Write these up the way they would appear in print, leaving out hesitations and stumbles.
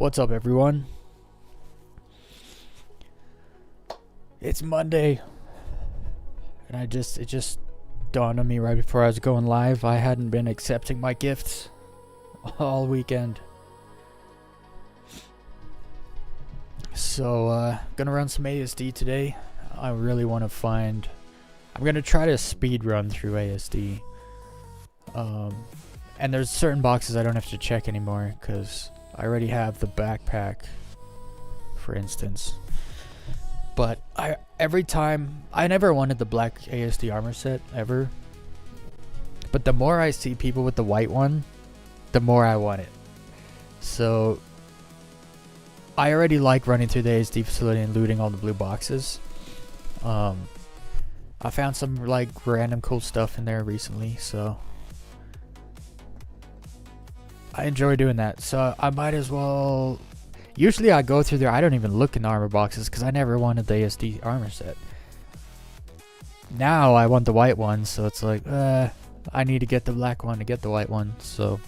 What's up, everyone? It's Monday, and it just dawned on me right before I was going live. I hadn't been accepting my gifts all weekend. So, gonna run some ASD today. I really want to find... I'm gonna try to speed run through ASD. And there's certain boxes I don't have to check anymore, because I already have the backpack, for instance. But every time... I never wanted the black ASD armor set, ever. But the more I see people with the white one, the more I want it. So... I already like running through the ASD facility and looting all the blue boxes. I found some like random cool stuff in there recently, so I enjoy doing that. So I might as well... Usually I go through there, I don't even look in the armor boxes because I never wanted the ASD armor set. Now I want the white one, so it's like, I need to get the black one to get the white one, so...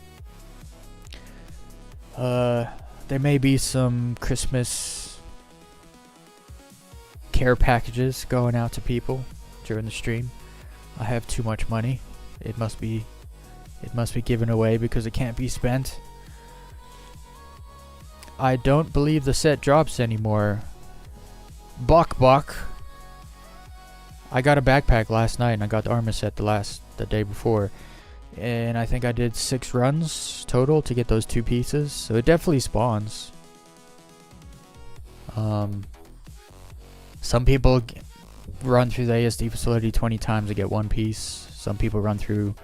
there may be some Christmas care packages going out to people during the stream. I have too much money. It must be given away because it can't be spent. I don't believe the set drops anymore. Buck. I got a backpack last night and I got the armor set the day before. And I think I did 6 runs total to get those 2 pieces. So it definitely spawns. Some people run through the ASD facility 20 times to get 1 piece. Some people run through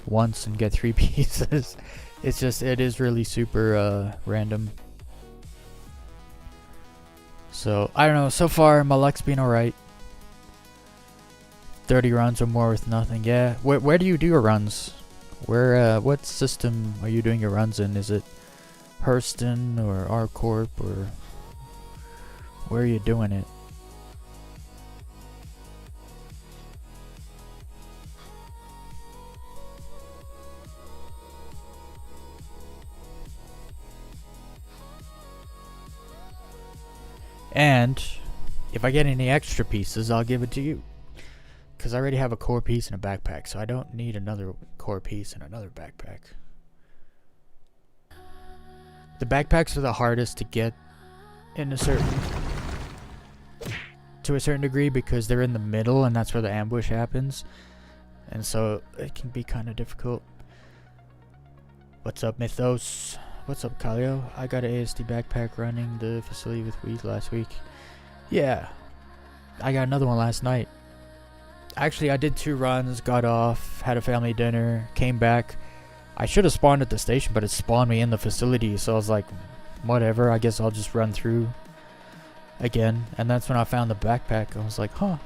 once and get 3 pieces. It is really super random. So, I don't know. So far, my luck's been alright. 30 runs or more with nothing. Yeah. Where do you do your runs? What system are you doing your runs in? Is it Hurston or R-Corp, or where are you doing it? And if I get any extra pieces, I'll give it to you. Because I already have a core piece and a backpack, so I don't need another core piece and another backpack. The backpacks are the hardest to get to a certain degree because they're in the middle and that's where the ambush happens. And so it can be kind of difficult. What's up, Mythos? What's up, Kalio? I got an ASD backpack running the facility with Weez last week. Yeah. I got another one last night. Actually, I did 2 runs, got off, had a family dinner, came back. I should have spawned at the station, but it spawned me in the facility, so I was like, whatever, I guess I'll just run through again. And that's when I found the backpack. I was like, huh.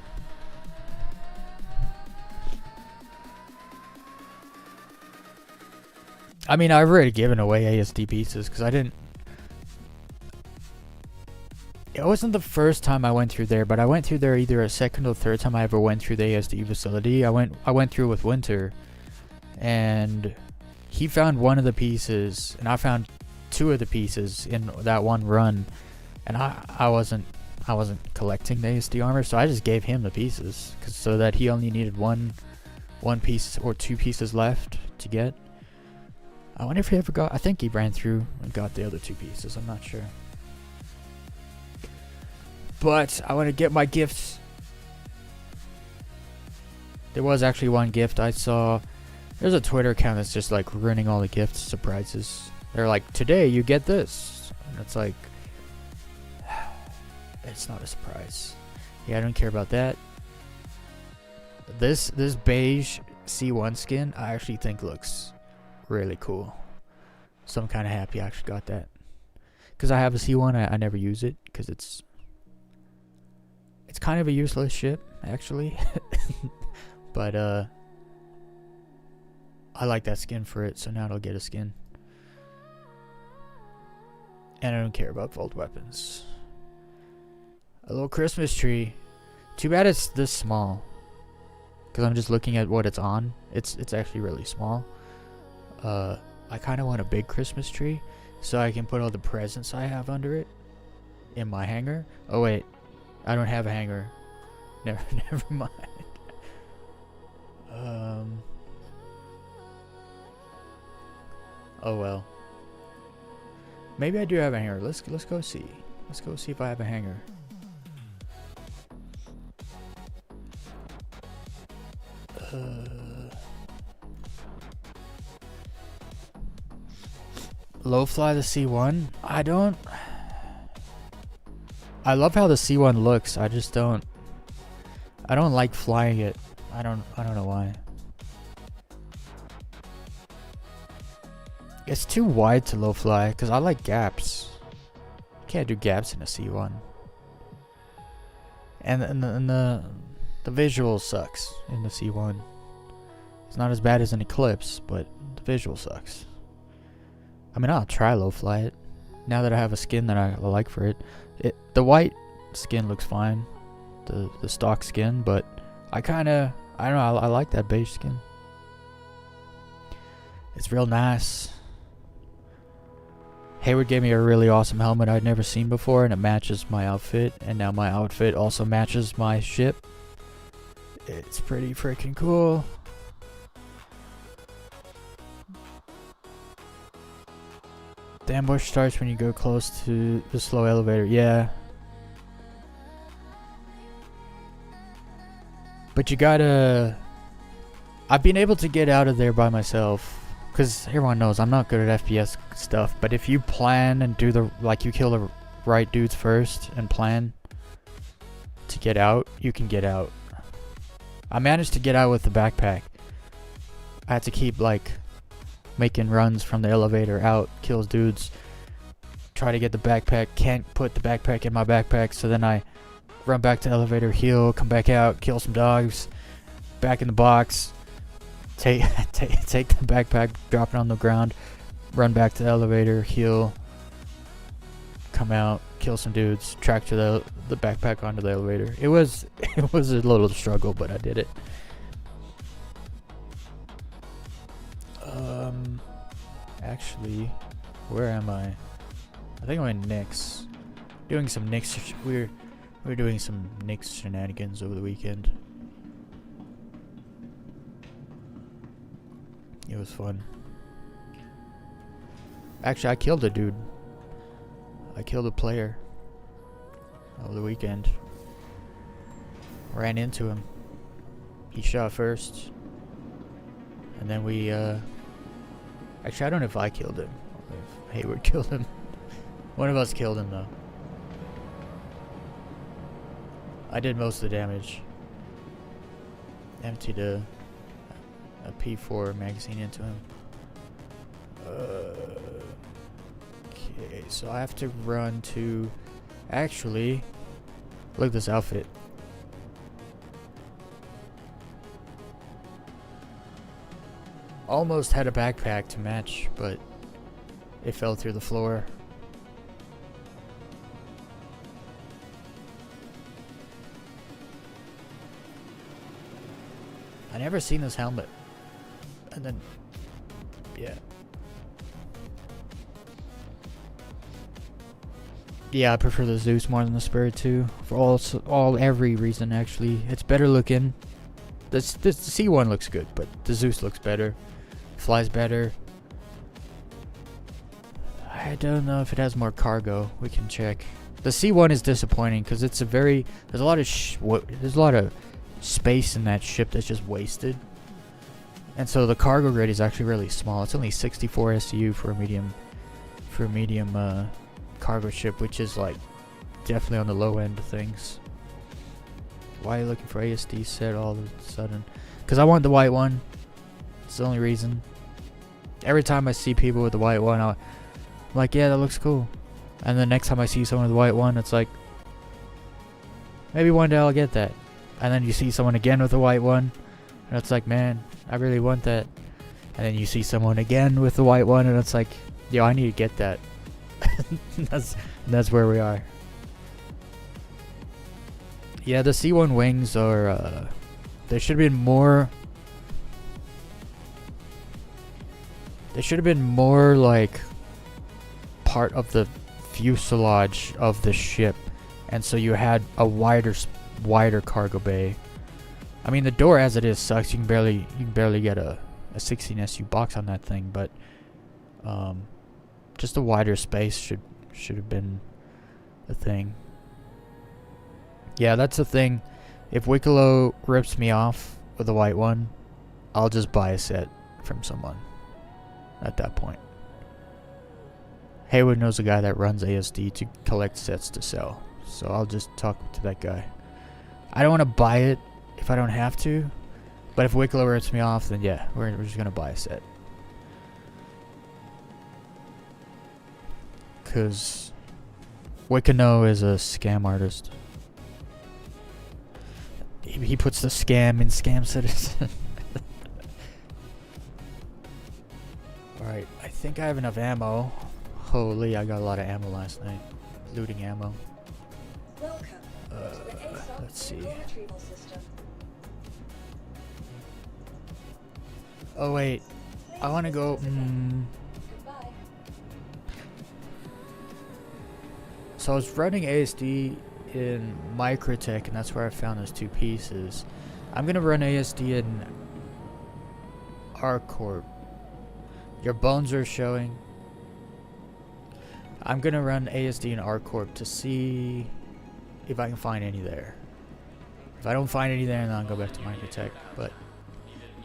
I mean, I've already given away ASD pieces, because I didn't... It wasn't the first time I went through there, but I went through there either a second or third time I ever went through the ASD facility. I went through with Winter, and he found one of the pieces, and I found 2 of the pieces in that one run, and I wasn't collecting the ASD armor, so I just gave him the pieces, so that he only needed one piece or 2 pieces left to get. I wonder if he ever got... I think he ran through and got the other 2 pieces. I'm not sure. But I want to get my gifts. There was actually one gift I saw. There's a Twitter account that's just like running all the gift surprises. They're like, today you get this. And it's like, it's not a surprise. Yeah, I don't care about that. This beige C1 skin I actually think looks really cool. So I'm kind of happy I actually got that. Because I have a C1, I never use it because it's kind of a useless ship, actually. But, I like that skin for it, so now it'll get a skin. And I don't care about vault weapons. A little Christmas tree. Too bad it's this small. Because I'm just looking at what it's on. It's actually really small. I kind of want a big Christmas tree. so I can put all the presents I have under it in my hanger. Oh wait, I don't have a hanger. Never mind. Oh well. Maybe I do have a hanger. Let's go see. Let's go see if I have a hanger. Low fly the C1? I love how the C1 looks. I don't like flying it. I don't know why. It's too wide to low fly because I like gaps. You can't do gaps in a C1. And the visual sucks in the C1. It's not as bad as an Eclipse, but the visual sucks. I mean, I'll try low fly it now that I have a skin that I like for it. The white skin looks fine, the stock skin, but I don't know, I like that beige skin. It's real nice. Hayward gave me a really awesome helmet I'd never seen before, and it matches my outfit, and now my outfit also matches my ship. It's pretty freaking cool. The ambush starts when you go close to the slow elevator. Yeah. But you gotta... I've been able to get out of there by myself. Because everyone knows I'm not good at FPS stuff. But if you plan and do the... Like, you kill the right dudes first and plan to get out, you can get out. I managed to get out with the backpack. I had to keep, like... making runs from the elevator out, kills dudes, try to get the backpack, can't put the backpack in my backpack, so then I run back to the elevator, heal, come back out, kill some dogs, back in the box, take the backpack, drop it on the ground, run back to the elevator, heal, come out, kill some dudes, track to the backpack onto the elevator. It was a little struggle, but I did it. Actually, where am I? I think I'm in Nyx. Doing some Nyx. We're doing some Nyx shenanigans over the weekend. It was fun. Actually, I killed a dude. I killed a player over the weekend. Ran into him. He shot first. And then we, actually, I don't know if I killed him. Or if Hayward killed him. One of us killed him, though. I did most of the damage. Emptied a P4 magazine into him. Okay, so I have to run to... Actually, look at this outfit. Almost had a backpack to match, but it fell through the floor. I never seen this helmet. And then, yeah. Yeah, I prefer the Zeus more than the Spirit too. For every reason, actually. It's better looking. The C1 looks good, but the Zeus looks better. Flies better. I don't know if it has more cargo. We can check. The C1 is disappointing because it's there's a lot of space in that ship that's just wasted. And so the cargo grade is actually really small. It's only 64 SU for a medium cargo ship, which is like definitely on the low end of things. Why are you looking for ASD set all of a sudden? Because I want the white one. It's the only reason. Every time I see people with the white one, I'm like, yeah, that looks cool. And the next time I see someone with the white one, it's like, maybe one day I'll get that. And then you see someone again with the white one, and it's like, man, I really want that. And then you see someone again with the white one, and it's like, yo, I need to get that. That's where we are. Yeah, the C1 wings are, there should have been more... They should have been more, like, part of the fuselage of the ship, and so you had a wider cargo bay. I mean, the door as it is sucks. You can barely get a 16 SU box on that thing, but just a wider space should have been a thing. Yeah, that's the thing. If Wicklow rips me off with a white one, I'll just buy a set from someone at that point. Haywood knows a guy that runs ASD to collect sets to sell, so I'll just talk to that guy. I don't want to buy it if I don't have to, but if Wicklow rips me off, then yeah, we're just gonna buy a set. Cause Wickano is a scam artist. He puts the scam in Scam Citizen. Alright, I think I have enough ammo. Holy, I got a lot of ammo last night. Looting ammo. Let's see. Oh wait, I want to go. So I was running ASD in Microtech, and that's where I found those two pieces. I'm gonna run ASD in R-Corp. Your bones are showing. I'm gonna run ASD in R-Corp to see if I can find any there. If I don't find any there, then I'll go back to Microtech. But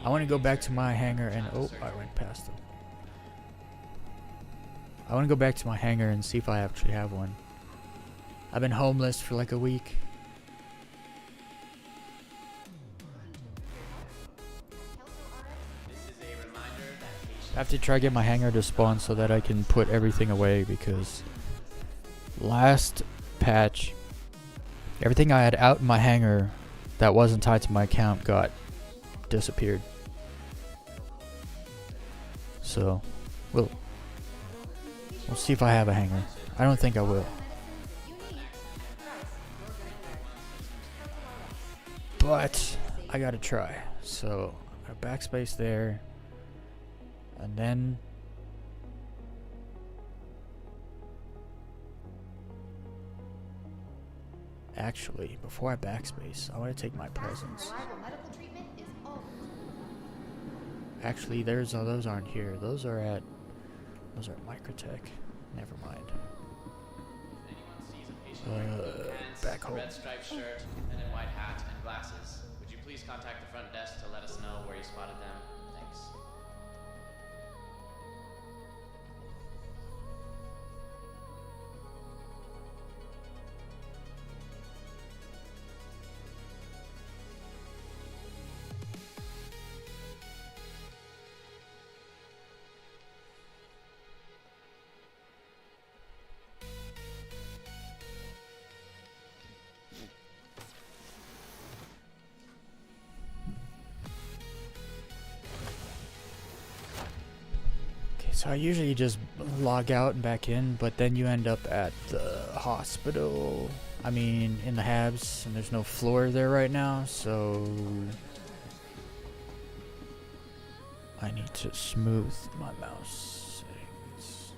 I want to go back to my hangar and oh, I went past them. I want to go back to my hangar and see if I actually have one. I've been homeless for like a week. I have to try to get my hangar to spawn so that I can put everything away, because last patch, everything I had out in my hangar that wasn't tied to my account got disappeared. So, we'll see if I have a hangar. I don't think I will. But I gotta try. So, a backspace there. And then actually, before I backspace, I want to take my presents. Actually, those aren't here. Those are at Microtech. Never mind. Back home. Red striped shirt and a white hat and glasses. Would you please contact the front desk to let us know where you spotted them? Thanks. So I usually just log out and back in, but then you end up at the hospital. I mean, in the Habs, and there's no floor there right now, so I need to smooth my mouse settings.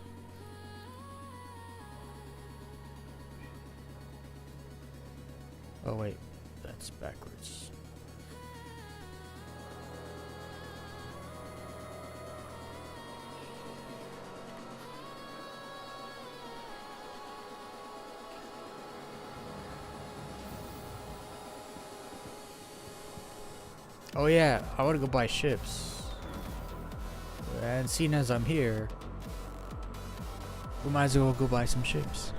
Oh wait, that's backwards. Oh yeah, I want to go buy ships. And seeing as I'm here, we might as well go buy some ships.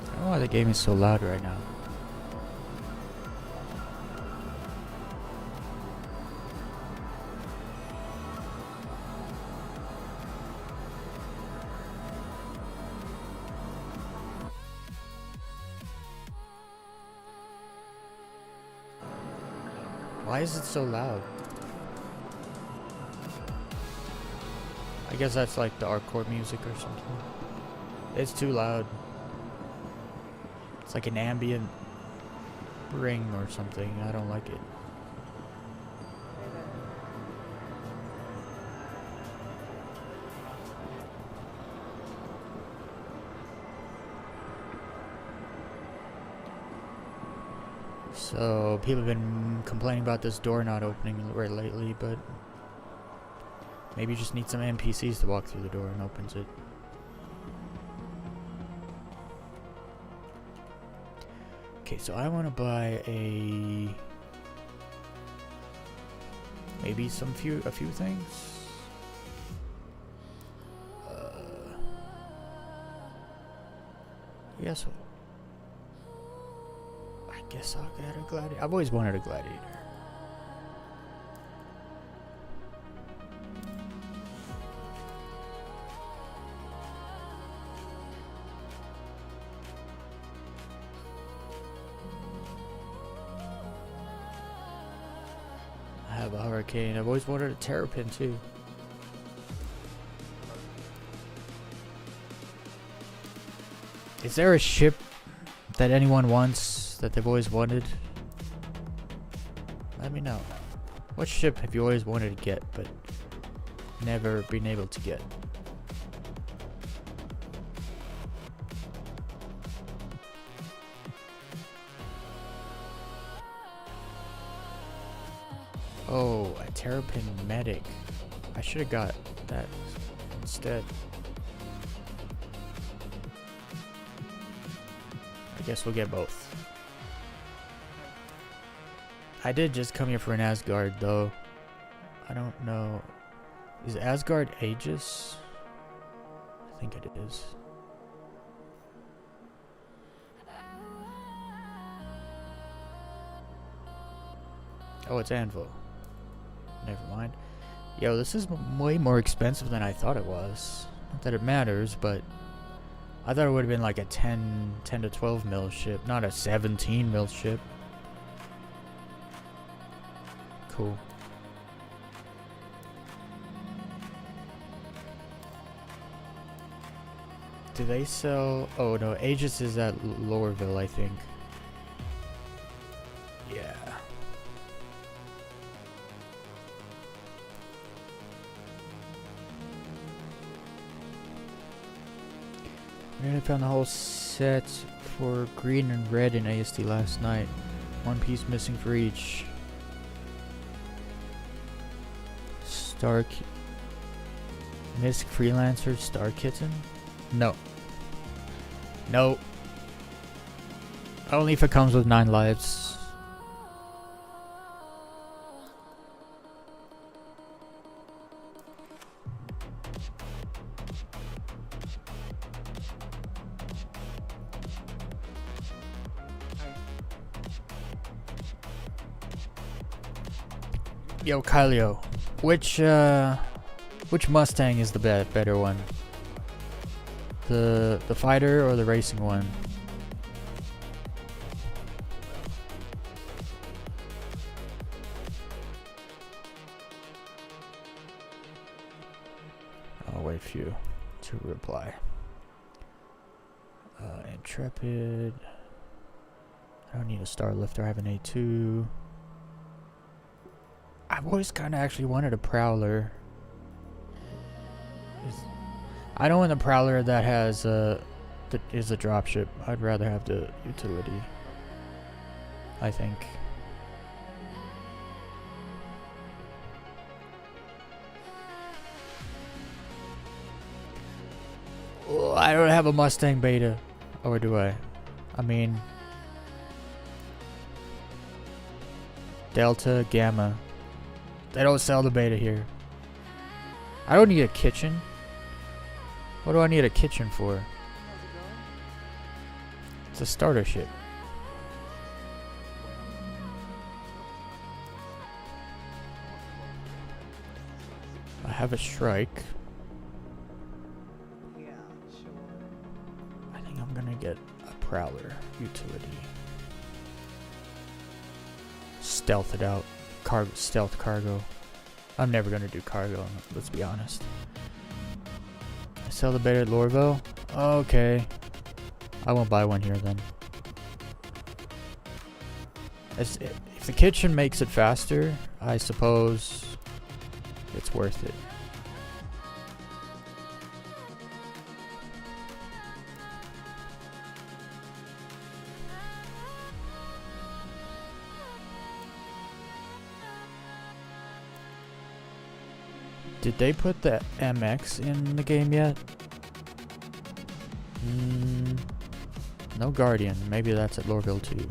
I don't know why the game is so loud right now. is it so loud? I guess that's like the hardcore music or something. It's too loud. It's like an ambient ring or something. I don't like it. So people have been complaining about this door not opening right lately, but maybe you just need some NPCs to walk through the door and opens it. Okay, so I want to buy maybe a few things. Yes. I guess I'll get a gladiator. I've always wanted a gladiator. I have a hurricane. I've always wanted a terrapin too. Is there a ship that anyone wants that they've always wanted? Let me know. What ship have you always wanted to get but never been able to get? Oh, a terrapin medic. I should have got that instead. I guess we'll get both. I did just come here for an Asgard though. I don't know. Is Asgard Aegis? I think it is. Oh, it's Anvil. Never mind. Yo, this is way more expensive than I thought it was. Not that it matters, but I thought it would have been like a 10 to 12 mil ship, not a 17 mil ship. Cool. Do they sell? Oh no, Aegis is at Lorville, I think. Yeah. I found the whole set for green and red in ASD last night. One piece missing for each. Miss Freelancer Star Kitten? No. No. Only if it comes with 9 lives. Yo, Kylio, which Mustang is the better one? The fighter or the racing one? I'll wait for you to reply. Intrepid. I don't need a Star Lifter. I have an A2. I've always kind of actually wanted a Prowler. I don't want a Prowler that has that is a dropship. I'd rather have the utility, I think. Oh, I don't have a Mustang Beta, or do I? I mean, Delta, Gamma. They don't sell the Beta here. I don't need a kitchen. What do I need a kitchen for? It's a starter ship. I have a Shrike. Yeah, sure. I think I'm gonna get a Prowler utility. Stealth it out. stealth cargo. I'm never gonna do cargo, let's be honest. Sell the bait at Lorville? Okay. I won't buy one here then. If the kitchen makes it faster, I suppose it's worth it. Did they put the MX in the game yet? No Guardian. Maybe that's at Lorville too.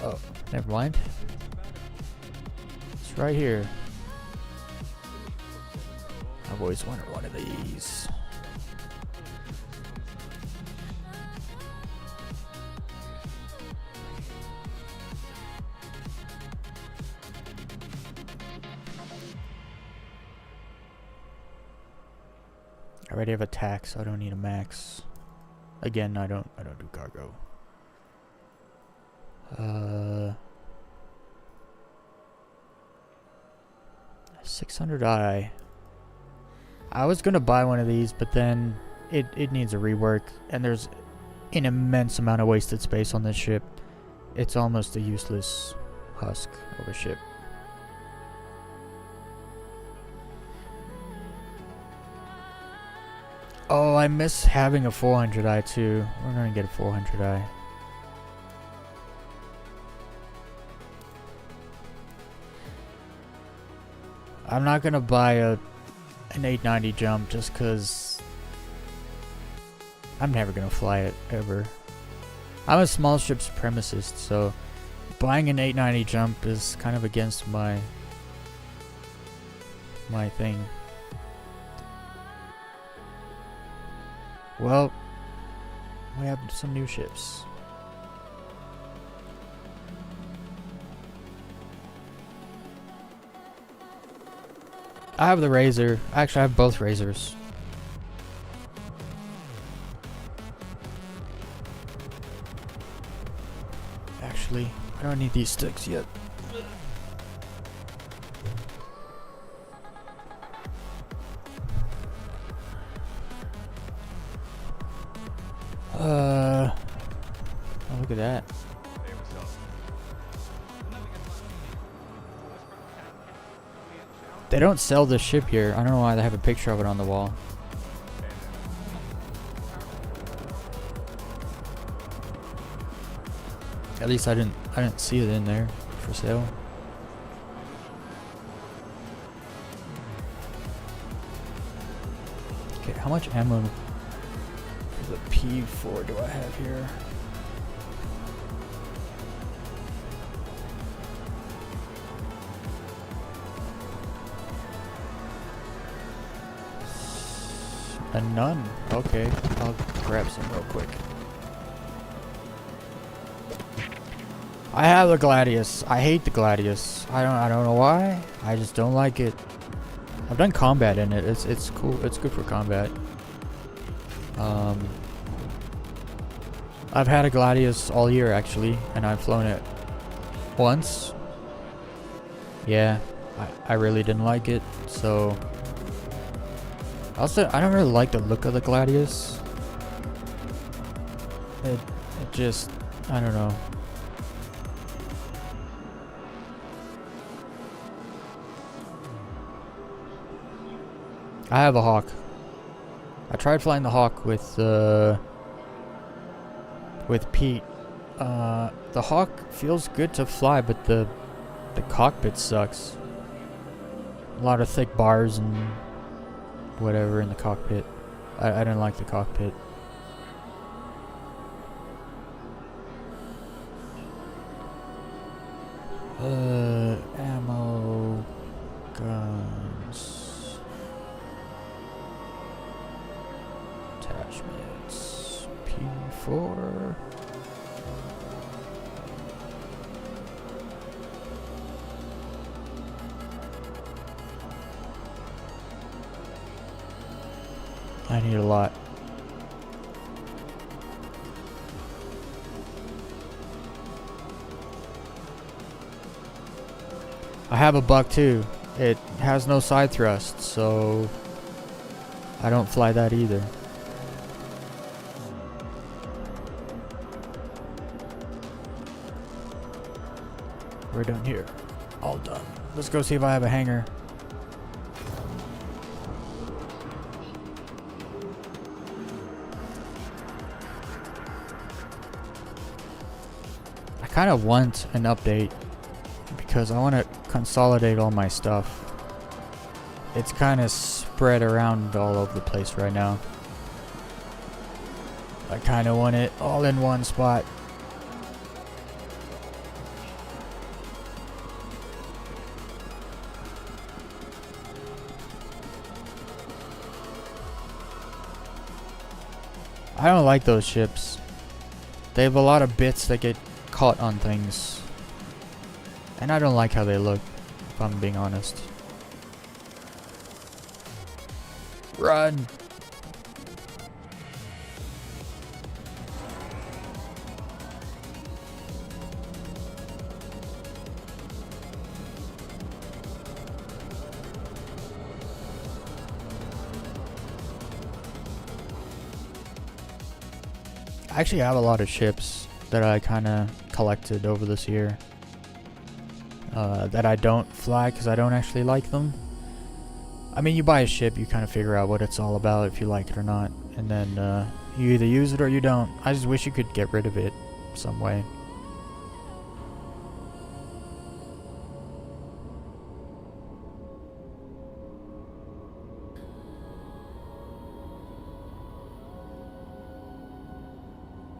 Oh, never mind. It's right here. I've always wanted one of these. I already have a tax, so I don't need a max. Again, I don't do cargo. 600i. I was gonna buy one of these, but then it needs a rework, and there's an immense amount of wasted space on this ship. It's almost a useless husk of a ship. Oh, I miss having a 400i too. We're gonna get a 400i. I'm not gonna buy an 890 jump just cause I'm never gonna fly it ever. I'm a small ship supremacist, so buying an 890 jump is kind of against my thing. Well, we have some new ships. I have the Razor. Actually, I have both Razors. Actually, I don't need these sticks yet. Oh, look at that. They don't sell this ship here. I don't know why they have a picture of it on the wall. At least I didn't see it in there for sale. Okay, how much ammo for the P4 do I have here? A none. Okay, I'll grab some real quick. I have the Gladius. I hate the Gladius. I don't know why. I just don't like it. I've done combat in it. It's cool. It's good for combat. I've had a Gladius all year actually, and I've flown it once. Yeah, I really didn't like it, so. Also, I don't really like the look of the Gladius. It just, I don't know. I have a Hawk. I tried flying the Hawk with Pete. The Hawk feels good to fly, but the cockpit sucks. A lot of thick bars and whatever in the cockpit. I didn't like the cockpit. Ammo, guns, attachments, P4. I need a lot. I have a buck too. It has no side thrust, so I don't fly that either. We're done here. All done. Let's go see if I have a hangar. I kind of want an update because I want to consolidate all my stuff. It's kind of spread around all over the place right now. I kind of want it all in one spot. I don't like those ships. They have a lot of bits that get caught on things. And I don't like how they look, if I'm being honest. Run! I actually have a lot of ships that I kind of collected over this year. That I don't fly because I don't actually like them. I mean, you buy a ship, you kind of figure out what it's all about, if you like it or not. And then you either use it or you don't. I just wish you could get rid of it some way.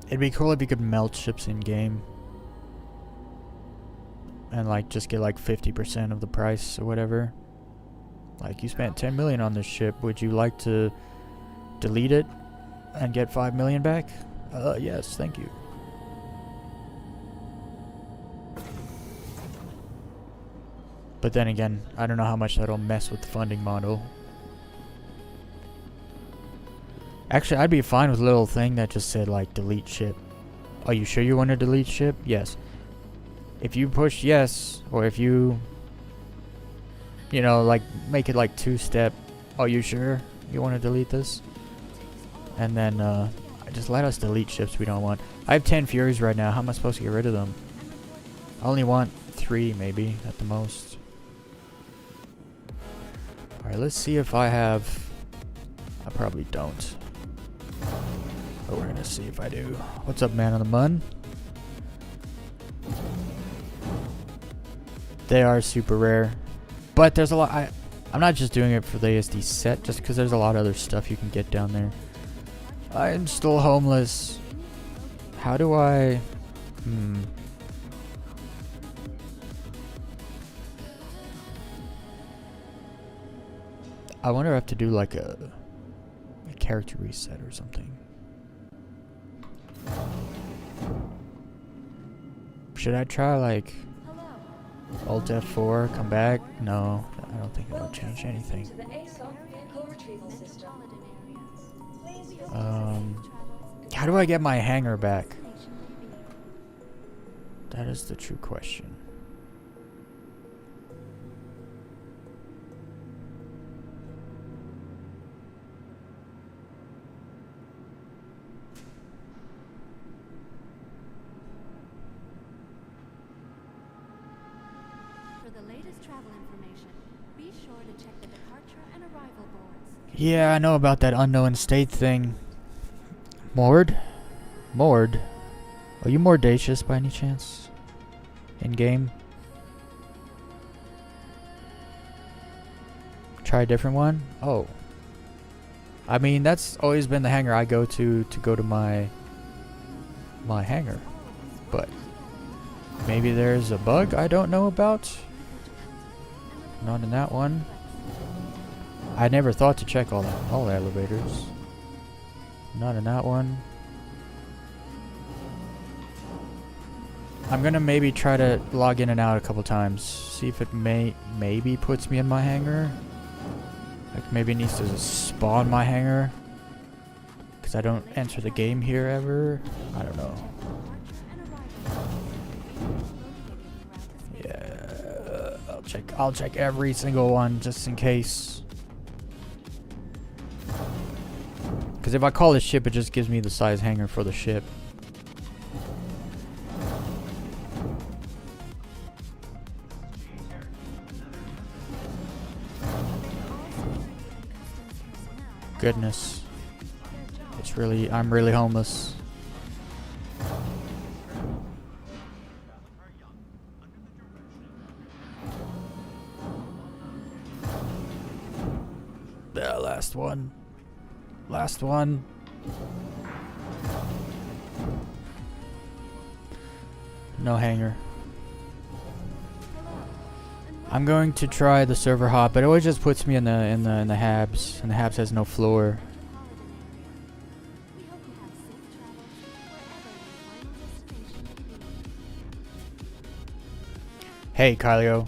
It'd be cool if you could melt ships in game. And like just get like 50% of the price or whatever. Like, you spent 10 million on this ship, would you like to delete it and get 5 million back? Yes, thank you. But then again, I don't know how much that'll mess with the funding model. Actually, I'd be fine with a little thing that just said like delete ship. Are you sure you want to delete ship? Yes. If you push yes, or if you know, like make it like 2-step, are you sure you want to delete this? And then just let us delete ships we don't want. I have 10 Furies right now. How am I supposed to get rid of them? I only want 3 maybe at the most. Alright, let's see if I have... I probably don't. But we're gonna see if I do. What's up, man on the mun? They are super rare. But there's a lot... I'm not just doing it for the ASD set, just because there's a lot of other stuff you can get down there. I'm still homeless. How do I... I wonder if I have to do like a character reset or something. Should I try like Alt F4, come back? No, I don't think it'll change anything. How do I get my hangar back? That is the true question. Yeah, I know about that unknown state thing. Mord? Mord? Are you mordacious by any chance? In game? Try a different one? Oh. I mean, that's always been the hangar I go to go to my hangar. But maybe there's a bug I don't know about? Not in that one. I never thought to check all the elevators. Not in that one. I'm gonna maybe try to log in and out a couple times. See if it maybe puts me in my hangar. Like maybe it needs to spawn my hangar. Because I don't enter the game here ever. I don't know. I'll check every single one just in case. Because if I call the ship, it just gives me the size hanger for the ship. Goodness. It's really, I'm really homeless. Yeah, last one. Last one. No hanger. I'm going to try the server hop, but it always just puts me in the habs, and the habs has no floor. Hey, Kylio,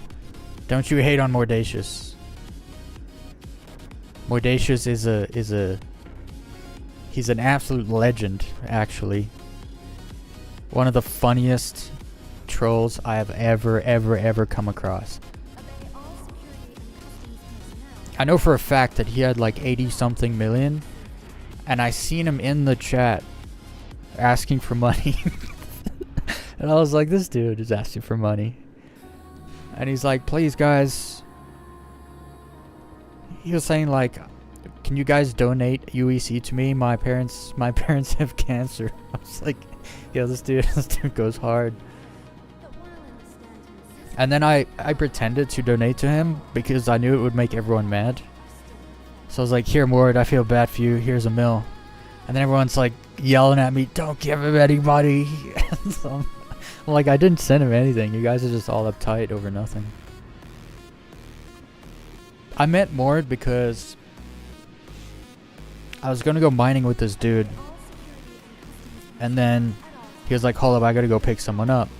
don't you hate on Mordacious? Mordacious he's an absolute legend, actually. One of the funniest trolls I have ever come across. I know for a fact that he had like 80 something million, and I seen him in the chat asking for money. And I was like, this dude is asking for money. And he's like, please guys. He was saying like, can you guys donate UEC to me? My parents have cancer. I was like, yo, this dude goes hard. And then I pretended to donate to him because I knew it would make everyone mad. So I was like, here, Mord, I feel bad for you. Here's a $1. And then everyone's like yelling at me, don't give him any money. So I'm like, I didn't send him anything. You guys are just all uptight over nothing. I met Mord because I was going to go mining with this dude. And then he was like, hold up, I got to go pick someone up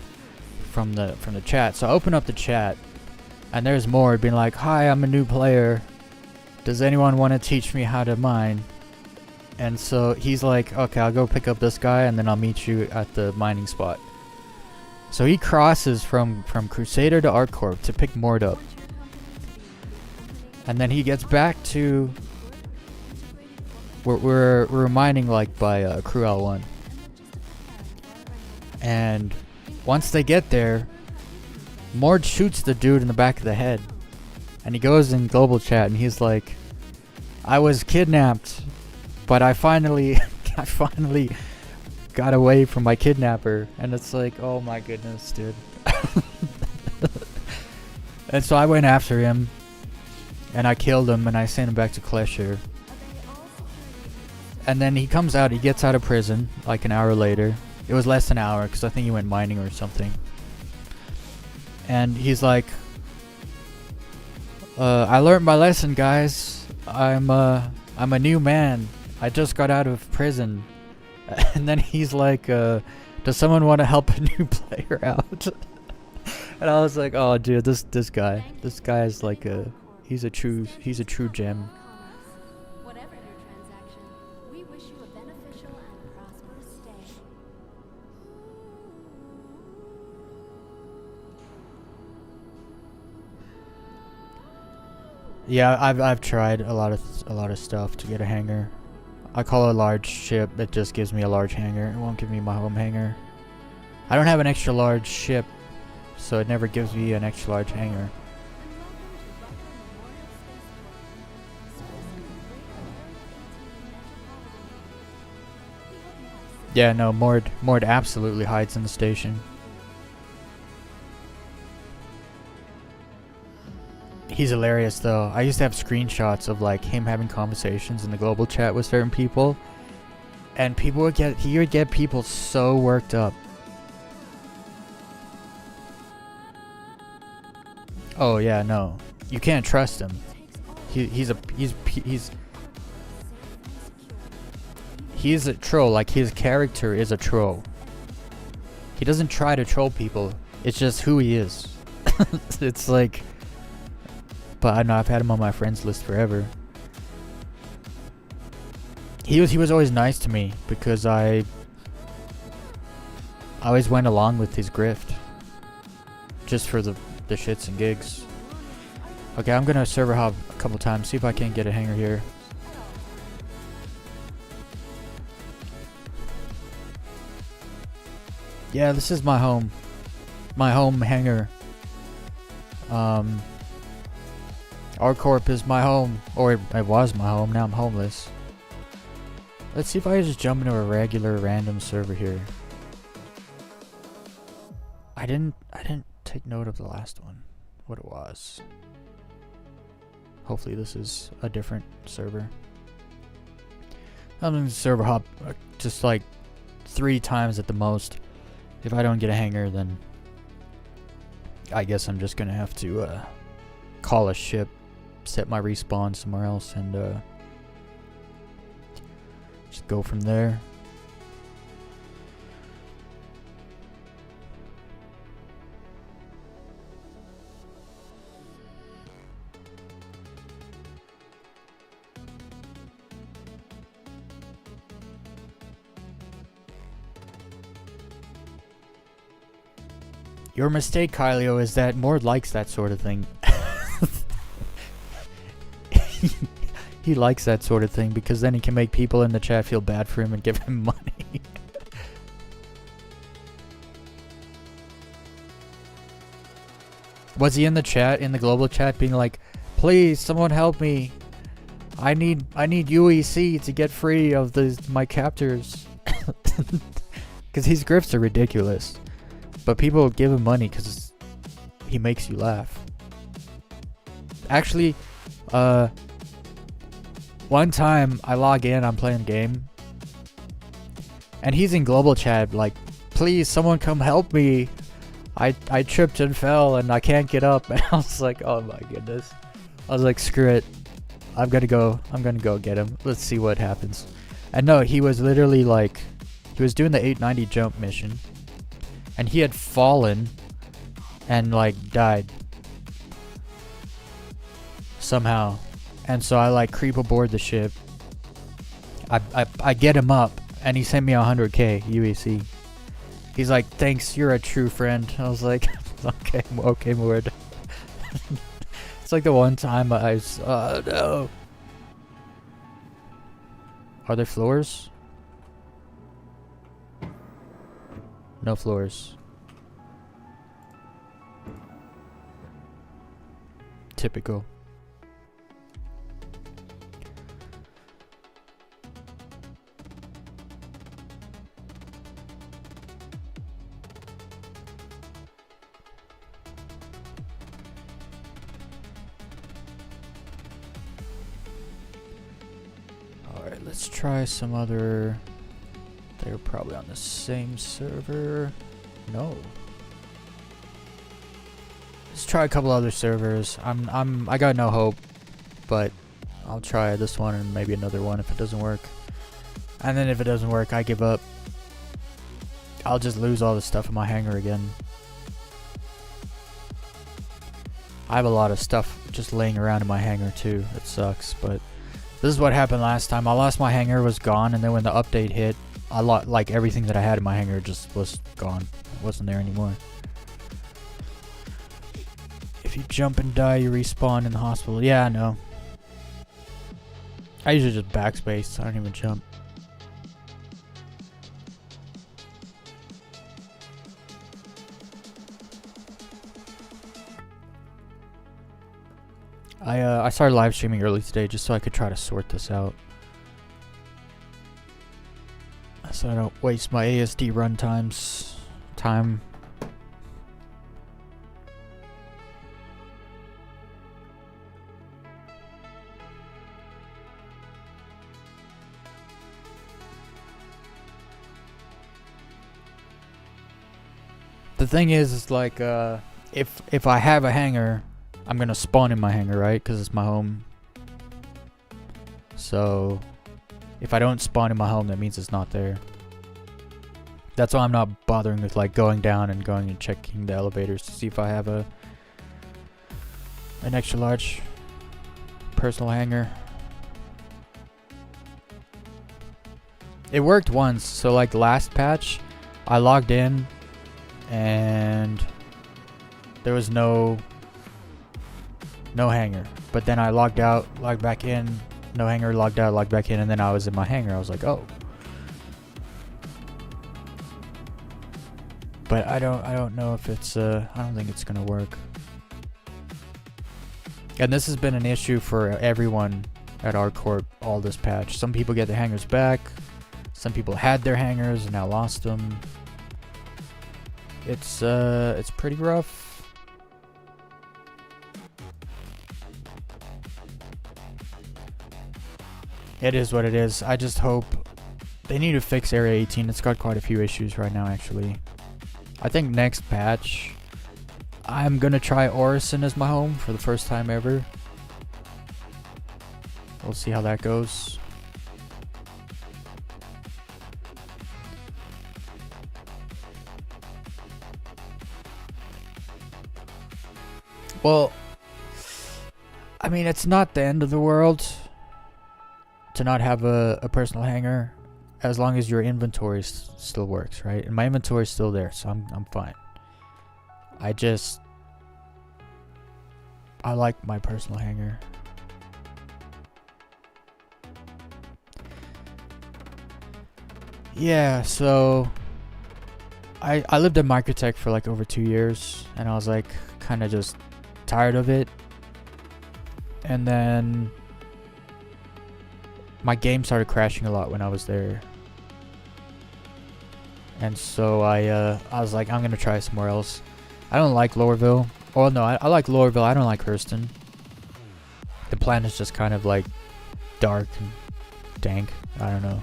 from the chat. So I open up the chat, and there's Mord being like, hi, I'm a new player. Does anyone want to teach me how to mine? And so he's like, okay, I'll go pick up this guy, and then I'll meet you at the mining spot. So he crosses from Crusader to ArcCorp to pick Mord up. And then he gets back to... We're mining like by Crew L1. And once they get there, Mord shoots the dude in the back of the head. And he goes in global chat and he's like, I was kidnapped, but I finally got away from my kidnapper. And it's like, oh my goodness, dude. And so I went after him, and I killed him, and I sent him back to Klesher. And then he comes out, he gets out of prison like an hour later. It was less than an hour because I think he went mining or something. And he's like, I learned my lesson, guys. I'm a new man. I just got out of prison. And then he's like, does someone want to help a new player out? And I was like, oh dude, this guy is like he's a true gem. Whatever your transaction, we wish you a beneficial and prosperous stay. Yeah, I've tried a lot of stuff to get a hanger. I call it a large ship. It just gives me a large hanger. It won't give me my home hanger. I don't have an extra large ship, so it never gives me an extra large hanger. Yeah, no, Mord absolutely hides in the station. He's hilarious though. I used to have screenshots of like him having conversations in the global chat with certain people, and he would get people so worked up. Oh yeah, no, you can't trust him. He's a troll. Like, his character is a troll. He doesn't try to troll people. It's just who he is. It's like, but I know I've had him on my friends list forever. He was always nice to me because I always went along with his grift, just for the shits and gigs. Okay, I'm gonna server hop a couple times, see if I can get a hanger here. Yeah, this is my home. My home hangar. R-Corp is my home. Or it was my home, now I'm homeless. Let's see if I can just jump into a regular random server here. I didn't take note of the last one. What it was. Hopefully this is a different server. I'm gonna server hop just like 3 times at the most. If I don't get a hanger, then I guess I'm just gonna have to call a ship, set my respawn somewhere else, and just go from there. Your mistake, Kylio, is that Mord likes that sort of thing. He likes that sort of thing because then he can make people in the chat feel bad for him and give him money. Was he in the chat, in the global chat, being like, please, someone help me. I need UEC to get free of my captors. Because his grifts are ridiculous. But people give him money because he makes you laugh. Actually, one time I log in, I'm playing a game. And he's in global chat like, please, someone come help me. I tripped and fell and I can't get up. And I was like, oh my goodness. I was like, screw it. I'm gonna go get him. Let's see what happens. And no, he was literally like, he was doing the 890 jump mission. And he had fallen and like died somehow. And so I like creep aboard the ship. I get him up and he sent me 100k UEC. He's like, thanks, you're a true friend. I was like, okay, Mord. It's like the one time I was, oh no. Are there floors? No floors. Typical. Alright, let's try some other... They're probably on the same server. No. Let's try a couple other servers. I got no hope, but I'll try this one and maybe another one if it doesn't work. And then if it doesn't work, I give up. I'll just lose all the stuff in my hangar again. I have a lot of stuff just laying around in my hangar too. It sucks, but this is what happened last time. I lost my hangar, was gone, and then when the update hit, like everything that I had in my hangar just was gone. It wasn't there anymore. If you jump and die, you respawn in the hospital. Yeah, I know. I usually just backspace. I don't even jump. I started live streaming early today just so I could try to sort this out. So I don't waste my ASD run time. The thing is like, if I have a hangar, I'm gonna spawn in my hangar, right? Because it's my home. So if I don't spawn in my home, that means it's not there. That's why I'm not bothering with like going down and going and checking the elevators to see if I have an extra large personal hangar. It worked once, so like last patch, I logged in and there was no no hanger. But then I logged out, logged back in, no hanger, logged out, logged back in, and then I was in my hanger. I was like, oh. But I don't know if it's I don't think it's gonna work. And this has been an issue for everyone at our corp all this patch. Some people get their hangers back. Some people had their hangers and now lost them. It's pretty rough. It is what it is. I just hope they need to fix Area 18. It's got quite a few issues right now, actually. I think next patch, I'm gonna try Orison as my home for the first time ever. We'll see how that goes. Well, I mean, it's not the end of the world to not have a personal hanger, as long as your inventory still works, right? And my inventory is still there, so I'm fine. I like my personal hanger. Yeah, so I lived at Microtech for like over 2 years, and I was like kind of just tired of it. And then my game started crashing a lot when I was there. And so I was like, I'm gonna try somewhere else. I don't like Lowerville. Oh no, I like Lowerville. I don't like Hurston. The planet is just kind of like dark and dank. I don't know.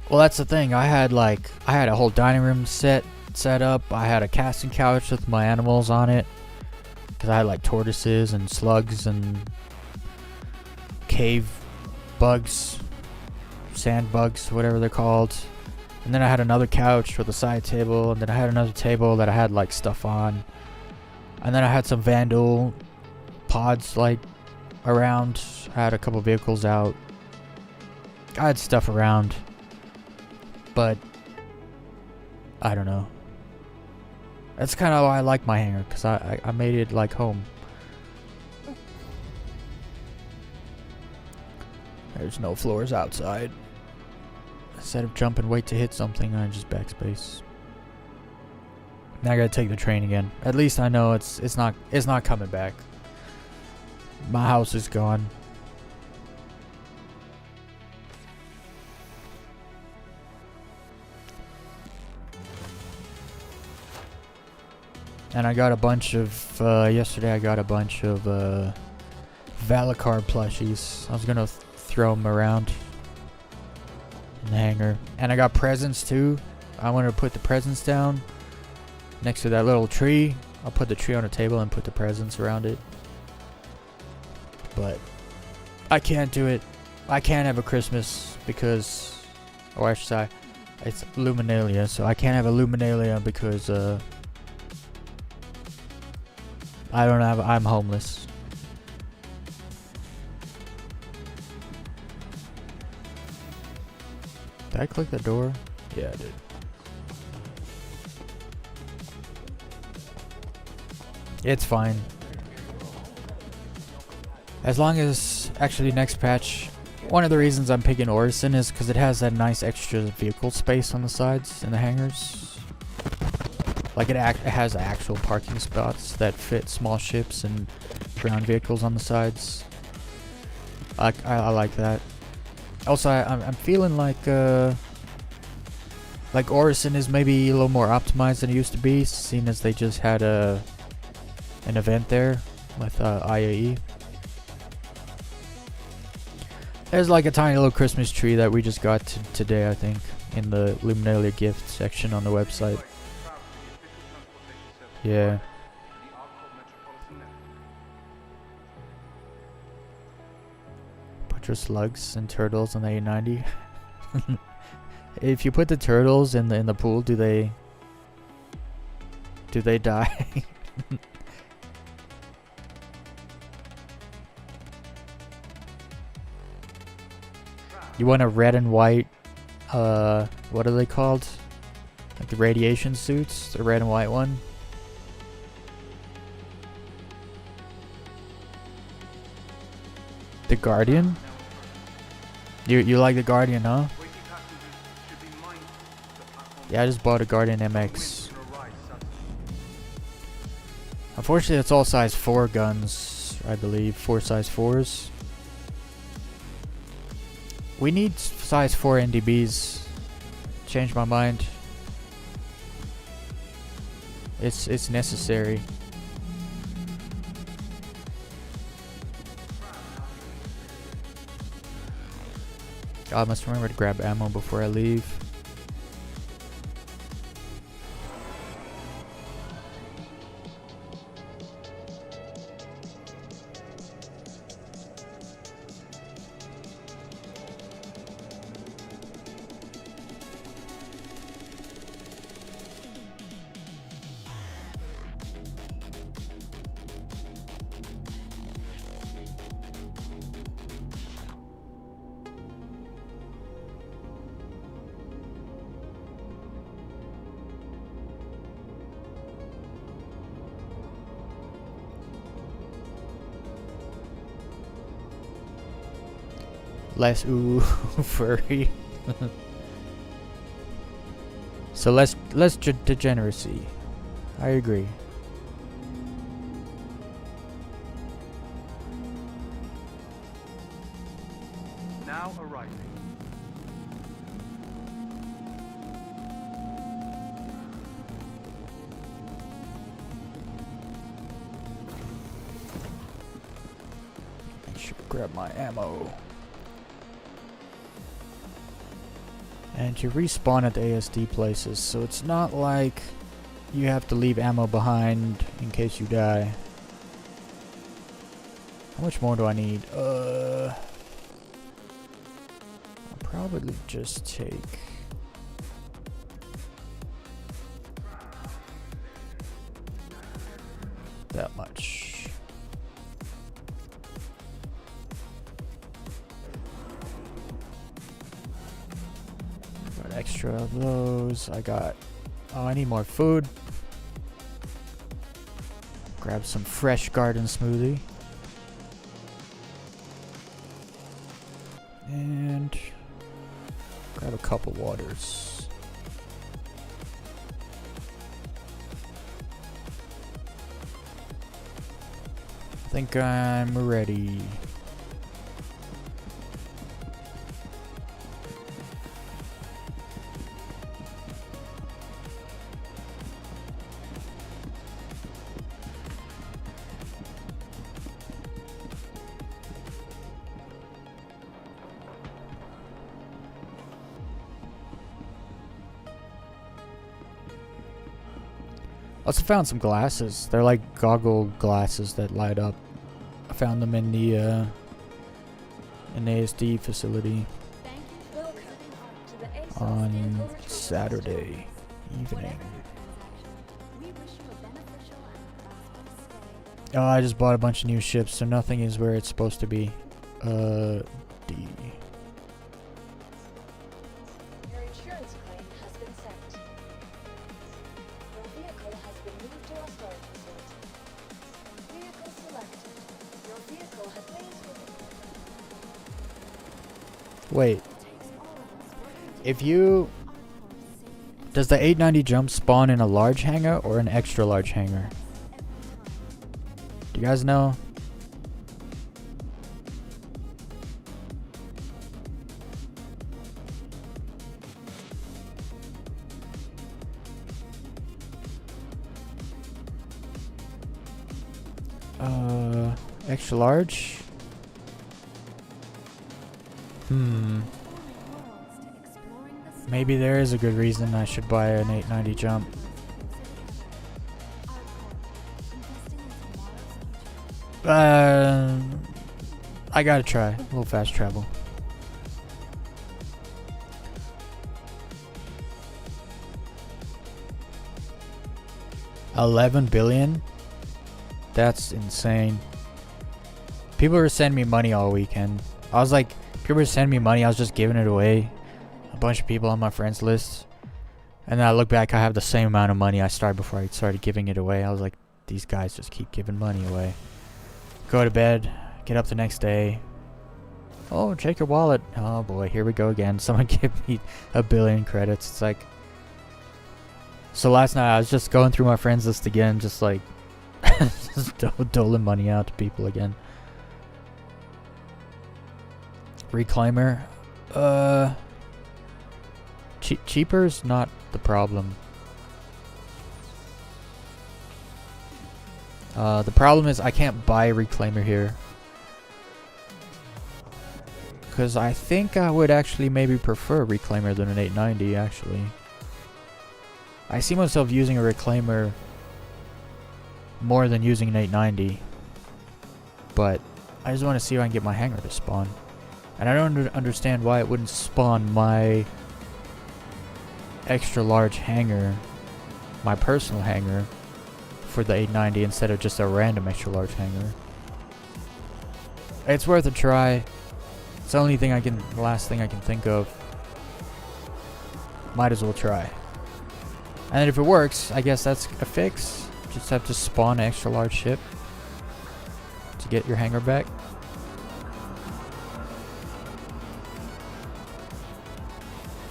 Well, that's the thing. I had a whole dining room set up. I had a casting couch with my animals on it, because I had like tortoises and slugs and cave bugs, sand bugs, whatever they're called. And then I had another couch with a side table, and then I had another table that I had like stuff on. And then I had some vandal pods like around. I had a couple vehicles out. I had stuff around. But I don't know. That's kind of why I like my hangar, because I made it like home. There's no floors outside. Instead of jump and wait to hit something, I just backspace. Now I gotta take the train again. At least I know it's not coming back. My house is gone. And I got a bunch of, yesterday I got a bunch of Valacar plushies. I was gonna throw them around in the hangar. And I got presents too. I want to put the presents down next to that little tree. I'll put the tree on a table and put the presents around it. But I can't do it. I can't have a Christmas because, or I should say, it's Luminalia. So I can't have a Luminalia because, I'm homeless. Did I click the door? Yeah, I did. It's fine. As long as, actually next patch, one of the reasons I'm picking Orison is because it has that nice extra vehicle space on the sides in the hangars. Like it has actual parking spots that fit small ships and ground vehicles on the sides. I like that. Also, I'm feeling like Orison is maybe a little more optimized than it used to be, seeing as they just had an event there with IAE. There's like a tiny little Christmas tree that we just got today, I think, in the Luminalia gift section on the website. Yeah. Put your slugs and turtles on the A90. If you put the turtles in the pool, do they die? You want a red and white, what are they called? Like the radiation suits, the red and white one. The Guardian? You like the Guardian, huh? Yeah, I just bought a Guardian MX. Unfortunately, it's all size 4 guns, I believe. 4 size 4s. We need size 4 NDBs. Changed my mind. It's necessary. I must remember to grab ammo before I leave. Less ooh furry. So less degeneracy. I agree. Now arriving. I should grab my ammo. And you respawn at the ASD places, so it's not like you have to leave ammo behind in case you die. How much more do I need? I'll probably just take that much. Extra of those. I got. Oh, I need more food. Grab some fresh garden smoothie. And grab a couple waters. I think I'm ready. Also found some glasses. They're like goggle glasses that light up. I found them in the ASD facility on Saturday evening. Oh, I just bought a bunch of new ships, so nothing is where it's supposed to be. D. Your insurance claim has been sent. Your vehicle has been moved to a storage facility. Vehicle selected. Your vehicle has been. Wait. If you... Does the 890 jump spawn in a large hangar or an extra large hangar? Do you guys know? Extra large? Maybe there is a good reason I should buy an 890 jump. I gotta try. A little fast travel. $11 billion? That's insane. People were sending me money all weekend. I was like, people were sending me money, I was just giving it away. A bunch of people on my friends list. And then I look back, I have the same amount of money I started before I started giving it away. I was like, these guys just keep giving money away. Go to bed, get up the next day. Oh, check your wallet. Oh boy, here we go again. Someone give me 1 billion credits. It's like... So last night I was just going through my friends list again, just like... just doling money out to people again. Reclaimer. Cheaper's not the problem. The problem is I can't buy a reclaimer here. Because I think I would actually maybe prefer a reclaimer than an 890 actually. I see myself using a reclaimer more than using an 890. But I just want to see if I can get my hanger to spawn. And I don't understand why it wouldn't spawn my extra large hanger, my personal hanger, for the 890 instead of just a random extra large hanger. It's worth a try. It's the only thing the last thing I can think of. Might as well try. And if it works, I guess that's a fix. Just have to spawn an extra large ship to get your hanger back.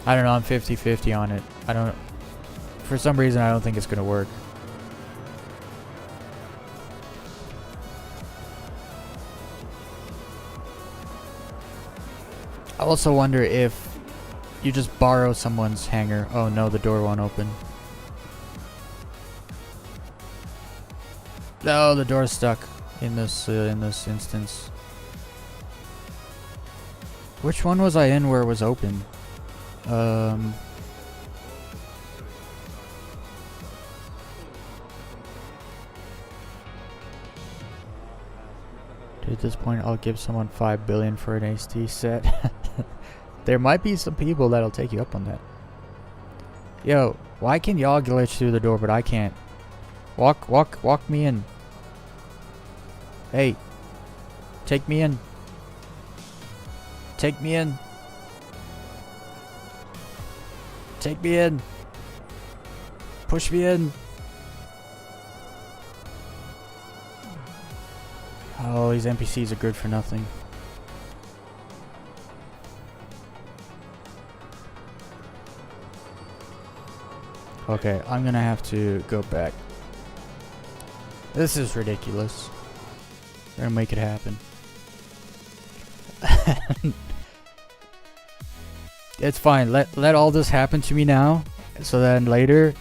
I don't know, I'm 50-50 on it. For some reason I don't think it's gonna work. I also wonder if you just borrow someone's hanger. Oh no, the door won't open. No, the door's stuck in this instance. Which one was I in where it was open? At this point, I'll give someone 5 billion for an ASD set. There might be some people that'll take you up on that. Yo, why can y'all glitch through the door, but I can't? Walk me in. Hey, take me in. Take me in. Take me in. Push me in. Oh, these NPCs are good for nothing. Okay, I'm gonna have to go back. This is ridiculous. We're gonna make it happen. It's fine. Let all this happen to me now, so then later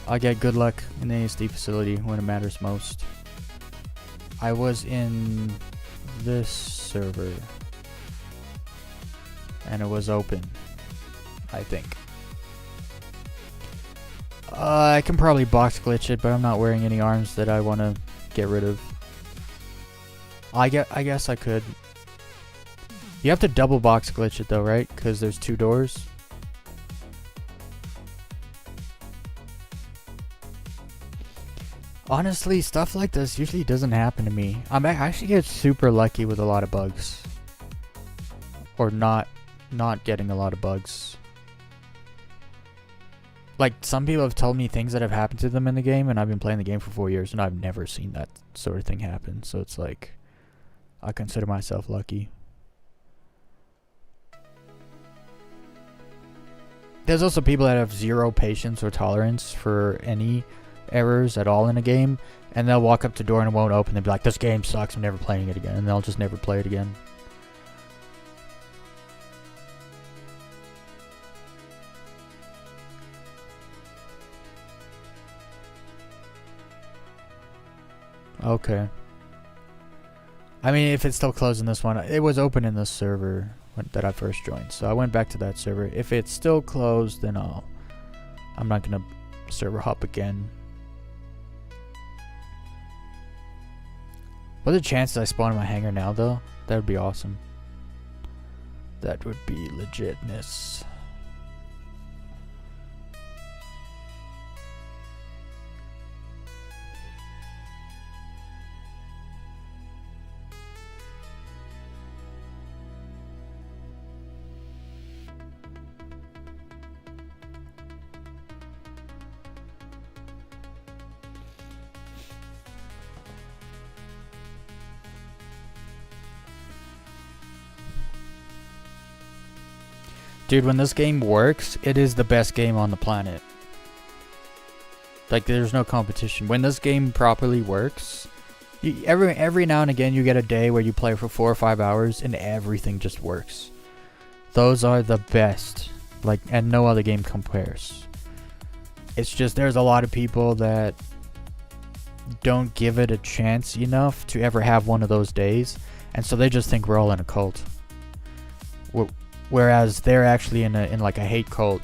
I'll get good luck in the ASD facility when it matters most. I was in this server and it was open, I think. I can probably box glitch it, but I'm not wearing any arms that I want to get rid of. I guess I could. You have to double box glitch it though, right? Because there's 2 doors. Honestly, stuff like this usually doesn't happen to me. I actually get super lucky with a lot of bugs. Or not getting a lot of bugs. Like, some people have told me things that have happened to them in the game, and I've been playing the game for 4 years, and I've never seen that sort of thing happen. So it's like, I consider myself lucky. There's also people that have 0 patience or tolerance for any errors at all in a game, and they'll walk up to the door and it won't open. They'll be like, this game sucks, I'm never playing it again, and they'll just never play it again. Okay. I mean, if it's still closed in this one, it was open in this server that I first joined, so I went back to that server. If it's still closed, then I'm not gonna server hop again. What are the chances I spawn in my hangar now, though? That would be awesome. That would be legitness. Dude, when this game works, it is the best game on the planet. Like, there's no competition. When this game properly works, every now and again you get a day where you play for 4 or 5 hours and everything just works. Those are the best. Like, and no other game compares. It's just there's a lot of people that don't give it a chance enough to ever have one of those days, and so they just think we're all in a cult. Whereas they're actually in like a hate cult,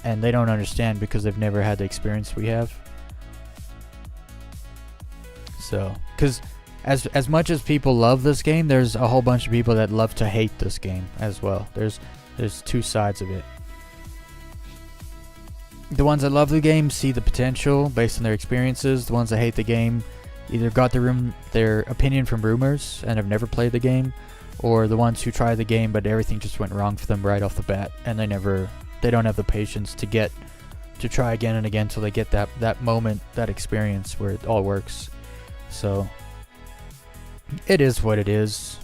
and they don't understand because they've never had the experience we have. So, because as much as people love this game, there's a whole bunch of people that love to hate this game as well. There's two sides of it. The ones that love the game see the potential based on their experiences. The ones that hate the game either got their opinion from rumors and have never played the game, or the ones who try the game but everything just went wrong for them right off the bat, and they don't have the patience to try again and again till they get that moment, that experience where it all works. So it is what it is.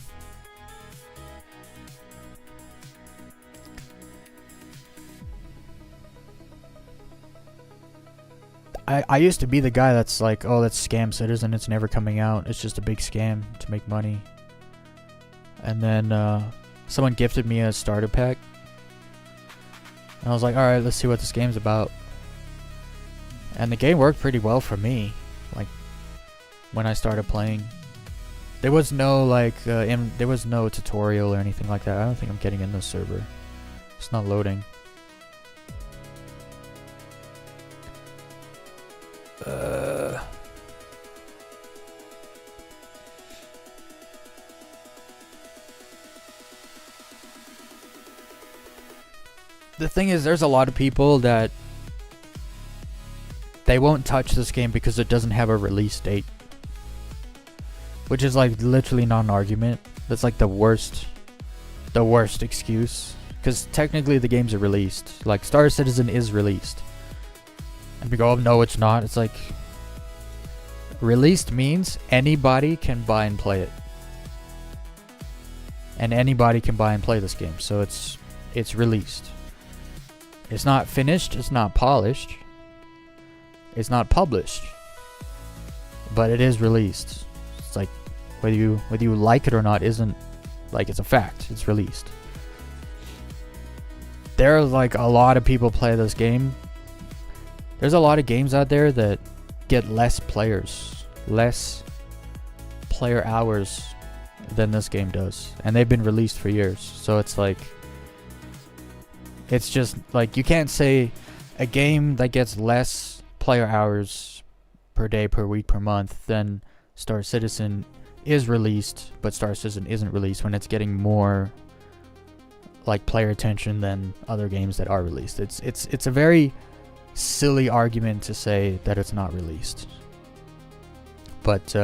I used to be the guy that's like, oh, that's Scam Citizen, it's never coming out, it's just a big scam to make money. And then someone gifted me a starter pack, and I was like, alright, let's see what this game's about. And the game worked pretty well for me, like, when I started playing. There was no there was no tutorial or anything like that. I don't think I'm getting in the server. It's not loading. The thing is, there's a lot of people that they won't touch this game because it doesn't have a release date, which is like literally not an argument. That's like the worst excuse, because technically the games are released. Like, Star Citizen is released, and we go, oh no, it's not. It's like, released means anybody can buy and play it, and anybody can buy and play this game. So it's released. It's not finished, it's not polished, it's not published, but it is released. It's like, whether you like it or not isn't, like, it's a fact. It's released. There are like a lot of people play this game. There's a lot of games out there that get less player hours than this game does, and they've been released for years. So it's like, it's just like, you can't say a game that gets less player hours per day, per week, per month than Star Citizen is released, but Star Citizen isn't released, when it's getting more like player attention than other games that are released. It's a very silly argument to say that it's not released. But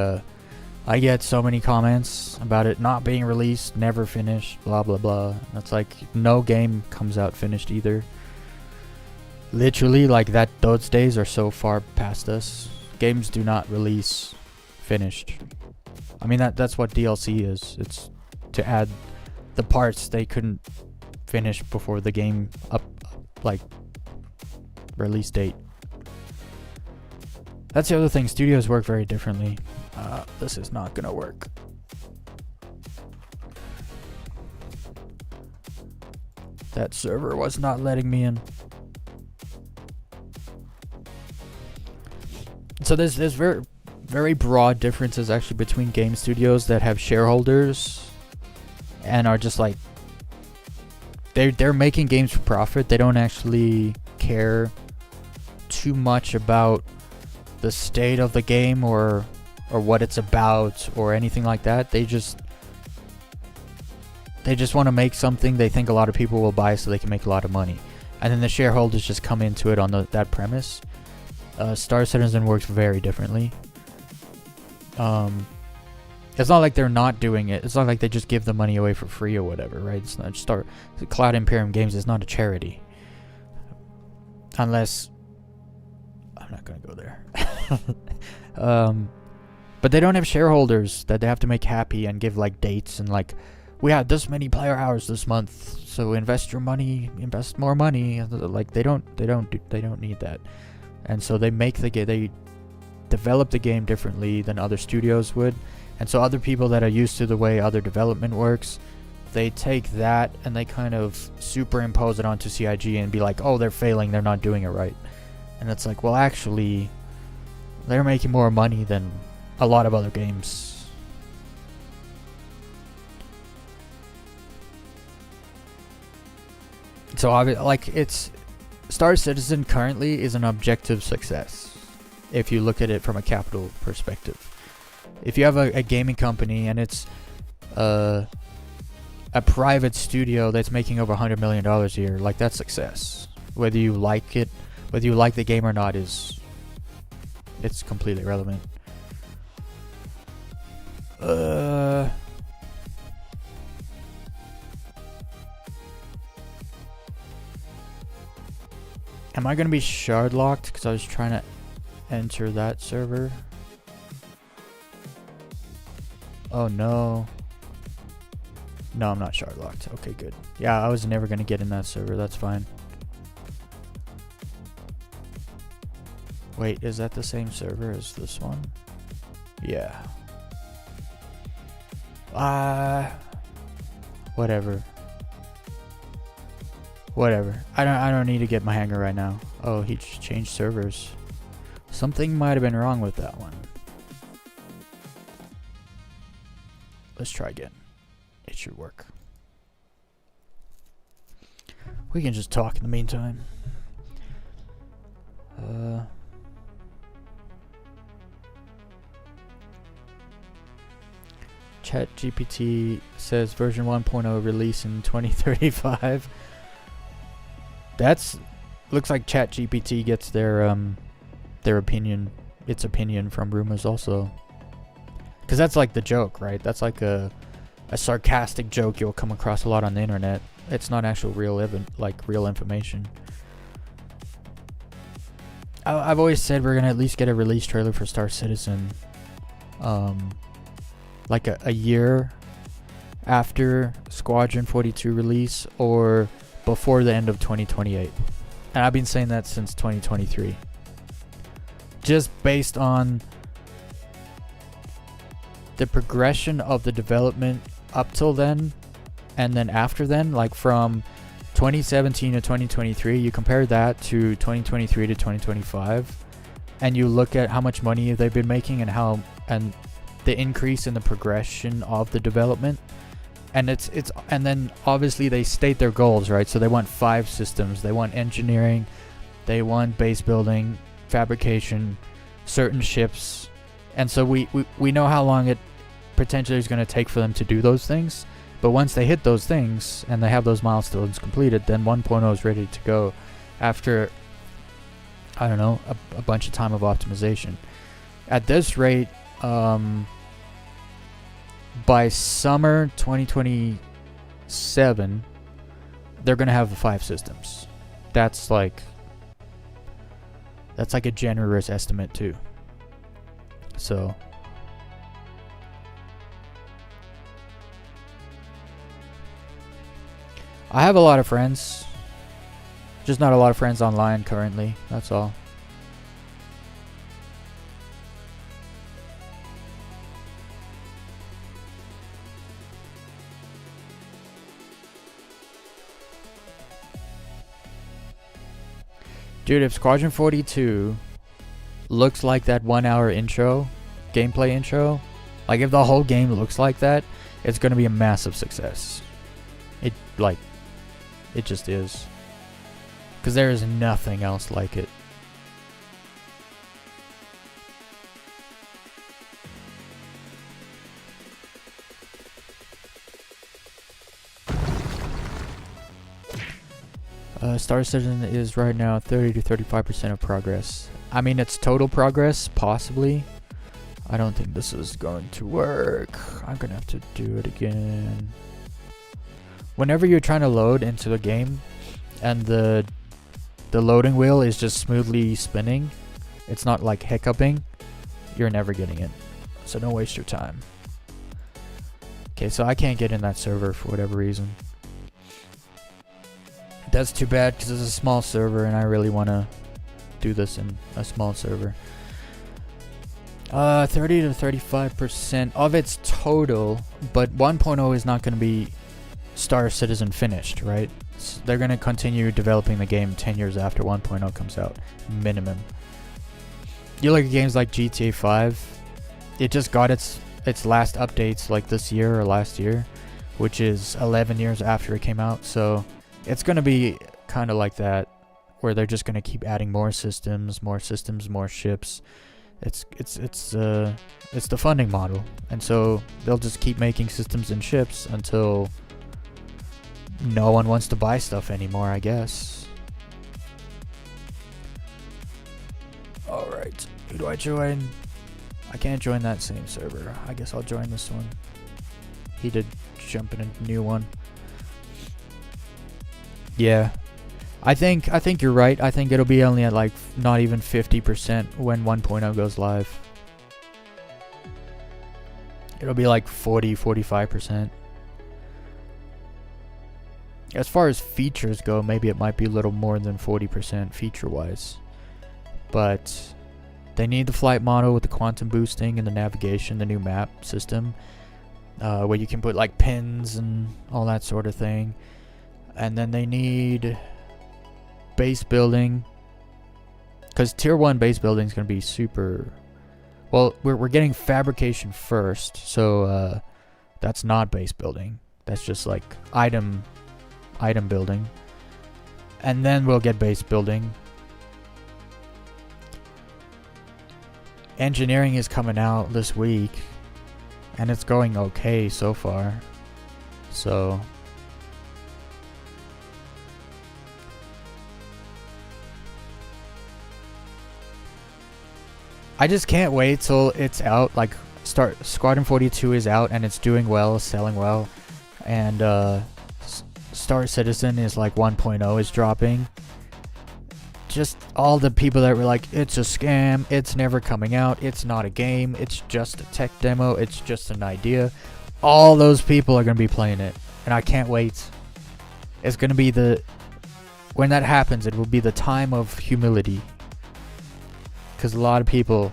I get so many comments about it not being released, never finished, blah blah blah. And it's like, no game comes out finished either. Literally, like, those days are so far past us. Games do not release finished. I mean, that's what DLC is. It's to add the parts they couldn't finish before the game like release date. That's the other thing. Studios work very differently. This is not gonna work. That server was not letting me in. So there's very, very broad differences actually between game studios that have shareholders and are just like, they're making games for profit. They don't actually care too much about the state of the game or what it's about or anything like that. They just want to make something they think a lot of people will buy so they can make a lot of money, and then the shareholders just come into it on that premise. Star Citizen works very differently. It's not like they're not doing it. It's not like they just give the money away for free or whatever, right? It's not Cloud Imperium Games is not a charity. Unless, I'm not gonna go there. But they don't have shareholders that they have to make happy and give like dates and like, we had this many player hours this month, so invest your money, invest more money. Like they don't need that. And so they develop the game differently than other studios would. And so other people that are used to the way other development works, they take that and they kind of superimpose it onto CIG and be like, oh, they're failing, they're not doing it right. And it's like, well, actually, they're making more money than a lot of other games. So, it's Star Citizen currently is an objective success if you look at it from a capital perspective. If you have a gaming company and it's a private studio that's making over $100 million a year, like, that's success. Whether you like it, whether you like the game or not, it's completely irrelevant. Am I gonna be shard locked? Because I was trying to enter that server. Oh no. No, I'm not shard locked. Okay, good. Yeah, I was never gonna get in that server. That's fine. Wait, is that the same server as this one? Yeah. Whatever. Whatever. I don't need to get my hanger right now. Oh, he just changed servers. Something might have been wrong with that one. Let's try again. It should work. We can just talk in the meantime. ChatGPT says version 1.0 release in 2035. Looks like ChatGPT gets their opinion, its opinion from rumors also. Because that's like the joke, right? That's like a sarcastic joke you'll come across a lot on the internet. It's not actual real information. I've always said we're gonna at least get a release trailer for Star Citizen, like a year after Squadron 42 release or before the end of 2028. And I've been saying that since 2023. Just based on the progression of the development up till then and then after then, like from 2017 to 2023, you compare that to 2023 to 2025 and you look at how much money they've been making and the increase in the progression of the development. And and then obviously they state their goals, right? So they want 5 systems. They want engineering, they want base building, fabrication, certain ships. And so we know how long it potentially is going to take for them to do those things. But once they hit those things and they have those milestones completed, then 1.0 is ready to go after, I don't know, a bunch of time of optimization. At this rate, by summer 2027, they're going to have the 5 systems. That's like a generous estimate too. So I have a lot of friends, just not a lot of friends online currently, that's all. Dude, if Squadron 42 looks like that 1 hour intro, gameplay intro, like if the whole game looks like that, it's going to be a massive success. It just is. Because there is nothing else like it. Star Citizen is right now 30 to 35% of progress. I mean, it's total progress, possibly. I don't think this is going to work. I'm gonna have to do it again. Whenever you're trying to load into the game and the loading wheel is just smoothly spinning, it's not like hiccuping, you're never getting it. So don't waste your time. Okay. Okay, so I can't get in that server for whatever reason. That's too bad because it's a small server and I really want to do this in a small server. 30 to 35% of its total, but 1.0 is not going to be Star Citizen finished, right? So they're going to continue developing the game 10 years after 1.0 comes out, minimum. You look at games like GTA 5, it just got its last updates like this year or last year, which is 11 years after it came out, so it's going to be kind of like that, where they're just going to keep adding more systems, more ships. It's the funding model, and so they'll just keep making systems and ships until no one wants to buy stuff anymore, I guess. Alright, who do I join? I can't join that same server. I guess I'll join this one. He did jump in a new one. Yeah. I think you're right. I think it'll be only at like not even 50% when 1.0 goes live. It'll be like 40-45%. As far as features go, maybe it might be a little more than 40% feature-wise. But they need the flight model with the quantum boosting and the navigation, the new map system, where you can put like pins and all that sort of thing. And then they need base building, because tier 1 base building is going to be super, well, we're getting fabrication first, so that's not base building, that's just like item building, and then we'll get base building. Engineering is coming out this week and it's going okay so far, so I just can't wait till it's out. Like, Squadron 42 is out and it's doing well, selling well, and Star Citizen is like 1.0 is dropping. Just all the people that were like, it's a scam, it's never coming out, it's not a game, it's just a tech demo, it's just an idea. All those people are gonna be playing it, and I can't wait. It's gonna be when that happens, it will be the time of humility. Because a lot of people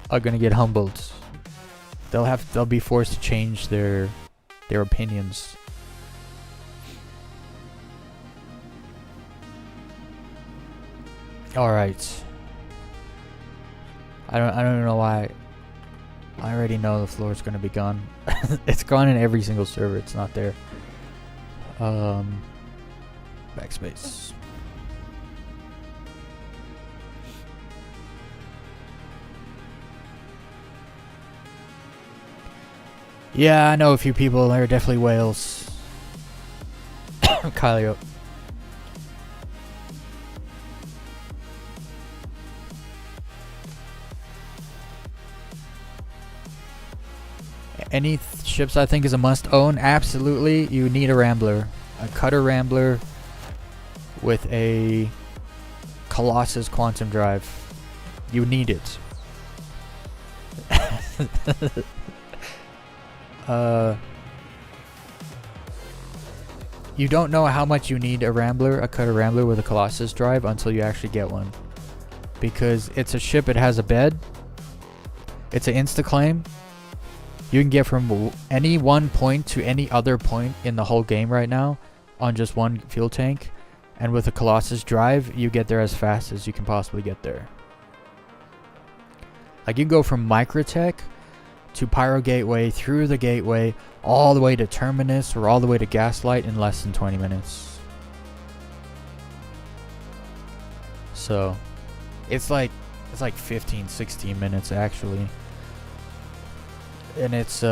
are gonna get humbled. They'll be forced to change their opinions. All right. I don't know why. I already know the floor is gonna be gone. It's gone in every single server. It's not there. Backspace. Yeah, I know a few people. They're definitely whales. Kylio. Any ships I think is a must own? Absolutely. You need a Rambler. A Cutter Rambler with a Colossus Quantum Drive. You need it. You don't know how much you need a Cutter Rambler with a Colossus drive until you actually get one. Because it's a ship, it has a bed. It's an insta-claim. You can get from any one point to any other point in the whole game right now on just one fuel tank. And with a Colossus drive, you get there as fast as you can possibly get there. Like, you can go from Microtech to Pyro Gateway, through the gateway, all the way to Terminus, or all the way to Gaslight in less than 20 minutes. So, it's like 15, 16 minutes actually. And it's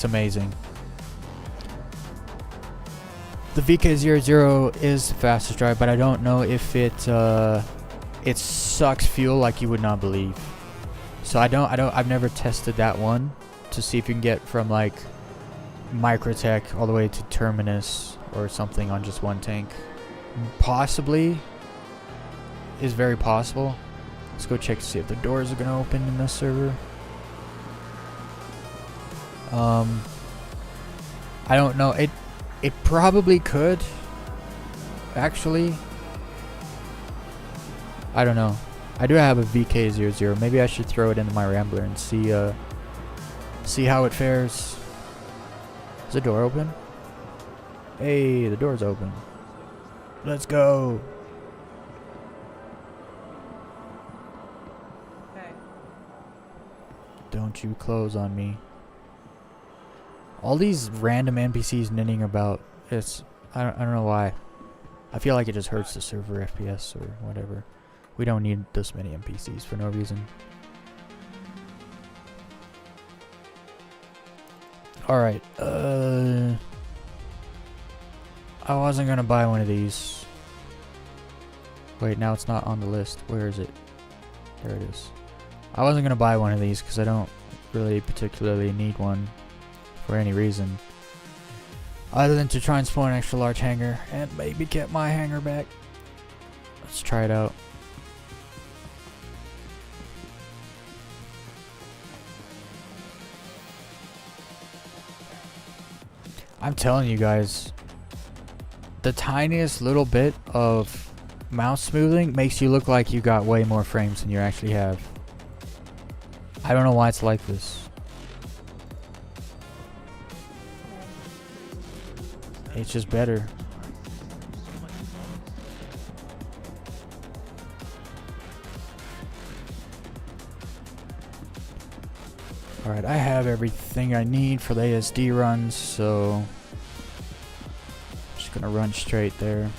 amazing. The VK00 is the fastest drive, but I don't know if it sucks fuel like you would not believe. So I've never tested that one to see if you can get from like Microtech all the way to Terminus or something on just one tank. Possibly. Is very possible. Let's go check to see if the doors are gonna open in this server. I don't know. It probably could. Actually, I don't know. I do have a VK00. Maybe I should throw it into my Rambler and see how it fares. Is the door open? Hey, the door's open. Let's go. Hey. Don't you close on me. All these random NPCs knitting about. I don't know why. I feel like it just hurts the server FPS or whatever. We don't need this many NPCs for no reason. Alright, I wasn't gonna buy one of these. Wait, now it's not on the list. Where is it? There it is. I wasn't gonna buy one of these because I don't really particularly need one for any reason. Other than to try and spawn an extra large hanger and maybe get my hanger back. Let's try it out. I'm telling you guys, the tiniest little bit of mouse smoothing makes you look like you got way more frames than you actually have. I don't know why it's like this. It's just better. Alright, I have everything I need for the ASD runs, so I'm just gonna run straight there.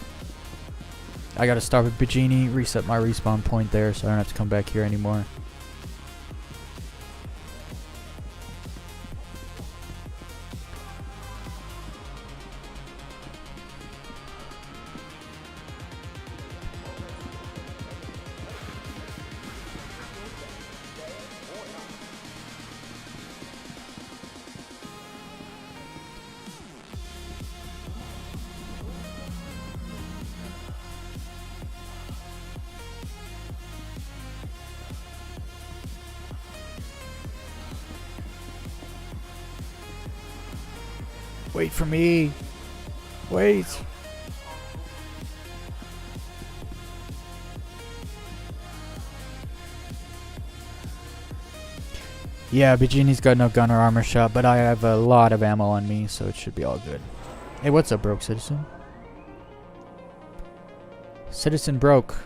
I gotta start with Bajini, reset my respawn point there so I don't have to come back here anymore. Wait for me. Wait. Yeah, Bajini's got no gun or armor shot, but I have a lot of ammo on me, so it should be all good. Hey, what's up, broke citizen? Citizen broke.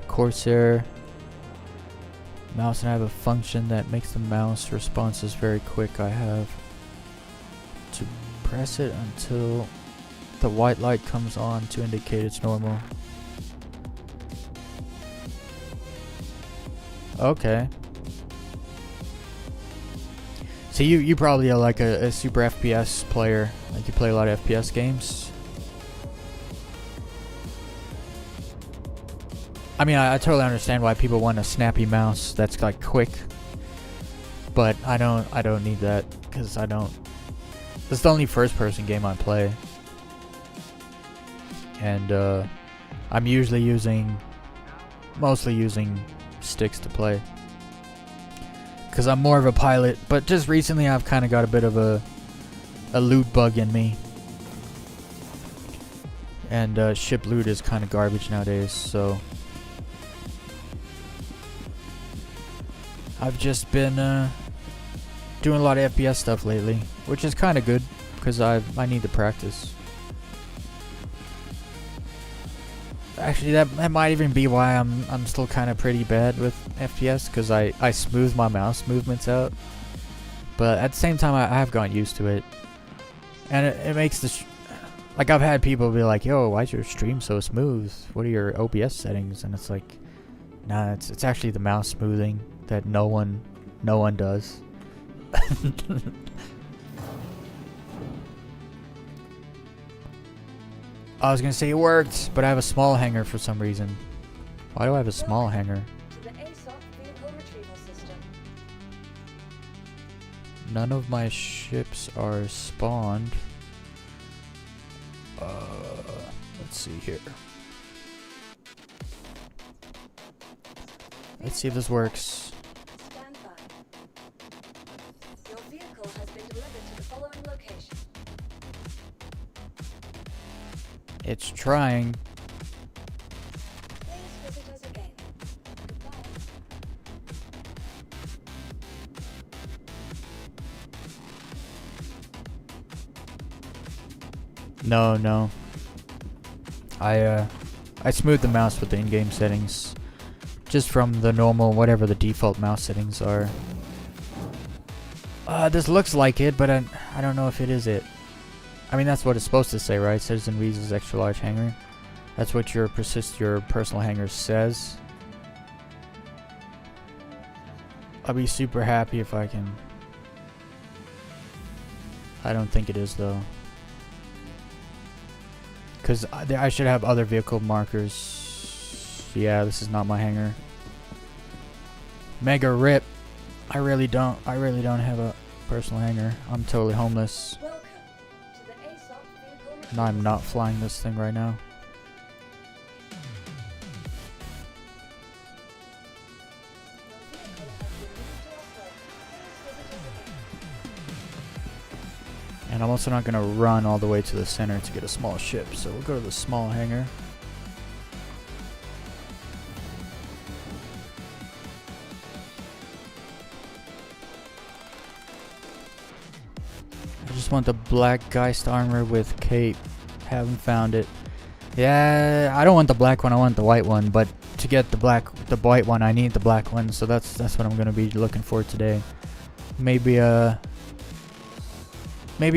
Corsair. Mouse, and I have a function that makes the mouse responses very quick. I have to press it until the white light comes on to indicate it's normal. Okay. So you probably are like a super FPS player. Like you play a lot of FPS games. I mean, I totally understand why people want a snappy mouse that's like quick, but I don't need that because I don't. This is the only first-person game I play, and I'm usually mostly using sticks to play because I'm more of a pilot. But just recently, I've kind of got a bit of a loot bug in me, and ship loot is kind of garbage nowadays, so. I've just been doing a lot of FPS stuff lately, which is kind of good because I need to practice. Actually, that might even be why I'm still kind of pretty bad with FPS because I smooth my mouse movements out, but at the same time I have gotten used to it, and it makes the like I've had people be like, "Yo, why is your stream so smooth? What are your OBS settings?" And it's like, nah, it's actually the mouse smoothing that no one does. I was gonna say it worked, but I have a small hanger for some reason. Why do I have a small hanger? To the ASOC vehicle retrieval system. None of my ships are spawned. Let's see here. Let's see if this works. trying. Please visit us again. Goodbye. No. I smoothed the mouse with the in-game settings. Just from the normal, whatever the default mouse settings are. This looks like it, but I don't know if it is it. I mean, that's what it's supposed to say, right? Citizen Weez's extra large hanger. That's what your personal hanger says. I'll be super happy if I can. I don't think it is though. Because I should have other vehicle markers. Yeah, this is not my hanger. Mega rip. I really don't have a personal hanger. I'm totally homeless. Welcome to the ASOP vehicle. And I'm not flying this thing right now. And I'm also not going to run all the way to the center to get a small ship, so we'll go to the small hangar. I just want the black Geist armor with cape. Haven't found it. Yeah, I don't want the black one, I want the white one, but to get the white one I need the black one, so that's what I'm going to be looking for today. Maybe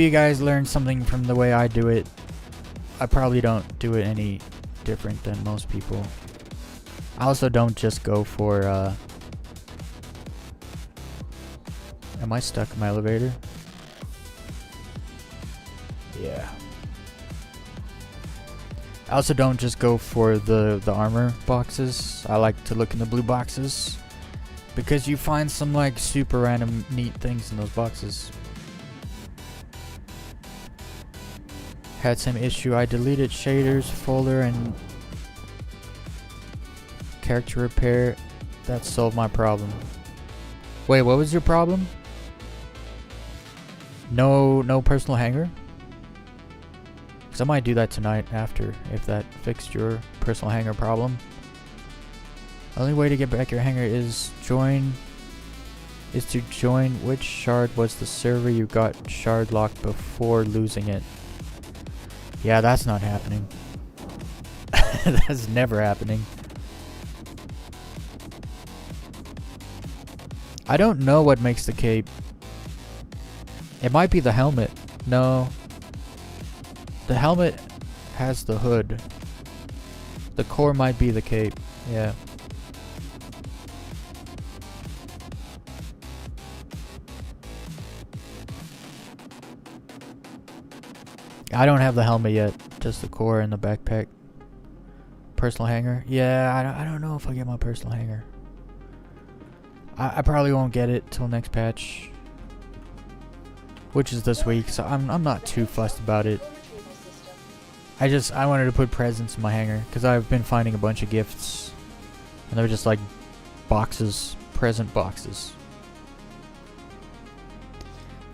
you guys learned something from the way I do it. I probably don't do it any different than most people. I also don't just go for, am I stuck in my elevator? Yeah. I also don't just go for the armor boxes. I like to look in the blue boxes. Because you find some like super random neat things in those boxes. Had some issue. I deleted shaders folder and character repair. That solved my problem. Wait, what was your problem? No personal hanger? Because I might do that tonight after, if that fixed your personal hanger problem. Only way to get back your hanger is to join which shard was the server you got shard locked before losing it. Yeah, that's not happening. That's never happening. I don't know what makes the cape. It might be the helmet. No. The helmet has the hood. The core might be the cape. Yeah. I don't have the helmet yet, just the core and the backpack. Personal hanger? Yeah, I don't know if I get my personal hanger. I probably won't get it till next patch, which is this week, so I'm not too fussed about it. I wanted to put presents in my hanger because I've been finding a bunch of gifts, and they're just like boxes, present boxes.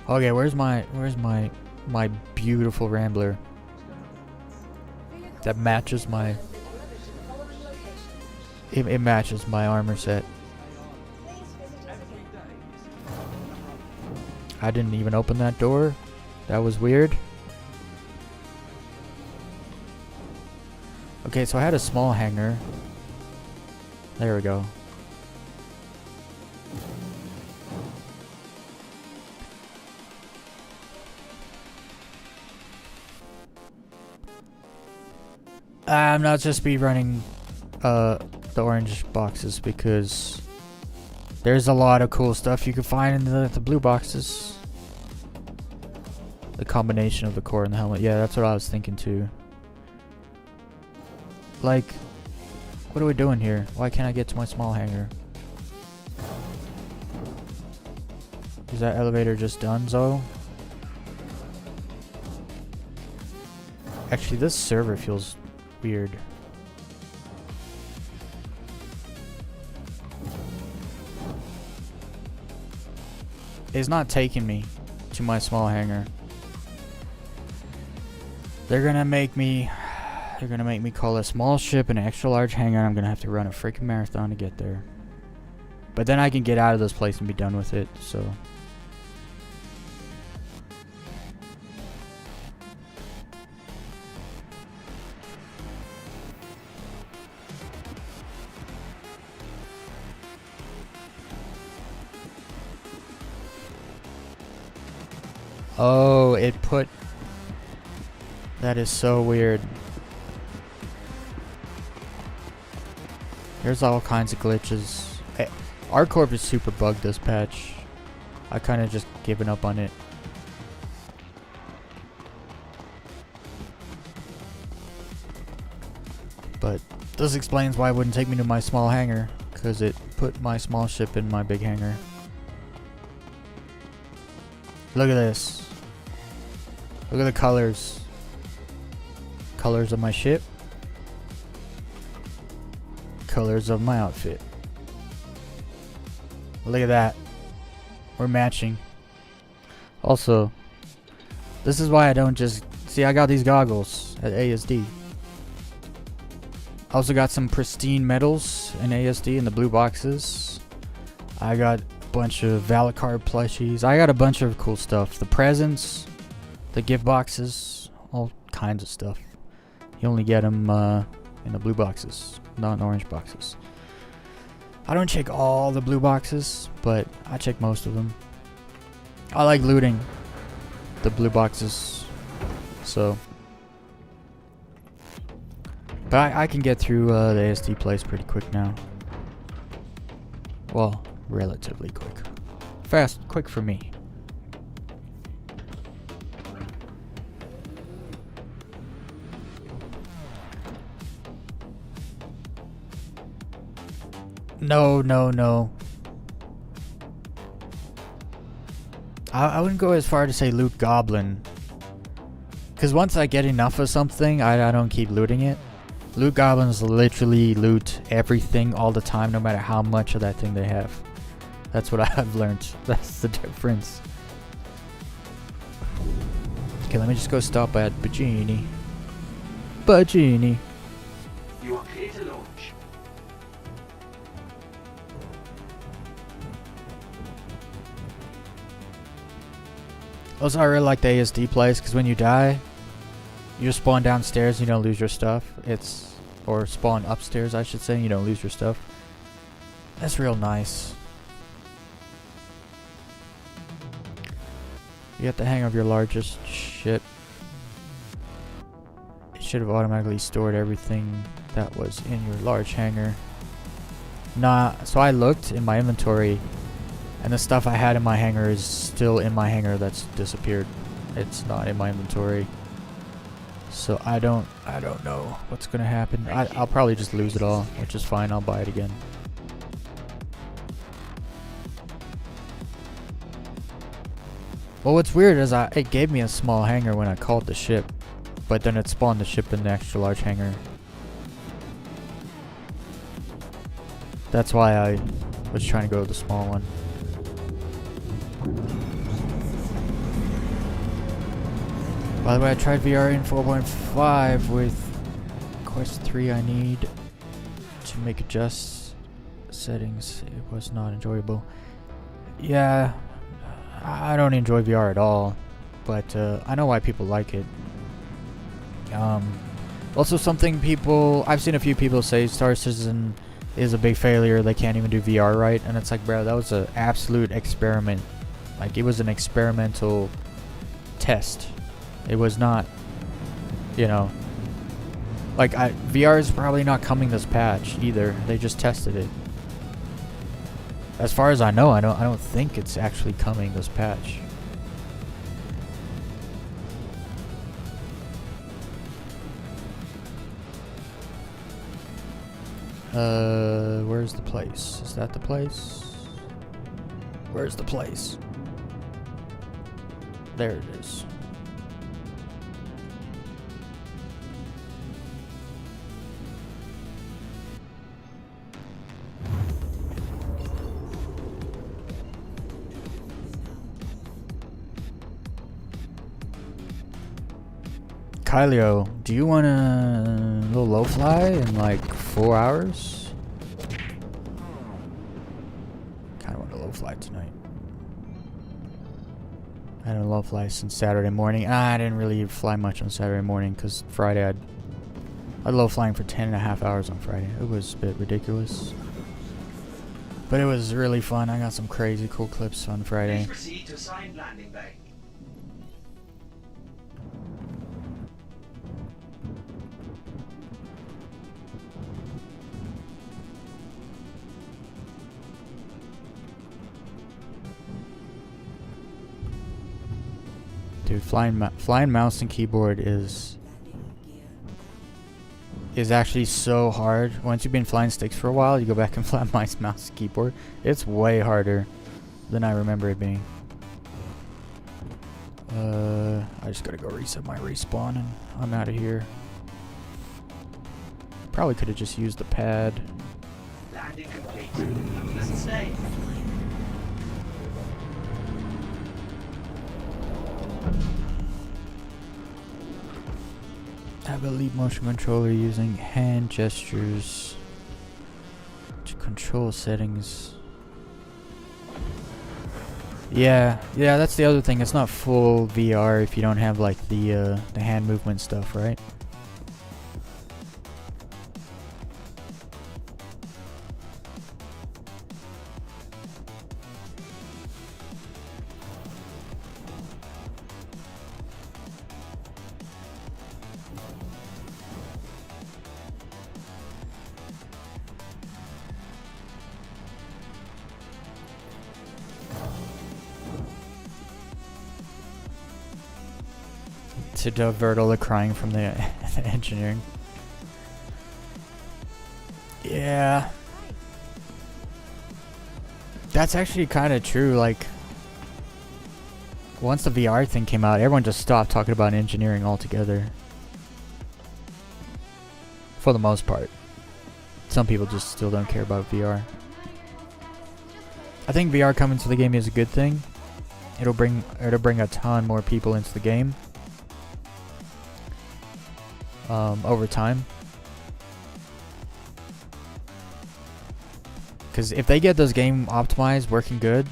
Okay, where's my beautiful Rambler that matches my it matches my armor set. I didn't even open that door. That was weird. Okay, so I had a small hangar. There we go. I'm not just be running the orange boxes because there's a lot of cool stuff you can find in the blue boxes. The combination of the core and the helmet. Yeah, that's what I was thinking too. Like, what are we doing here? Why can't I get to my small hangar? Is that elevator just done, Zo? Actually, this server feels weird. It's not taking me to my small hangar. They're gonna make me They're gonna make me call a small ship an extra large hangar. I'm gonna have to run a freaking marathon to get there. But then I can get out of this place and be done with it, so. Oh, it put... That is so weird. There's all kinds of glitches. ArcCorp is super bugged this patch. I kind of just given up on it. But this explains why it wouldn't take me to my small hangar, because it put my small ship in my big hangar. Look at this. Look at the colors. Colors of my ship. Colors of my outfit. Look at that. We're matching. Also, this is why I don't just... See, I got these goggles at ASD. I also got some pristine medals in ASD in the blue boxes. I got a bunch of Valakar plushies. I got a bunch of cool stuff. The presents, the gift boxes, all kinds of stuff. You only get them in the blue boxes, not in orange boxes. I don't check all the blue boxes, but I check most of them. I like looting the blue boxes, so. But I can get through the ASD place pretty quick now. Well, relatively quick. Fast, quick for me. No, no, no. I wouldn't go as far to say loot goblin. Because once I get enough of something, I don't keep looting it. Loot goblins literally loot everything all the time, no matter how much of that thing they have. That's what I've learned. That's the difference. Okay, let me just go stop at Bajini. Bajini. You are clear to launch. Also, I really like the ASD place because when you die, you just spawn downstairs and you don't lose your stuff. Or spawn upstairs, I should say, and you don't lose your stuff. That's real nice. You get the hang of your largest ship. It should have automatically stored everything that was in your large hangar. Nah, so I looked in my inventory, and the stuff I had in my hangar is still in my hangar that's disappeared. It's not in my inventory. So I don't know what's gonna happen. I'll probably just lose it all, which is fine. I'll buy it again. Well, what's weird is it gave me a small hangar when I called the ship, but then it spawned the ship in the extra large hangar. That's why I was trying to go to the small one. By the way, I tried VR in 4.5 with Quest 3. I need to make adjust settings. It was not enjoyable. Yeah, I don't enjoy VR at all, but I know why people like it. Also, I've seen a few people say Star Citizen is a big failure. They can't even do VR right, and it's like, bro, that was an absolute experiment. Like, it was an experimental test. It was not, you know, like VR is probably not coming this patch either. They just tested it. As far as I know, I don't think it's actually coming this patch. Where's the place? Is that the place? Where's the place? There it is. Kylio, do you want a little low fly in like 4 hours? Kinda want a low fly tonight. I had a low fly since Saturday morning. I didn't really fly much on Saturday morning because Friday I low flying for 10.5 hours on Friday. It was a bit ridiculous. But it was really fun. I got some crazy cool clips on Friday. Please proceed to assigned landing bay. Dude, flying mouse and keyboard is actually so hard. Once you've been flying sticks for a while, you go back and fly mouse and keyboard. It's way harder than I remember it being. I just gotta go reset my respawn and I'm out of here. Probably could have just used the pad. Landing complete. Have a pleasant stay. I have a leap motion controller using hand gestures to control settings. Yeah, that's the other thing. It's not full VR if you don't have like the hand movement stuff, right? To divert all the crying from the engineering. Yeah. That's actually kind of true. Like, once the VR thing came out, everyone just stopped talking about engineering altogether. For the most part. Some people just still don't care about VR. I think VR coming to the game is a good thing. It'll bring a ton more people into the game. Over time, because if they get this game optimized, working good,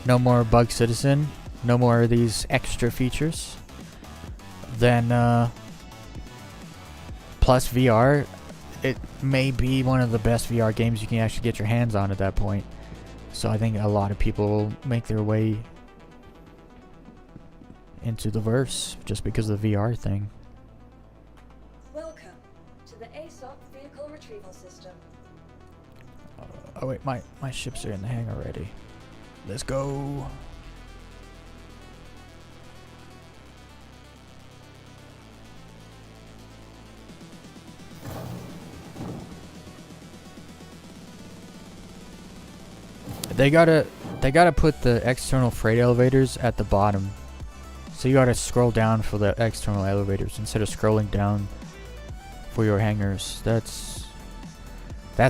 no more bug citizen, no more of these extra features, then plus VR, it may be one of the best VR games you can actually get your hands on at that point. So I think a lot of people will make their way into the verse just because of the VR thing. Welcome to the ASOP vehicle retrieval system. Oh wait, my ships are in the hangar already. Let's go. They gotta put the external freight elevators at the bottom. So you gotta scroll down for the external elevators instead of scrolling down for your hangars. That's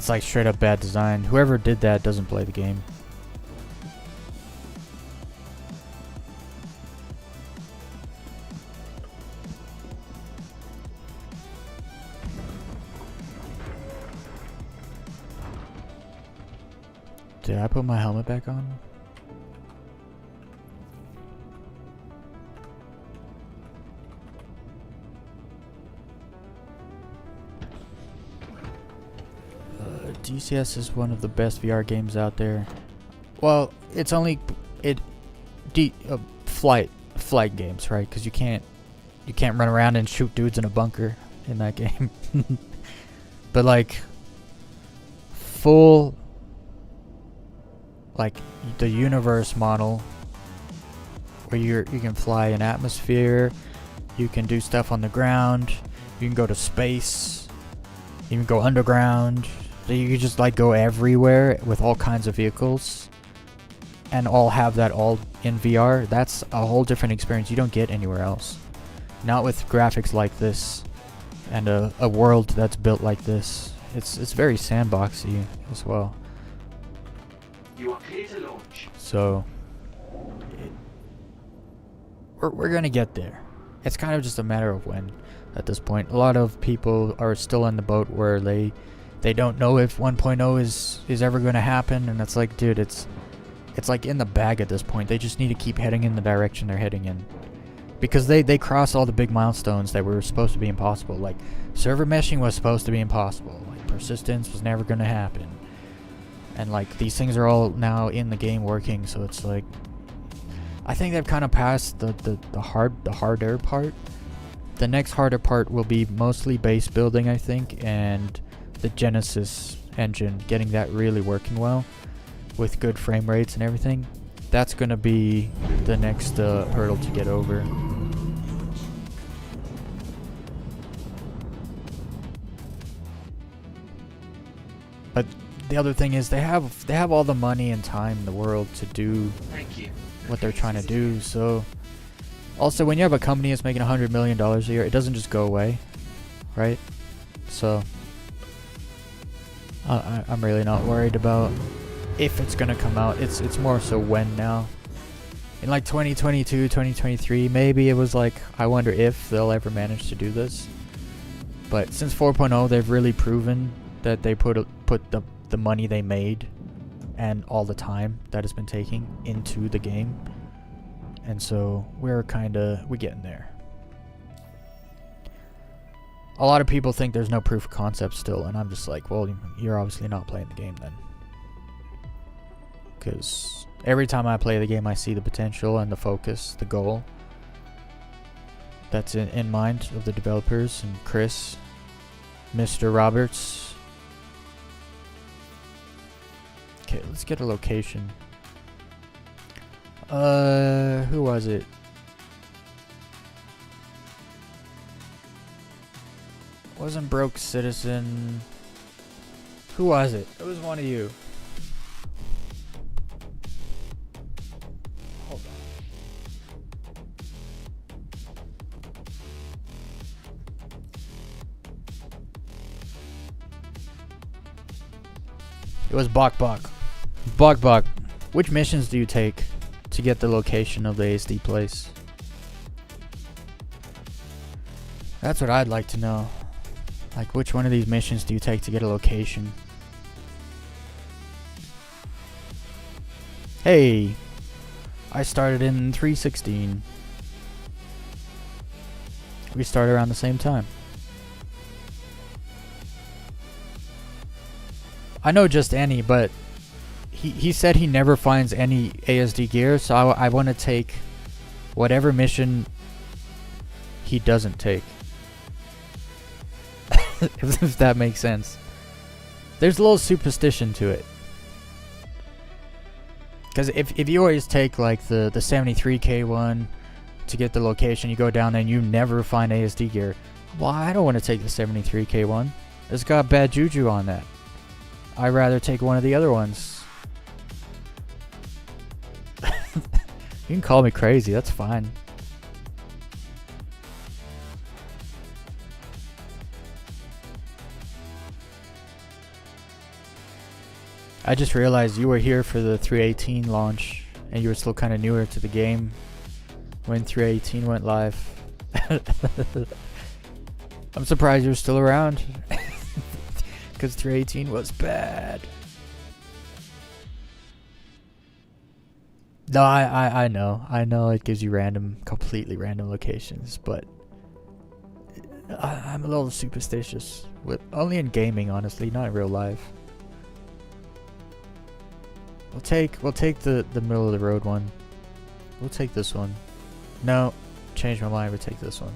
like straight up bad design. Whoever did that doesn't play the game. Did I put my helmet back on? DCS is one of the best VR games out there. Well, it's only flight games, right? Because you can't run around and shoot dudes in a bunker in that game. But like full, like the universe model, where you can fly in atmosphere, you can do stuff on the ground, you can go to space, you can go underground. So you can just like go everywhere with all kinds of vehicles and all have that all in VR. That's a whole different experience you don't get anywhere else. Not with graphics like this and a world that's built like this. It's very sandboxy as well. You are clear to launch. So we're gonna get there. it's kind of just a matter of when at this point. A lot of people are still in the boat where they don't know if 1.0 is ever going to happen, and it's like, dude, it's like in the bag at this point. They just need to keep heading in the direction they're heading in. Because they cross all the big milestones that were supposed to be impossible. Like, server meshing was supposed to be impossible. Like, persistence was never going to happen. And, like, these things are all now in the game working, so it's like... I think they've kind of passed the harder part. The next harder part will be mostly base building, I think, and the Genesis engine, getting that really working well with good frame rates and everything. That's going to be the next hurdle to get over. But the other thing is they have all the money and time in the world to do Thank you. what they're trying to do. So also, when you have a company that's making $100 million a year, it doesn't just go away, right? So I'm really not worried about if it's gonna come out. It's more so when now. In like 2022, 2023, maybe it was like, I wonder if they'll ever manage to do this. But since 4.0, they've really proven that they put the money they made and all the time that it's been taking into the game. And so we're getting there. A lot of people think there's no proof of concept still, and I'm just like, well, you're obviously not playing the game then. Because every time I play the game, I see the potential and the focus, the goal that's in mind of the developers and Chris, Mr. Roberts. Okay, let's get a location. Who was it? Wasn't Broke Citizen. Who was it? It was one of you. Hold on. It was Bok. Bok. Which missions do you take to get the location of the ASD place? That's what I'd like to know. Like, which one of these missions do you take to get a location? Hey, I started in 316. We started around the same time. I know just any, but he said he never finds any ASD gear, so I want to take whatever mission he doesn't take. If that makes sense. There's a little superstition to it. Because if you always take like the 73k one to get the location, you go down there and you never find ASD gear. Well, I don't want to take the 73k one. It's got bad juju on that. I'd rather take one of the other ones. You can call me crazy, that's fine. I just realized you were here for the 318 launch, and you were still kind of newer to the game when 318 went live. I'm surprised you're still around, because 318 was bad. No, I know it gives you completely random locations, but I'm a little superstitious. Only in gaming, honestly, not in real life. We'll take the middle of the road one. We'll take this one. No, change my mind. We'll take this one.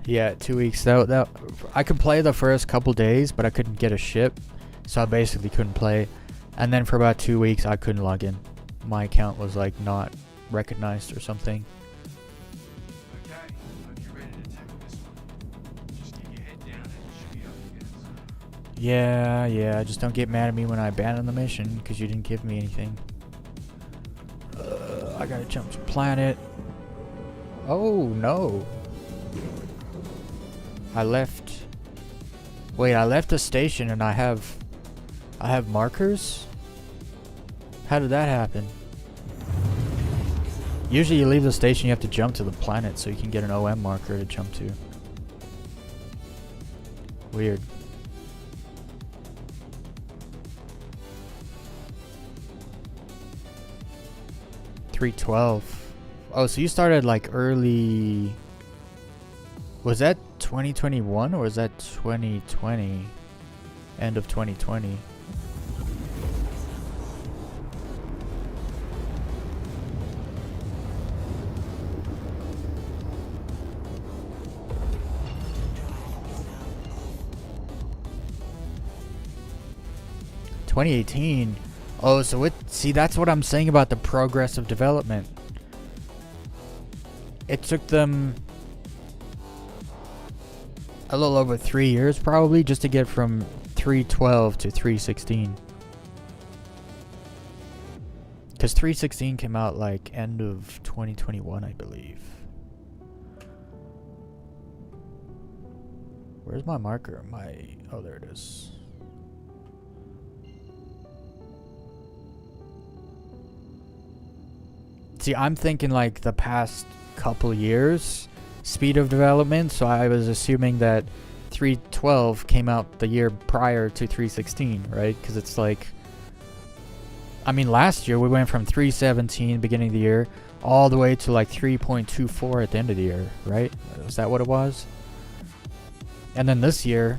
Yeah, 2 weeks. That I could play the first couple days, but I couldn't get a ship, so I basically couldn't play. And then for about 2 weeks, I couldn't log in. My account was like not recognized or something. Okay, hope you're ready to tackle this one. Just get your head down and you should be up against. Yeah, just don't get mad at me when I abandon the mission because you didn't give me anything. I gotta jump to planet. Oh no. I left. Wait, I left the station and I have markers? How did that happen? Usually you leave the station, you have to jump to the planet so you can get an OM marker to jump to. Weird. $312. Oh, so you started like early... Was that 2021 or was that 2020? End of 2020. $2018. Oh, so it... See, that's what I'm saying about the progress of development. It took them a little over 3 years probably just to get from 312 to 316. Because 316 came out like end of 2021, I believe. Where's my marker? Oh, there it is. See, I'm thinking like the past couple years speed of development, so I was assuming that 312 came out the year prior to 316, right? Because it's like, I mean, last year we went from 317 beginning of the year all the way to like 3.24 at the end of the year, right? Is that what it was? And then this year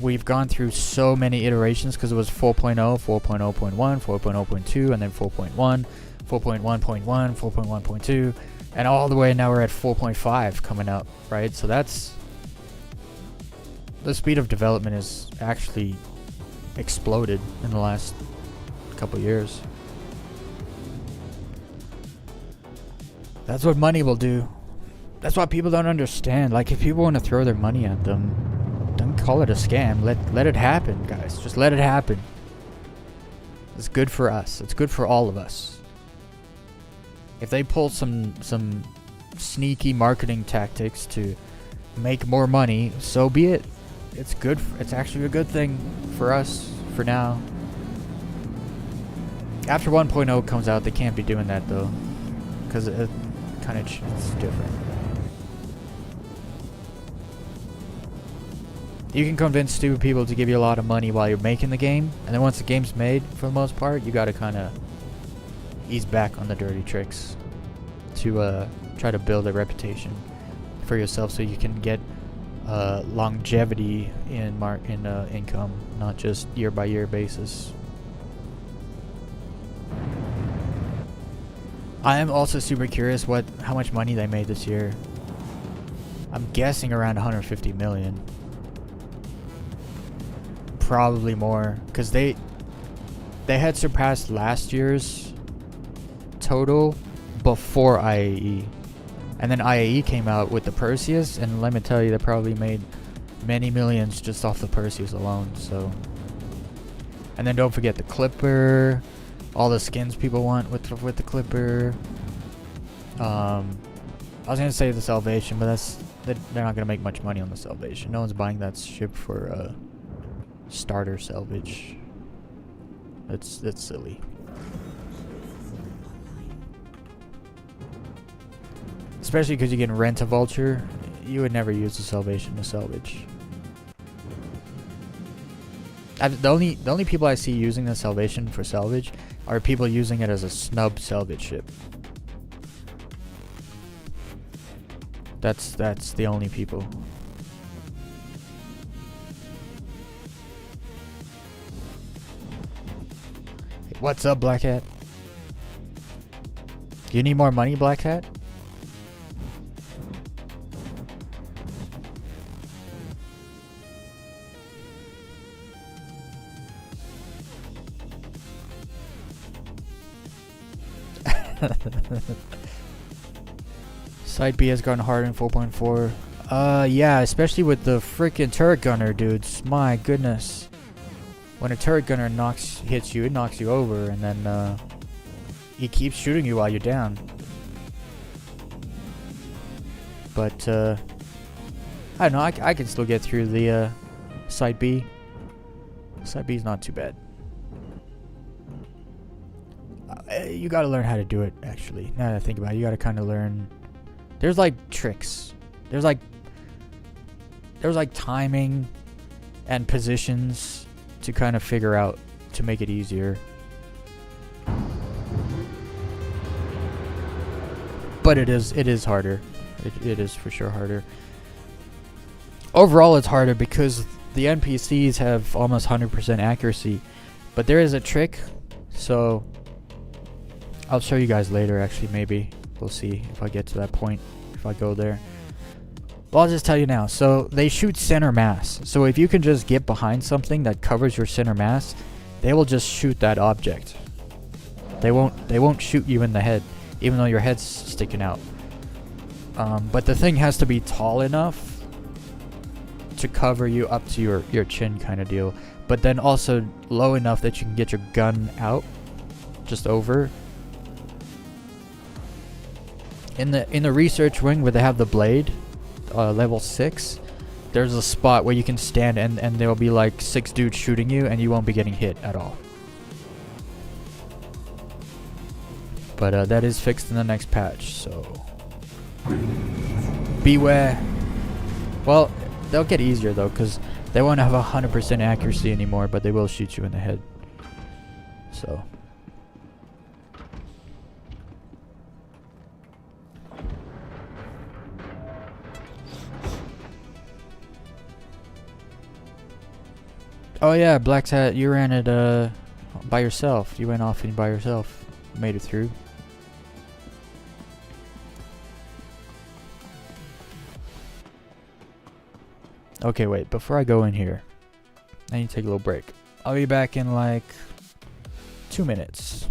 we've gone through so many iterations because it was 4.0, 4.0.1, 4.0.2, and then 4.1, 4.1.1, 4.1.2, and all the way now we're at 4.5 coming up, right? So that's... The speed of development has actually exploded in the last couple years. That's what money will do. That's what people don't understand. Like, if people want to throw their money at them, don't call it a scam. Let it happen, guys. Just let it happen. It's good for us. It's good for all of us. If they pull some sneaky marketing tactics to make more money, so be it. It's good. It's actually a good thing for us for now. After 1.0 comes out, they can't be doing that though, because it kind of it's different. You can convince stupid people to give you a lot of money while you're making the game, and then once the game's made, for the most part, you gotta kind of ease back on the dirty tricks to try to build a reputation for yourself so you can get longevity in income, not just year by year basis. I am also super curious how much money they made this year. I'm guessing around 150 million. Probably more, because they had surpassed last year's total before IAE, and then IAE came out with the Perseus, and let me tell you, they probably made many millions just off the Perseus alone. So, and then don't forget the Clipper, all the skins people want with the Clipper. I was gonna say the Salvation, but they're not gonna make much money on the Salvation. No one's buying that ship for starter salvage. That's silly. Especially because you can rent a vulture. You would never use the Salvation to salvage. The only people I see using the Salvation for salvage are people using it as a snub salvage ship. That's the only people. Hey, what's up, Black Hat? Do you need more money, Black Hat? Side B has gone hard in 4.4. Yeah, especially with the freaking turret gunner, dudes. My goodness. When a turret gunner hits you, it knocks you over, and then he keeps shooting you while you're down. But I don't know. I can still get through the side B. Side B is not too bad. You gotta learn how to do it, actually. Now that I think about it, you gotta kind of learn. There's like tricks. There's like timing and positions to kind of figure out to make it easier. But it is harder. It is for sure harder. Overall, it's harder because the NPCs have almost 100% accuracy. But there is a trick, so I'll show you guys later, actually, maybe. We'll see if I get to that point, if I go there. Well, I'll just tell you now. So, they shoot center mass. So, if you can just get behind something that covers your center mass, they will just shoot that object. They won't shoot you in the head, even though your head's sticking out. But the thing has to be tall enough to cover you up to your chin kind of deal. But then also low enough that you can get your gun out, just over. In the research wing where they have the blade, level 6, there's a spot where you can stand and there'll be like 6 dudes shooting you and you won't be getting hit at all. But that is fixed in the next patch, so beware. Well, they'll get easier though, because they won't have 100% accuracy anymore, but they will shoot you in the head. So oh yeah, Black's Hat, you ran it by yourself. You went off and by yourself. Made it through. Okay, wait, before I go in here, I need to take a little break. I'll be back in like 2 minutes.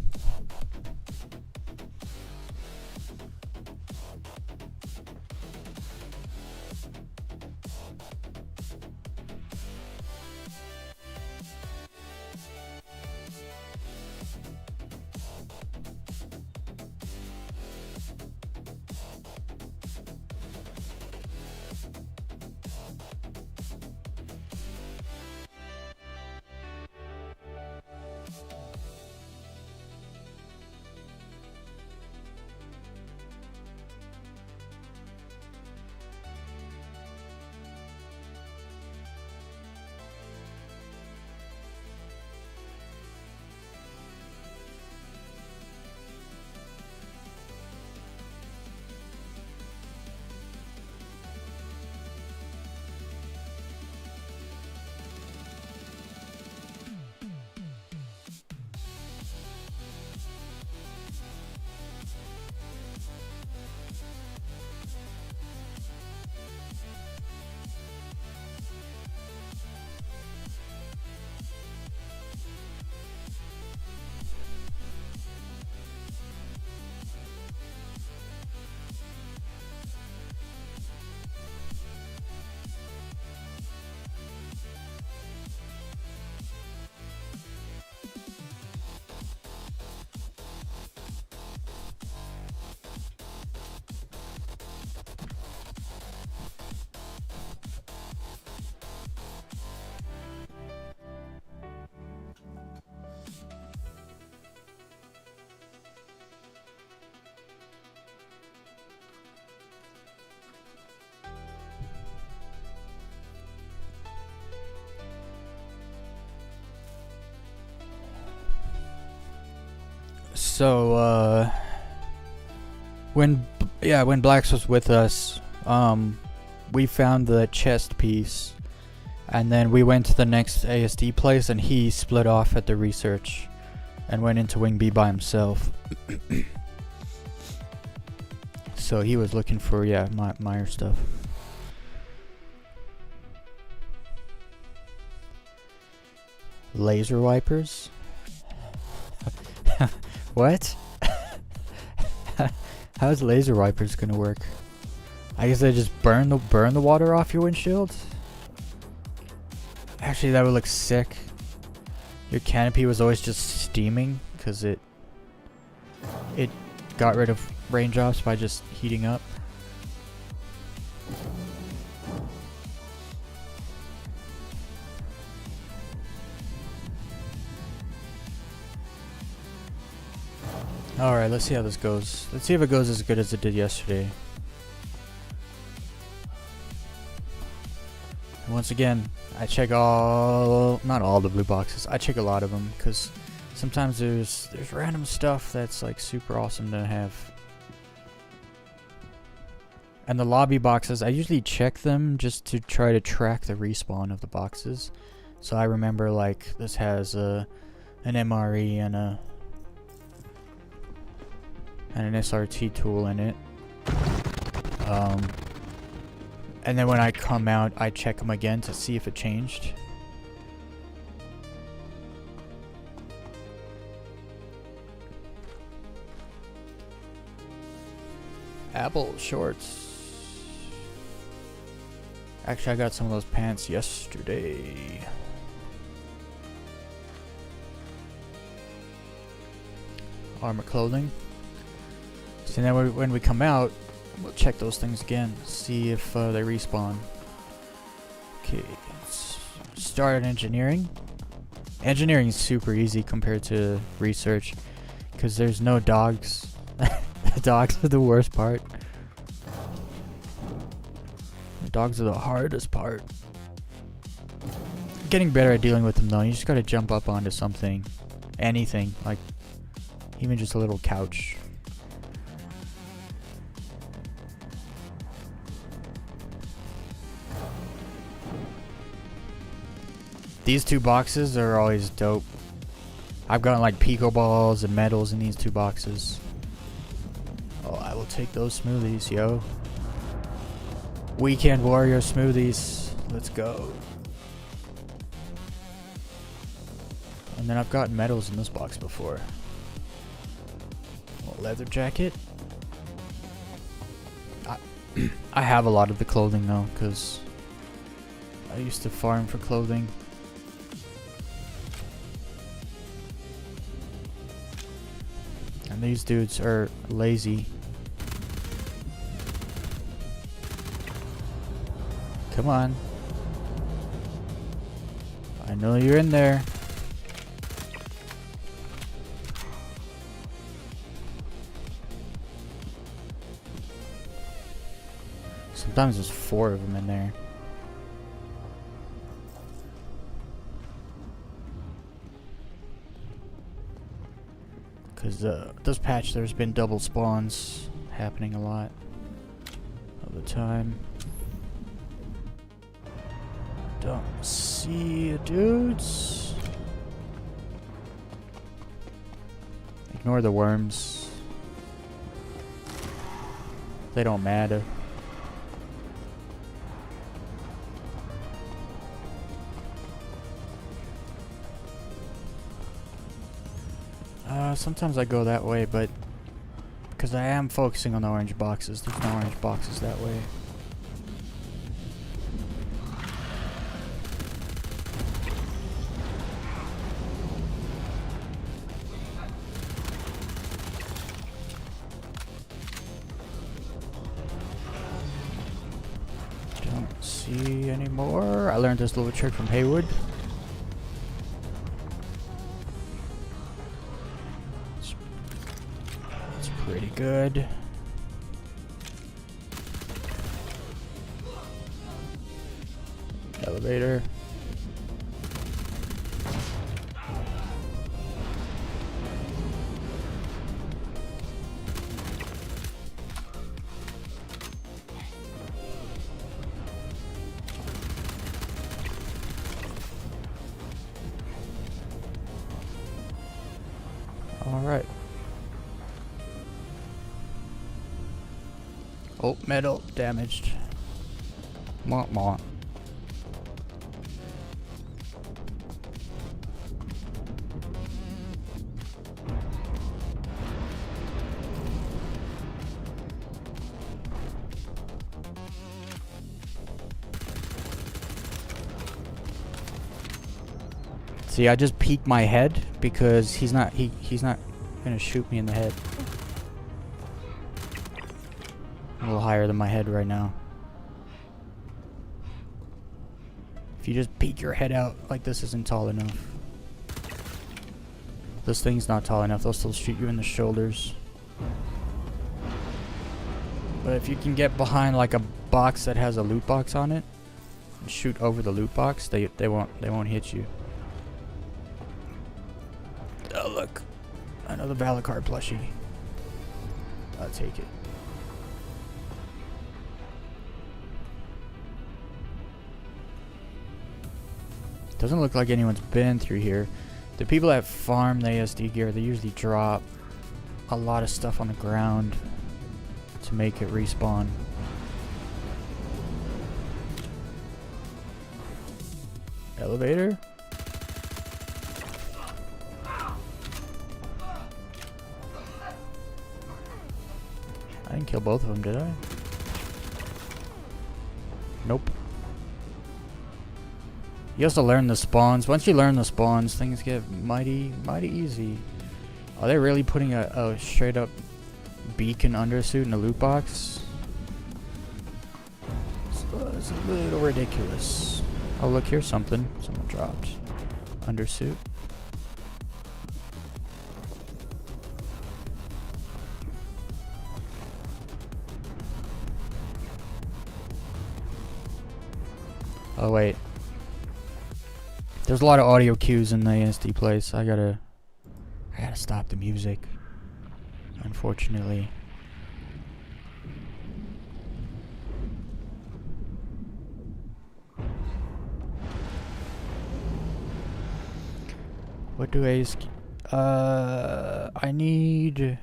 So, when Blacks was with us, we found the chest piece, and then we went to the next ASD place, and he split off at the research, and went into Wing B by himself. So he was looking for Meyer stuff. Laser wipers. What? How's laser wipers gonna work? I guess they just burn the water off your windshield? Actually, that would look sick. Your canopy was always just steaming because it got rid of raindrops by just heating up. Alright, let's see how this goes. Let's see if it goes as good as it did yesterday. And once again, I check not all the blue boxes. I check a lot of them because sometimes there's random stuff that's like super awesome to have. And the lobby boxes, I usually check them just to try to track the respawn of the boxes. So I remember like this has an MRE and an SRT tool in it. And then when I come out, I check them again to see if it changed. Apple shorts. Actually, I got some of those pants yesterday. Armor clothing. So then when we come out, we'll check those things again, see if they respawn. Okay, let's start engineering. Engineering is super easy compared to research because there's no dogs. The dogs are the worst part. The dogs are the hardest part. Getting better at dealing with them though. You just gotta jump up onto something. Anything. Like, even just a little couch. These two boxes are always dope. I've gotten like Pico balls and medals in these two boxes. Oh, I will take those smoothies, yo. Weekend Warrior smoothies. Let's go. And then I've gotten medals in this box before. Oh, leather jacket. I have a lot of the clothing though, because I used to farm for clothing. And these dudes are lazy. Come on. I know you're in there. Sometimes there's 4 of them in there. Because this patch there's been double spawns happening a lot of the time. Don't see dudes. Ignore the worms. They don't matter. Sometimes I go that way, but because I am focusing on the orange boxes, there's no orange boxes that way. Don't see any more. I learned this little trick from Haywood. Pretty good. Elevator. All right. Oh, metal damaged. Mwah, mwah. See, I just peeked my head because he's not gonna shoot me in the head. A little higher than my head right now. If you just peek your head out like this isn't tall enough. This thing's not tall enough. They'll still shoot you in the shoulders. But if you can get behind like a box that has a loot box on it, and shoot over the loot box, they won't hit you. Oh look, another Valakar plushie. I'll take it. Doesn't look like anyone's been through here. The people that farm the ASD gear, they usually drop a lot of stuff on the ground to make it respawn. Elevator? I didn't kill both of them, did I? Nope. You also learn the spawns. Once you learn the spawns, things get mighty easy. Are they really putting a straight up beacon undersuit in a loot box? It's a little ridiculous. Oh look, here's something. Someone dropped. Undersuit. Oh wait. There's a lot of audio cues in the ASD place. I gotta stop the music. Unfortunately. What do ASD? I need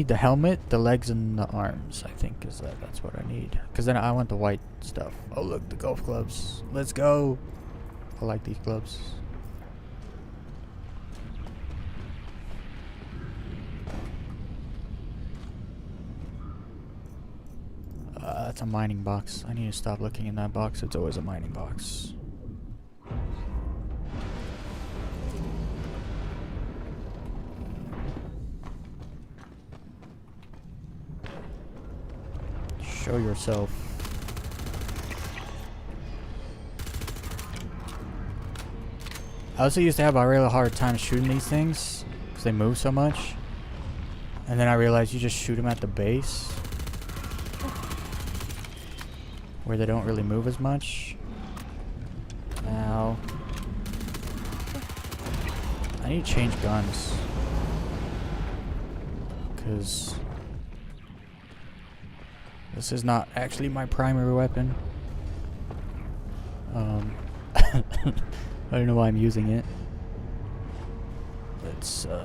the helmet, the legs, and the arms. I think that's what I need. Cause then I want the white stuff. Oh look, the golf clubs. Let's go. I like these gloves. That's a mining box. I need to stop looking in that box. It's always a mining box. Show yourself. I also used to have a really hard time shooting these things because they move so much. And then I realized you just shoot them at the base where they don't really move as much. Now I need to change guns because this is not actually my primary weapon. I don't know why I'm using it. Let's put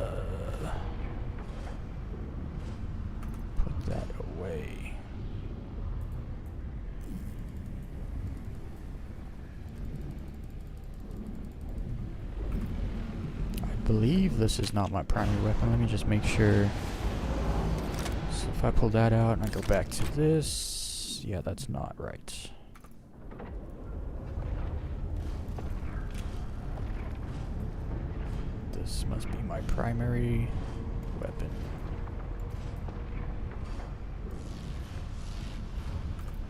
that away. I believe this is not my primary weapon. Let me just make sure. So if I pull that out and I go back to this, yeah, that's not right. This must be my primary weapon.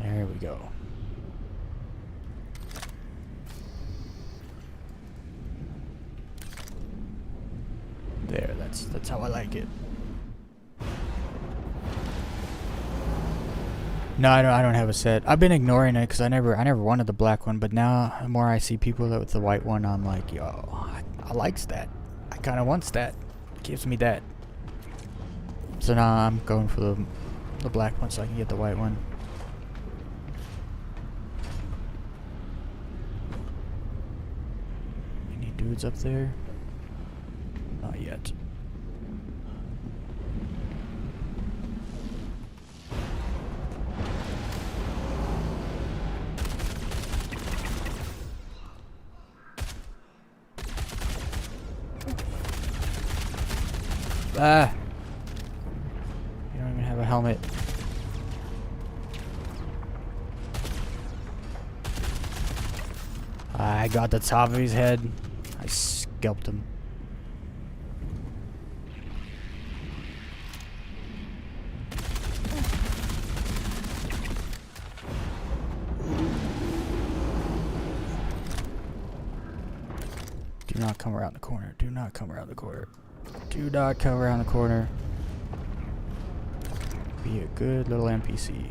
There we go. There, that's how I like it. No, I don't have a set. I've been ignoring it because I never wanted the black one, but now the more I see people with the white one, I'm like, yo, I likes that. I kind of wants that. Gives me that. So now I'm going for the black one so I can get the white one. Any dudes up there? Not yet. Ah! You don't even have a helmet. I got the top of his head. I scalped him. Do not come around the corner. Do not come around the corner. Do not come around the corner. Be a good little NPC.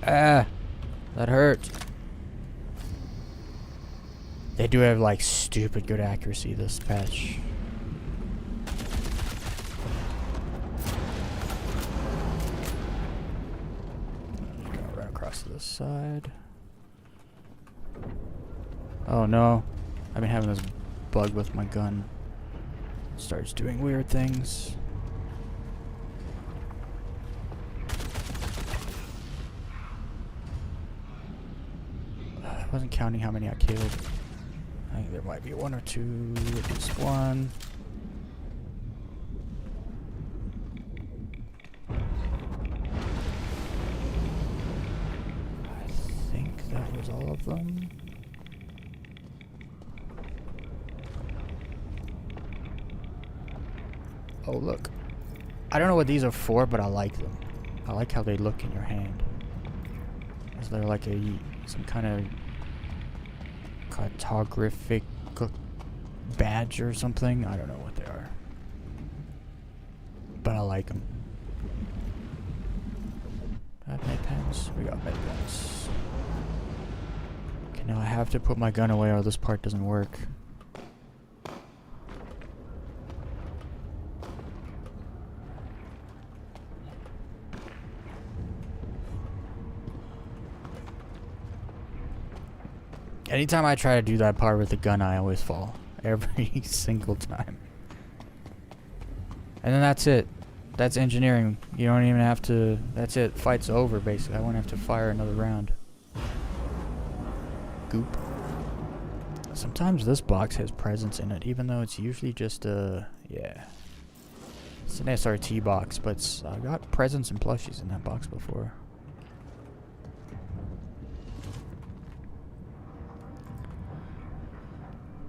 Ah, that hurt. They do have like stupid good accuracy this patch. Gonna run across to this side. Oh no, I've been having this bug with my gun. It starts doing weird things. I wasn't counting how many I killed. I think there might be one or two, at least one. I think that was all of them. Oh look. I don't know what these are for, but I like them. I like how they look in your hand. Is there like some kind of cartographic badge or something? I don't know what they are, but I like them. Do I have med pens? We got med pens. Okay, now I have to put my gun away or this part doesn't work. Anytime I try to do that part with the gun, I always fall. Every single time. And then that's it. That's engineering. You don't even have to... That's it. Fight's over, basically. I won't have to fire another round. Goop. Sometimes this box has presents in it, even though it's usually just a... Yeah. It's an SRT box, but I got presents and plushies in that box before.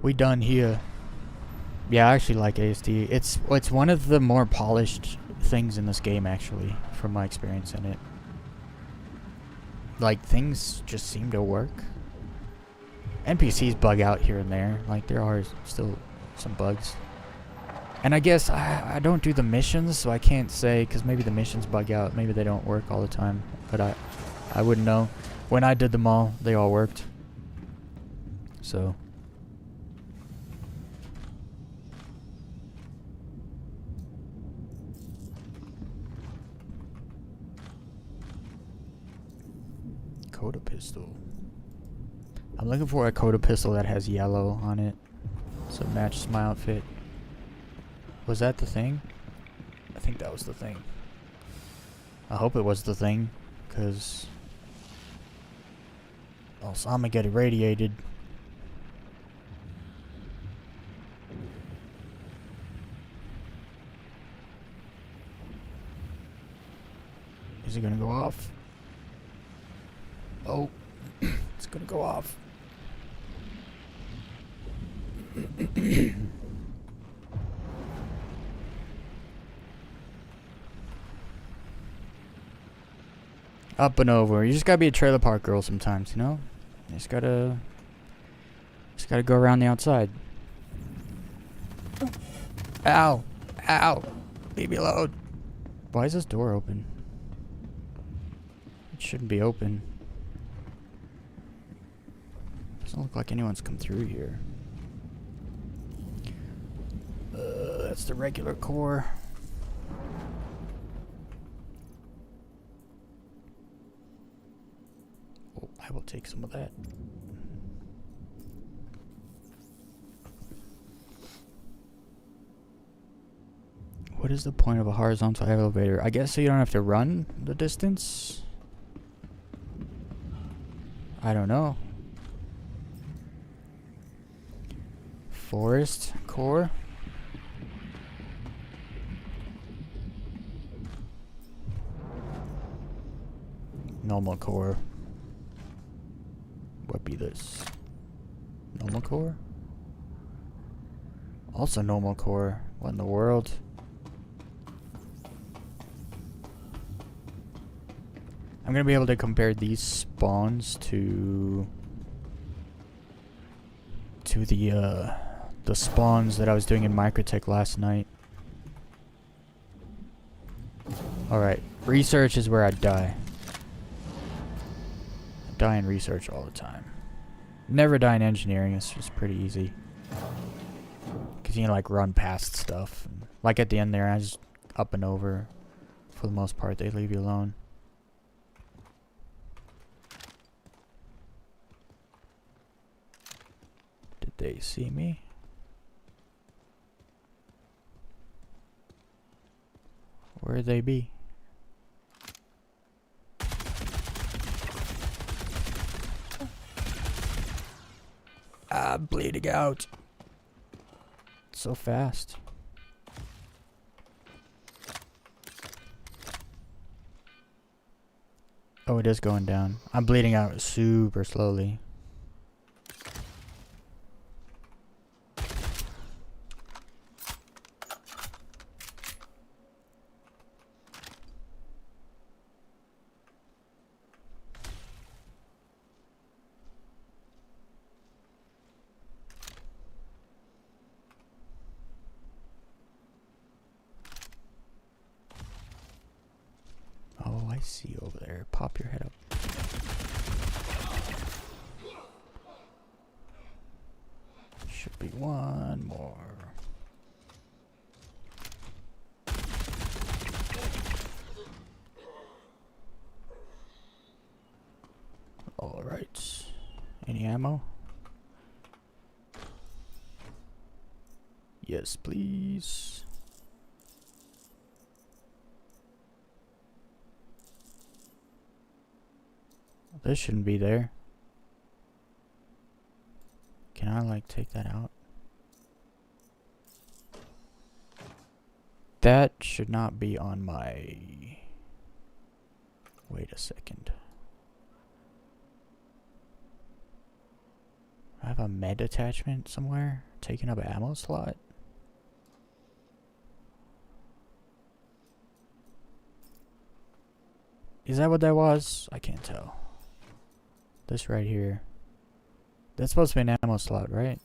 We done here. Yeah, I actually like ASD. It's one of the more polished things in this game, actually, from my experience in it. Like, things just seem to work. NPCs bug out here and there. Like, there are still some bugs. And I guess I don't do the missions, so I can't say, because maybe the missions bug out. Maybe they don't work all the time. But I wouldn't know. When I did them all, they all worked. So... Coda pistol. I'm looking for a Coda pistol that has yellow on it, so it matches my outfit. Was that the thing? I think that was the thing. I hope it was the thing, because else I'm gonna get irradiated. Is it gonna go off? Oh, it's gonna go off. Up and over. You just gotta be a trailer park girl sometimes, you know? You just gotta go around the outside. Ow! Ow! Leave me alone. Why is this door open? It shouldn't be open. Doesn't look like anyone's come through here. That's the regular core. Oh, I will take some of that. What is the point of a horizontal elevator? I guess so you don't have to run the distance? I don't know. Forest core. Normal core. What be this? Normal core? Also normal core. What in the world? I'm gonna be able to compare these spawns to the spawns that I was doing in Microtech last night. Alright, research is where I die. I die in research all the time. Never die in engineering, it's just pretty easy. Because you can like run past stuff. And, like at the end there, I just up and over. For the most part, they leave you alone. Did they see me? Where'd they be? Ah, bleeding out. So fast. Oh, it is going down. I'm bleeding out super slowly. Oh, I see you over there. Pop your head up. Should be one more. All right. Any ammo? Yes, please. This shouldn't be there. Can I like take that out? That should not be on my... Wait a second. I have a med attachment somewhere taking up an ammo slot. Is that what that was? I can't tell. This right here. That's supposed to be an ammo slot, right?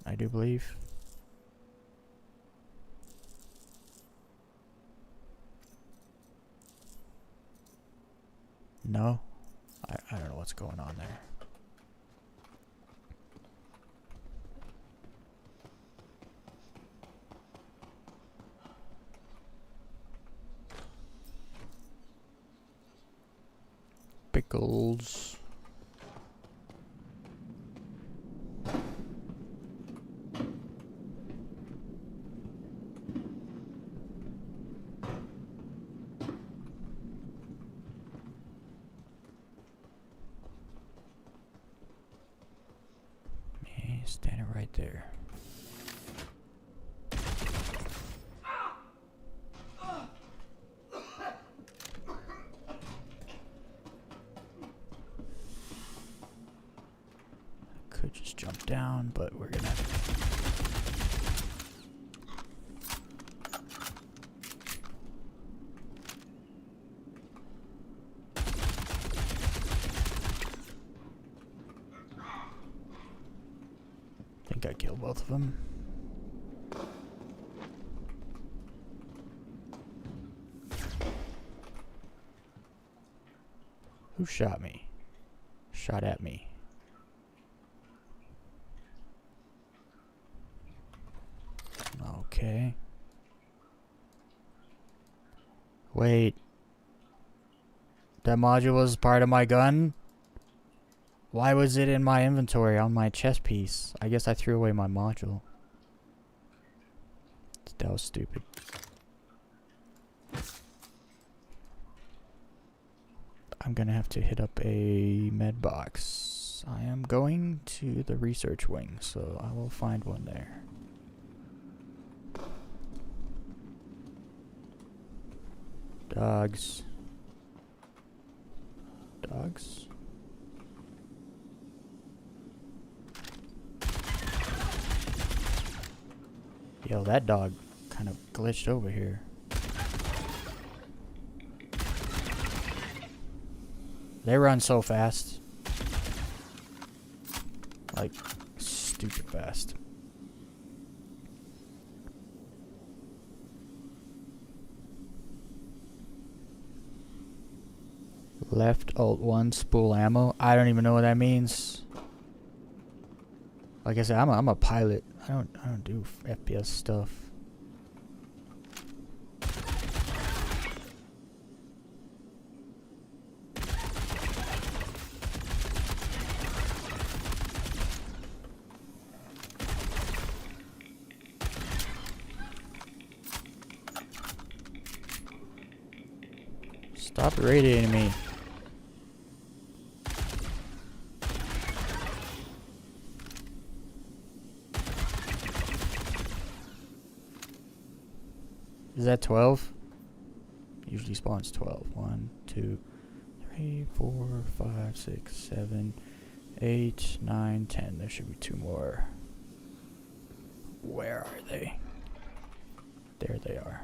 I do believe. No? I don't know what's going on there. Pickles. Me standing right there. Could just jump down, but we're gonna I think I killed both of them. Who shot me? Shot at me. Okay. Wait. That module was part of my gun? Why was it in my inventory on my chest piece? I guess I threw away my module. That was stupid. I'm gonna have to hit up a med box. I am going to the research wing, so I will find one there. Dogs. Dogs? Yo, that dog kind of glitched over here. They run so fast. Like, stupid fast. Left alt 1 spool ammo. I don't even know what that means. Like I said, I'm a pilot. I don't do FPS stuff. Stop radiating me. Is that 12? Usually spawns 12. 1, 2, 3, 4, 5, 6, 7, 8, 9, 10. There should be 2 more. Where are they? There they are.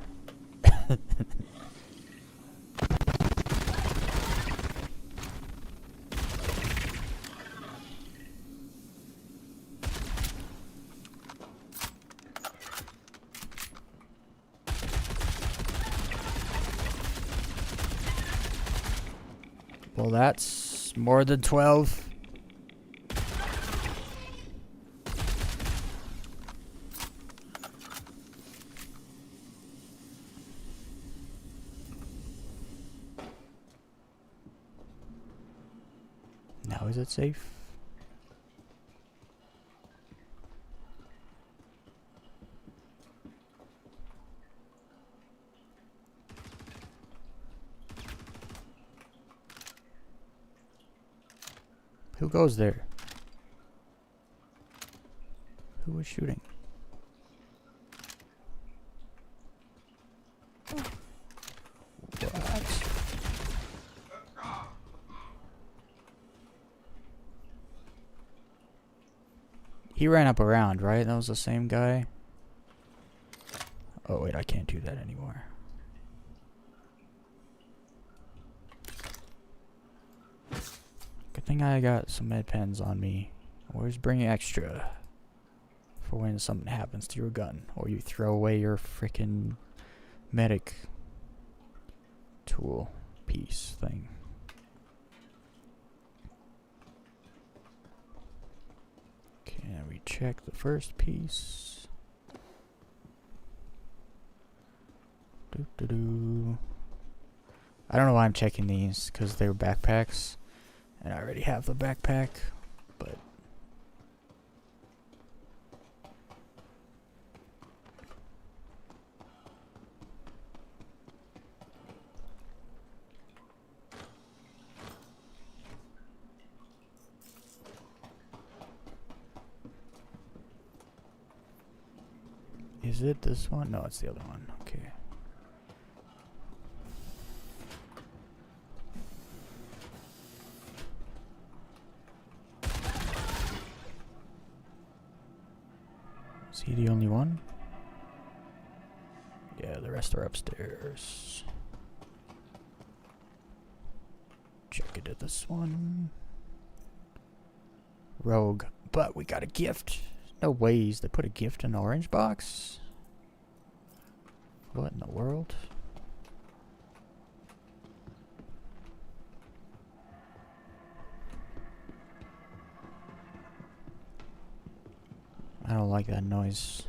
Well, that's more than 12. Now is it safe? Who goes there? Who was shooting? What? He ran up around, right? That was the same guy? Oh wait, I can't do that anymore. Good thing I got some med pens on me. Always bring extra for when something happens to your gun or you throw away your frickin' medic tool piece thing. Can we check the first piece? Doo-doo-doo. I don't know why I'm checking these, because they're backpacks. And I already have the backpack, but... Is it this one? No, it's the other one. Okay. Is he the only one? Yeah, the rest are upstairs. Check it at this one. Rogue. But we got a gift. No ways they put a gift in an orange box. What in the world? I don't like that noise.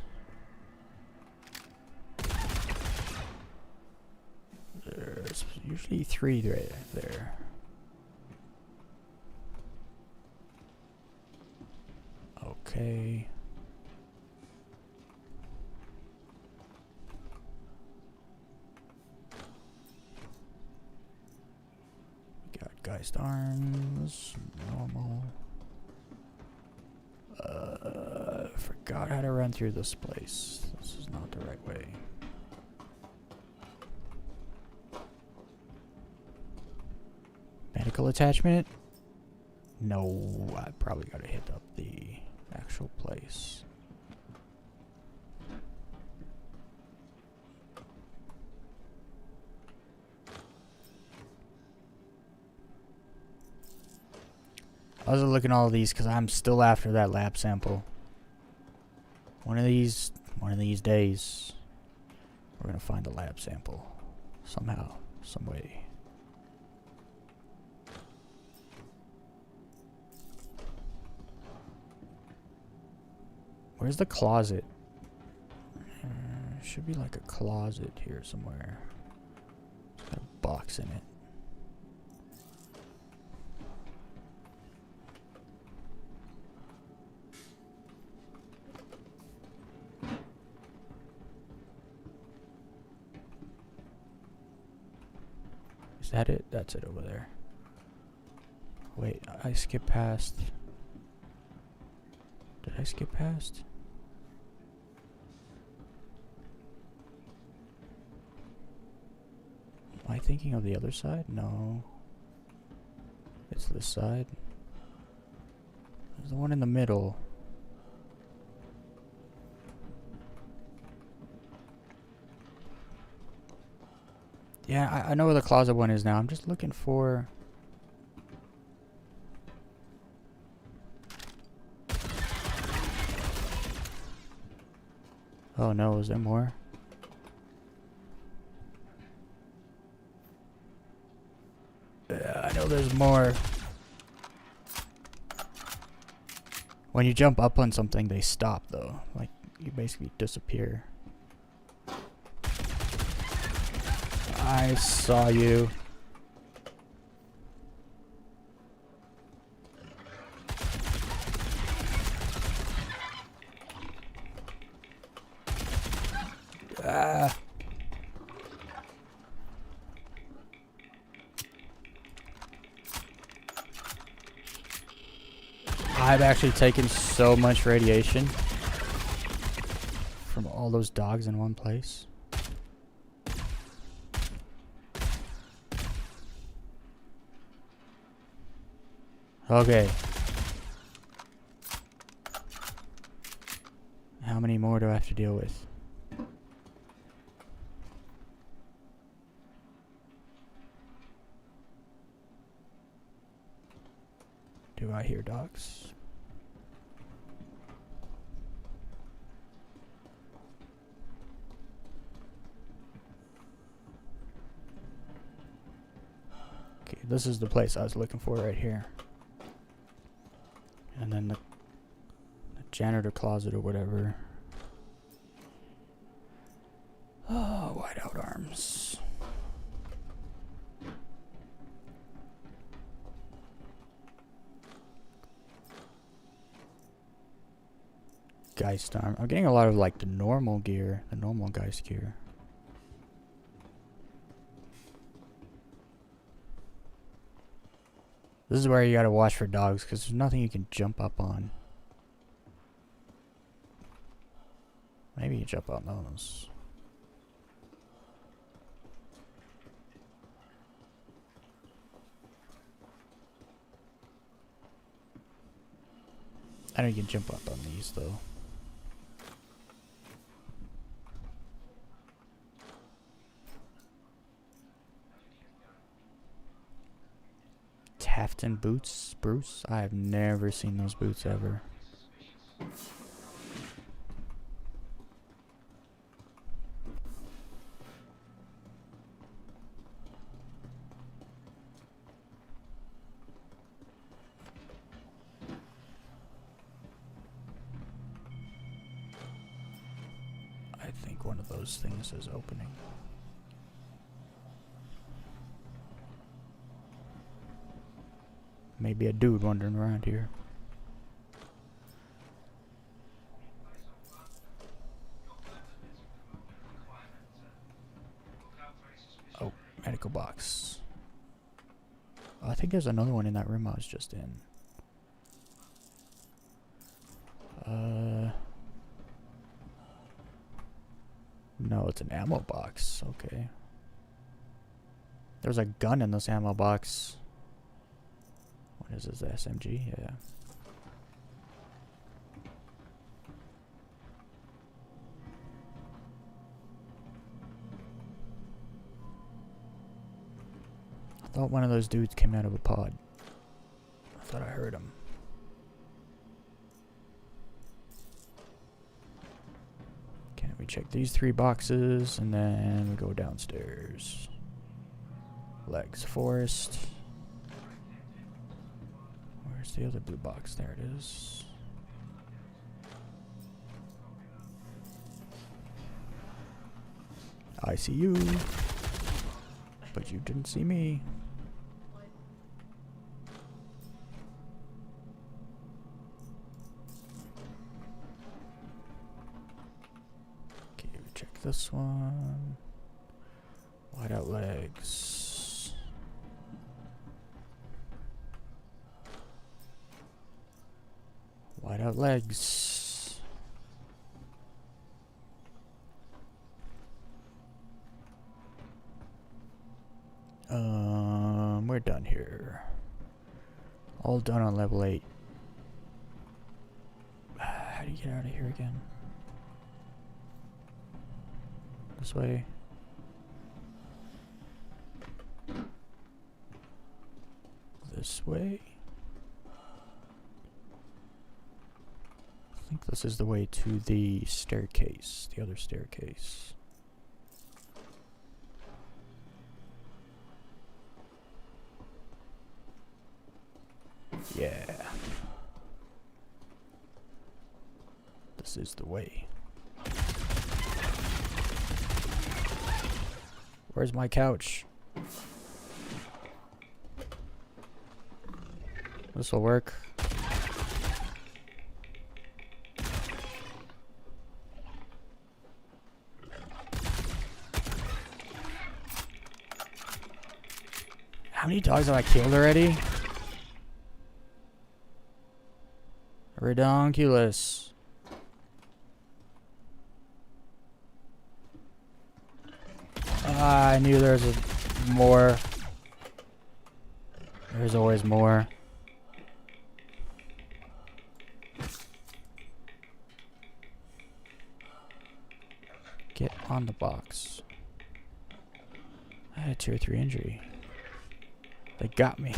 There's usually 3 right there. Okay. Got Geist arms, normal. Forgot how to run through this place. This is not the right way. Medical attachment? No, I probably gotta hit up the actual place. I was looking at all of these because I'm still after that lab sample. One of these days, we're gonna find the lab sample somehow, some way. Where's the closet? Should be like a closet here somewhere. It's got a box in it. Is that it? That's it over there. Wait, I skipped past. Did I skip past? Am I thinking of the other side? No. It's this side. There's the one in the middle. Yeah, I know where the closet one is now. I'm just looking for... Oh no, is there more? I know there's more. When you jump up on something, they stop though. Like, you basically disappear. I saw you. Ah. I've actually taken so much radiation from all those dogs in one place. Okay. How many more do I have to deal with? Do I hear dogs? Okay, this is the place I was looking for right here. And then the janitor closet or whatever. Oh, whiteout arms. Geist arm. I'm getting a lot of like the normal gear, the normal Geist gear. This is where you gotta watch for dogs because there's nothing you can jump up on. Maybe you jump on those. I know you can jump up on these though. Tafton boots, Bruce? I have never seen those boots ever. I think one of those things is opening. Maybe a dude wandering around here. Oh, medical box. I think there's another one in that room I was just in. No, it's an ammo box. Okay. There's a gun in this ammo box. What is this, SMG? Yeah. I thought one of those dudes came out of a pod. I thought I heard him. check these 3 boxes, and then we go downstairs. Legs, forest. Where's the other blue box? There it is. I see you, but you didn't see me. Okay, we check this one. Wide out legs. Wide out legs. We're done here. All done on level 8. How do you get out of here again? This way. This way. I think this is the way to the staircase, the other staircase. Yeah. This is the way. Where's my couch? This will work. How many dogs have I killed already? Redonkulous. I knew there was more. There's always more. Get on the box. I had a tier 3 injury. They got me.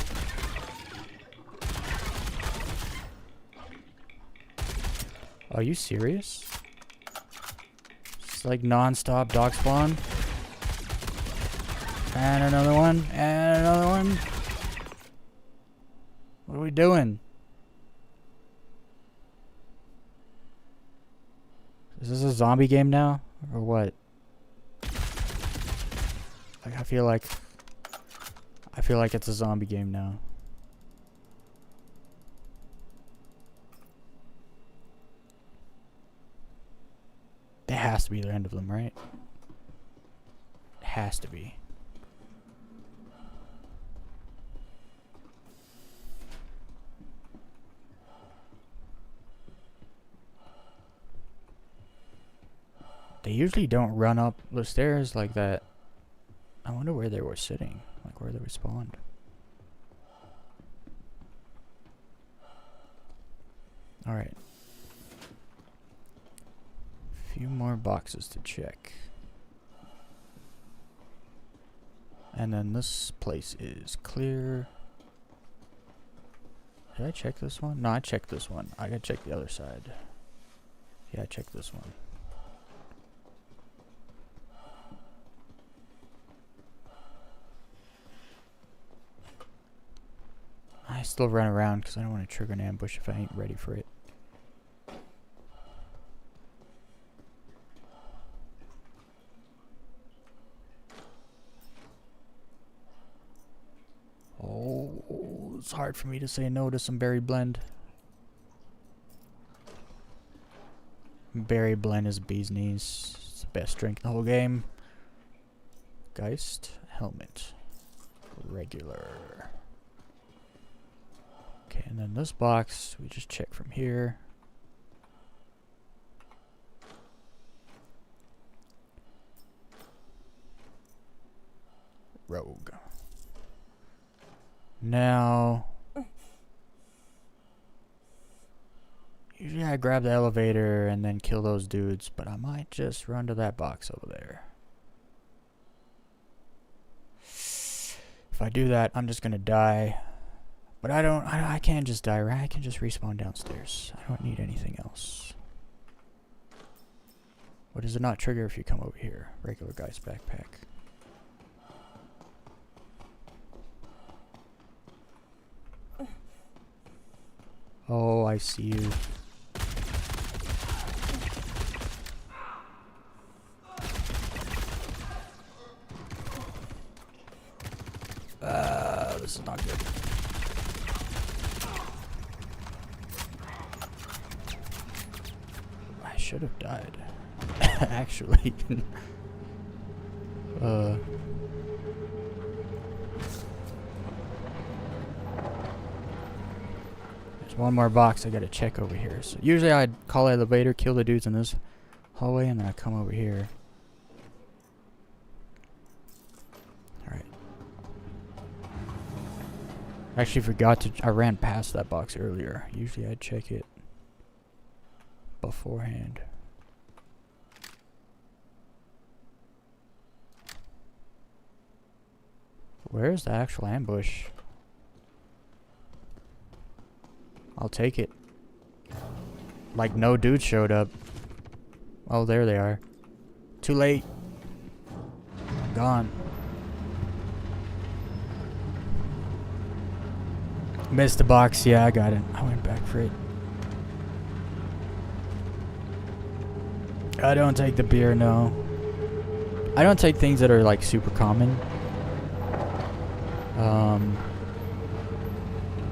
Are you serious? It's like non-stop dog spawn. And another one. And another one. What are we doing? Is this a zombie game now? Or what? Like, I feel like it's a zombie game now. There has to be the end of them, right? It has to be. They usually don't run up the stairs like that. I wonder where they were sitting, like where they were spawned. Alright. Few more boxes to check. And then this place is clear. Did I check this one? No, I checked this one. I gotta check the other side. Yeah, I checked this one. I still run around because I don't want to trigger an ambush if I ain't ready for it. Oh, it's hard for me to say no to some berry blend. Berry blend is bee's knees. It's the best drink in the whole game. Geist, helmet, regular. Okay, and then this box, we just check from here. Rogue. Now, usually I grab the elevator and then kill those dudes, but I might just run to that box over there. If I do that, I'm just gonna die. But I can't just die, right? I can just respawn downstairs. I don't need anything else. What does it not trigger if you come over here? Regular guy's backpack. Oh, I see you. This is not good. I should have died. Actually. There's one more box I gotta check over here. So usually I'd call elevator, kill the dudes in this hallway, and then I come over here. Alright. I actually forgot to... I ran past that box earlier. Usually I'd check it beforehand. Where's the actual ambush? I'll take it. Like no dude showed up. Oh, there they are. Too late. Gone. Missed the box. Yeah, I got it. I went back for it. I don't take the beer, no. I don't take things that are like super common.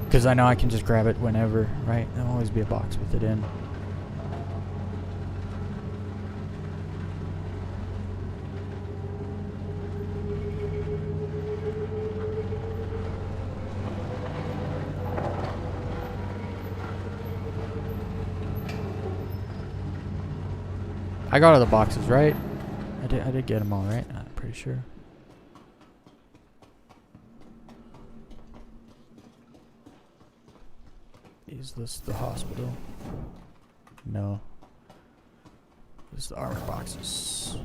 Because I know I can just grab it whenever, right? There'll always be a box with it in. I got all the boxes, right? I did get them all, right? I'm pretty sure. Is this the hospital? No. This is the armor boxes.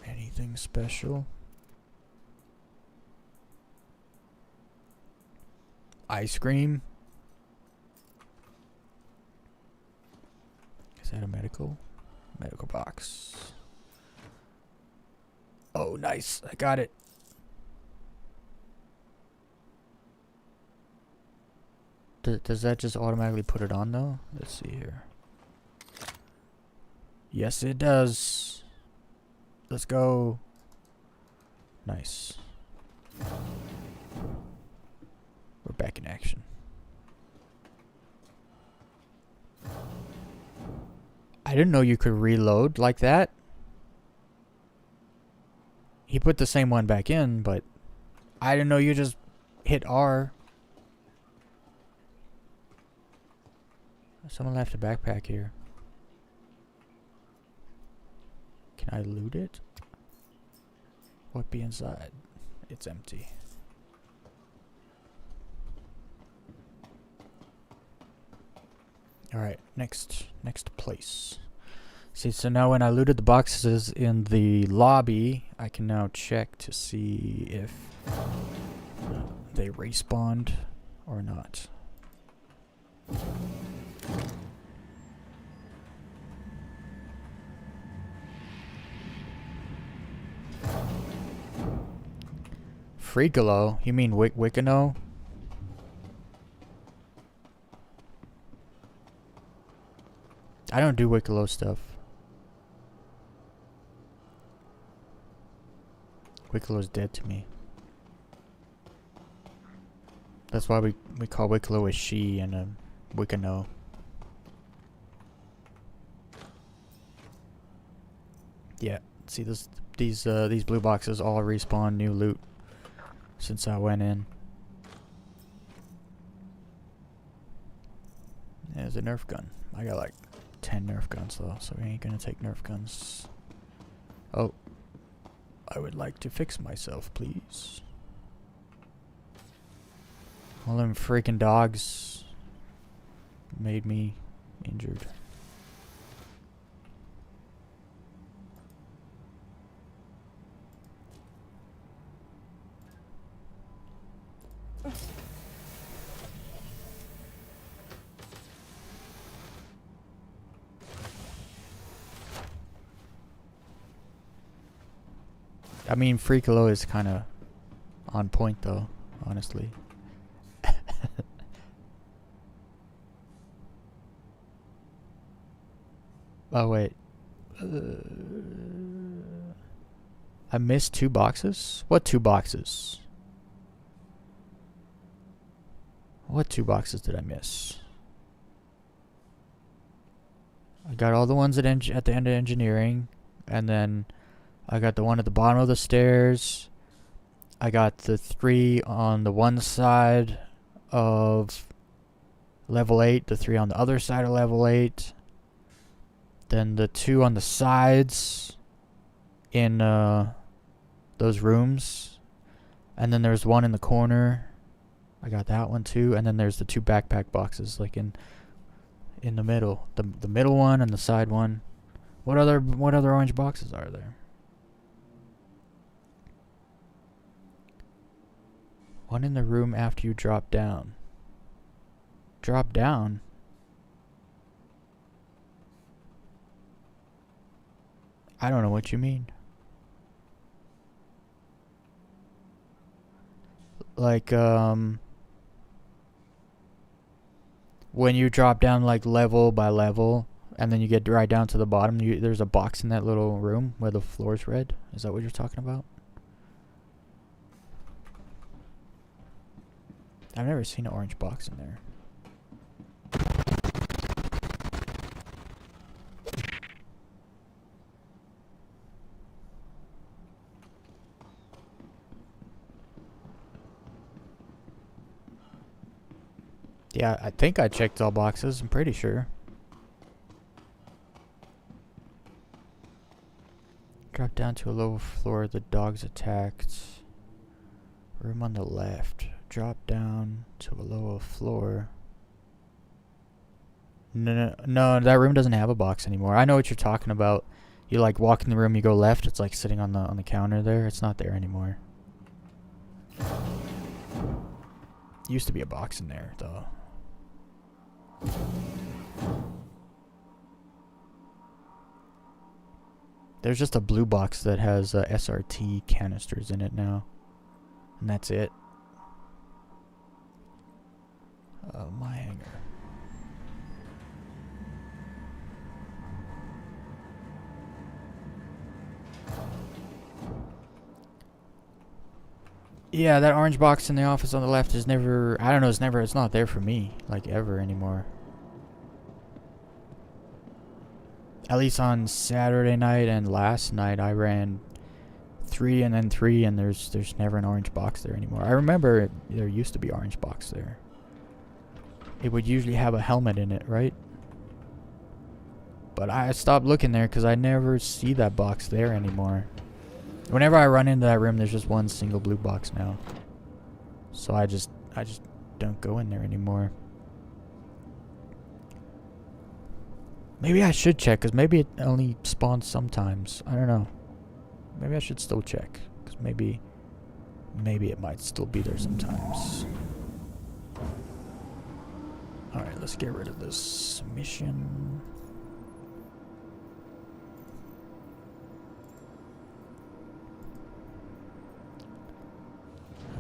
Anything special? Ice cream? Is that a medical? Medical box. Oh, nice. I got it. Does that just automatically put it on though? Let's see here. Yes, it does. Let's go. Nice. We're back in action. I didn't know you could reload like that. He put the same one back in, but I didn't know you just hit R. Someone left a backpack here. Can I loot it? What be inside? It's empty. Alright, next place. See, so now when I looted the boxes in the lobby, I can now check to see if they respawned or not. Freakalo? You mean Wiccano? I don't do Wiccalo stuff. Wiccalo's dead to me. That's why we call Wiccalo a she and a Wiccano. Yeah, see these blue boxes all respawn new loot since I went in. There's a Nerf gun. I got like 10 Nerf guns though, so we ain't gonna take Nerf guns. Oh, I would like to fix myself, please. All them freaking dogs made me injured. I mean, Freakalo is kind of on point though, honestly. Oh wait. I missed 2 boxes? What 2 boxes? What 2 boxes did I miss? I got all the ones at the end of engineering, and then I got the one at the bottom of the stairs. I got the 3 on the one side of level 8, the 3 on the other side of level 8. Then the 2 on the sides in those rooms. And then there's one in the corner. I got that one too. And then there's the 2 backpack boxes like in the middle. The middle one and the side one. What other orange boxes are there? One in the room after you drop down. Drop down? I don't know what you mean. Like, when you drop down like level by level, and then you get right down to the bottom, there's a box in that little room where the floor's red. Is that what you're talking about? I've never seen an orange box in there. Yeah, I think I checked all boxes. I'm pretty sure. Drop down to a lower floor. The dog's attacked. Room on the left. Drop down to a lower floor. No, that room doesn't have a box anymore. I know what you're talking about. You like walk in the room, you go left. It's like sitting on the counter there. It's not there anymore. Used to be a box in there though. There's just a blue box that has SRT canisters in it now. And that's it. My hanger. Yeah, that orange box in the office on the left is never... I don't know, it's not there for me. Like, ever anymore. At least on Saturday night and last night, I ran 3 and then 3, and there's never an orange box there anymore. I remember there used to be orange box there. It would usually have a helmet in it, right? But I stopped looking there because I never see that box there anymore. Whenever I run into that room, there's just one single blue box now. So I just don't go in there anymore. Maybe I should check, because maybe it only spawns sometimes. I don't know. Maybe I should still check, because maybe it might still be there sometimes. Alright, let's get rid of this mission.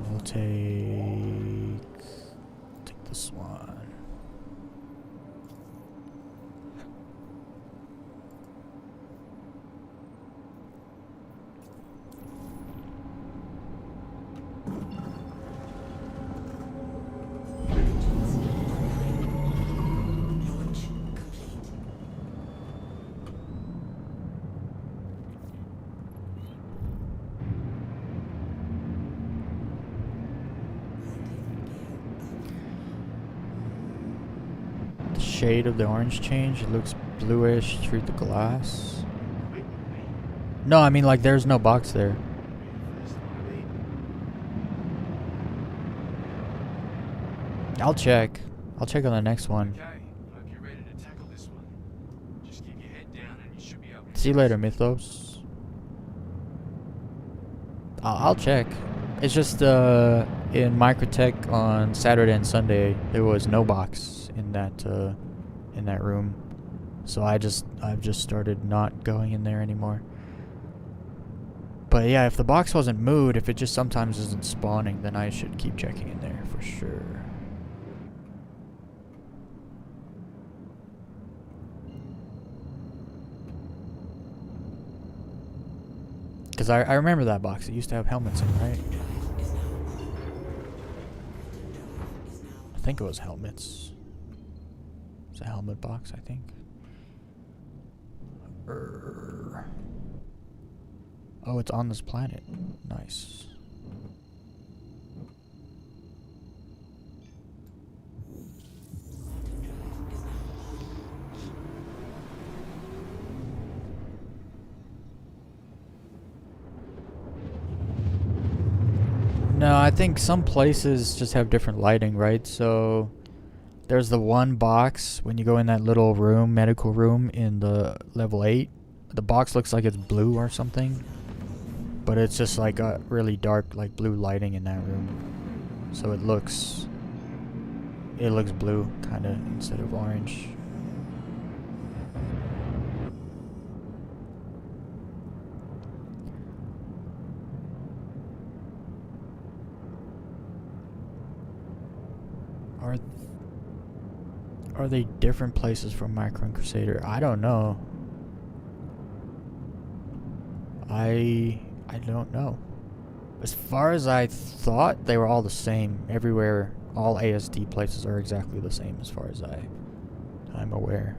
We'll take this one. Shade of the orange change. It looks bluish through the glass. No, I mean like there's no box there. I'll check on the next one. Okay, hope you're ready to tackle this one. Just keep your head down and you should be able to... See you later, Mythos. I'll check. It's just in Microtech on Saturday and Sunday there was no box in that room, so I've just started not going in there anymore. But yeah, if the box wasn't moved, if it just sometimes isn't spawning, then I should keep checking in there for sure. Because I remember that box. It used to have helmets in, right? I think it was helmets. It's a helmet box, I think. Oh, it's on this planet. Nice. No, I think some places just have different lighting, right? So there's the one box when you go in that little room, medical room in the level 8. The box looks like it's blue or something, but it's just like a really dark, like blue lighting in that room. So it looks blue kind of instead of orange. Are they different places from Micro and Crusader? I don't know. I don't know. As far as I thought, they were all the same. Everywhere, all ASD places are exactly the same as far as I'm aware.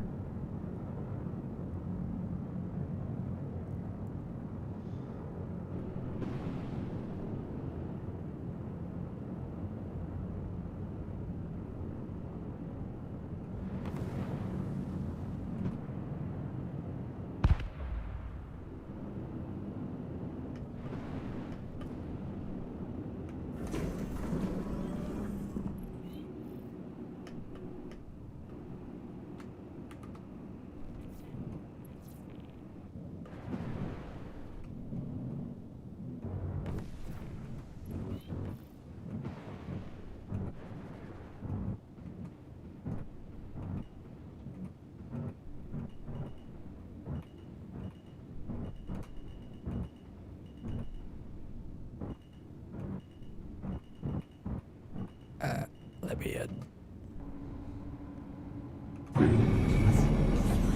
Let me in.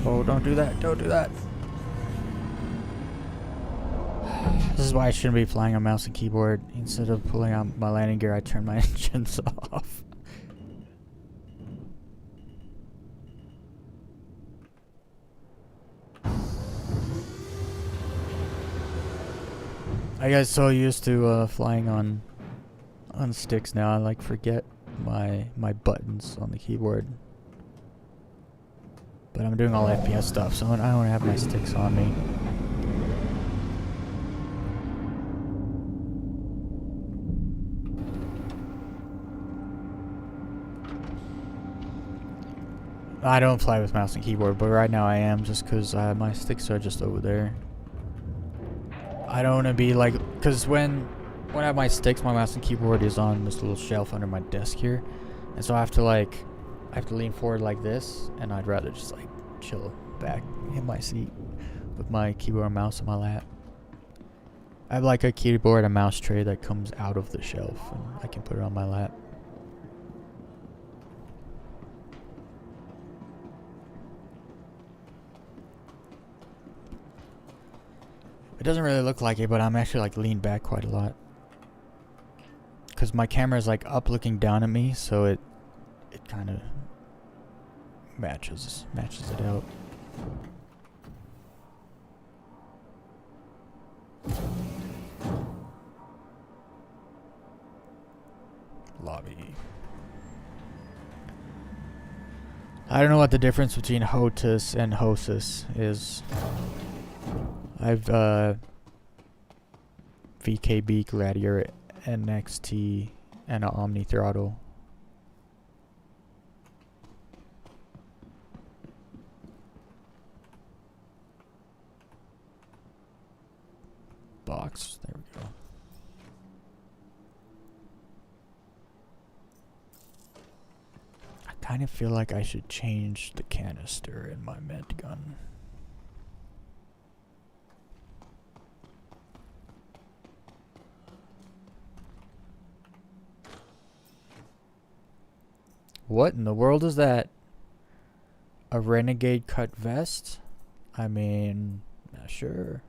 Oh, don't do that. Don't do that. This is why I shouldn't be flying on mouse and keyboard. Instead of pulling out my landing gear, I turn my engines off. I get so used to flying on sticks now, I like forget my buttons on the keyboard. But I'm doing all FPS stuff, so I don't have my sticks on me. I don't fly with mouse and keyboard, but right now I am, just because my sticks are just over there. I don't want to be like, because when I have my sticks, my mouse and keyboard is on this little shelf under my desk here, and so I have to lean forward like this, and I'd rather just like chill back in my seat with my keyboard and mouse on my lap. I have like a keyboard and mouse tray that comes out of the shelf, and I can put it on my lap. It doesn't really look like it, but I'm actually like leaned back quite a lot. Because my camera is like up looking down at me, so it kind of matches it out. Lobby. I don't know what the difference between HOTUS and HOSUS is. I've VKB Gladiator NXT and an Omni throttle. Box, there we go. I kind of feel like I should change the canister in my med gun. What in the world is that? A renegade cut vest? I mean, sure.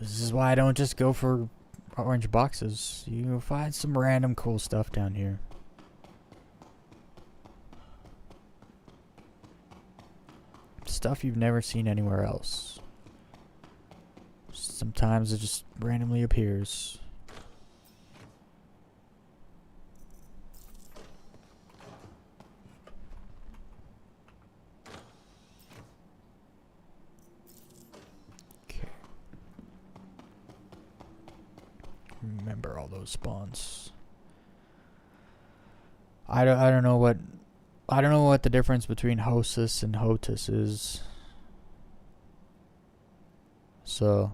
This is why I don't just go for orange boxes. You find some random cool stuff down here. Stuff you've never seen anywhere else. Sometimes it just randomly appears. Okay. Remember all those spawns. I don't know what the difference between hostess and hostess is. So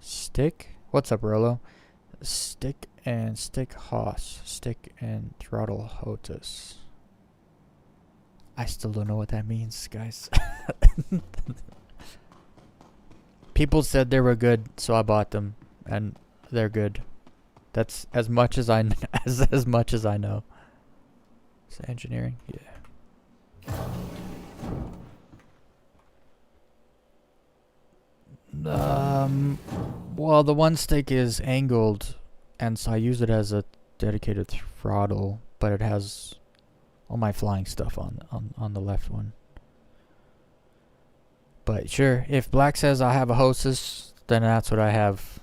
stick? What's up, Rolo? Stick and stick hoss. Stick and throttle hostess. I still don't know what that means, guys. People said they were good, so I bought them, and they're good. That's as much as I as much as I know. Is it engineering? Yeah. Well, the one stick is angled, and so I use it as a dedicated throttle, but it has all my flying stuff on the left one. But sure, if Black says I have a hostess, then that's what I have.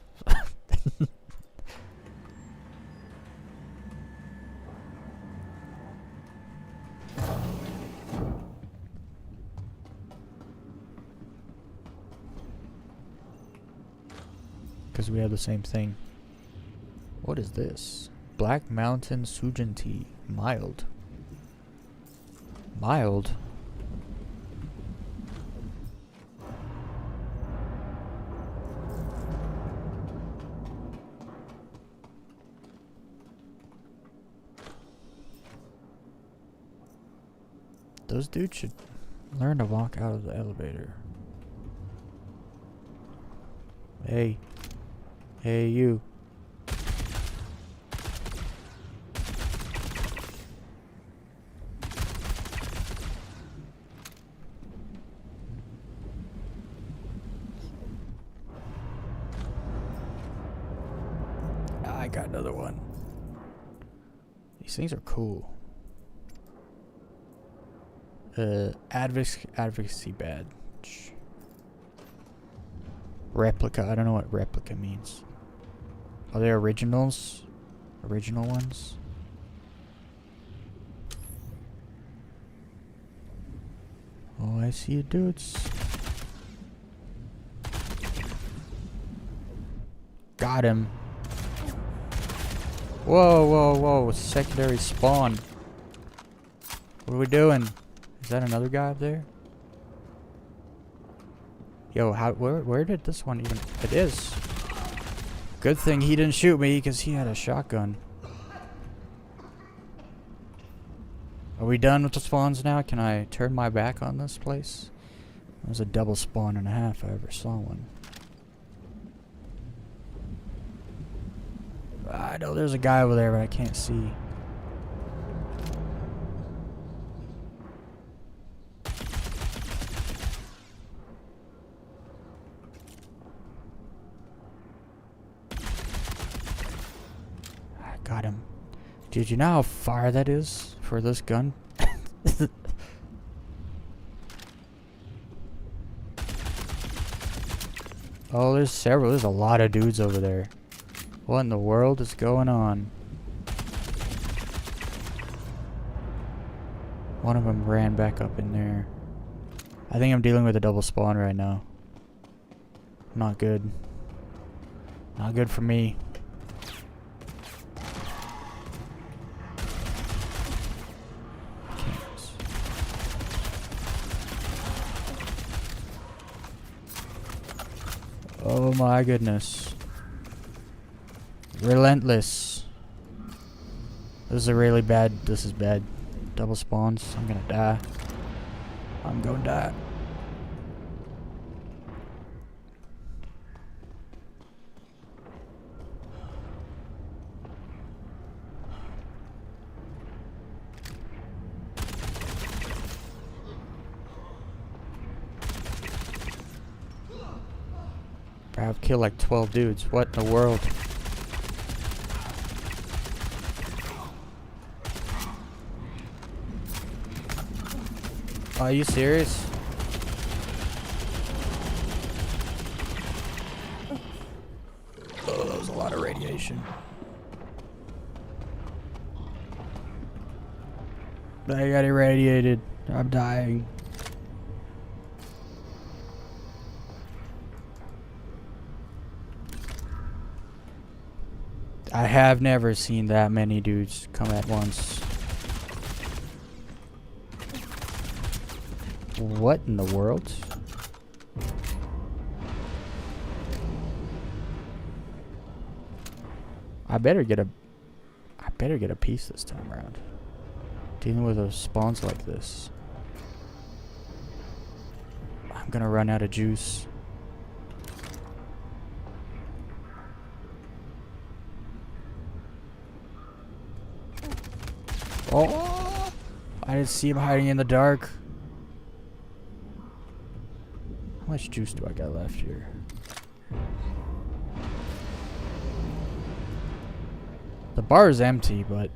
Because we have the same thing. What is this? Black Mountain Sujin tea. Mild. Mild? Those dudes should learn to walk out of the elevator. Hey. Hey, you. I got another one. These things are cool. Advocacy badge. Replica. I don't know what replica means. Are they originals? Original ones? Oh, I see you, dudes. Got him. Whoa, whoa, whoa. Secondary spawn. What are we doing? Is that another guy up there? Yo, where did this one even... It is. Good thing he didn't shoot me because he had a shotgun. Are we done with the spawns now? Can I turn my back on this place? It was a double spawn and a half if I ever saw one. I know there's a guy over there, but I can't see. Got him. Dude, you know how far that is for this gun? Oh, there's several. There's a lot of dudes over there. What in the world is going on? One of them ran back up in there. I think I'm dealing with a double spawn right now. Not good. Not good for me. Oh my goodness. Relentless. This is a really bad. This is bad. Double spawns. I'm gonna die. I'm gonna die. I've killed like 12 dudes. What in the world? Are you serious? Oh, that was a lot of radiation. I got irradiated. I'm dying. I have never seen that many dudes come at once. What in the world? I better get a piece this time around. Dealing with those spawns like this. I'm gonna run out of juice. Oh! I didn't see him hiding in the dark. How much juice do I got left here? The bar is empty, but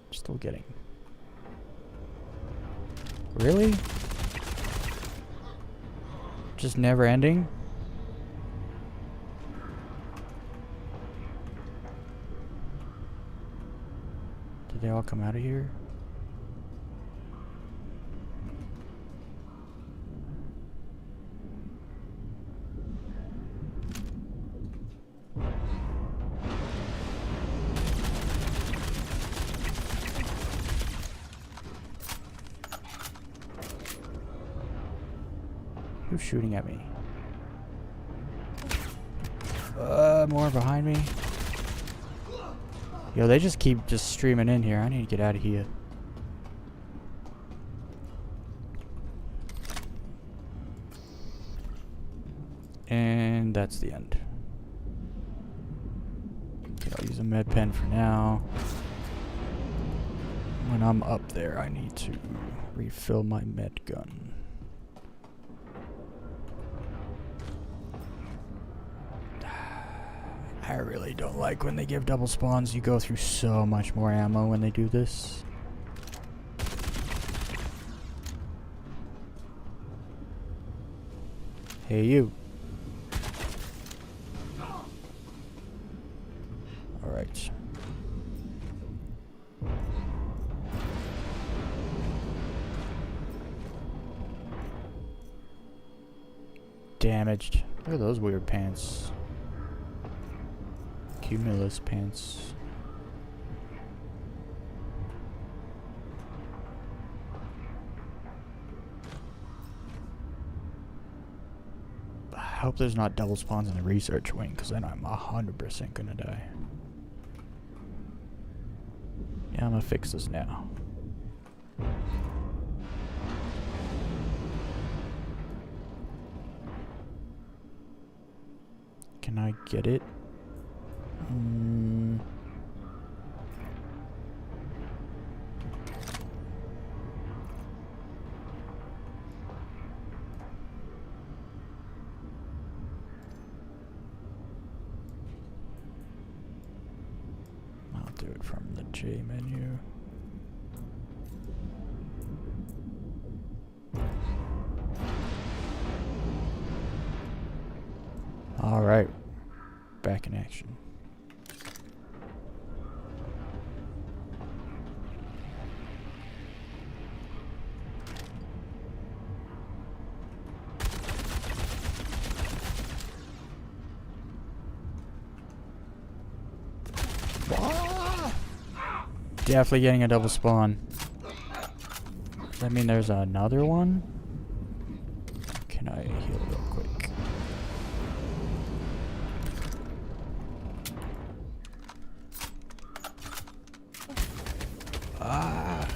still getting. Really? Just never ending? Did they all come out of here? Who's shooting at me? More behind me. Yo, they just keep streaming in here. I need to get out of here. And that's the end. Okay, I'll use a med pen for now. When I'm up there, I need to refill my med gun. I really don't like when they give double spawns. You go through so much more ammo when they do this. Hey, you. Alright. Damaged. Look at those weird pants. Cumulus pants. I hope there's not double spawns in the research wing, because then I'm 100% gonna die. Yeah, I'm gonna fix this now. Can I get it? I'll do it from the J menu. All right, back in action. Definitely getting a double spawn. Does that mean there's another one? Can I heal real quick? Ah!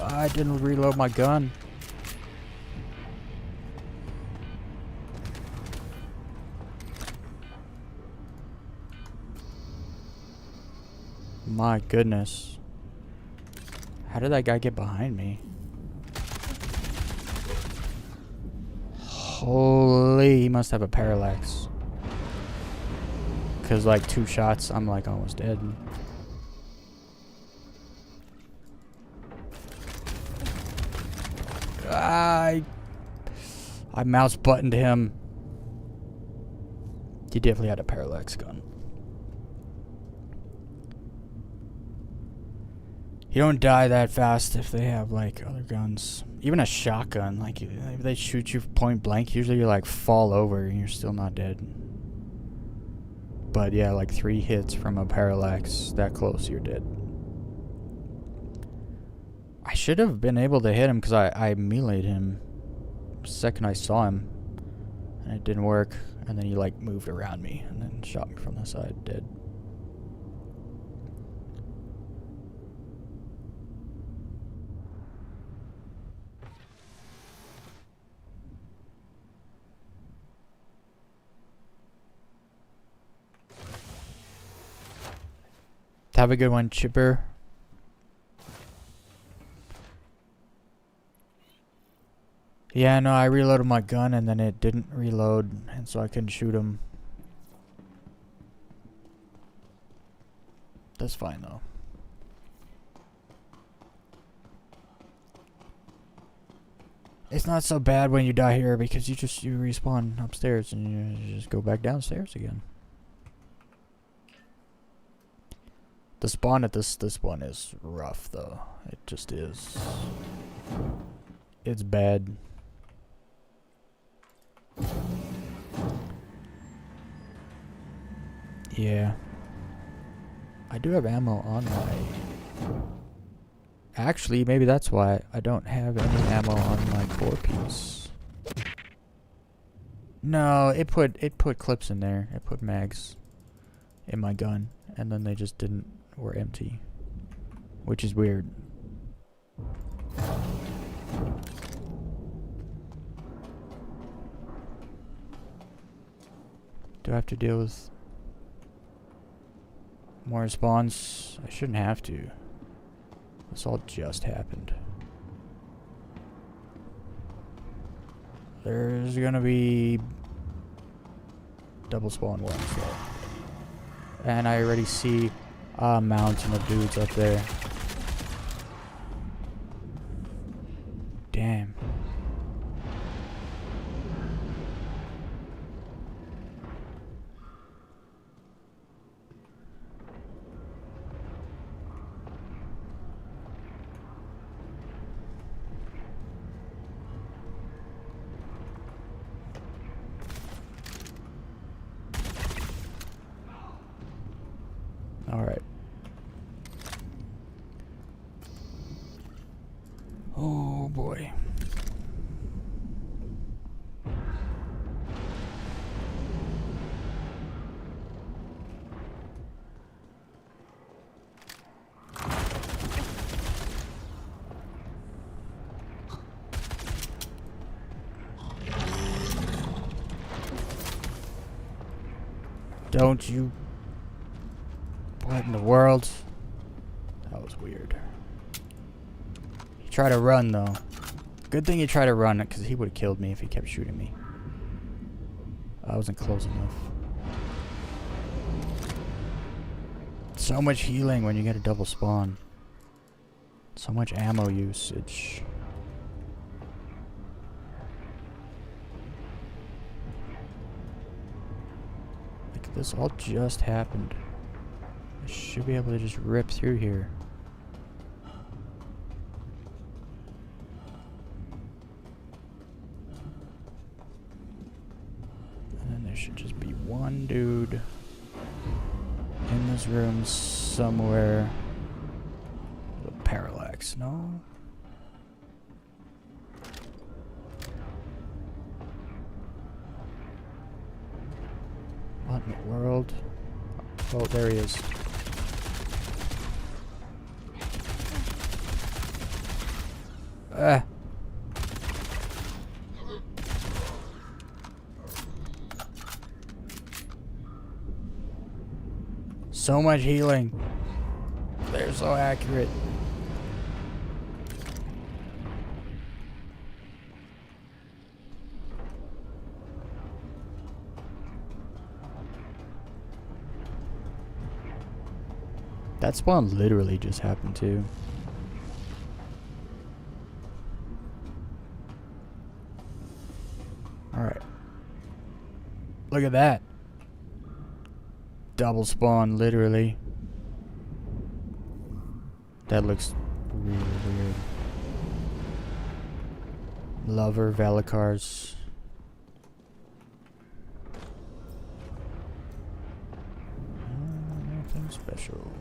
I didn't reload my gun. My goodness. How did that guy get behind me? Holy, he must have a parallax. Cause like 2 shots, I'm like almost dead. I mouse buttoned him. He definitely had a parallax gun. You don't die that fast if they have like other guns. Even a shotgun, like if they shoot you point blank, usually you like fall over and you're still not dead. But yeah, like 3 hits from a parallax, that close, you're dead. I should have been able to hit him because I meleeed him the second I saw him. And it didn't work. And then he like moved around me and then shot me from the side, dead. Have a good one, Chipper. Yeah, no, I reloaded my gun and then it didn't reload, and so I couldn't shoot him. That's fine though. It's not so bad when you die here because you respawn upstairs and you just go back downstairs again. The spawn at this one is rough though. It just is. It's bad. Yeah. I do have ammo on my... Actually, maybe that's why I don't have any ammo on my 4-piece. No, it put clips in there. It put mags in my gun, and then they just were empty, which is weird. Do I have to deal with more spawns? I shouldn't have to. This all just happened. There's gonna be double spawn ones though. And I already see a mountain of dudes up there. Damn. All right. Oh boy. Don't you... What in the world? That was weird. He tried to run though. Good thing he tried to run, because he would have killed me if he kept shooting me. I wasn't close enough. So much healing when you get a double spawn. So much ammo usage. Like this all just happened. I should be able to just rip through here. And then there should just be one dude in this room somewhere. With a parallax, no? What in the world? Oh, there he is. So much healing. They're so accurate. That spawn literally just happened too. Alright. Look at that. Double spawn, literally. That looks really weird. Lover, Valicars. Nothing special.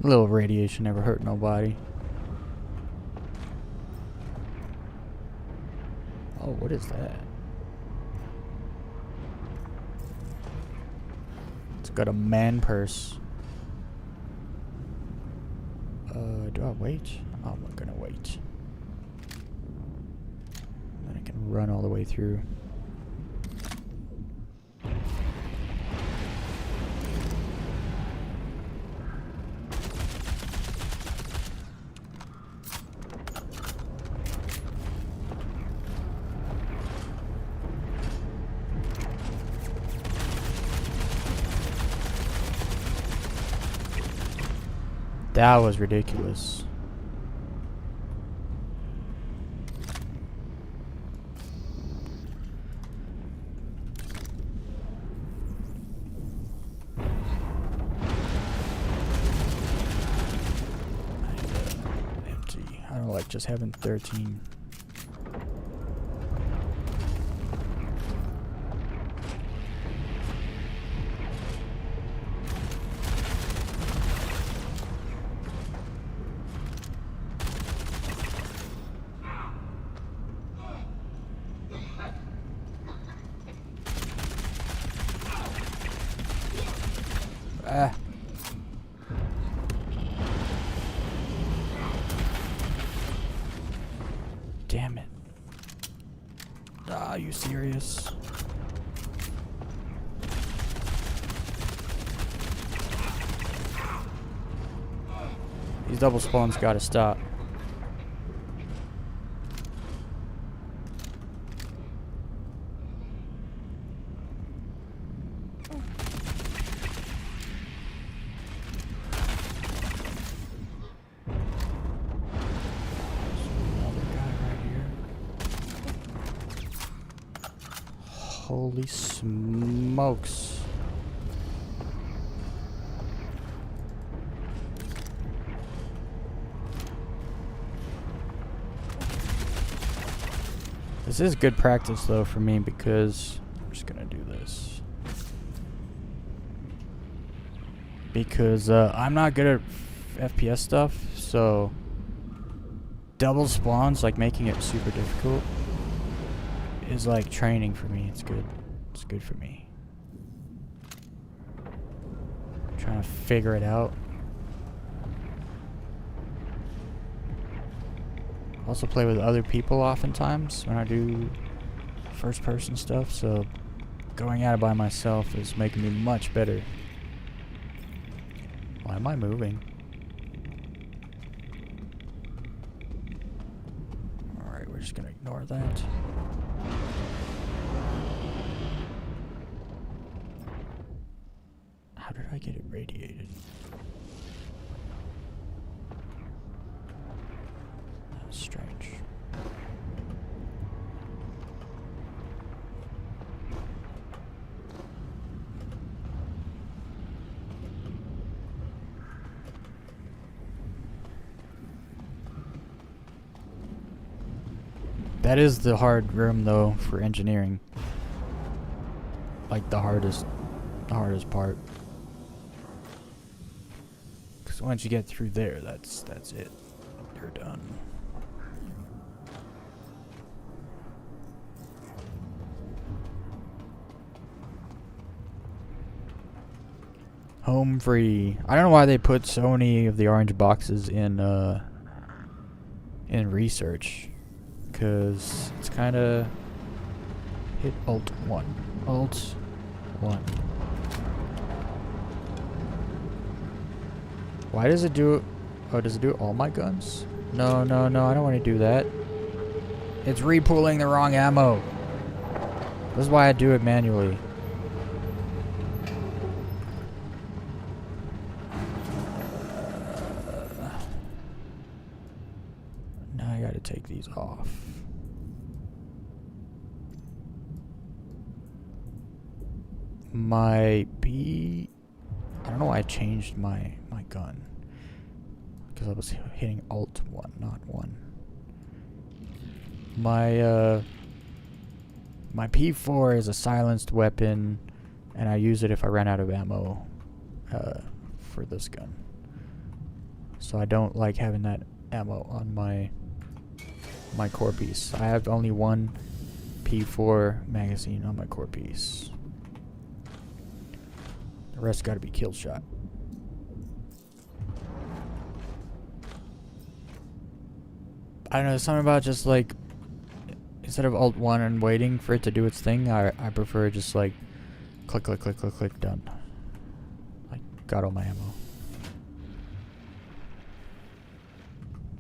A little radiation never hurt nobody. Oh, what is that? It's got a man purse. Do I wait? Oh, I'm not gonna wait. Then I can run all the way through. That was ridiculous. Empty. I don't like just having 13. Ah. Damn it. Ah, you serious? These double spawns gotta stop. Holy smokes. This is good practice though for me because I'm just gonna do this. Because I'm not good at FPS stuff, so double spawns, like making it super difficult, is like training for me. It's good. It's good for me. I'm trying to figure it out. Also play with other people oftentimes when I do first person stuff, so going at it by myself is making me much better. Why am I moving? Alright, we're just gonna ignore that. How did I get it radiated? That's strange. That is the hard room though for engineering. Like the hardest part. Because once you get through there, that's it. You're done. Home free. I don't know why they put so many of the orange boxes in in research, because it's kind of hit Alt 1. Alt 1. Why does it do... Oh, does it do all my guns? No, no, no, I don't want to do that. It's repooling the wrong ammo. This is why I do it manually. Now I gotta take these off. My B... I don't know why I changed my gun. Because I was hitting Alt 1, not 1. My P4 is a silenced weapon, and I use it if I run out of ammo for this gun. So I don't like having that ammo on my core piece. I have only one P4 magazine on my core piece. The rest gotta be kill shot. I don't know, there's something about just like, instead of Alt 1 and waiting for it to do its thing, I prefer just like, click, click, click, click, click, done. I got all my ammo.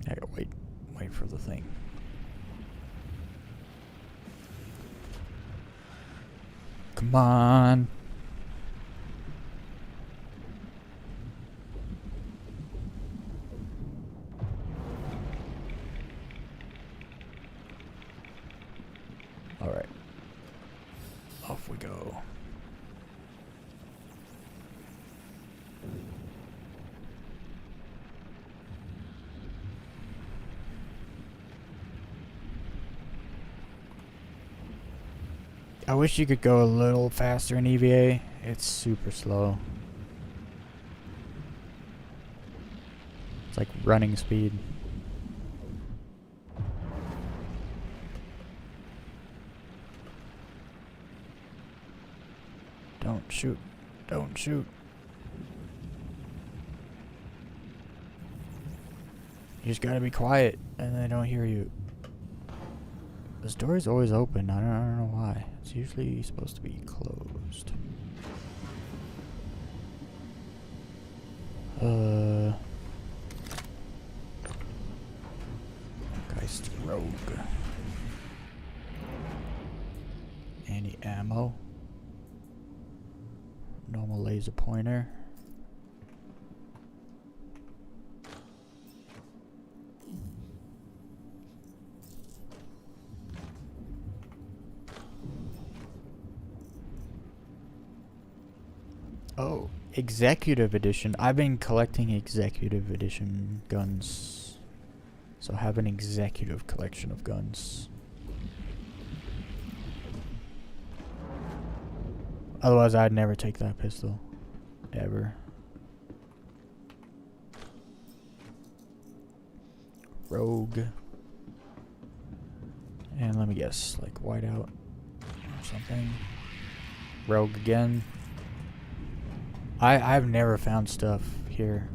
I gotta wait for the thing. Come on. Alright. Off we go. I wish you could go a little faster in EVA. It's super slow. It's like running speed. Don't shoot. Don't shoot. You just gotta be quiet and they don't hear you. This door is always open. I don't know why. It's usually supposed to be closed. Geist Rogue. Any ammo? Normal laser pointer. Oh, Executive Edition. I've been collecting Executive Edition guns. So I have an executive collection of guns. Otherwise, I'd never take that pistol. Ever. Rogue. And let me guess, like whiteout or something. Rogue again. I've never found stuff here.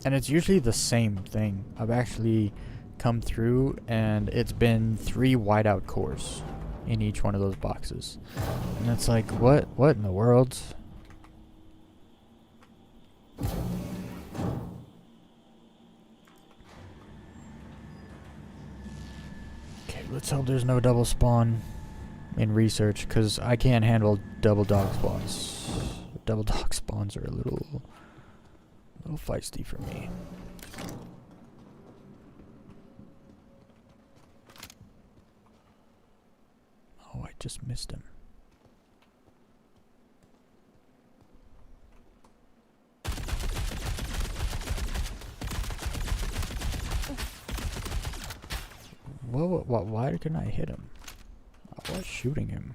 And it's usually the same thing. I've actually come through and it's been 3 whiteout cores in each one of those boxes. And it's like, what in the world? Okay, let's hope there's no double spawn in research, because I can't handle double dog spawns. Double dog spawns are a little feisty for me. Oh, I just missed him. Whoa, why couldn't I hit him? I was shooting him.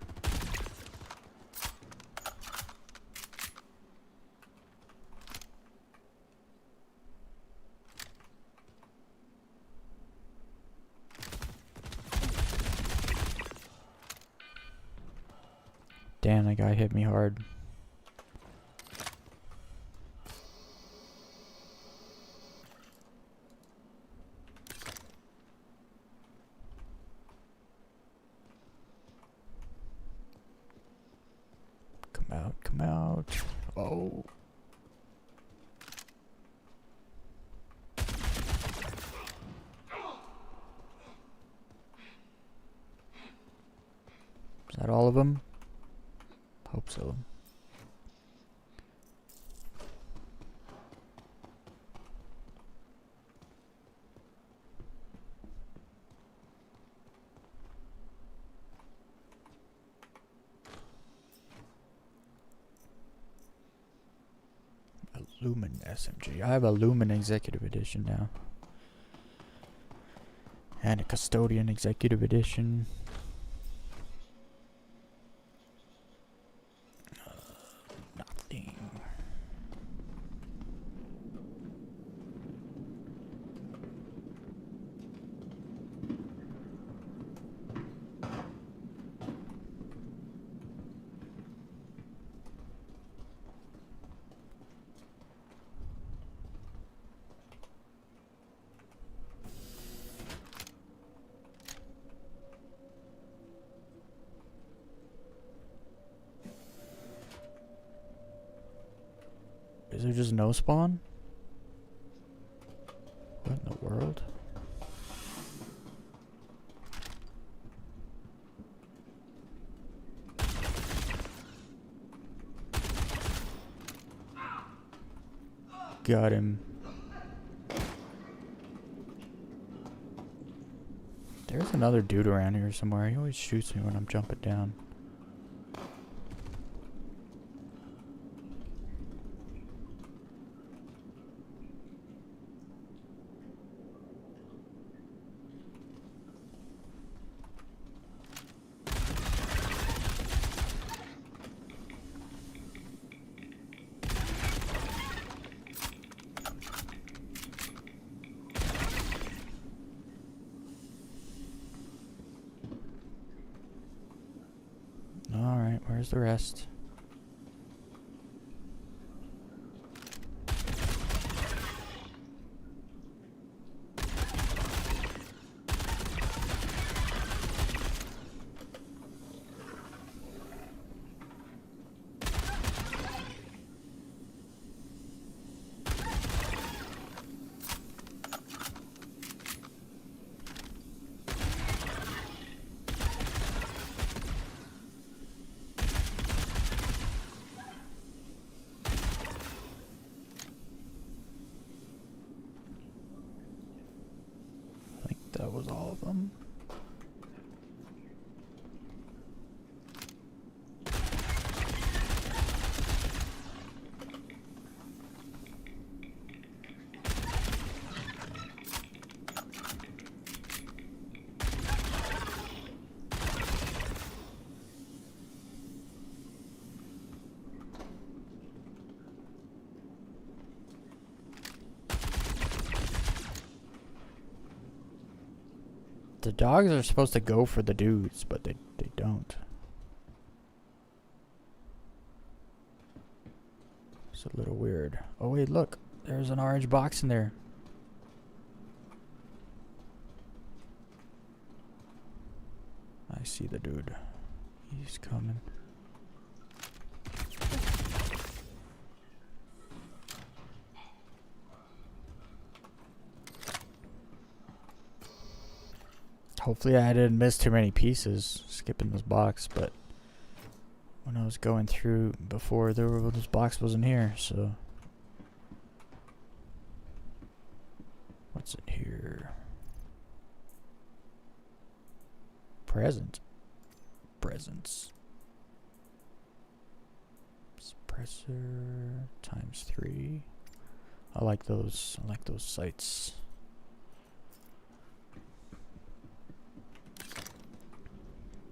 Damn, that guy hit me hard. Come out. Oh. Is that all of them? Hope so. A Lumen SMG. I have a Lumen Executive Edition now. And a Custodian Executive Edition. Nothing. Is there just no spawn? What in the world? Got him. There's another dude around here somewhere. He always shoots me when I'm jumping down. Alright, where's the rest? That was all of them. The dogs are supposed to go for the dudes, but they don't. It's a little weird. Oh wait, look. There's an orange box in there. I see the dude. He's coming. Hopefully I didn't miss too many pieces skipping this box, but when I was going through before, this box wasn't here, so. What's in here? Present. Presents. Suppressor ×3. I like those sights.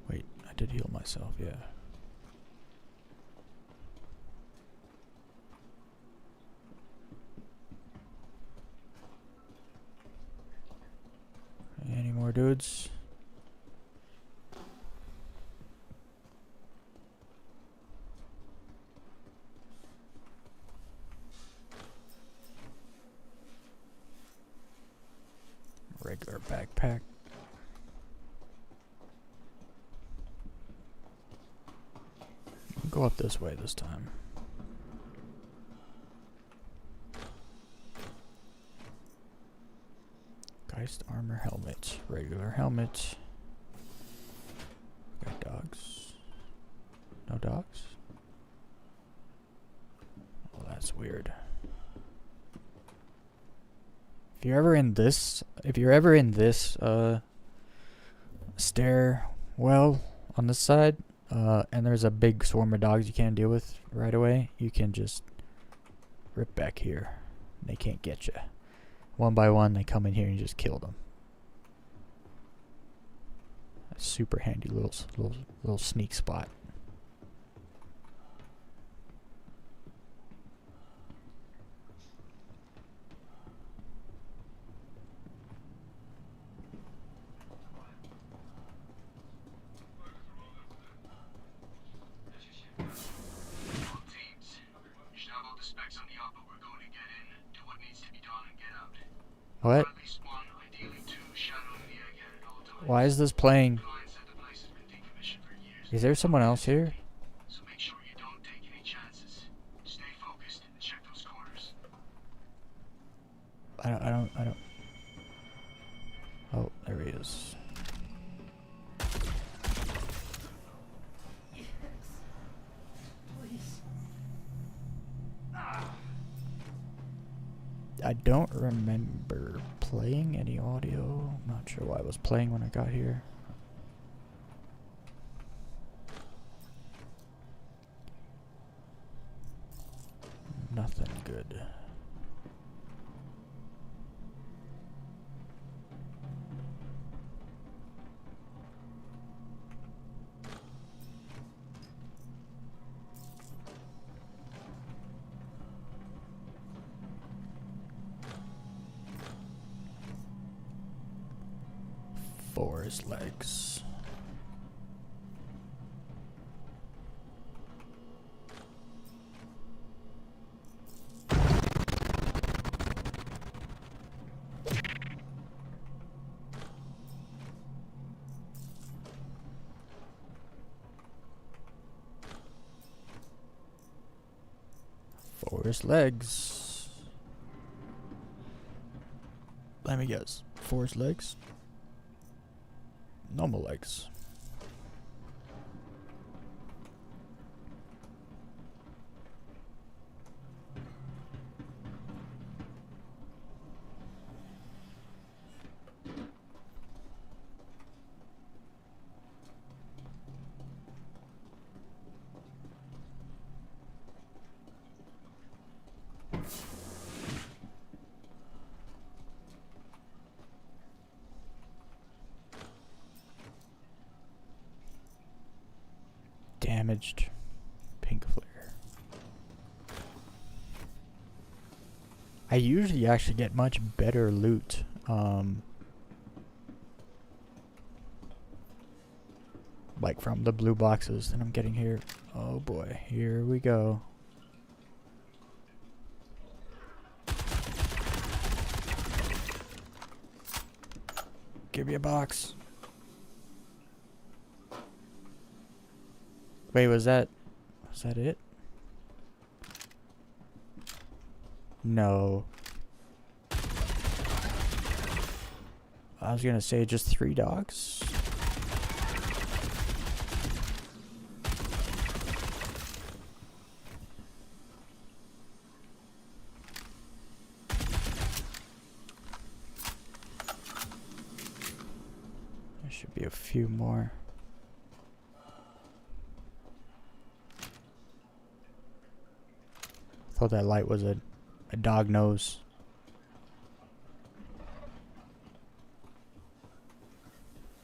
Wait, I did heal myself, yeah. Any more dudes? Regular backpack. Go up this way this time. Geist armor helmet. Regular helmet. Got dogs. No dogs? Oh, that's weird. If you're ever in this stairwell on this side, and there's a big swarm of dogs you can't deal with right away, you can just rip back here. They can't get you. One by one, they come in here and you just kill them. A super handy little sneak spot. What? Why is this playing? Is there someone else here? So make sure you don't take any chances. Stay focused and check those corners. I don't. Oh, there he is. I don't remember playing any audio. I'm not sure why it was playing when I got here. Nothing good. For his legs. For his legs. Let me guess. For his legs? Normal legs. Damaged pink flare. I usually actually get much better loot. Like from the blue boxes that I'm getting here. Oh boy, here we go. Give me a box. Wait, was that it? No. I was gonna say just 3 dogs. There should be a few more. Thought that light was a dog nose.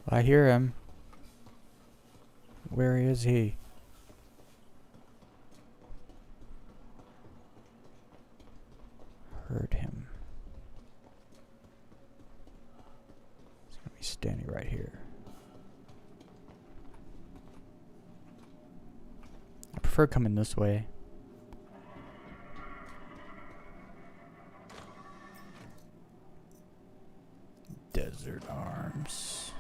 I hear him. Where is he? Heard him. He's gonna be standing right here. I prefer coming this way. Desert arms.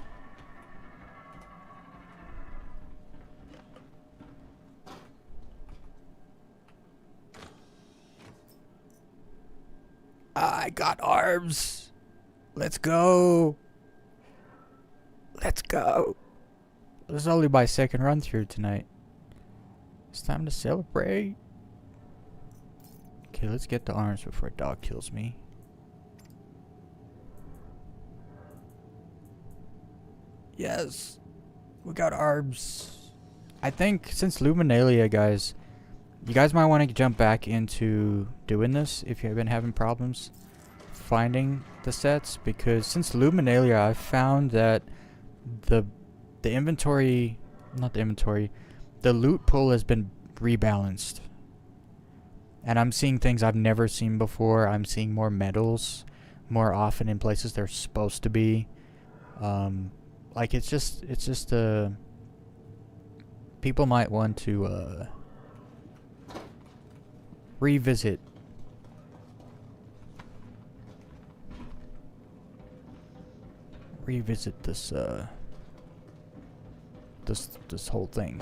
I got arms. Let's go. Let's go. This is only my second run through tonight. It's time to celebrate. Okay, let's get the arms before a dog kills me. Yes. We got arms. I think since Luminalia, guys, you guys might want to jump back into doing this if you've been having problems finding the sets, because since Luminalia, I've found that the inventory, not the inventory, the loot pool has been rebalanced. And I'm seeing things I've never seen before. I'm seeing more medals more often in places they're supposed to be. Like it's just people might want to revisit this this whole thing.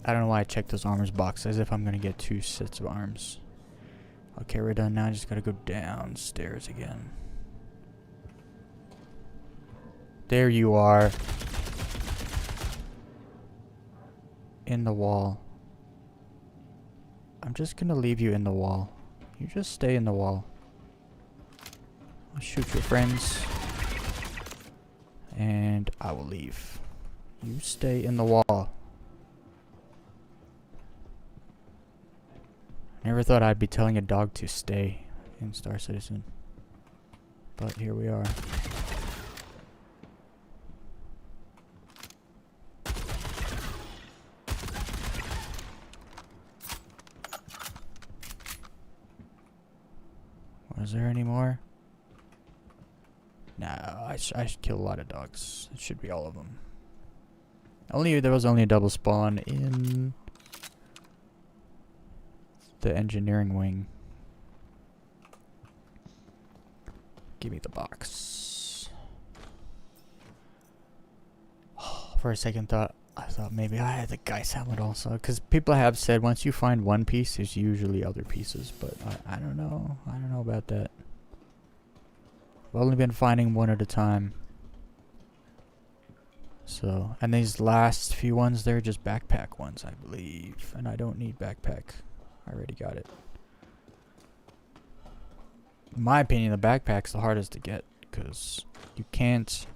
I don't know why I checked those armors box as if I'm gonna get 2 sets of arms. Okay, we're done now. I just gotta go downstairs again. There you are. In the wall. I'm just gonna leave you in the wall. You just stay in the wall. I'll shoot your friends. And I will leave. You stay in the wall. Never thought I'd be telling a dog to stay in Star Citizen. But here we are. Was there any more? No, I should kill a lot of dogs. It should be all of them. There was only a double spawn in the engineering wing. Give me the box. For a second I thought maybe I had the guy's helmet also, because people have said once you find one piece there's usually other pieces, but I don't know. I don't know about that. I've only been finding one at a time. So, and these last few ones, they're just backpack ones, I believe, and I don't need backpack. I already got it. In my opinion, the backpack's the hardest to get, because you can't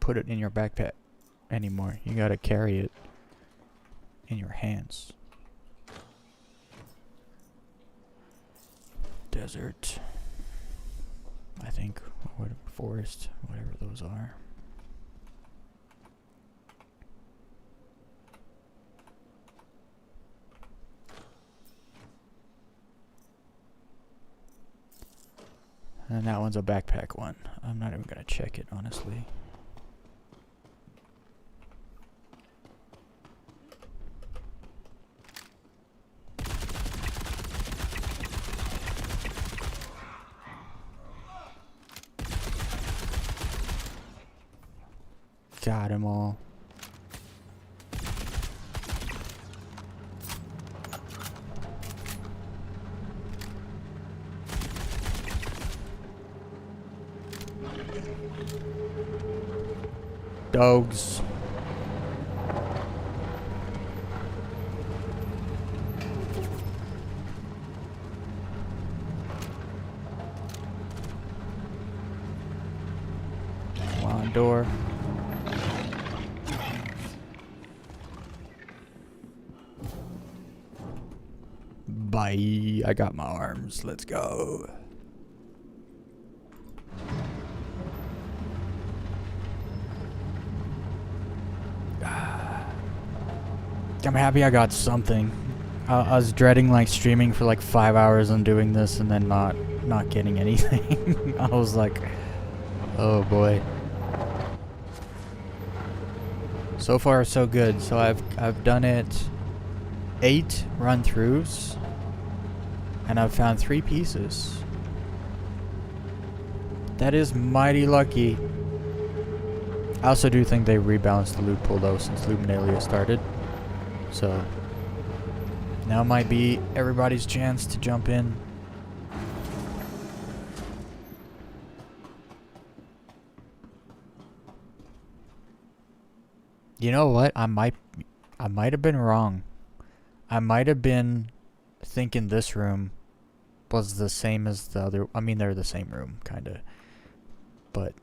put it in your backpack anymore. You gotta carry it in your hands. Desert, I think, or forest, whatever those are. And that one's a backpack one. I'm not even gonna check it, honestly. Got them all. Dogs. Come on, door. Bye. I got my arms. Let's go. I'm happy I got something. I was dreading like streaming for like 5 hours and doing this and then not getting anything. I was like, oh boy. So far so good. So I've done it 8 run-throughs and I've found 3 pieces. That is mighty lucky. I also do think they rebalanced the loot pool though since Luminalia started. So Now might be everybody's chance to jump in. You know what? I might have been wrong. I might have been thinking this room was the same as the other. I mean, they're the same room, kind of. But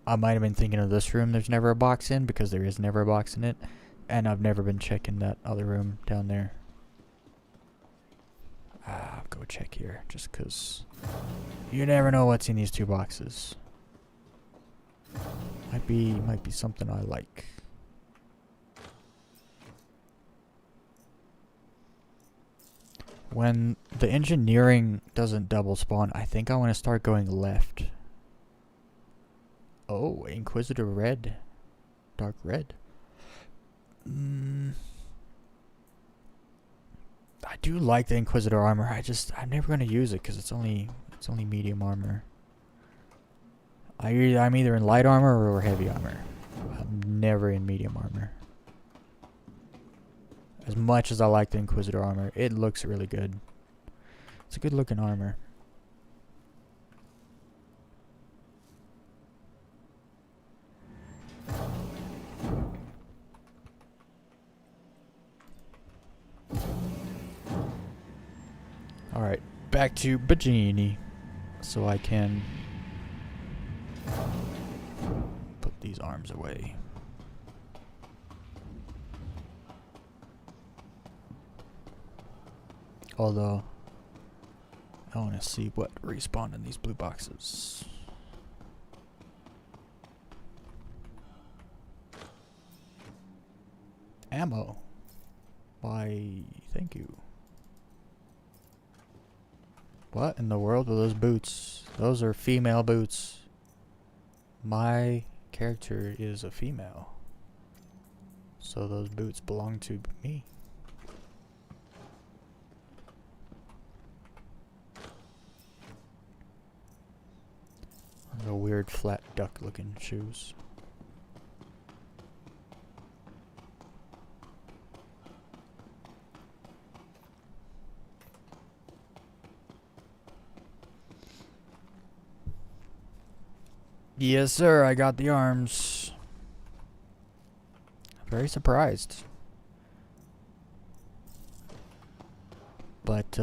I might have been thinking of this room there's never a box in, because there is never a box in it. And I've never been checking that other room down there. I'll go check here, just because you never know what's in these two boxes. Might be something I like. When the engineering doesn't double spawn, I think I want to start going left. Oh, Inquisitor red. Dark red. I do like the Inquisitor armor. I'm never going to use it because it's only medium armor. I'm either in light armor or heavy armor. I'm never in medium armor. As much as I like the Inquisitor armor, it looks really good. It's a good looking armor. Alright, back to Bajini. So I can put these arms away. Although, I want to see what respawned in these blue boxes. Ammo. Why, thank you. What in the world are those boots? Those are female boots. My character is a female. So those boots belong to me. The weird flat duck looking shoes. Yes, sir, I got the arms. Very surprised. But,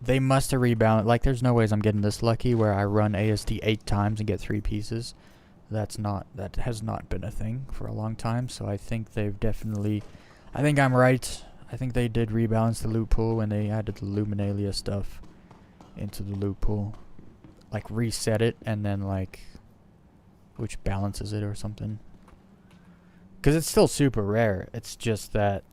they must have rebalanced. Like, there's no ways I'm getting this lucky where I run ASD 8 times and get 3 pieces. That has not been a thing for a long time, so I think they've definitely... I think I'm right. I think they did rebalance the loot pool when they added the Luminalia stuff into the loot pool. Like, reset it, and then, like... which balances it or something. Because it's still super rare. It's just that...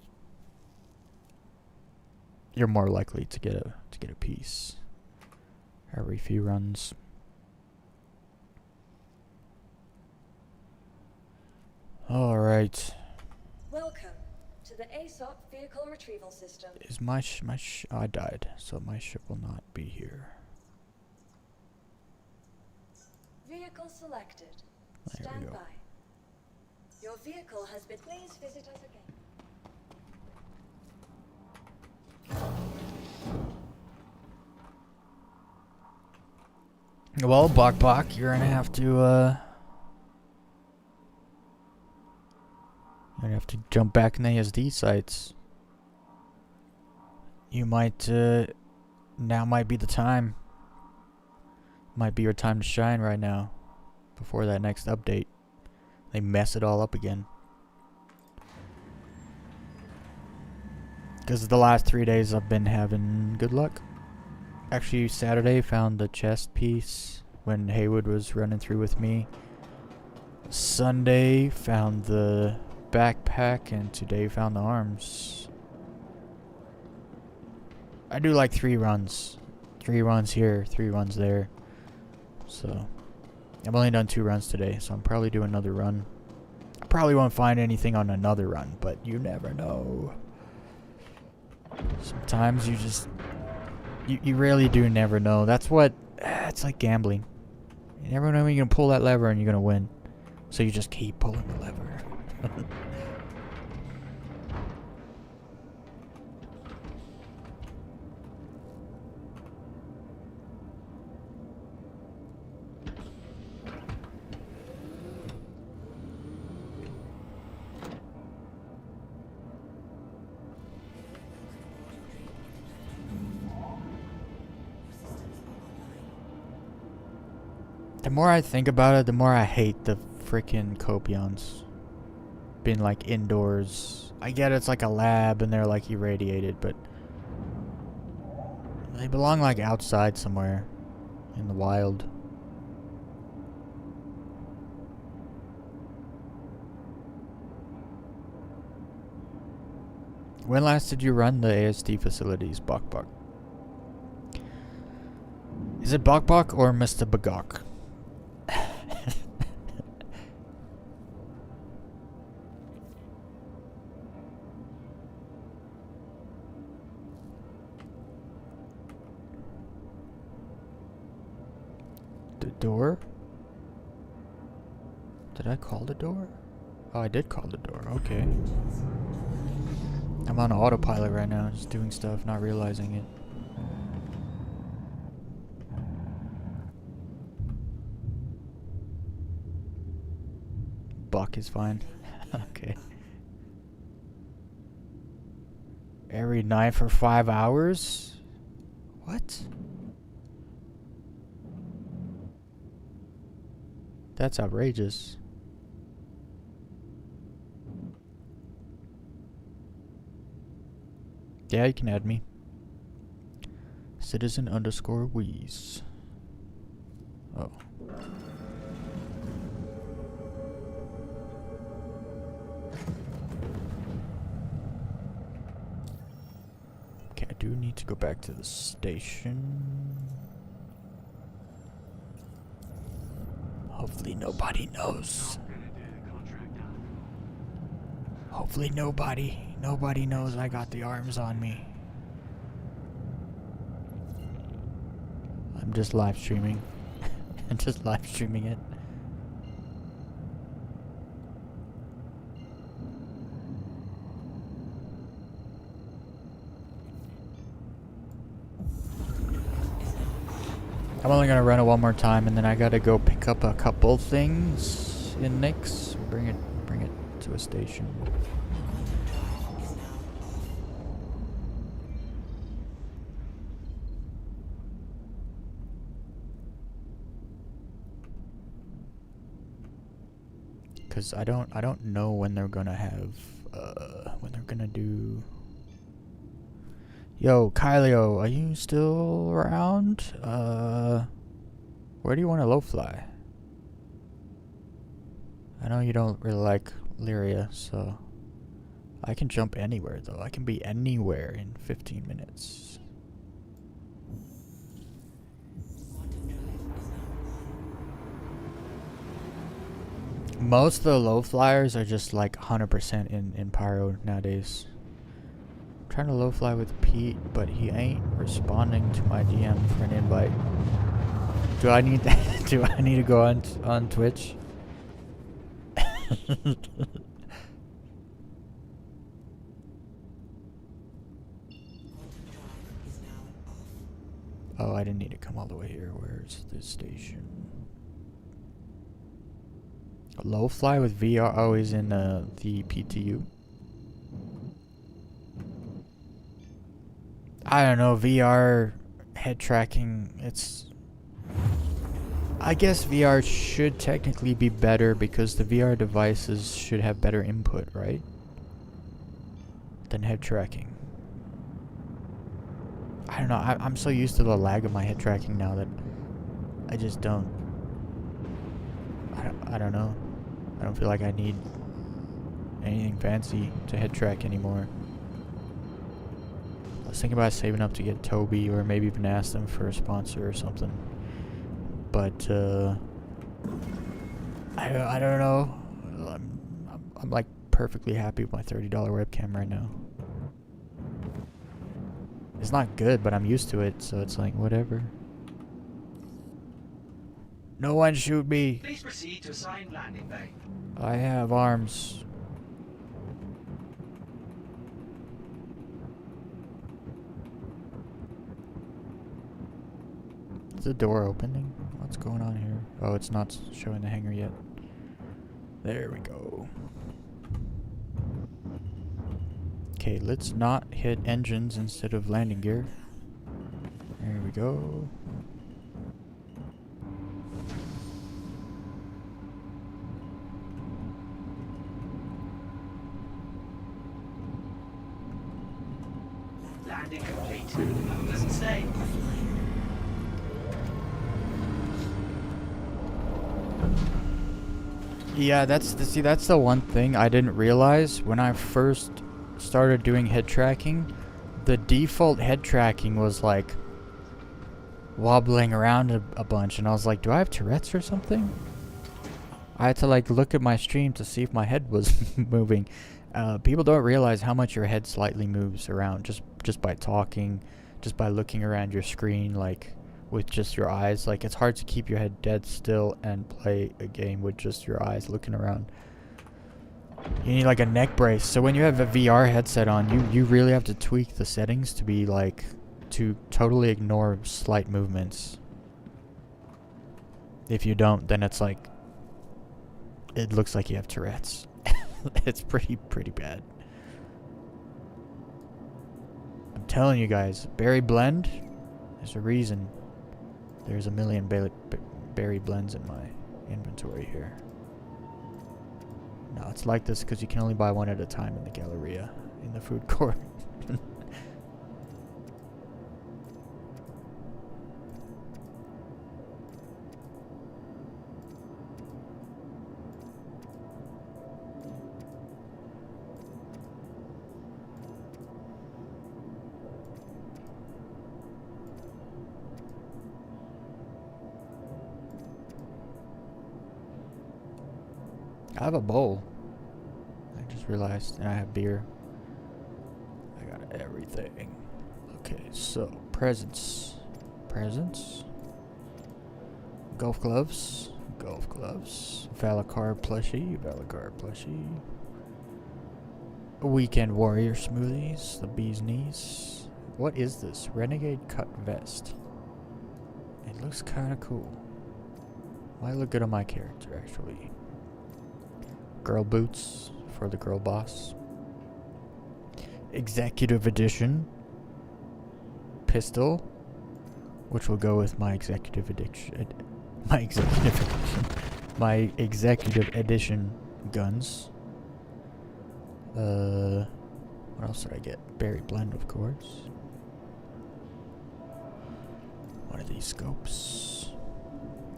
you're more likely to get a piece every few runs. All right. Welcome to the ASOP vehicle retrieval system. Is my I died, so my ship will not be here. Vehicle selected. There we Stand go. by. Your vehicle has been. Please visit us again. Well, Bok, you're gonna have to jump back in the ASD sites. You might now might be the time. Might be your time to shine right now. Before that next update. They mess it all up again. Because the last 3 days I've been having good luck. Actually, Saturday found the chest piece when Haywood was running through with me. Sunday found the backpack, and today found the arms. I do like 3 runs. 3 runs here, 3 runs there. So, I've only done 2 runs today, so I'm probably doing another run. I probably won't find anything on another run, but you never know. Sometimes you just... You really do never know. That's what... it's like gambling. You never know when you're going to pull that lever and you're going to win. So you just keep pulling the lever. The more I think about it, the more I hate the freaking copions. Being like indoors. I get it's like a lab and they're like irradiated, but they belong like outside somewhere in the wild. When last did you run the ASD facilities, Bok Bok? Is it Bok Bok or Mr. Bagok? The door? Did I call the door? Oh, I did call the door. Okay. I'm on autopilot right now, just doing stuff, not realizing it. Buck is fine. Okay. Every night for 5 hours? What? That's outrageous. Yeah, you can add me. Citizen underscore Weez. Oh. Okay, I do need to go back to the station. Hopefully nobody knows. Hopefully nobody knows I got the arms on me. I'm just live streaming. I'm just live streaming it. I'm only gonna run it one more time, and then I gotta go pick up a couple things in Nick's. Bring it to a station. Cause I don't know when they're gonna have when they're gonna do. Yo, Kylio, are you still around? Where do you want to low fly? I know you don't really like Lyria, so I can jump anywhere though. I can be anywhere in 15 minutes. Most of the low flyers are just like 100% in Pyro nowadays. Trying to low fly with Pete, but he ain't responding to my DM for an invite. Do I need that? Do I need to go on Twitch? Oh, I didn't need to come all the way here. Where's the station? Low fly with VR. Oh, he's in the PTU. I don't know, VR head tracking, I guess VR should technically be better because the VR devices should have better input, right? Than head tracking. I don't know, I'm so used to the lag of my head tracking now that I just don't. I don't know. I don't feel like I need anything fancy to head track anymore. I was thinking about saving up to get Toby, or maybe even ask them for a sponsor or something. But I don't know. I'm like perfectly happy with my $30 webcam right now. It's not good, but I'm used to it, so it's like whatever. No one shoot me. Please proceed to assigned landing bay. I have arms. Is the door opening? What's going on here? Oh, it's not showing the hangar yet. There we go. Okay, let's not hit engines instead of landing gear. There we go. landing complete. What does it say? Yeah, that's the one thing I didn't realize when I first started doing head tracking. The default head tracking was like wobbling around a bunch, and I was like, do I have Tourette's or something? I had to like look at my stream to see if my head was moving. People don't realize how much your head slightly moves around just by talking, just by looking around your screen, like with just your eyes. Like, it's hard to keep your head dead still and play a game with just your eyes looking around. You need like a neck brace. So when you have a VR headset on, you really have to tweak the settings to be like, to totally ignore slight movements. If you don't, then it's like, it looks like you have Tourette's. It's pretty bad. I'm telling you guys, berry blend, there's a reason. There's a million berry blends in my inventory here. No, it's like this because you can only buy one at a time in the Galleria, in the food court. I have a bowl. I just realized, and I have beer. I got everything. Okay, so presents. Golf gloves. Valacar plushie. Weekend Warrior smoothies. The bee's knees. What is this? Renegade cut vest. It looks kind of cool. Might look good on my character, actually. Girl boots for the girl boss. Executive edition pistol, which will go with my executive edition. My executive edition guns. What else did I get? Berry blend, of course. One of these scopes,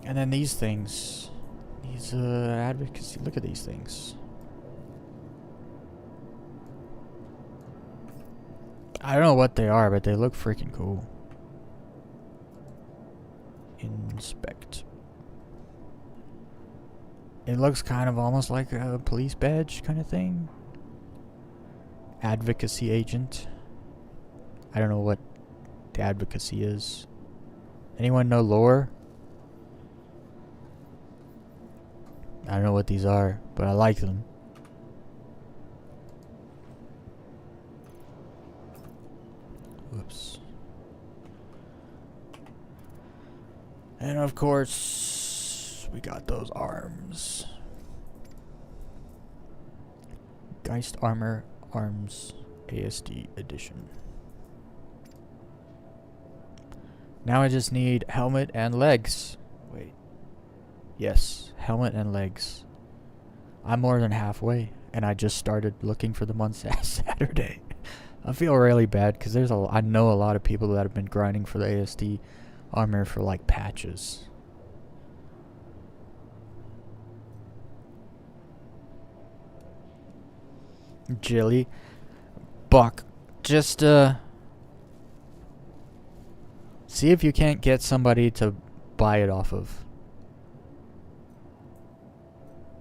and then these things. These advocacy. Look at these things. I don't know what they are, but they look freaking cool. Inspect. It looks kind of almost like a police badge kind of thing. Advocacy agent. I don't know what the advocacy is. Anyone know lore? I don't know what these are, but I like them. Whoops. And of course, we got those arms. Geist Armor Arms ASD Edition. Now I just need helmet and legs. Wait. Yes, helmet and legs. I'm more than halfway, and I just started looking for them on Saturday. I feel really bad because I know a lot of people that have been grinding for the ASD armor for like patches. Jilly, Buck, just see if you can't get somebody to buy it off of.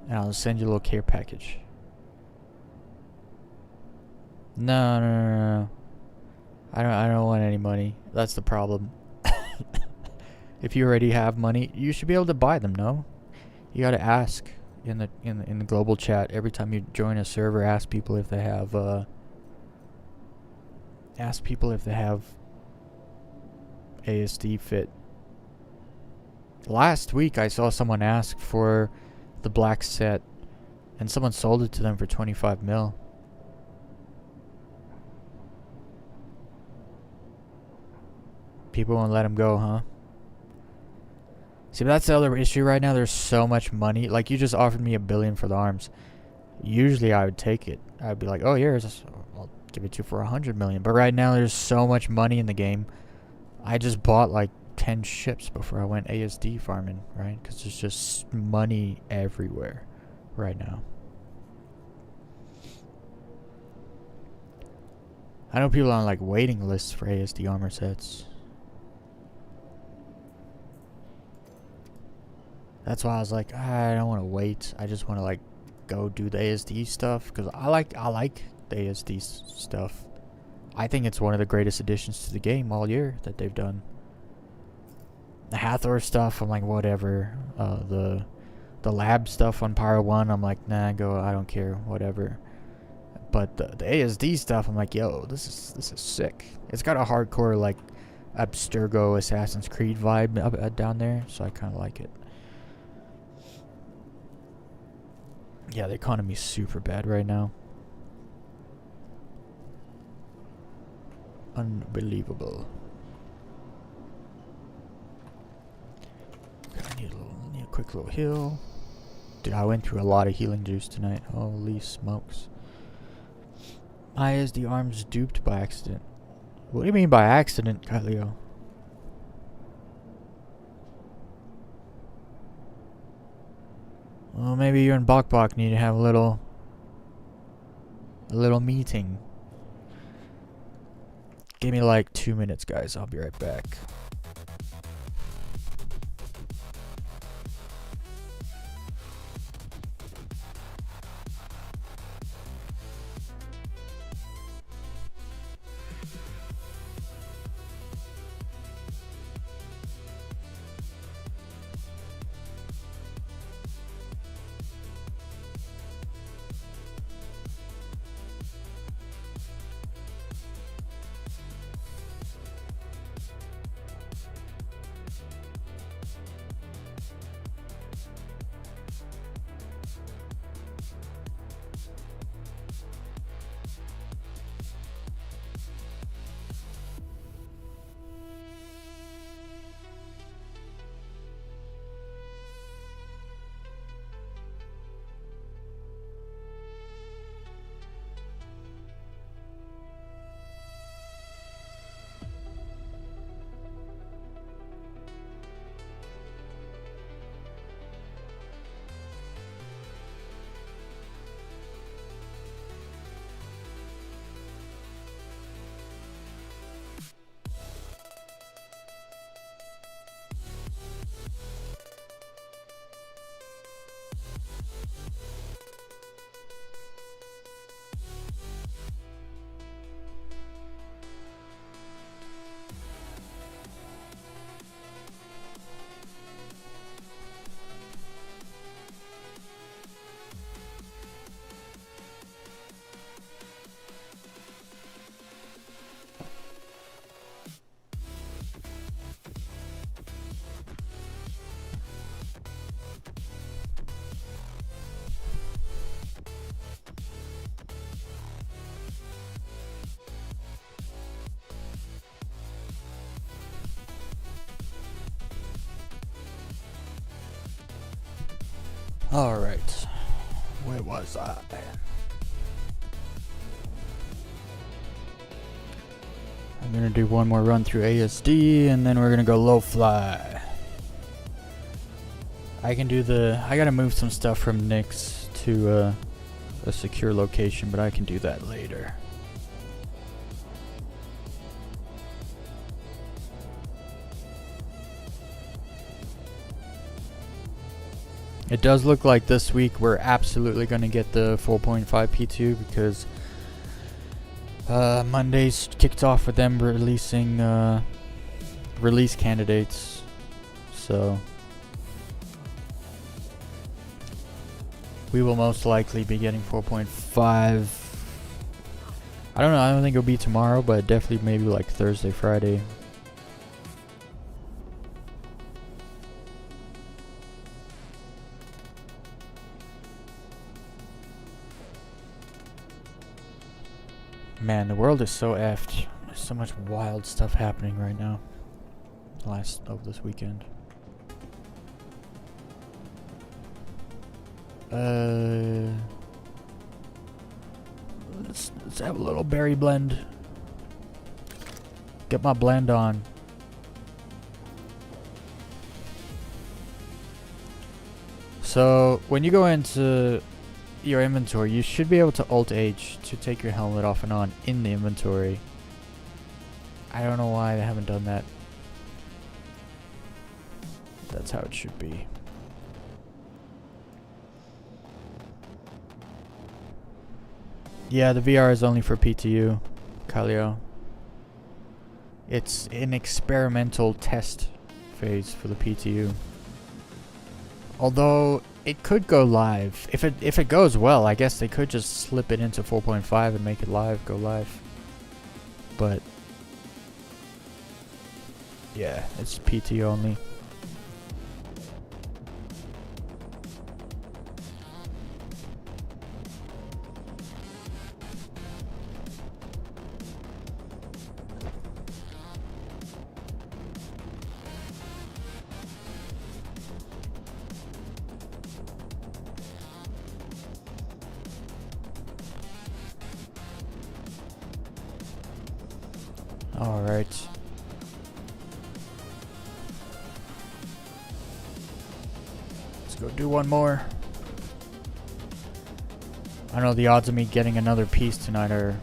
And I'll send you a little care package. No. I don't want any money. That's the problem. If you already have money, you should be able to buy them, no? You gotta ask in the global chat every time you join a server. Ask people if they have ASD fit. Last week I saw someone ask for the black set, and someone sold it to them for 25 mil. People won't let them go, huh? See, but that's the other issue right now. There's so much money. Like, you just offered me $1 billion for the arms. Usually I would take it. I'd be like, oh, I'll give it to you for 100 million. But right now there's so much money in the game. I just bought like 10 ships before I went ASD farming, right? Because there's just money everywhere right now. I know people on like waiting lists for ASD armor sets. That's why I was like, I don't want to wait. I just want to like go do the ASD stuff because I like the ASD stuff. I think it's one of the greatest additions to the game all year that they've done. The Hathor stuff, I'm like, whatever. The lab stuff on Pyro 1, I'm like, nah, go, I don't care, whatever. But the ASD stuff, I'm like, yo, this is sick. It's got a hardcore like Abstergo Assassin's Creed vibe down there, so I kind of like it. Yeah, the economy's super bad right now. Unbelievable. Okay, I need a quick little heal. Dude, I went through a lot of healing juice tonight. Holy smokes. ISD arms duped by accident. What do you mean by accident, Kaleo? Well, maybe you and Bok Bok need to have a little meeting. Give me like 2 minutes, guys. I'll be right back. Alright. Where was I? I'm gonna do one more run through ASD and then we're gonna go low fly. I gotta move some stuff from Nyx to a secure location, but I can do that later. It does look like this week we're absolutely going to get the 4.5 P2 because Monday's kicked off with them releasing release candidates. So we will most likely be getting 4.5. I don't know, I don't think it'll be tomorrow, but definitely maybe like Thursday, Friday. Man, the world is so effed. There's so much wild stuff happening right now. Of this weekend. Let's have a little berry blend. Get my blend on. So when you go into your inventory, you should be able to Alt H to take your helmet off and on in the inventory. I don't know why they haven't done that. That's how it should be. Yeah, the VR is only for PTU, Kalio. It's an experimental test phase for the PTU. Although it could go live. If it goes well, I guess they could just slip it into 4.5 and make it go live. But yeah, it's PT only. All right. Let's go do one more. I know the odds of me getting another piece tonight are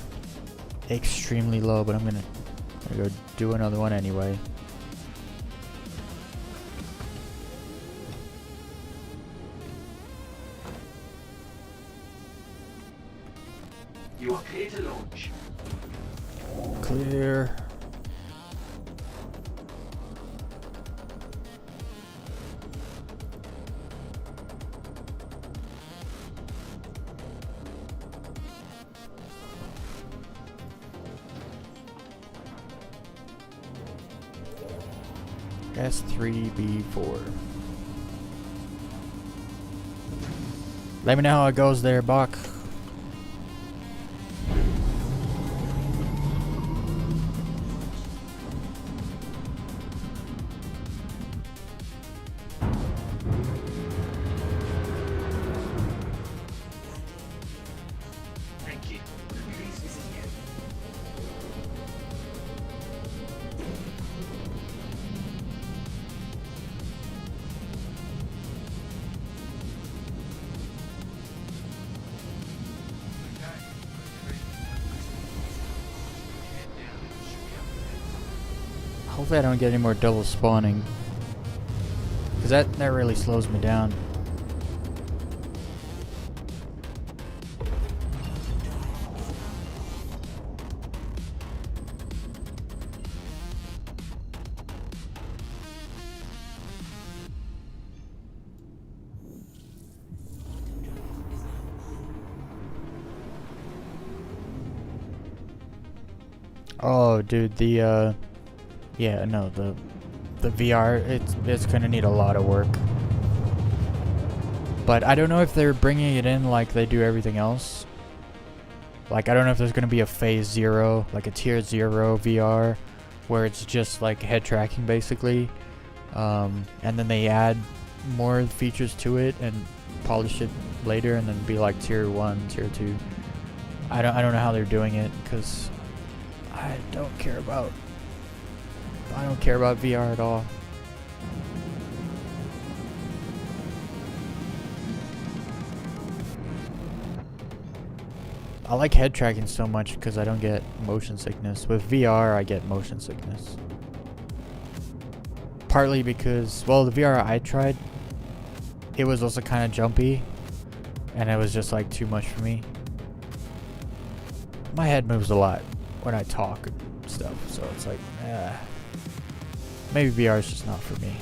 extremely low, but I'm gonna go do another one anyway. You are clear to launch. Clear. S3B4. Let me know how it goes there, Bach. Thank you. Please visit you. Hopefully I don't get any more double spawning. Cause that really slows me down. Oh dude, the yeah, no, the VR, it's gonna need a lot of work. But I don't know if they're bringing it in like they do everything else. Like, I don't know if there's gonna be a phase 0, like a tier 0 VR, where it's just like head tracking basically. And then they add more features to it and polish it later, and then be like tier 1, tier 2. I don't know how they're doing it, because I don't care about VR at all. I like head tracking so much because I don't get motion sickness. With VR, I get motion sickness. Partly because, well, the VR I tried, it was also kind of jumpy, and it was just like too much for me. My head moves a lot when I talk and stuff, so it's like, maybe VR is just not for me.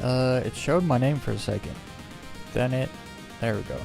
It showed my name for a second. Then there we go.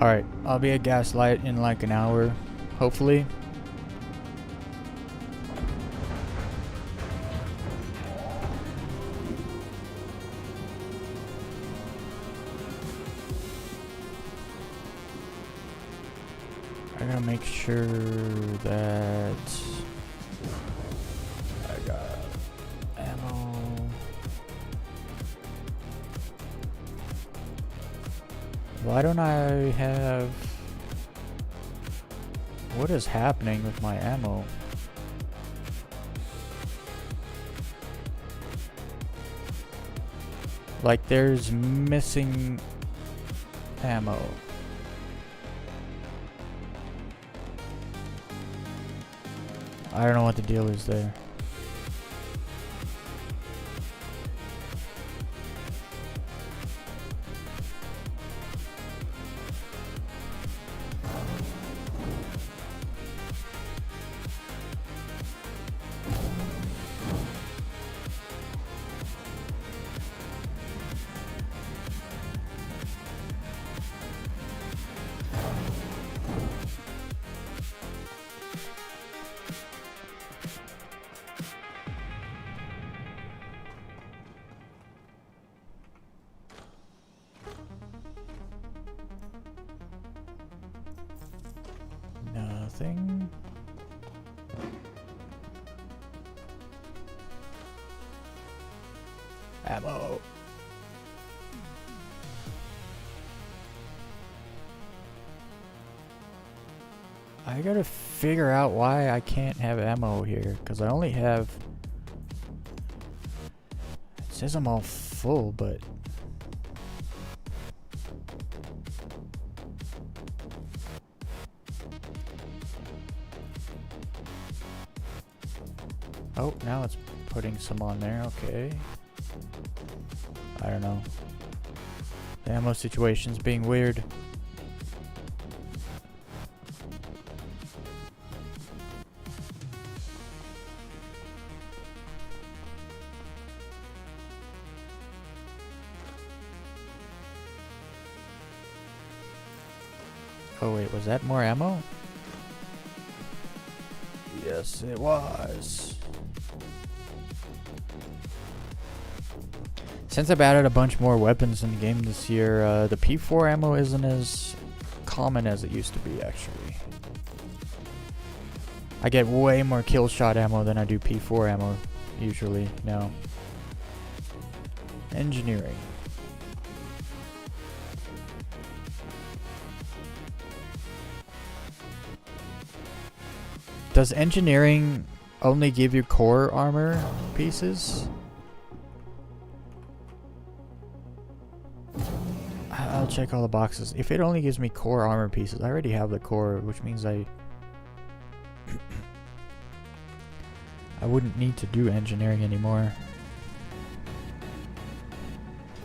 Alright, I'll be at Gaslight in like an hour, hopefully. I gotta make sure that I got ammo. Why don't I have... What is happening with my ammo? Like there's missing ammo. I don't know what the deal is there. Nothing. Ammo. I gotta figure out why I can't have ammo here, because I only have... It says I'm all full, but... Oh, now it's putting some on there, okay. I don't know. The ammo situation's being weird. Oh wait, was that more ammo? Yes, it was. Since I've added a bunch more weapons in the game this year, the P4 ammo isn't as common as it used to be, actually. I get way more kill shot ammo than I do P4 ammo, usually, now. Engineering. Does engineering only give you core armor pieces? I'll check all the boxes. If it only gives me core armor pieces, I already have the core, which means I wouldn't need to do engineering anymore.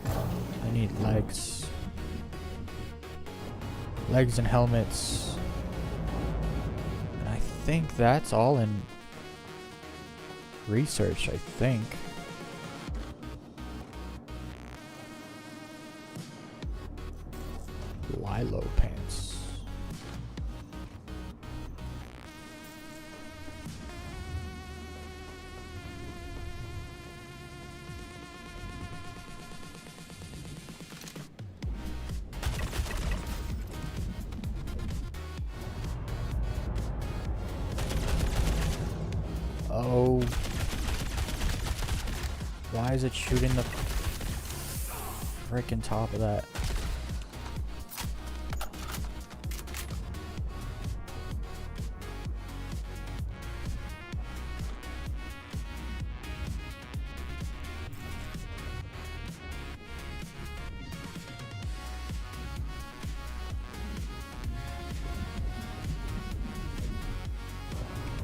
I need legs. Legs and helmets. And I think that's all in research, I think. Lilo pants. Oh. Why is it shooting the frickin' top of that?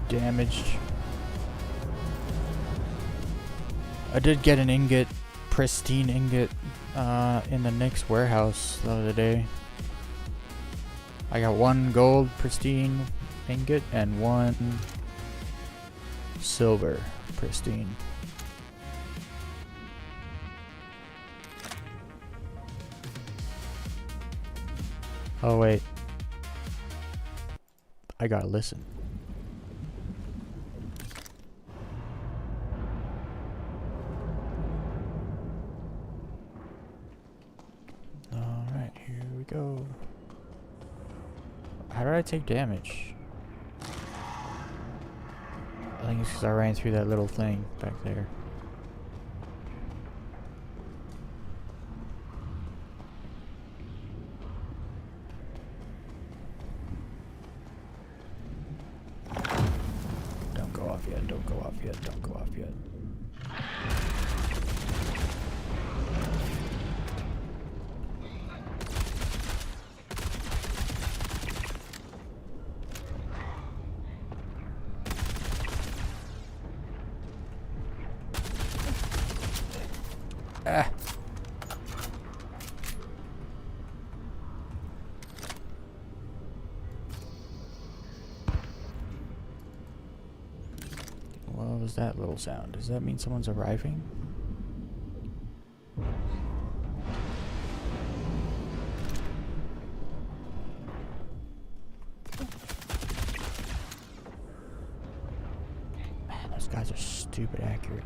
Damaged. I did get an ingot, pristine ingot, in the Nick's warehouse the other day. I got 1 gold pristine ingot and 1 silver pristine. Oh wait. I gotta listen. Alright, here we go. How did I take damage? I think it's because I ran through that little thing back there. Don't go off yet, don't go off yet, don't go off yet. Ah. What was that little sound? Does that mean someone's arriving? Man, those guys are stupid accurate.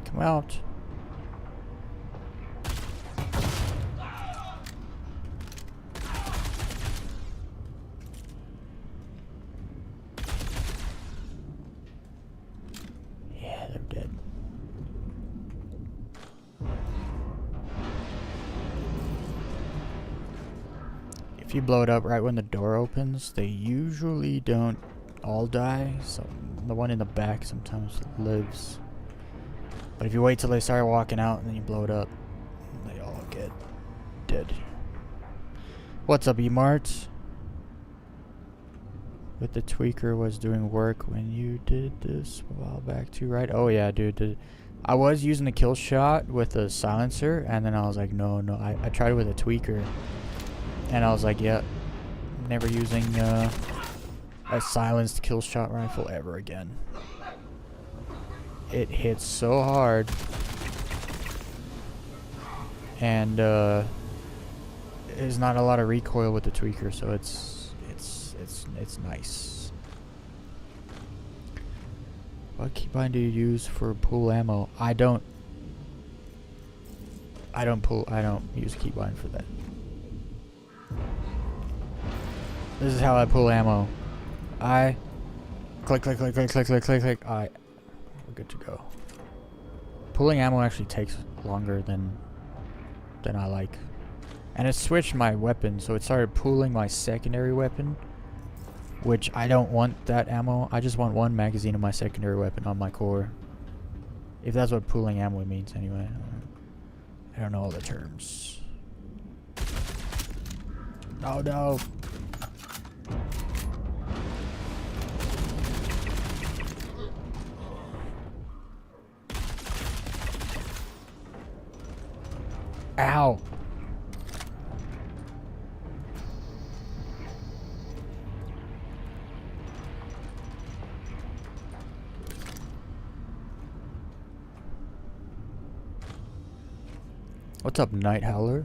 Come out. Yeah, they're dead. If you blow it up right when the door opens, they usually don't all die. So the one in the back sometimes lives. But if you wait till they start walking out and then you blow it up, they all get dead. What's up, E-Mart? But the tweaker was doing work when you did this a while back too, right? Oh yeah, dude. I was using the kill shot with a silencer, and then I was like, no. I tried it with a tweaker, and I was like, yeah, never using a silenced kill shot rifle ever again. It hits so hard, and there's not a lot of recoil with the tweaker, so it's nice. What keybind do you use for pool ammo? I don't use a keybind for that. This is how I pull ammo. I click. We're good to go. Pulling ammo actually takes longer than I like. And it switched my weapon, so it started pulling my secondary weapon, which I don't want that ammo. I just want one magazine of my secondary weapon on my core. If that's what pulling ammo means anyway. I don't know all the terms. Oh no. Ow. What's up, Night Howler?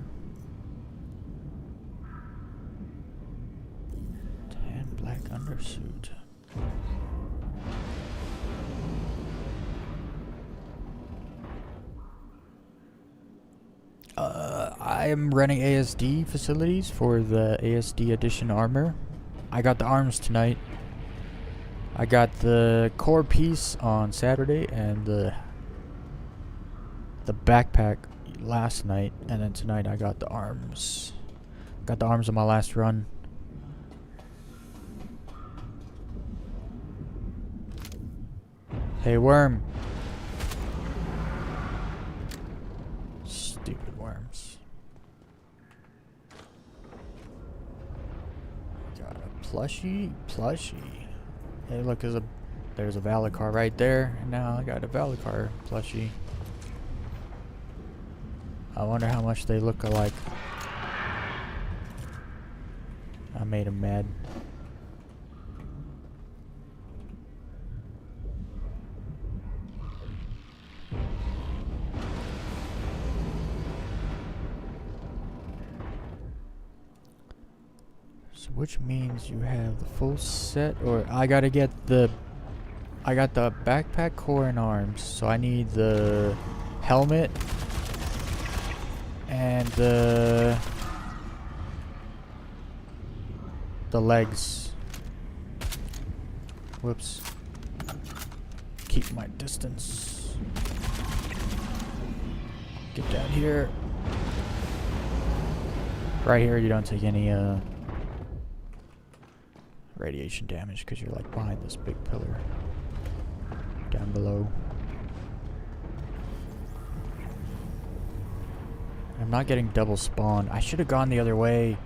Tan black undersuit. I am running ASD facilities for the ASD edition armor. I got the arms tonight. I got the core piece on Saturday and the backpack last night, and then tonight I got the arms. Got the arms on my last run. Hey, worm. Stupid worms. Got a plushie. Hey, look, there's a Valacar right there, and now I got a Valacar plushie. I wonder how much they look alike. I made him mad. So which means you have the full set, or I gotta get I got the backpack, core, and arms, so I need the helmet and the legs. Whoops. Keep my distance. Get down here. Right here you don't take any radiation damage because you're like behind this big pillar down below. I'm not getting double spawn. I should have gone the other way.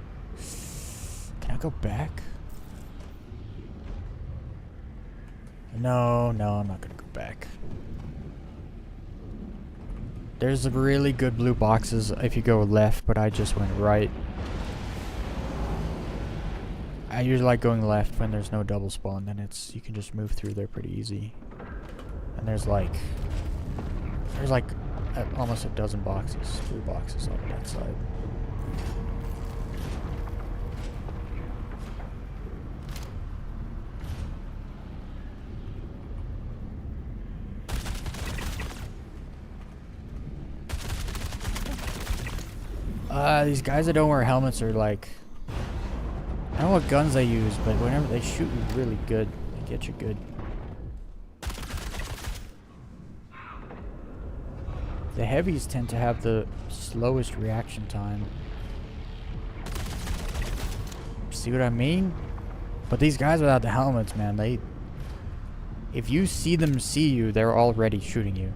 Can I go back? No, I'm not gonna go back. There's really good blue boxes if you go left, but I just went right. I usually like going left when there's no double spawn, then you can just move through there pretty easy. And there's like almost a dozen boxes, 3 boxes on that side. These guys that don't wear helmets are like, I don't know what guns they use, but whenever they shoot you really good, they get you good. The heavies tend to have the slowest reaction time. See what I mean? But these guys without the helmets, man, if you see them see you, they're already shooting you.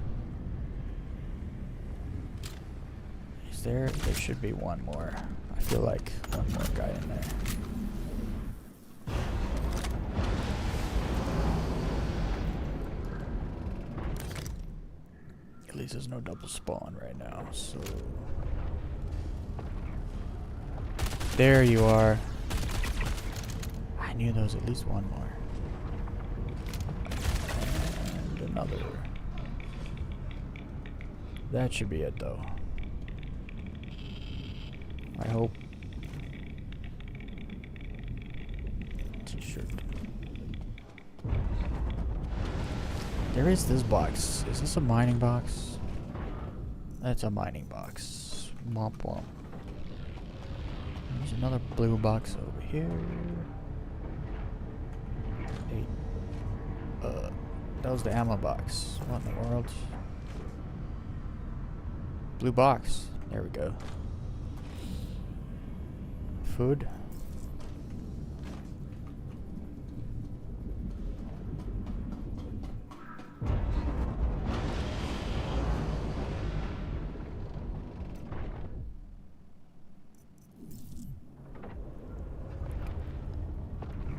Is there should be one more. I feel like one more guy in there. At least there's no double spawn right now, so... There you are. I knew there was at least one more. And another. That should be it, though. I hope. T-shirt. There is this box. Is this a mining box? That's a mining box. Womp womp. There's another blue box over here. Hey. That was the ammo box. What in the world? Blue box. There we go. Food.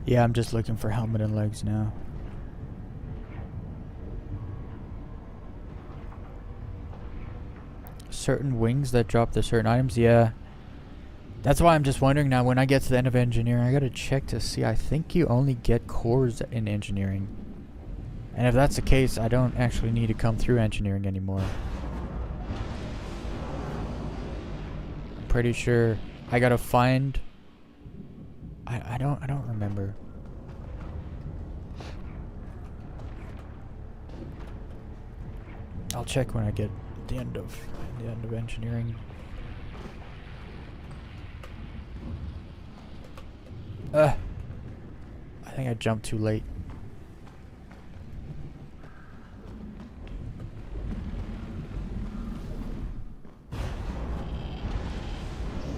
Yeah, I'm just looking for helmet and legs now. Certain wings that drop the certain items, yeah. That's why I'm just wondering now, when I get to the end of engineering, I gotta check to see. I think you only get cores in engineering. And if that's the case, I don't actually need to come through engineering anymore. pretty sure I gotta find. I don't remember. I'll check when I get the end of engineering. I think I jumped too late.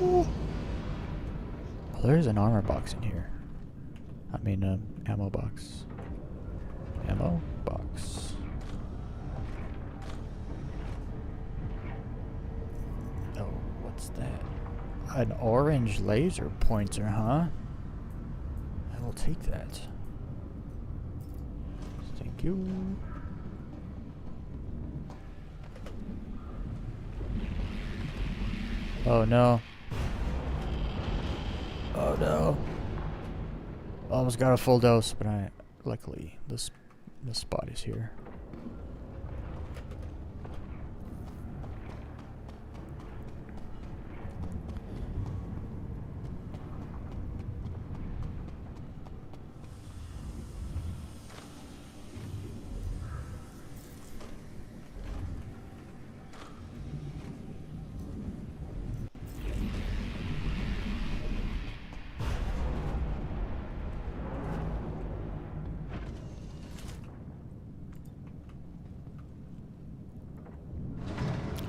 Ooh. Oh, there's an armor box in here. I mean, ammo box. Ammo box. Oh, what's that? An orange laser pointer, huh? I will take that. Thank you. Oh no. Oh no. Almost got a full dose, but luckily this spot is here.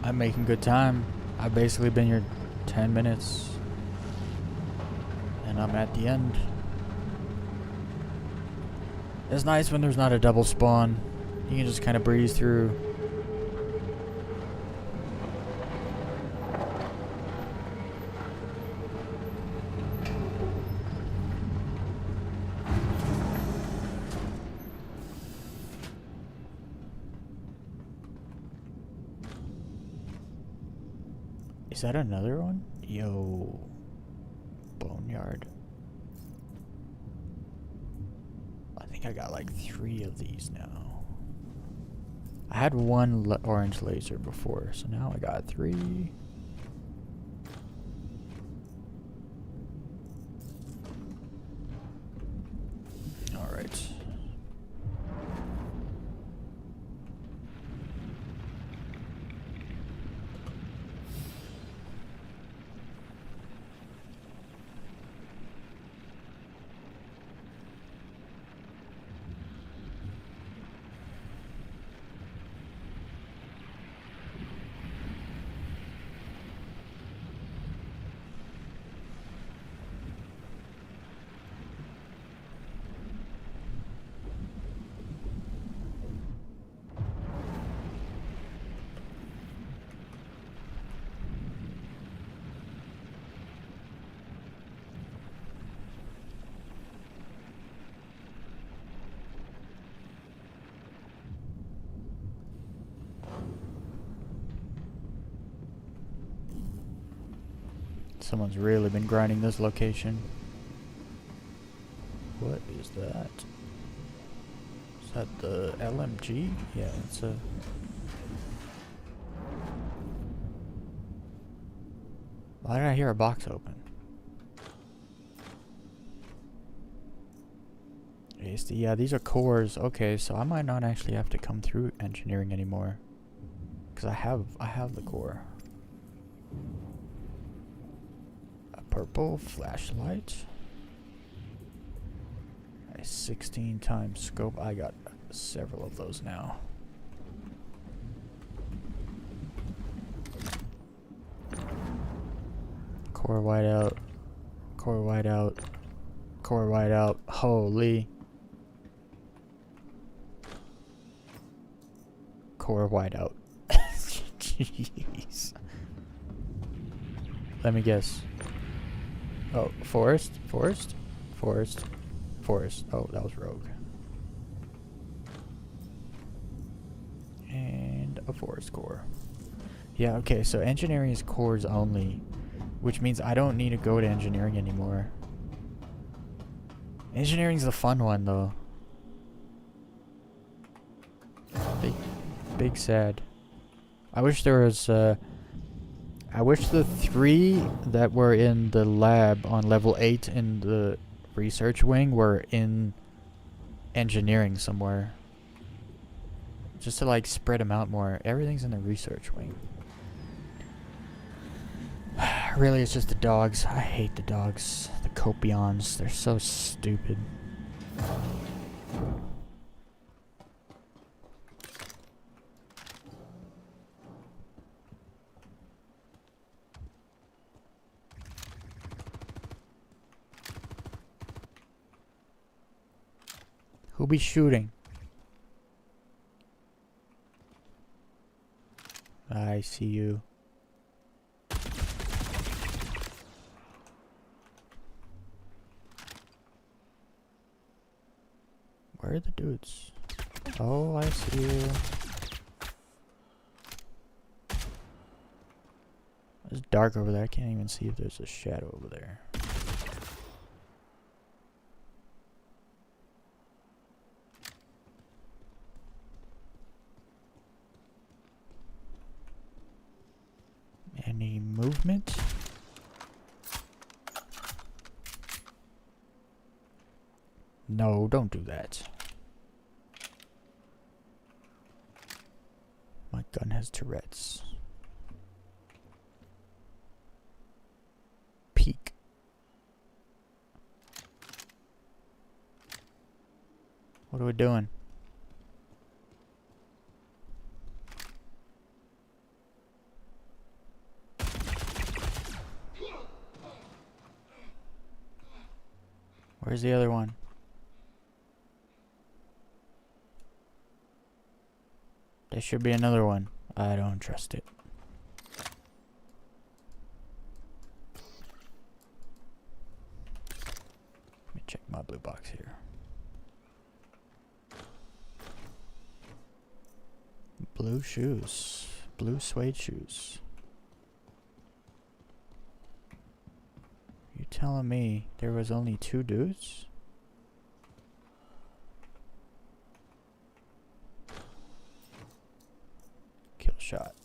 I'm making good time. I've basically been here 10 minutes. And I'm at the end. It's nice when there's not a double spawn. You can just kind of breeze through. Is that another one? Yo. Boneyard. I think I got like 3 of these now. I had one orange laser before, so now I got 3. Alright. Someone's really been grinding this location. What is that? Is that the LMG? Yeah, it's a... Why did I hear a box open? ASD, yeah, these are cores. Okay, so I might not actually have to come through engineering anymore. Because I have the core. Purple flashlight. A 16 times scope. I got several of those now. Core whiteout. Core whiteout. Core whiteout. Holy. Core whiteout. Jeez. Let me guess. Oh, forest, forest, forest, forest. Oh, that was rogue. And a forest core. Yeah, okay, so engineering is cores only, which means I don't need to go to engineering anymore. Engineering's the fun one, though. Big sad. I wish there was, I wish the 3 that were in the lab on level 8 in the research wing were in engineering somewhere. Just to like spread them out more. Everything's in the research wing. Really, it's just the dogs. I hate the dogs. The copions. They're so stupid. Who be shooting? I see you. Where are the dudes? Oh, I see you. It's dark over there. I can't even see if there's a shadow over there. Any movement? No, don't do that. My gun has Tourette's. Peek. What are we doing? Where's the other one? There should be another one. I don't trust it. Let me check my blue box here. Blue shoes. Blue suede shoes. You telling me there was only 2 dudes? Kill shot.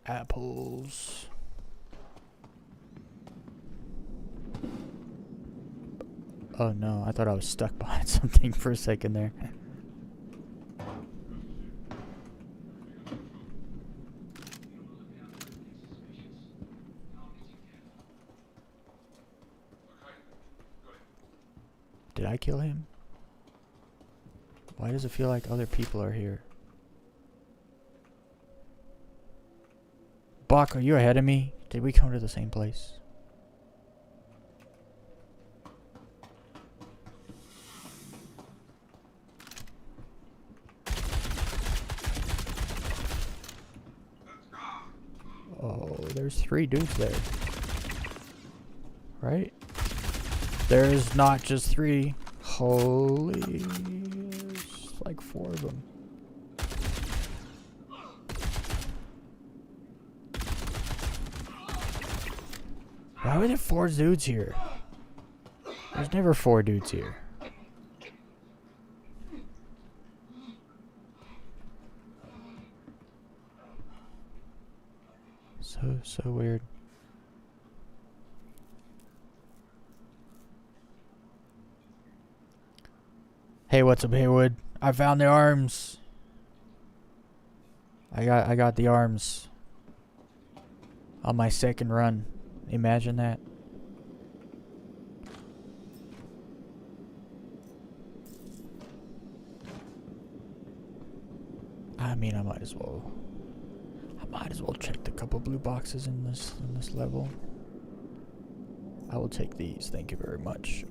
Apples. Oh no, I thought I was stuck behind something for a second there. Did I kill him? Why does it feel like other people are here? Buck, are you ahead of me? Did we come to the same place? Oh, there's 3 dudes there. Right? There's not just 3. Holy... There's like 4 of them. Why were there 4 dudes here? There's never 4 dudes here. So weird. Hey, what's up, Haywood? I found the arms. I got the arms on my second run. Imagine that. I mean, I might as well check the couple blue boxes in this level. I will take these. Thank you very much.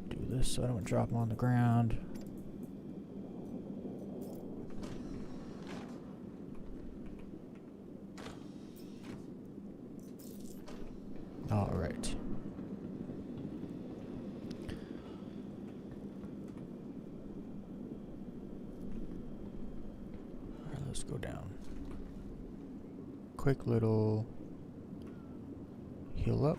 Do this so I don't drop them on the ground. All right. All right, let's go down. Quick little Heal up.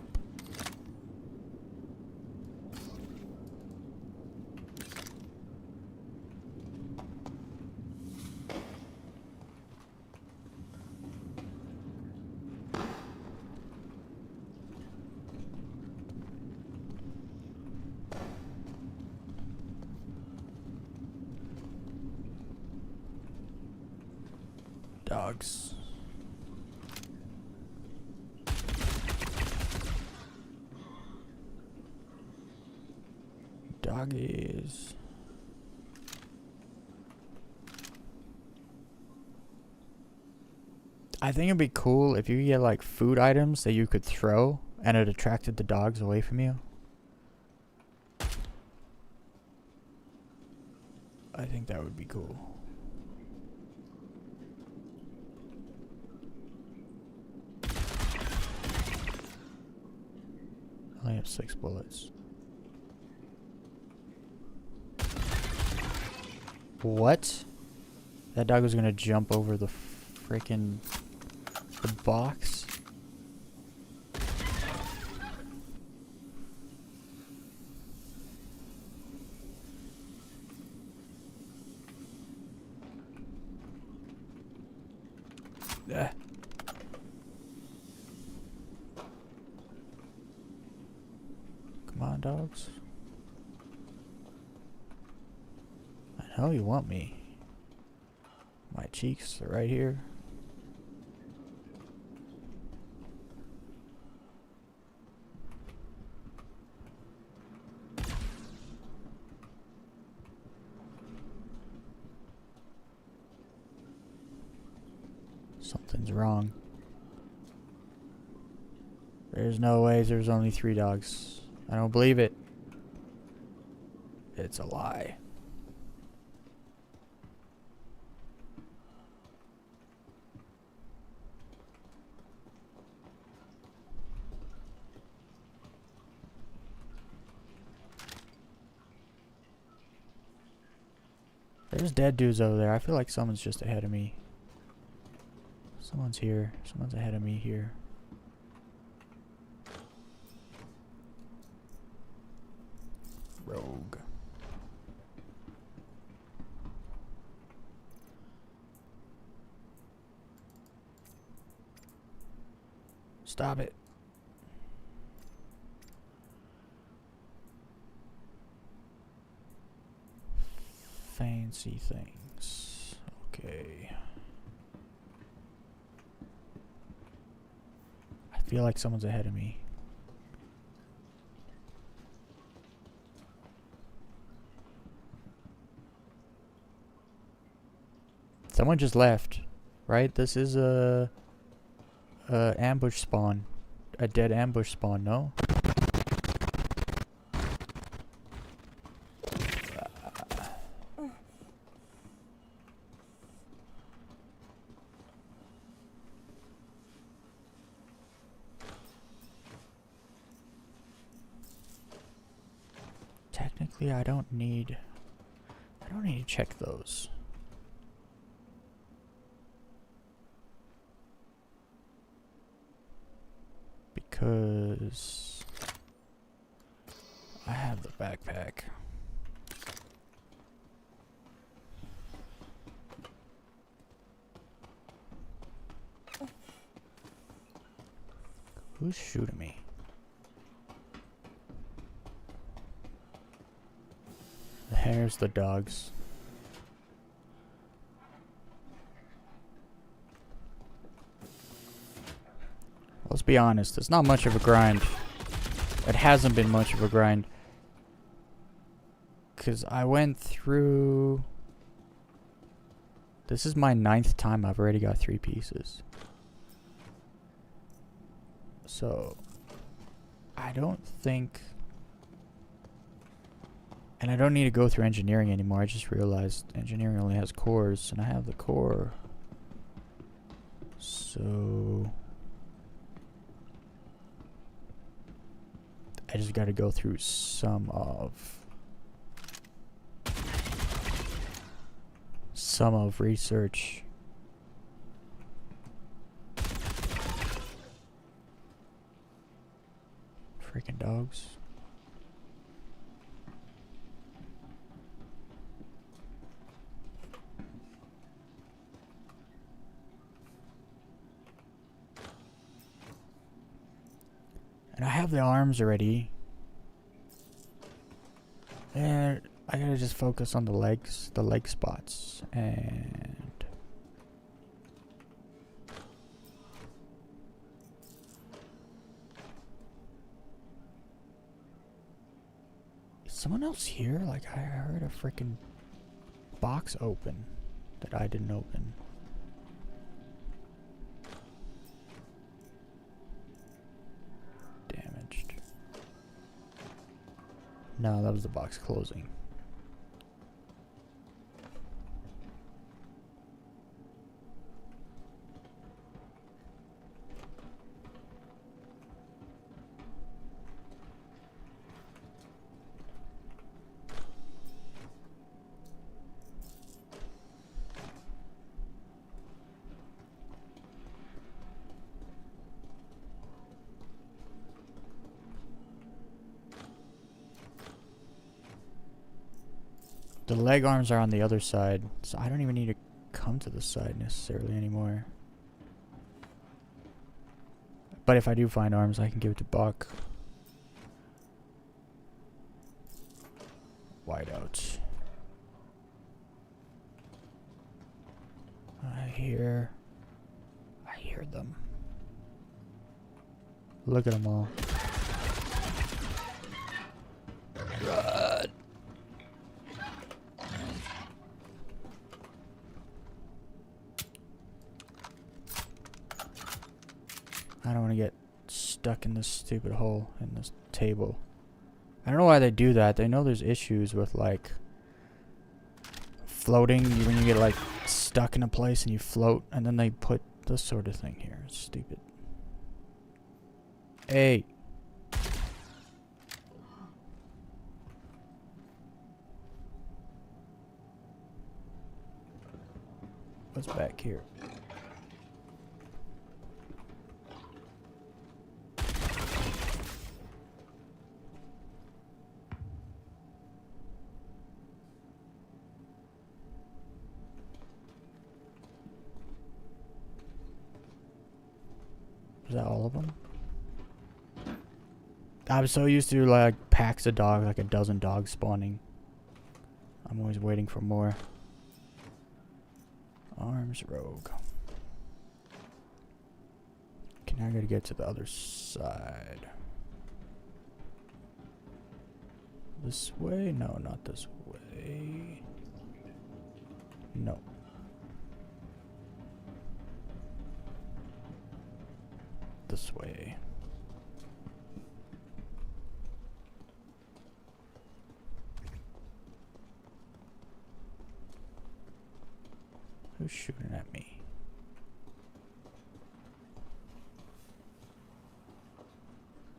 Dogs. Doggies. I think it'd be cool if you could get like food items that you could throw and it attracted the dogs away from you. I think that would be cool. I only have 6 bullets. What? That dog was gonna jump over the freaking the box. Ah. Come on, dogs. I know you want me. My cheeks are right here. Something's wrong. There's no ways there's only 3 dogs. I don't believe it. It's a lie. There's dead dudes over there. I feel like someone's just ahead of me. Someone's here. Someone's ahead of me here. Rogue. Stop it. Fancy things. Okay. I feel like someone's ahead of me. Someone just left, right? This is a ambush spawn. A dead ambush spawn, no? Technically, I don't need to check those. Because I have the backpack. Who's shooting me? There's the dogs. Let's be honest, it's not much of a grind. It hasn't been much of a grind. Because I went through... This is my 9th time. I've already got 3 pieces. So, I don't think... And I don't need to go through engineering anymore. I just realized engineering only has cores, and I have the core. So... I just gotta go through some of research. Freaking dogs. And I have the arms already. And I gotta just focus on the legs, the leg spots. And is someone else here? Like, I heard a freaking box open that I didn't open. Damaged. No, that was the box closing. The leg arms are on the other side, so I don't even need to come to the side necessarily anymore. But if I do find arms, I can give it to Buck. Whiteouts. I hear them. Look at them all. Run. I don't want to get stuck in this stupid hole in this table. I don't know why they do that. They know there's issues with like floating when you get like stuck in a place and you float, and then they put this sort of thing here. It's stupid. Hey. What's back here? Is that all of them? I'm so used to like packs of dogs, like a dozen dogs spawning. I'm always waiting for more. Arms rogue. Okay, now I gotta get to the other side. This way? No, not this way. No. This way. Who's shooting at me?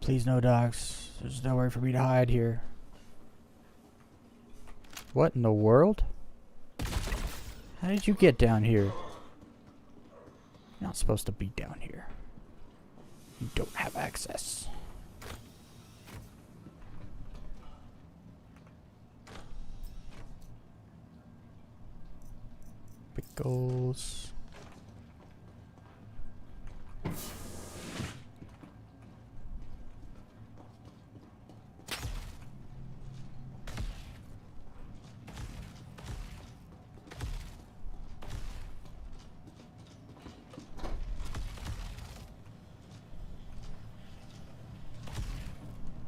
Please no dogs. There's nowhere for me to hide here. What in the world? How did you get down here? You're not supposed to be down here. You don't have access. Pickles.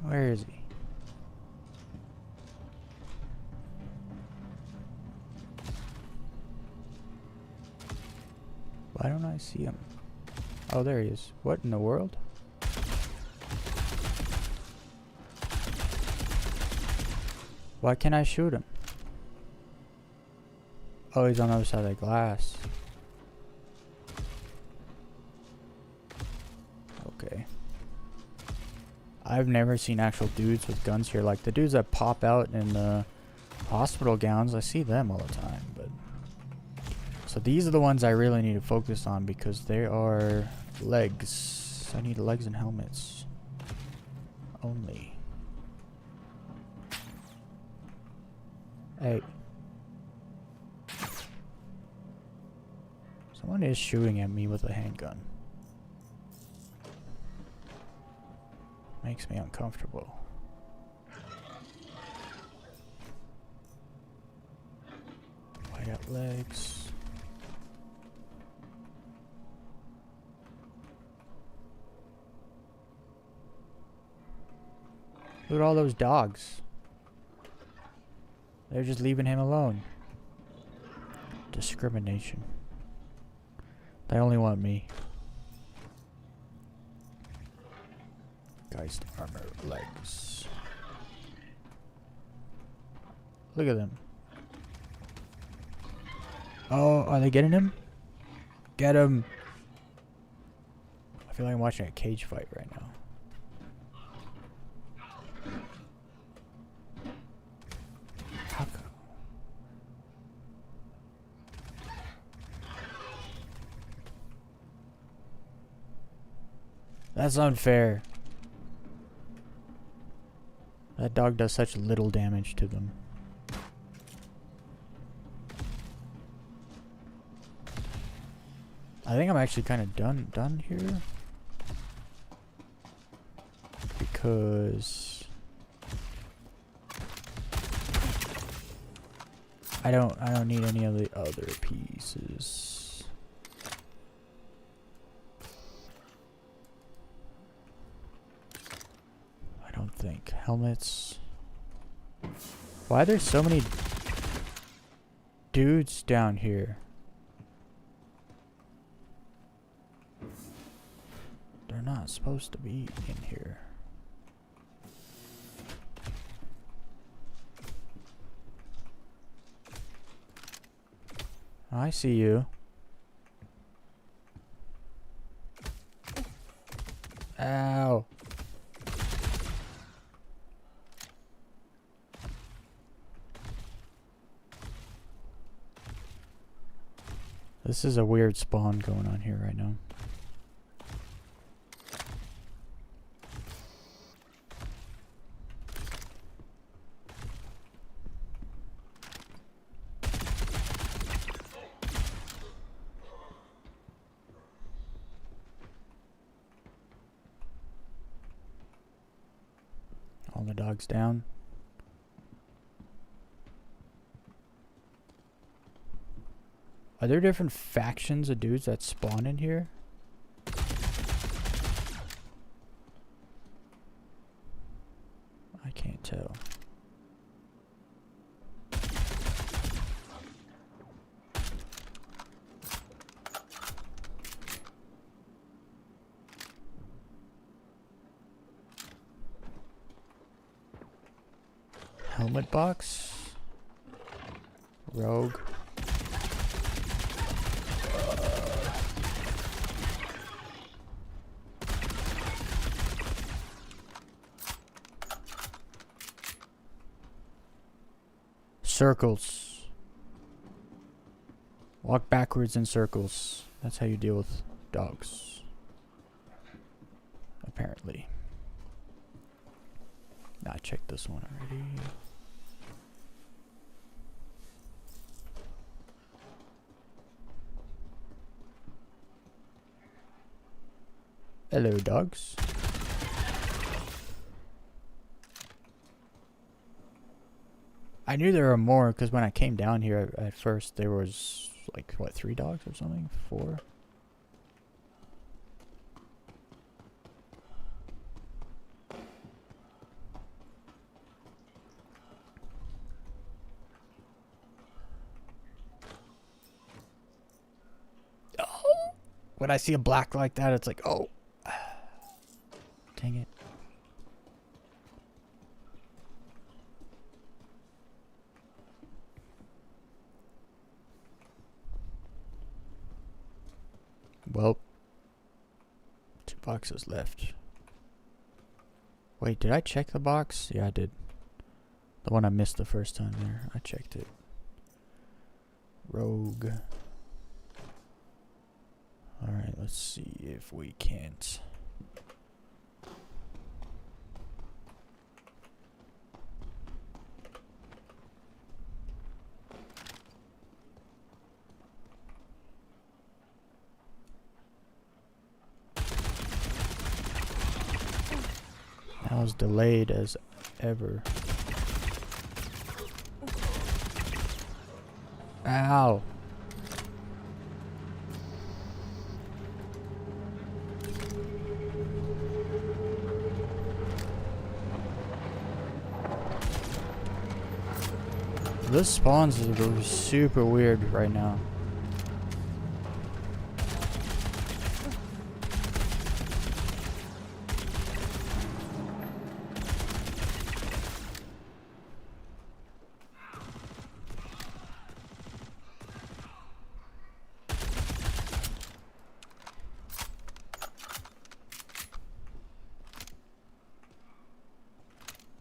Where is he? Why don't I see him? Oh, there he is. What in the world? Why can't I shoot him? Oh, he's on the other side of the glass. Okay. I've never seen actual dudes with guns here. Like the dudes that pop out in the hospital gowns, I see them all the time. But so these are the ones I really need to focus on because they are legs. I need legs and helmets. only. Hey. Someone is shooting at me with a handgun. Makes me uncomfortable. I got legs. Look at all those dogs. They're just leaving him alone. Discrimination. They only want me. Geist armor legs. Look at them. Oh, are they getting him? Get him! I feel like I'm watching a cage fight right now. How come? That's unfair. That dog does such little damage to them. I think I'm actually kind of done here. Because I don't need any of the other pieces. I don't think. Helmets. Why are there so many dudes down here? They're not supposed to be in here. I see you. Ow. This is a weird spawn going on here right now. All the dogs down. Are there different factions of dudes that spawn in here? I can't tell. Helmet box. Rogue. Circles. Walk backwards in circles. That's how you deal with dogs. Apparently. I checked this one already. Hello, dogs. I knew there were more because when I came down here at first, there was like, what, 3 dogs or something? 4? Oh! When I see a black like that, it's like, oh. Dang it. Well, 2 boxes left. Wait, did I check the box? Yeah, I did. The one I missed the first time there. I checked it. Rogue. Alright, let's see if we can't. I was delayed as ever. Ow. This spawns is super weird right now.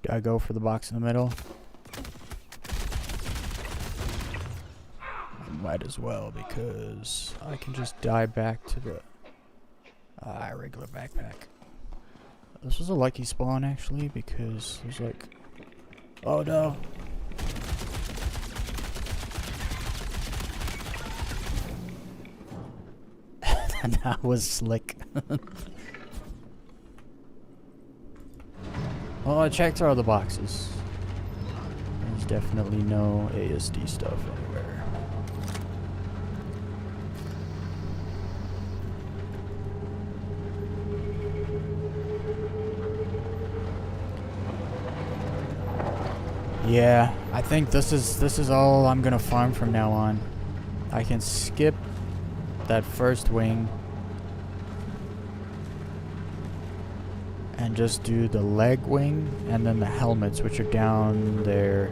Do I go for the box in the middle? Might as well, because I can just dive back to the regular backpack. This was a lucky spawn actually, because there's like, oh no. That was slick. Well, I checked all the boxes. There's definitely no ASD stuff anywhere. Yeah, I think this is all I'm gonna farm from now on. I can skip that first wing and just do the leg wing and then the helmets, which are down there.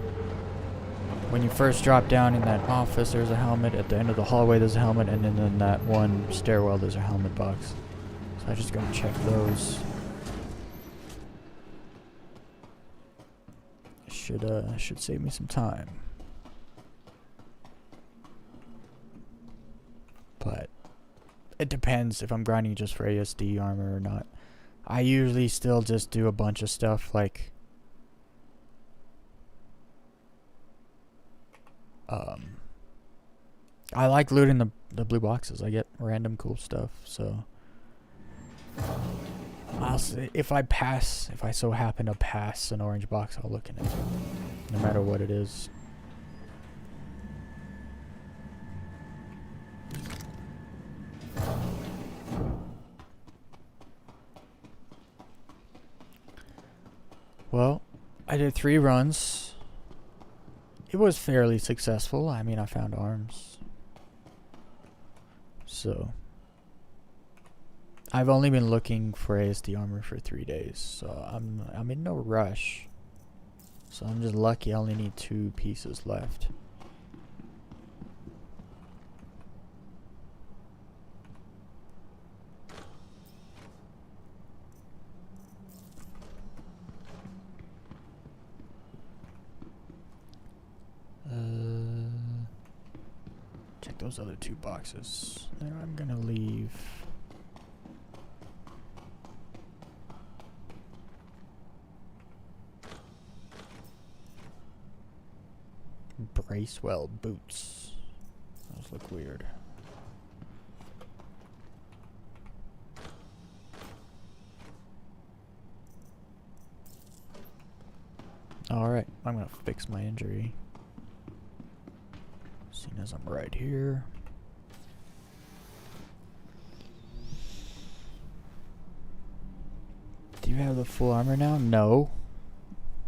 When you first drop down in that office, there's a helmet. At the end of the hallway, there's a helmet, and then in that one stairwell, there's a helmet box. So I just gotta check those. Should save me some time. But it depends if I'm grinding just for ASD armor or not. I usually still just do a bunch of stuff like I like looting the blue boxes. I get random cool stuff, so I'll say if I so happen to pass an orange box, I'll look in it, no matter what it is. Well, I did 3 runs. It was fairly successful. I mean, I found arms. So I've only been looking for ASD armor for 3 days, so I'm in no rush. So I'm just lucky I only need 2 pieces left. Check those other 2 boxes. Then I'm gonna leave. Bracewell boots. Those look weird. Alright, I'm gonna fix my injury. Seeing as I'm right here. Do you have the full armor now? No.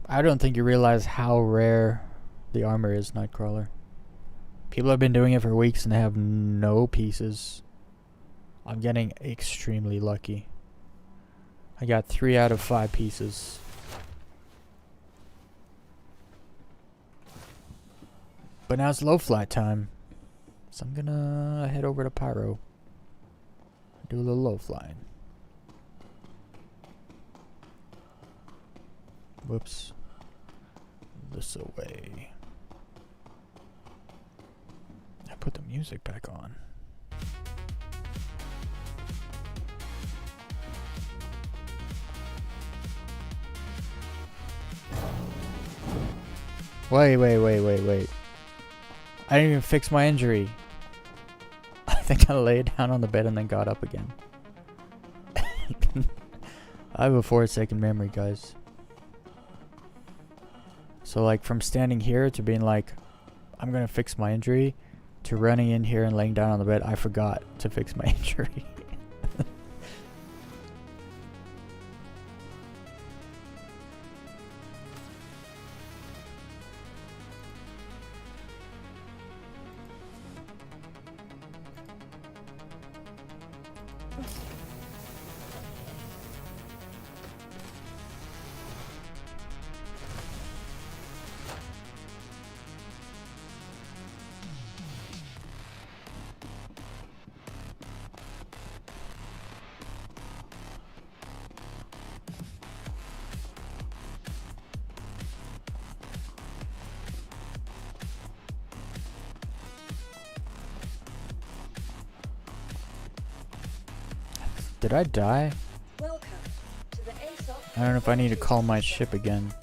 I don't think you realize how rare the armor is, Nightcrawler. People have been doing it for weeks and they have no pieces. I'm getting extremely lucky. I got 3 out of 5 pieces. But now it's low flight time. So I'm gonna head over to Pyro. Do a little low flying. Whoops. This away. I put the music back on. Wait. I didn't even fix my injury. I think I laid down on the bed and then got up again. I have a 4-second memory, guys. So like from standing here to being like, I'm gonna fix my injury, to running in here and laying down on the bed, I forgot to fix my injury. Did I die? Welcome to the ASOP. I don't know if I need to call my ship again.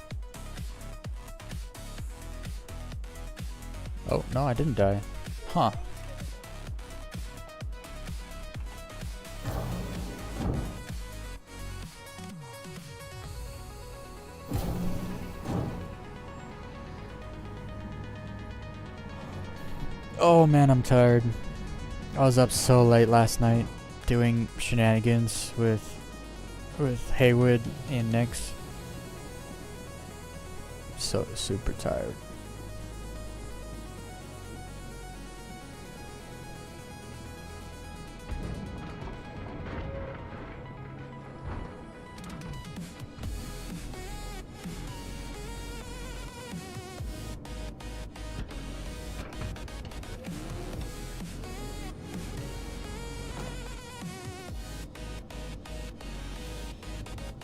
Oh, no, I didn't die. Huh. Oh man, I'm tired. I was up so late last night doing shenanigans with Haywood and Nyx. So super tired.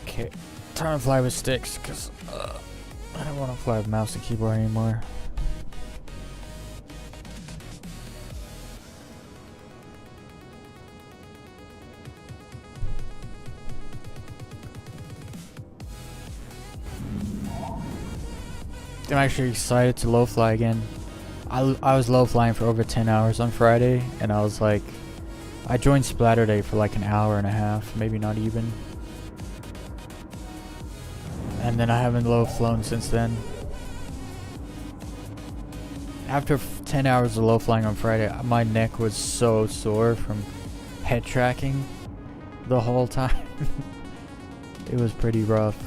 Okay, time to fly with sticks, because I don't want to fly with mouse and keyboard anymore. I'm actually excited to low fly again. I was low flying for over 10 hours on Friday, and I was like, I joined Splatter Day for like an hour and a half, maybe not even. And then I haven't low flown since then. After 10 hours of low flying on Friday, my neck was so sore from head tracking the whole time. It was pretty rough.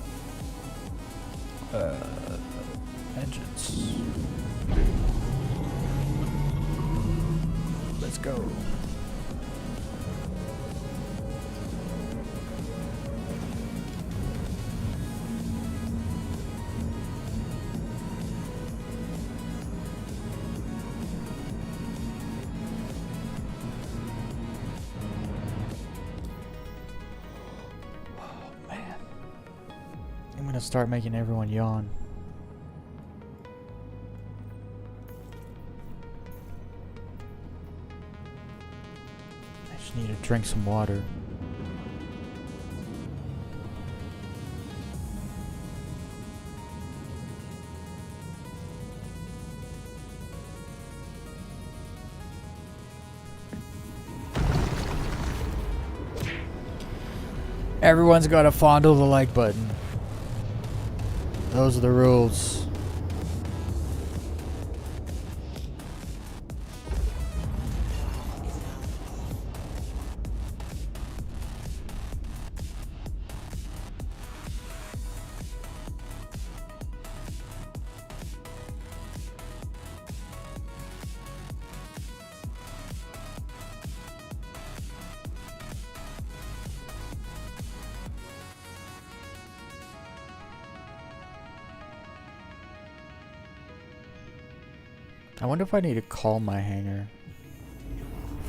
Engines. Let's go. I'm gonna start making everyone yawn. I just need to drink some water. Everyone's gotta fondle the like button. Those are the rules. I wonder if I need to call my hangar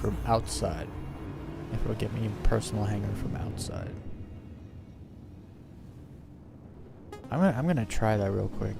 from outside. If it'll get me a personal hangar from outside. I'm gonna try that real quick.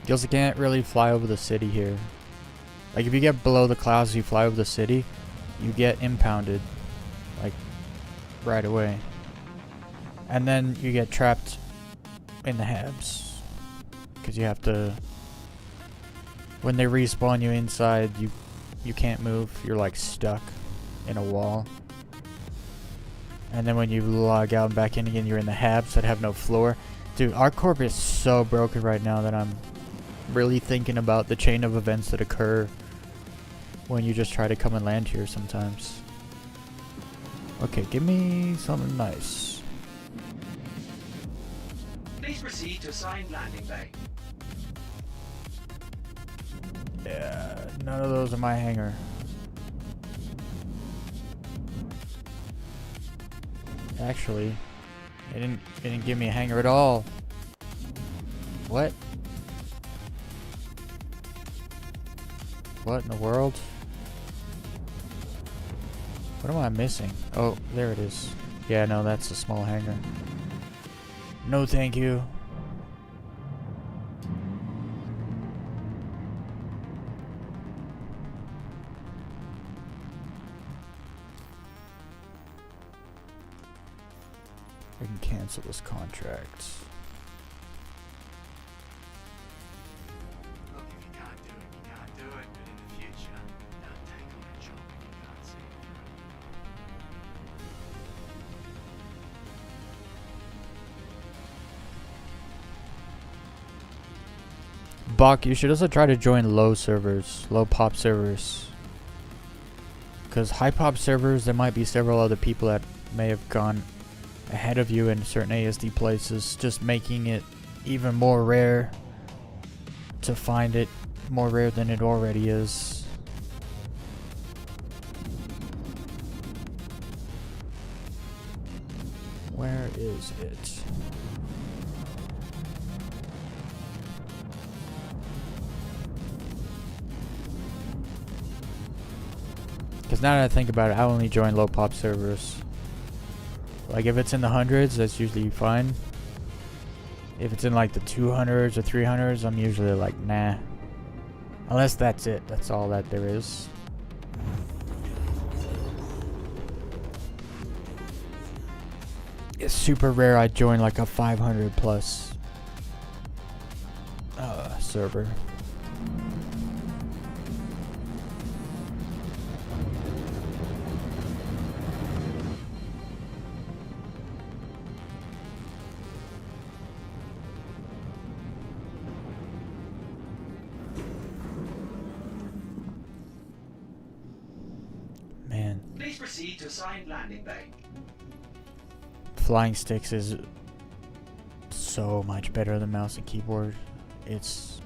You also can't really fly over the city here. Like if you get below the clouds, you fly over the city, you get impounded, like right away. And then you get trapped in the habs, because you have to. When they respawn you inside, you can't move. You're like stuck in a wall. And then when you log out and back in again, you're in the habs that have no floor. Dude, our corp is so broken right now that I'm really thinking about the chain of events that occur when you just try to come and land here sometimes. Okay, give me something nice. Please proceed to assigned landing bay. Yeah, none of those are my hangar. Actually, it didn't give me a hangar at all. What? What in the world? What am I missing? Oh, there it is. Yeah, no, that's a small hangar. No, thank you. I can cancel this contract. Look, if you can't do it, you can't do it. But in the future, don't take on a job when you can't see it through. Bach, you should also try to join low servers, low pop servers. Because high pop servers, there might be several other people that may have gone ahead of you in certain ASD places, just making it even more rare to find it, more rare than it already is. Where is it? Because now that I think about it, I only join low pop servers. Like if it's in the hundreds, that's usually fine. If it's in like the 200s or 300s, I'm usually like, nah. Unless that's it. That's all that there is. It's super rare I join like a 500 plus server. Man. Please proceed to assigned landing bay. Flying sticks is so much better than mouse and keyboard. It's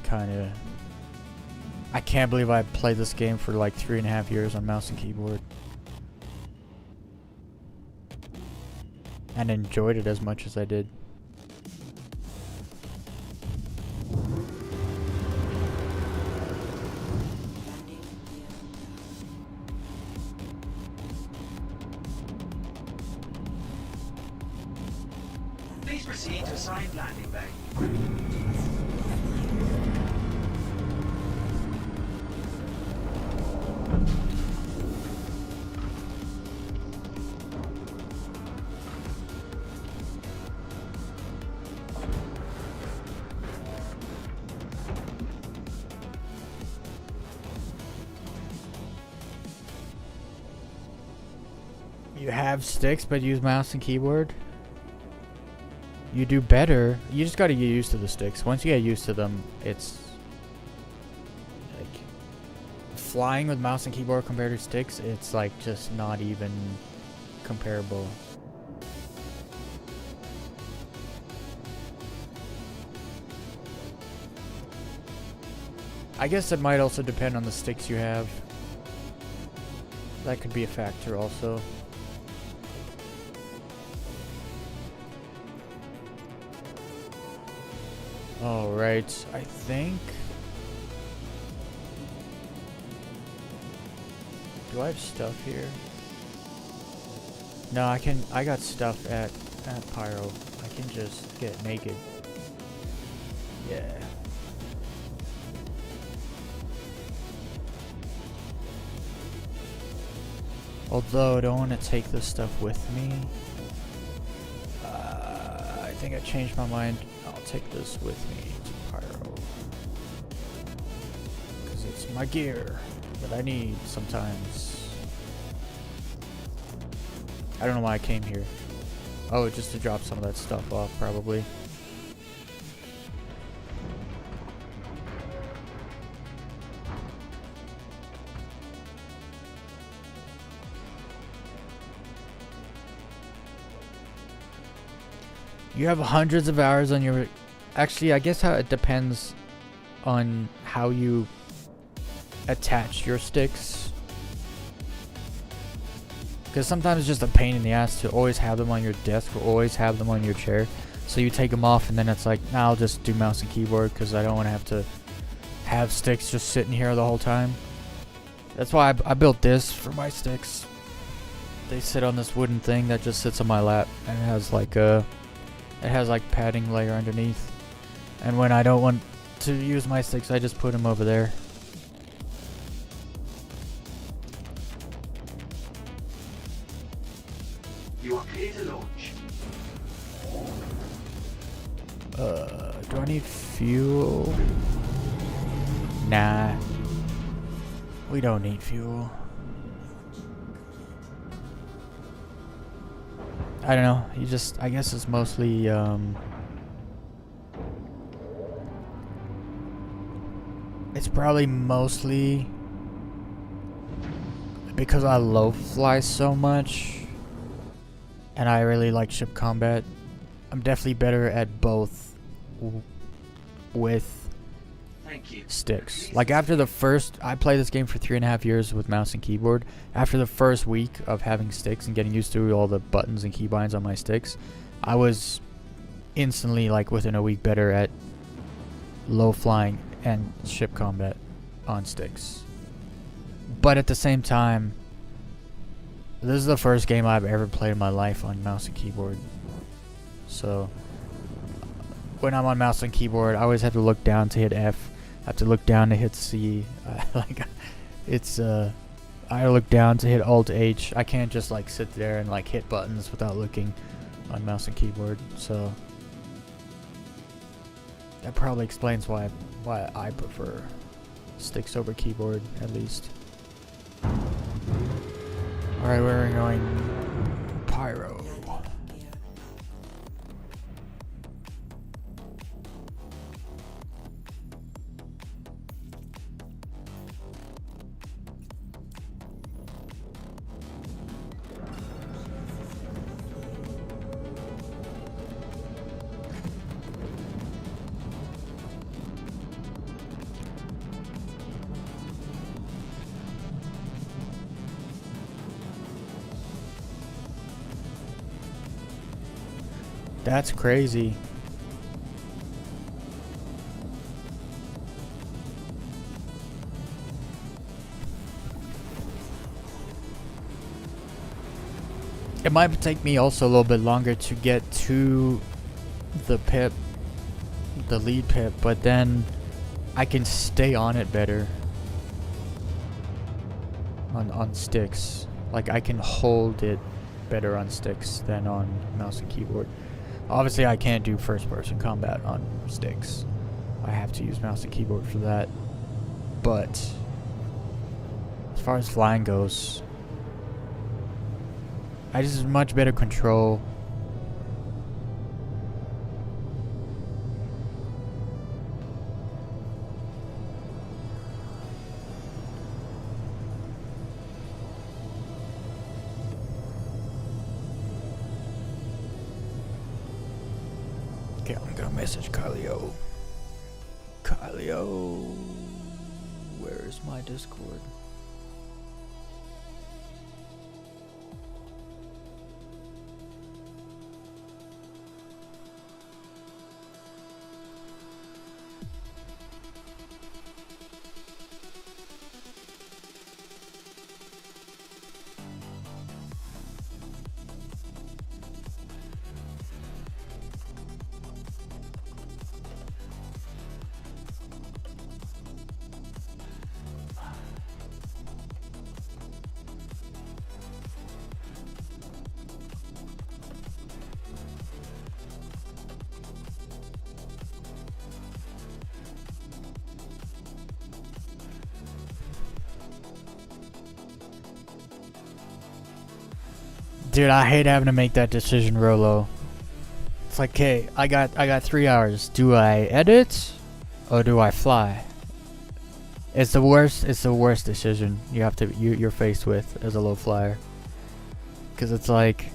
kind of... I can't believe I played this game for like 3.5 years on mouse and keyboard. And enjoyed it as much as I did. Please proceed to assigned landing bay. You have sticks but use mouse and keyboard? You do better. You just gotta get used to the sticks. Once you get used to them, it's like flying with mouse and keyboard compared to sticks, it's like just not even comparable. I guess it might also depend on the sticks you have. That could be a factor also. Alright, I think... Do I have stuff here? No, I got stuff at Pyro. I can just get naked. Yeah. Although I don't want to take this stuff with me. I think I changed my mind. I'll take this with me to Pyro. Because it's my gear that I need sometimes. I don't know why I came here. Oh, just to drop some of that stuff off, probably. You have hundreds of hours on your... Actually, I guess how it depends on how you attach your sticks. Because sometimes it's just a pain in the ass to always have them on your desk or always have them on your chair. So you take them off and then it's like, nah, I'll just do mouse and keyboard because I don't want to have sticks just sitting here the whole time. That's why I built this for my sticks. They sit on this wooden thing that just sits on my lap and it has like a... It has like padding layer underneath. And when I don't want to use my sticks, I just put them over there. You are clear to launch. Do I need fuel? Nah. We don't need fuel. I don't know. You just, I guess it's mostly, it's probably mostly because I low fly so much and I really like ship combat. I'm definitely better at both with Thank you. sticks. Like after the first, I played this game for 3.5 years with mouse and keyboard. After the first week of having sticks and getting used to all the buttons and keybinds on my sticks, I was instantly, like within a week, better at low flying and ship combat on sticks. But at the same time, this is the first game I've ever played in my life on mouse and keyboard. So when I'm on mouse and keyboard, I always have to look down to hit F. I have to look down to hit C. I look down to hit Alt H. I can't just like sit there and like hit buttons without looking on mouse and keyboard. So that probably explains why I prefer sticks over keyboard, at least. Alright, we're going Pyro. That's crazy. It might take me also a little bit longer to get to the pip, the lead pip, but then I can stay on it better on sticks. Like I can hold it better on sticks than on mouse and keyboard. Obviously I can't do first person combat on sticks. I have to use mouse and keyboard for that. But as far as flying goes, I just have much better control. Okay, I'm gonna message Kylio. Kylio, where is my Discord? Dude, I hate having to make that decision, Rolo. It's like, okay, I got 3 hours. Do I edit or do I fly? It's the worst decision you're faced with as a low flyer. Cause it's like,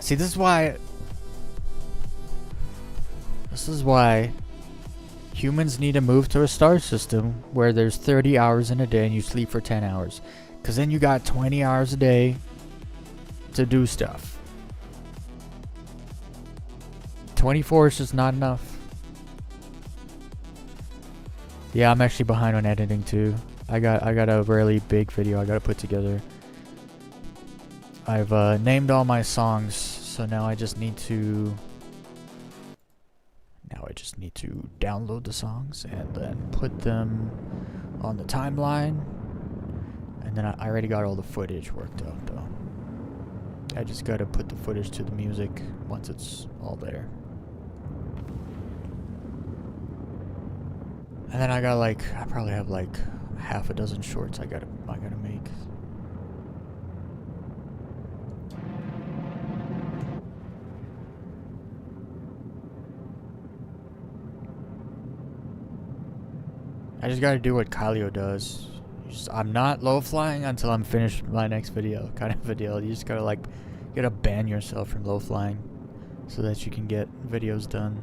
see, this is why humans need to move to a star system where there's 30 hours in a day and you sleep for 10 hours. Cause then you got 20 hours a day to do stuff. 24 is just not enough. Yeah, I'm actually behind on editing too. I got a really big video I gotta put together. I've named all my songs, so now I just need to download the songs and then put them on the timeline. And then I already got all the footage worked out though. I just gotta put the footage to the music once it's all there. And then I probably have like half a dozen shorts I gotta make. I just gotta do what Kylio does. I'm not low flying until I'm finished my next video, kind of a deal. You just gotta ban yourself from low flying so that you can get videos done.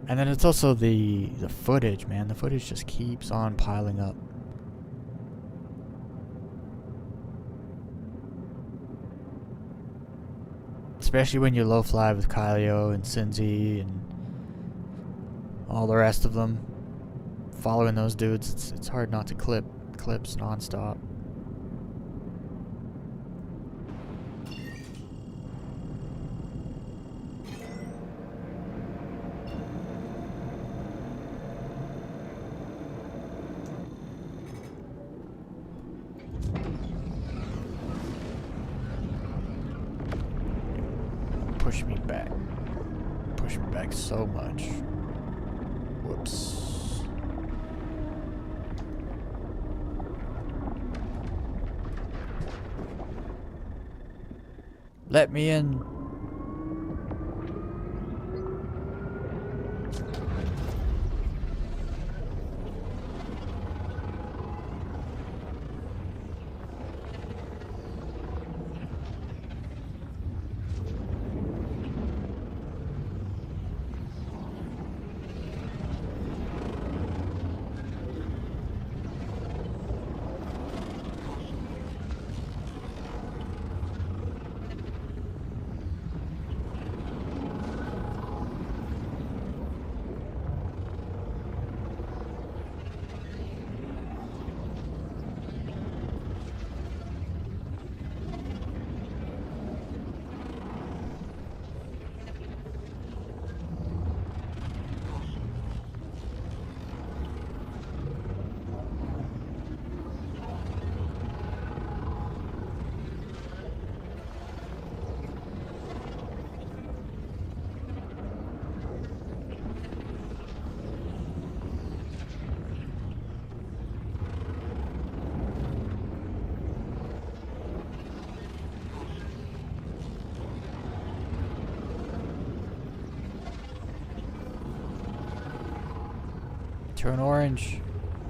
And then it's also the footage, man. The footage just keeps on piling up. Especially when you low fly with Kylio and Cinzy and all the rest of them. Following those dudes, it's hard not to clips nonstop. Push me back. Push me back so much. Whoops. Let me in. Turn orange.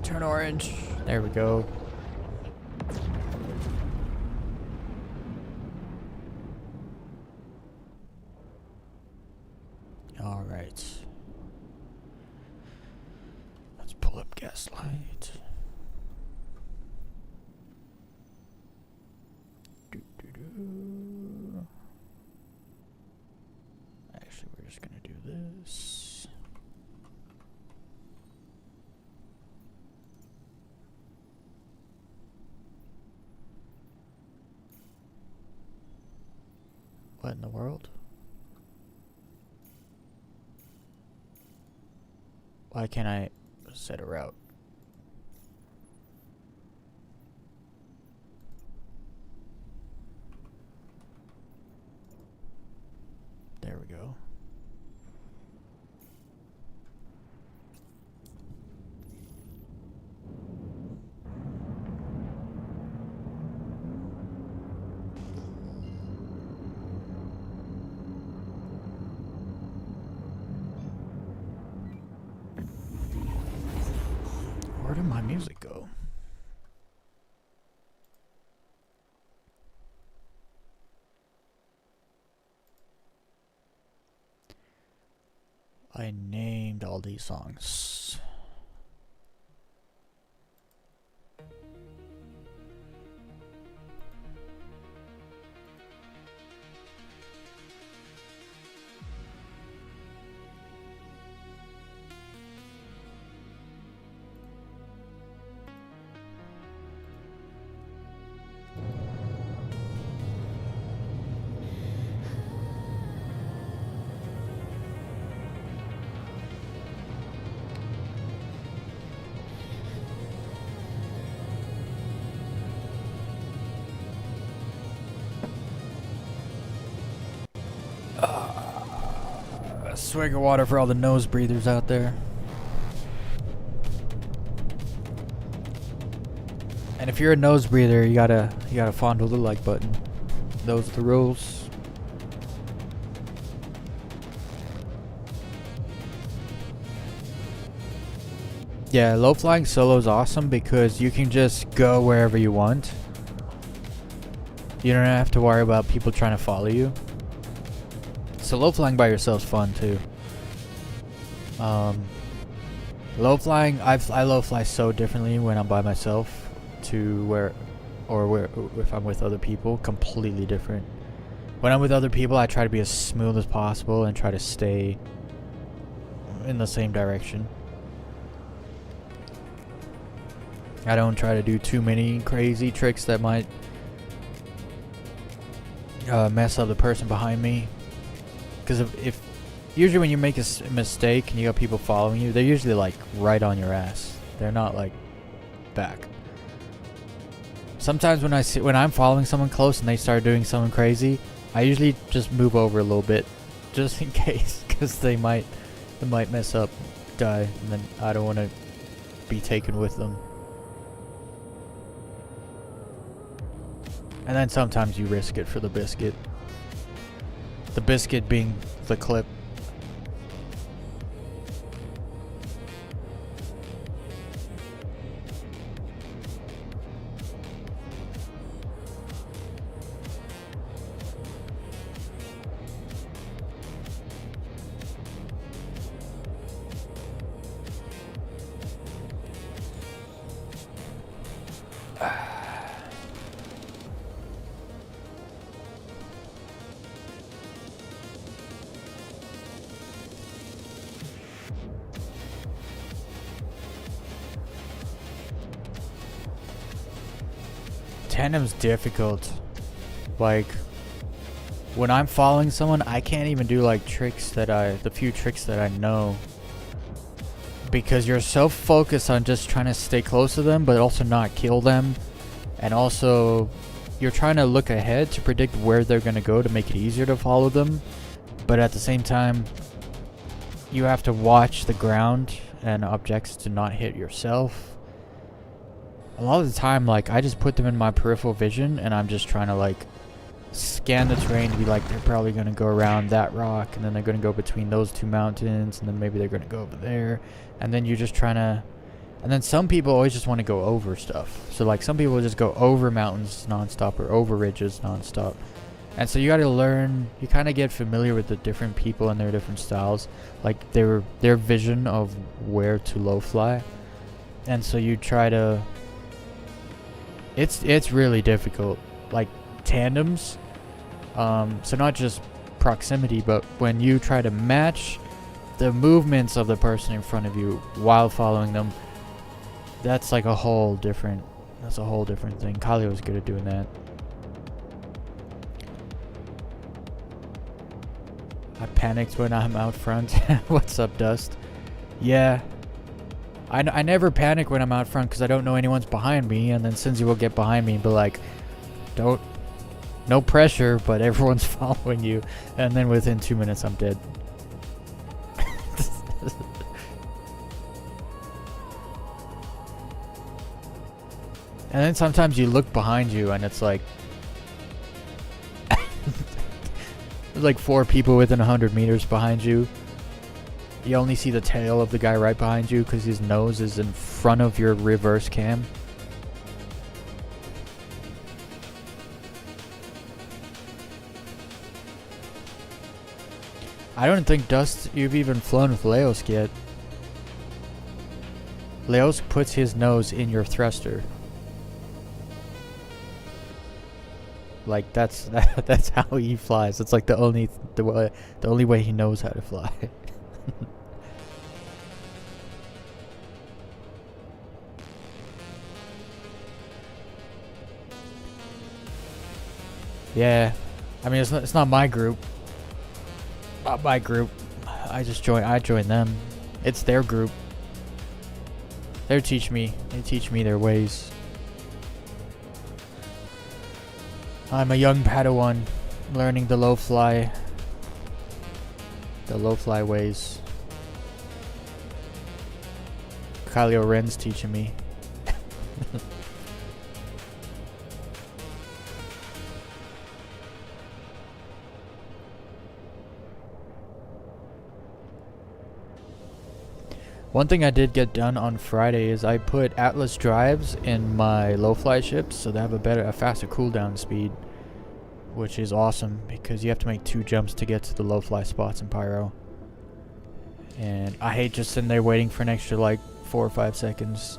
Turn orange. There we go. All right. Let's pull up Gaslight. Actually, we're just gonna do this. What in the world? Why can't I set a route? There we go. I named all these songs. A swig of water for all the nose breathers out there. And if you're a nose breather, you gotta fondle the like button. Those are the rules. Yeah, low flying solo is awesome because you can just go wherever you want. You don't have to worry about people trying to follow you. So low flying by yourself is fun too. Low flying, I low fly so differently when I'm by myself to where if I'm with other people, completely different. When I'm with other people, I try to be as smooth as possible and try to stay in the same direction. I don't try to do too many crazy tricks that might mess up the person behind me. Because if usually when you make a mistake and you got people following you, they're usually like right on your ass. They're not like back. Sometimes when I'm following someone close and they start doing something crazy, I usually just move over a little bit, just in case, because they might mess up, die, and then I don't want to be taken with them. And then sometimes you risk it for the biscuit. The biscuit being the clip. Tandem's difficult. Like, when I'm following someone, I can't even do like the few tricks that I know. Because you're so focused on just trying to stay close to them, but also not kill them. And also, you're trying to look ahead to predict where they're going to go to make it easier to follow them. But at the same time, you have to watch the ground and objects to not hit yourself. A lot of the time, like, I just put them in my peripheral vision and I'm just trying to like scan the terrain to be like, they're probably going to go around that rock and then they're going to go between those two mountains and then maybe they're going to go over there. And then you're just trying to, and then some people always just want to go over stuff. So like some people just go over mountains nonstop or over ridges nonstop. And so you got to learn, you kind of get familiar with the different people and their different styles, like their vision of where to low fly. And so you try to, it's really difficult, like tandems. So not just proximity, but when you try to match the movements of the person in front of you while following them, that's like a whole different thing. Kali was good at doing that. I panicked when I'm out front. What's up, Dust? Yeah. I never panic when I'm out front because I don't know anyone's behind me, and then Cinzy will get behind me and be like, no pressure, but everyone's following you, and then within 2 minutes I'm dead. And then sometimes you look behind you and it's like there's like 4 people within 100 meters behind you. You only see the tail of the guy right behind you because his nose is in front of your reverse cam. I don't think, Dust, you've even flown with Leos yet. Leos puts his nose in your thruster. Like that's that's how he flies. It's like the only way he knows how to fly. Yeah, I mean it's not my group. Not my group. I joined them. It's their group. They teach me their ways. I'm a young Padawan learning the low fly ways. Kylo Ren's teaching me. One thing I did get done on Friday is I put Atlas drives in my low fly ships so they have a faster cooldown speed, which is awesome because you have to make 2 jumps to get to the low fly spots in Pyro. And I hate just sitting there waiting for an extra like 4 or 5 seconds.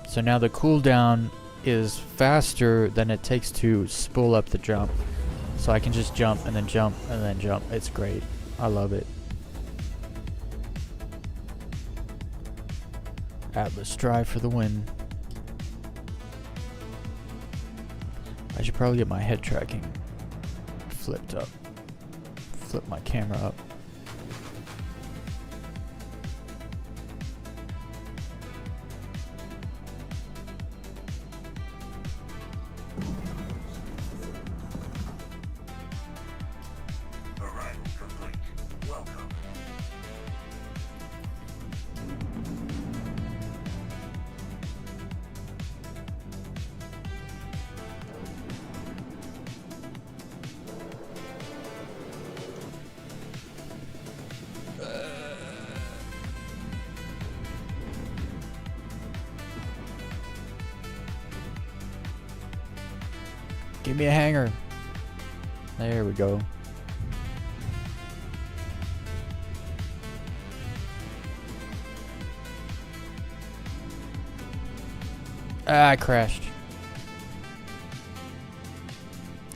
So now the cooldown is faster than it takes to spool up the jump. So I can just jump and then jump and then jump. It's great. I love it. Atlas drive for the win. I should probably get my head tracking flipped up. Flip my camera up. Arrival complete. Welcome. Give me a hanger. There we go. Ah, I crashed.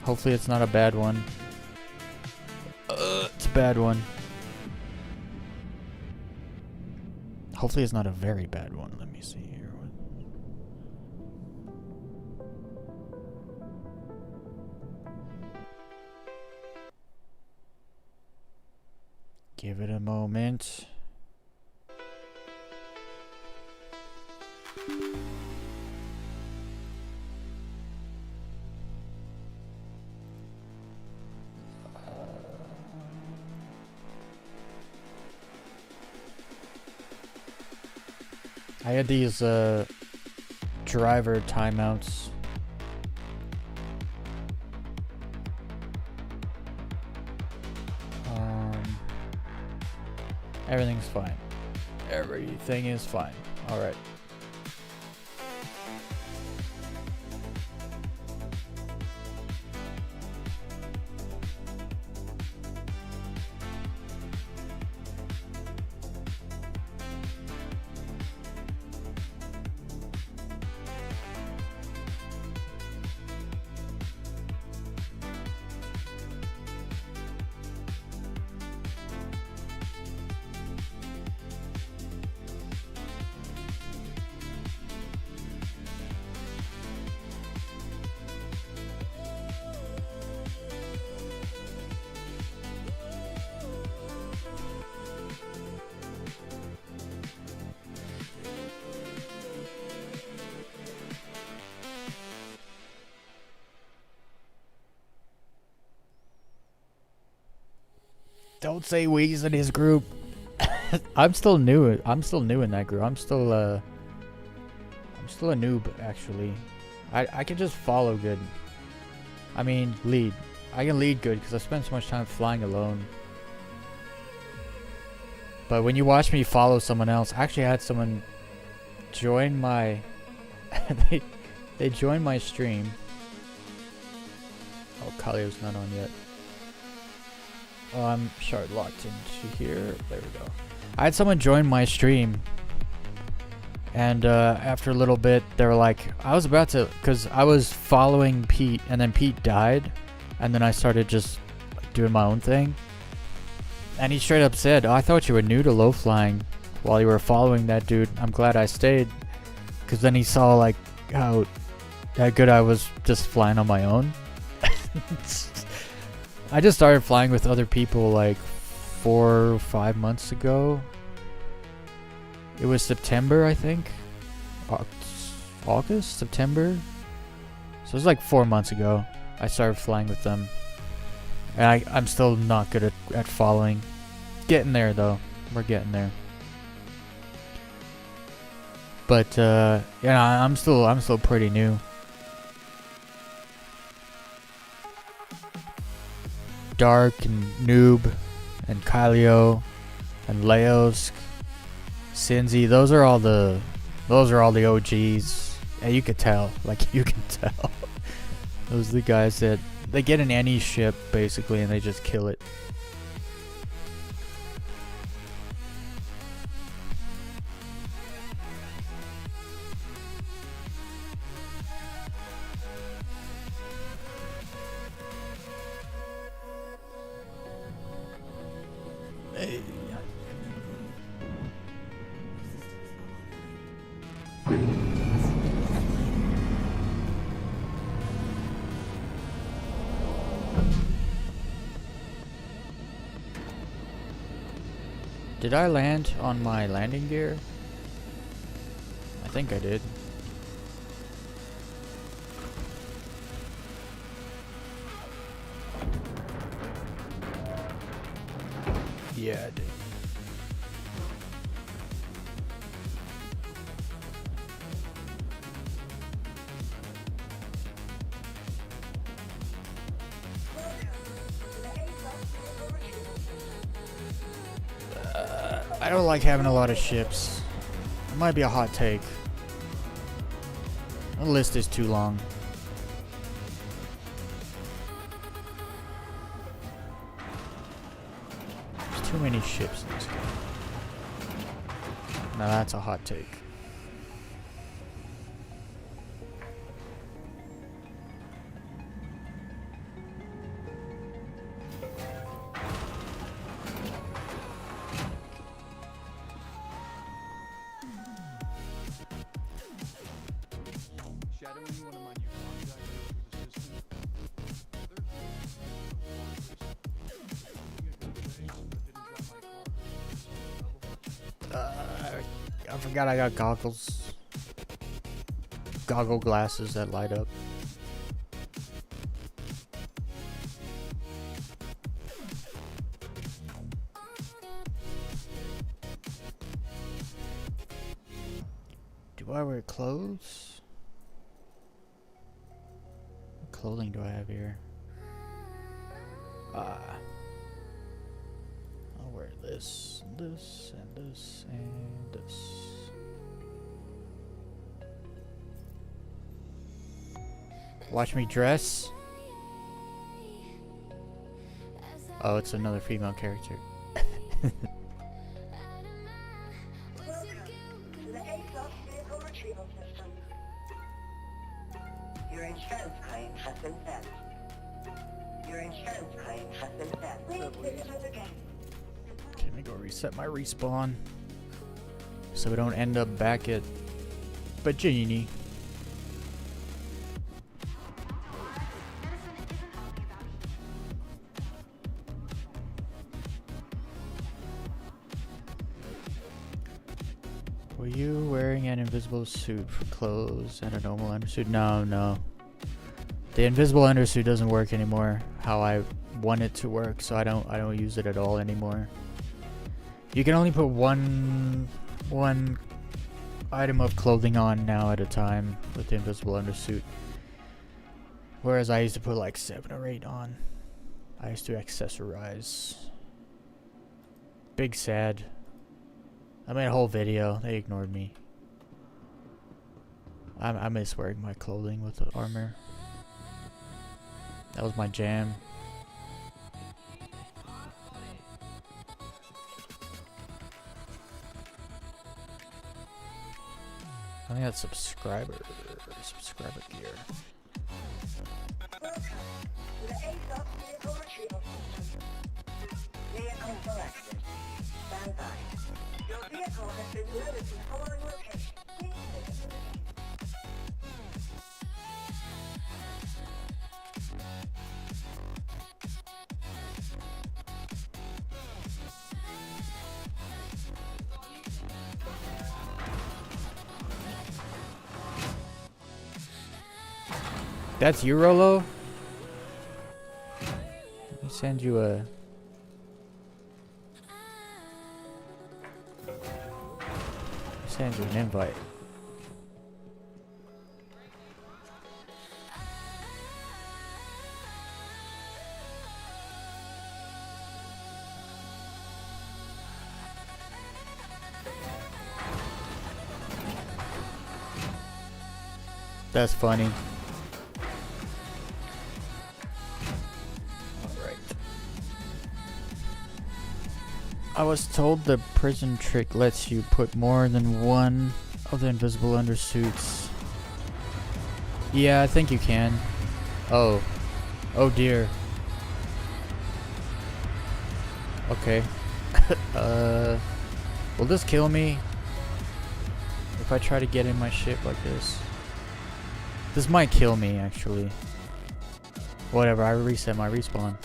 Hopefully it's not a bad one. It's a bad one. Hopefully it's not a very bad one. Let me see here. Give it a moment. I had these driver timeouts. Everything's fine. Everything is fine. All right. Don't say Weez in his group. I'm still new. I'm still new in that group. I'm still a noob actually. I can just follow good. I mean lead. I can lead good because I spend so much time flying alone. But when you watch me follow someone else, I actually had someone join my they joined my stream. Oh, Kalio's not on yet. Oh, I'm shard locked into here. There we go. I had someone join my stream, and after a little bit, they were like, I was about to, because I was following Pete, and then Pete died, and then I started just like, doing my own thing. And he straight up said, oh, I thought you were new to low flying while you were following that dude. I'm glad I stayed, because then he saw like how good I was just flying on my own. I just started flying with other people like 4 or 5 months ago. It was September, I think. August? September? So it was like 4 months ago. I started flying with them. And I'm still not good at following. Getting there though. We're getting there. But yeah, I'm still pretty new. Dark and Noob and Kylio and Leosk, Cinzy, those are all the OGs. And you could tell, like you can tell. Those are the guys that they get in any ship basically and they just kill it. Hey. Did I land on my landing gear? I think I did. Yeah, I did. I don't like having a lot of ships. It might be a hot take. The list is too long. There's too many ships in this game. Now that's a hot take. I forgot I got goggles. Goggle glasses that light up. Do I wear clothes? What clothing do I have here? I'll wear this, this, and this, and this. Watch me dress. Oh, it's another female character. Your insurance claim has been set. Your insurance claim has been set. Please visit us again. Okay, let me go reset my respawn. So we don't end up back at Bajini. Were you wearing an invisible suit for clothes and a normal undersuit? No, no. The invisible undersuit doesn't work anymore how I want it to work, so I don't use it at all anymore. You can only put one item of clothing on now at a time with the invisible undersuit. Whereas I used to put like 7 or 8 on. I used to accessorize. Big sad. I made a whole video. They ignored me. I miss wearing my clothing with the armor. That was my jam. I think that's subscriber gear. Welcome to the ASD vehicle retrieval system. Vehicle selected. Stand by. Your vehicle has been loaded to the following location. Please visit the link. That's you, Rolo? Let me send you a... Send you an invite. That's funny. Alright. I was told the prison trick lets you put more than one of the invisible undersuits. Yeah, I think you can. Oh. Oh dear. Okay. Will this kill me? If I try to get in my ship like this? This might kill me, actually. Whatever, I reset my respawn.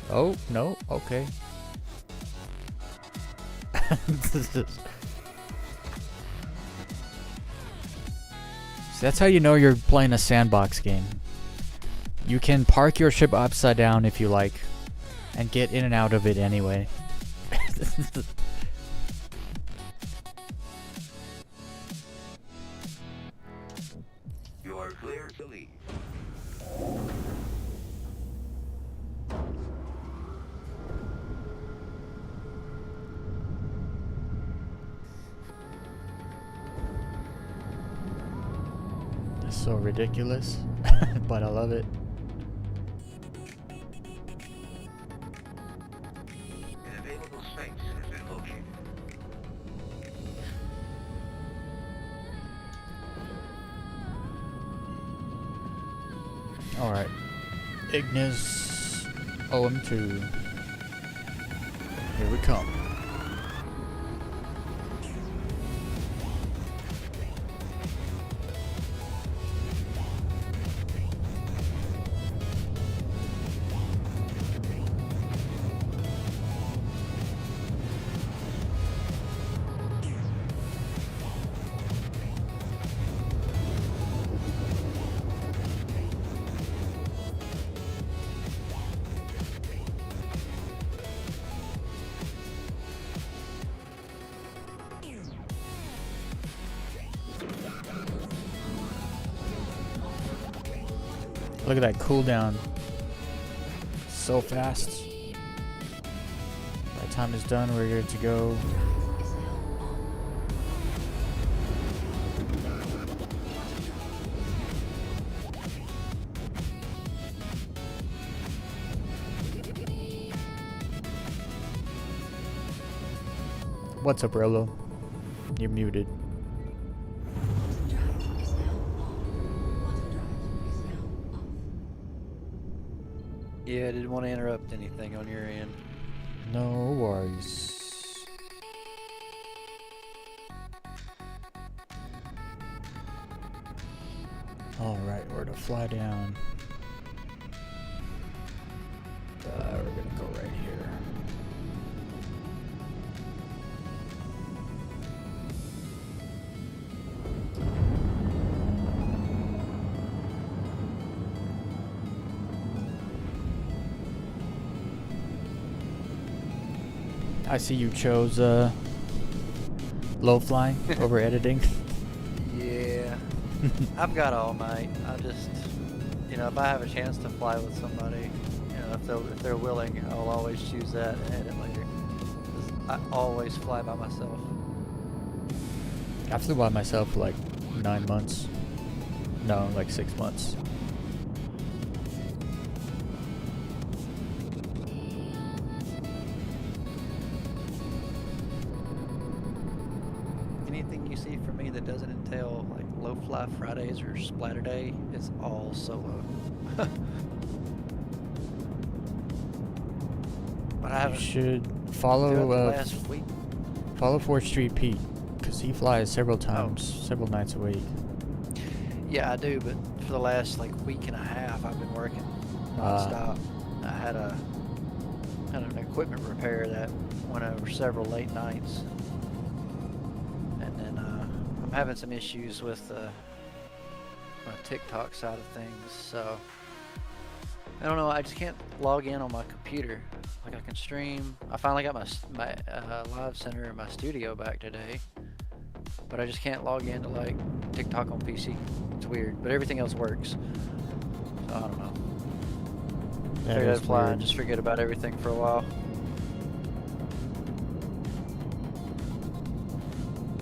Oh, no, okay. So that's how you know you're playing a sandbox game. You can park your ship upside down if you like, and get in and out of it anyway. You are clear to leave. That's so ridiculous, but I love it. An available space has been located. Alright. Ignis OM2. Here we come. Look at that cooldown. So fast. By the time it's done, we're good to go. What's up, Rolo? You're muted. Yeah, I didn't want to interrupt anything on your end. No worries. Alright, we're to fly down. We're gonna go right here. I see you chose low flying over editing. Yeah. I've got all night. I just, if I have a chance to fly with somebody, if they're willing, I'll always choose that and edit later. 'Cause I always fly by myself. I flew by myself for like 9 months. No, like 6 months. Anything that doesn't entail like low fly Fridays or splatter day, it's all solo. But I You haven't should throughout the follow last week. follow 4th Street Pete, because he flies several times, several nights a week. Yeah, I do, but for the last like week and a half, I've been working nonstop. I had an equipment repair that went over several late nights, and then I'm having some issues with my TikTok side of things. So I don't know. I just can't log in on my computer. Like I can stream. I finally got my live center in my studio back today, but I just can't log into like TikTok on PC. It's weird, but everything else works. So I don't know. That Figured is I'd fly weird. and just forget about everything for a while.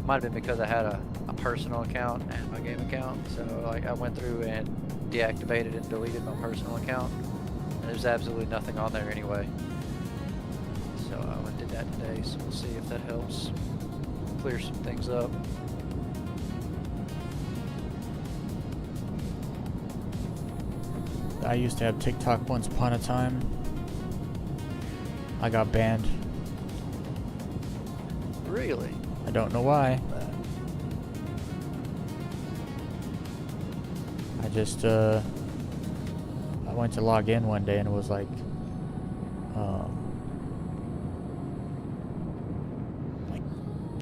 Might have been because I had a personal account and my game account, so like I went through and deactivated and deleted my personal account, and there's absolutely nothing on there anyway. So I went and did that today, so we'll see if that helps clear some things up. I used to have TikTok once upon a time. I got banned. Really? I don't know why. I just I went to log in one day and it was like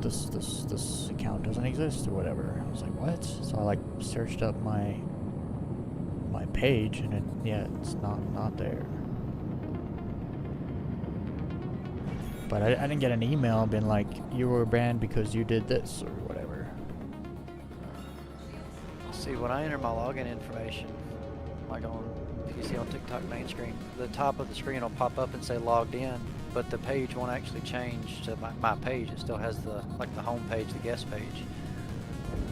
this account doesn't exist or whatever. I was like, what? So I like searched up my page and it's not there. But I didn't get an email being like, you were banned because you did this or whatever. See, when I enter my login information, like on PC on TikTok main screen, the top of the screen will pop up and say logged in, but the page won't actually change to my page. It still has the home page, the guest page.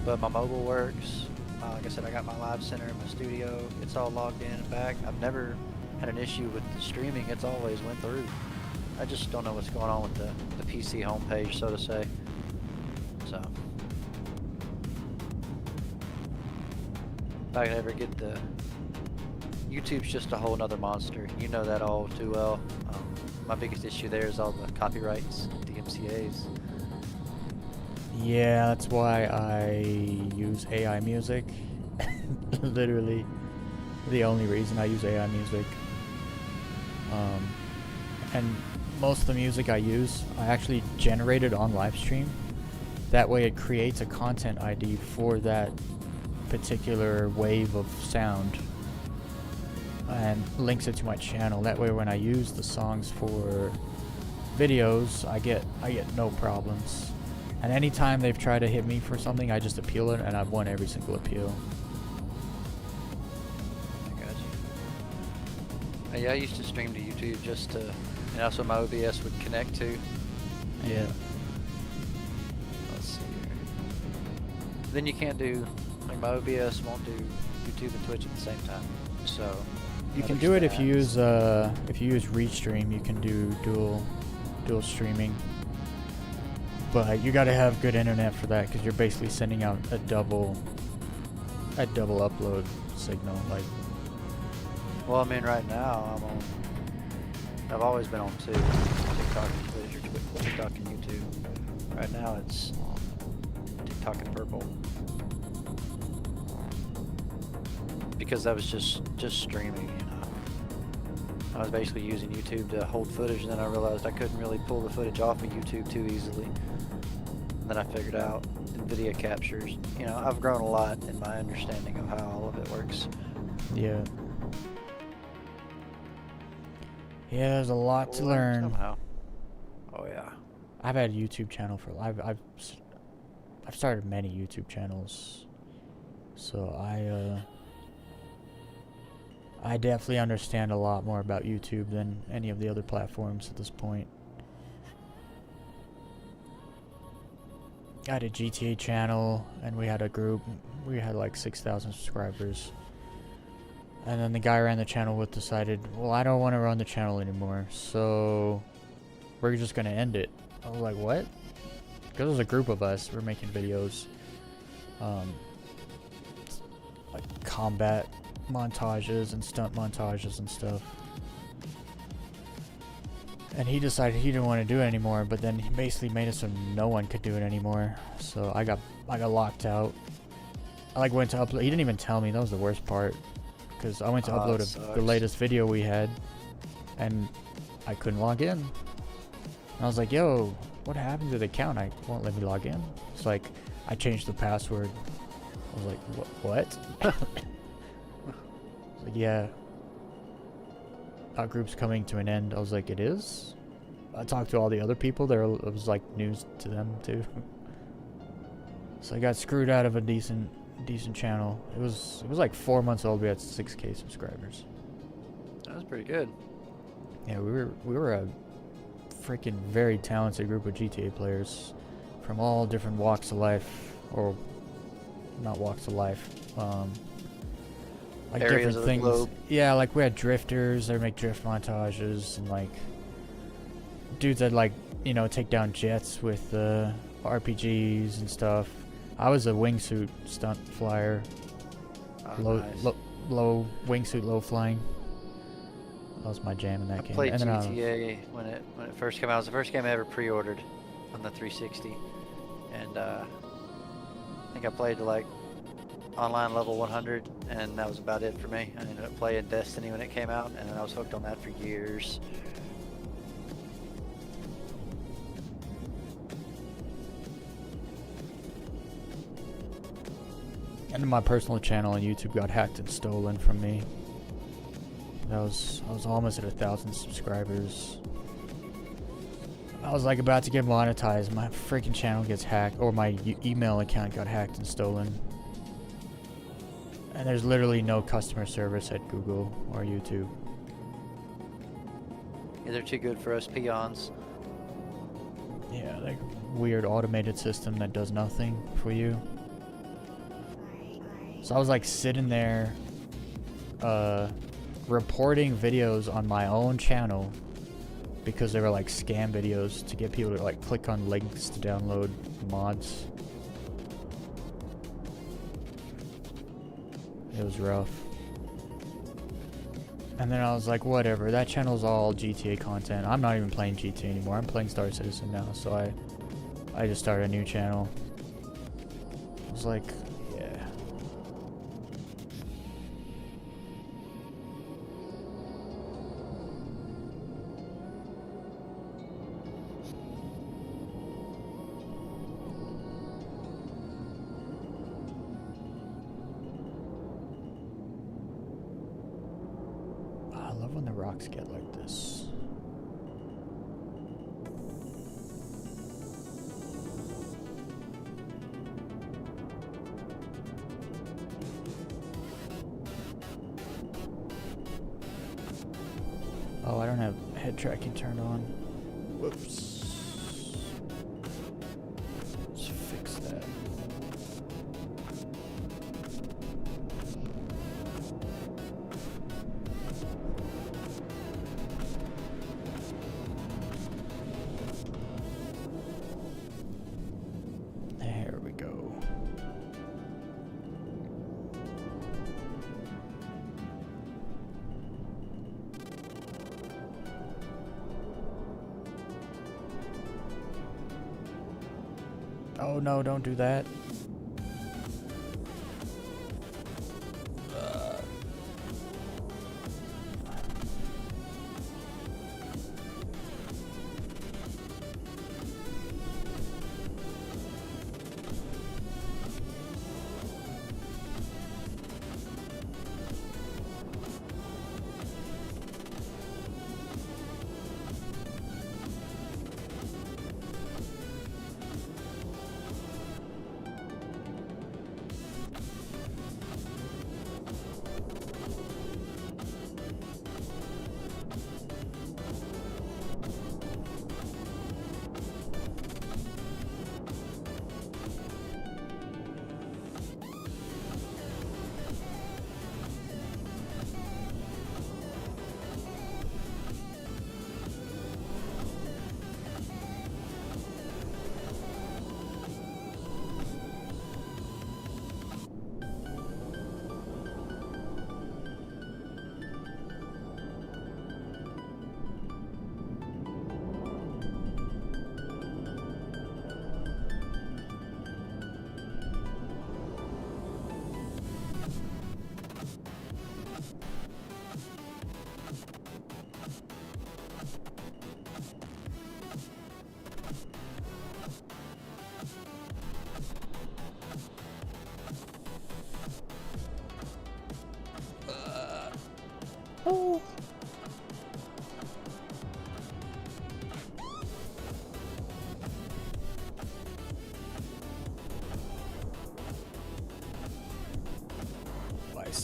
But my mobile works. Like I said, I got my live center in my studio. It's all logged in and back. I've never had an issue with the streaming. It's always went through. I just don't know what's going on with the PC homepage, so to say. So, if I could ever get the YouTube's just a whole nother monster. You know that all too well. My biggest issue there is all the copyrights, DMCA's. Yeah, that's why I use AI music. Literally, the only reason I use AI music. And most of the music I use, I actually generated on livestream. That way it creates a content ID for that particular wave of sound and links it to my channel. That way when I use the songs for videos, I get no problems. And anytime they've tried to hit me for something, I just appeal it, and I've won every single appeal. I got you. Yeah, I used to stream to YouTube just to, and also my OBS would connect to. Yeah. Let's see here. Then you can't do, like my OBS won't do YouTube and Twitch at the same time. So You can do it if you use Restream. You can do dual streaming. But you gotta have good internet for that, because you're basically sending out a double upload signal. Like, well, I mean, right now I've always been on two, TikTok and Twitch, or TikTok and YouTube. Right now it's TikTok and Purple, because that was just streaming, you know. I was basically using YouTube to hold footage, and then I realized I couldn't really pull the footage off of YouTube too easily. And then I figured out NVIDIA captures. You know, I've grown a lot in my understanding of how all of it works. yeah. Yeah, there's a lot to learn. Somehow. Oh yeah. I've had a YouTube channel for I've started many YouTube channels, so I definitely understand a lot more about YouTube than any of the other platforms at this point. I had a GTA channel, and we had a group. We had like 6,000 subscribers. And then the guy I ran the channel with decided, well, I don't want to run the channel anymore, so we're just going to end it. I was like, what? Because it was a group of us. We're making videos. like combat montages and stunt montages and stuff. And he decided he didn't want to do it anymore, but then he basically made it so no one could do it anymore. So I got locked out. I like went to upload. He didn't even tell me. That was the worst part, because I went to upload the latest video we had, and I couldn't log in. And I was like, "Yo, what happened to the account? I won't let me log in." It's like I changed the password. I was like, "What?" Like, yeah. Our group's coming to an end. I was like, it is? I talked to all the other people. It was like news to them too. So I got screwed out of a decent channel. It was like 4 months old. We had 6K subscribers. That was pretty good. Yeah, we were a freaking very talented group of GTA players from all different walks of life, or not walks of life. Like Areas different of the things. globe. Yeah, like we had drifters that make drift montages, and like dudes that like, you know, take down jets with RPGs and stuff. I was a wingsuit stunt flyer. Oh, nice. Low wingsuit, low flying. That was my jam in that I game. played And then GTA when it first came out. It was the first game I ever pre-ordered on the 360, and I think I played to like online level 100, and that was about it for me. I ended up playing Destiny when it came out, and then I was hooked on that for years. And then my personal channel on YouTube got hacked and stolen from me. I was almost at 1,000 subscribers. I was like about to get monetized. My freaking channel gets hacked, or my email account got hacked and stolen. And there's literally no customer service at Google or YouTube. Yeah, they're too good for us peons. Yeah, like weird automated system that does nothing for you. So I was like sitting there reporting videos on my own channel because they were like scam videos to get people to like click on links to download mods. It was rough. And then I was like, whatever, that channel's all GTA content. I'm not even playing GTA anymore. I'm playing Star Citizen now, so I just started a new channel. I was like, yeah. I love when the rocks get like this. Oh, I don't have head tracking turned on. Whoops. Let's fix that. There we go. Oh no, don't do that.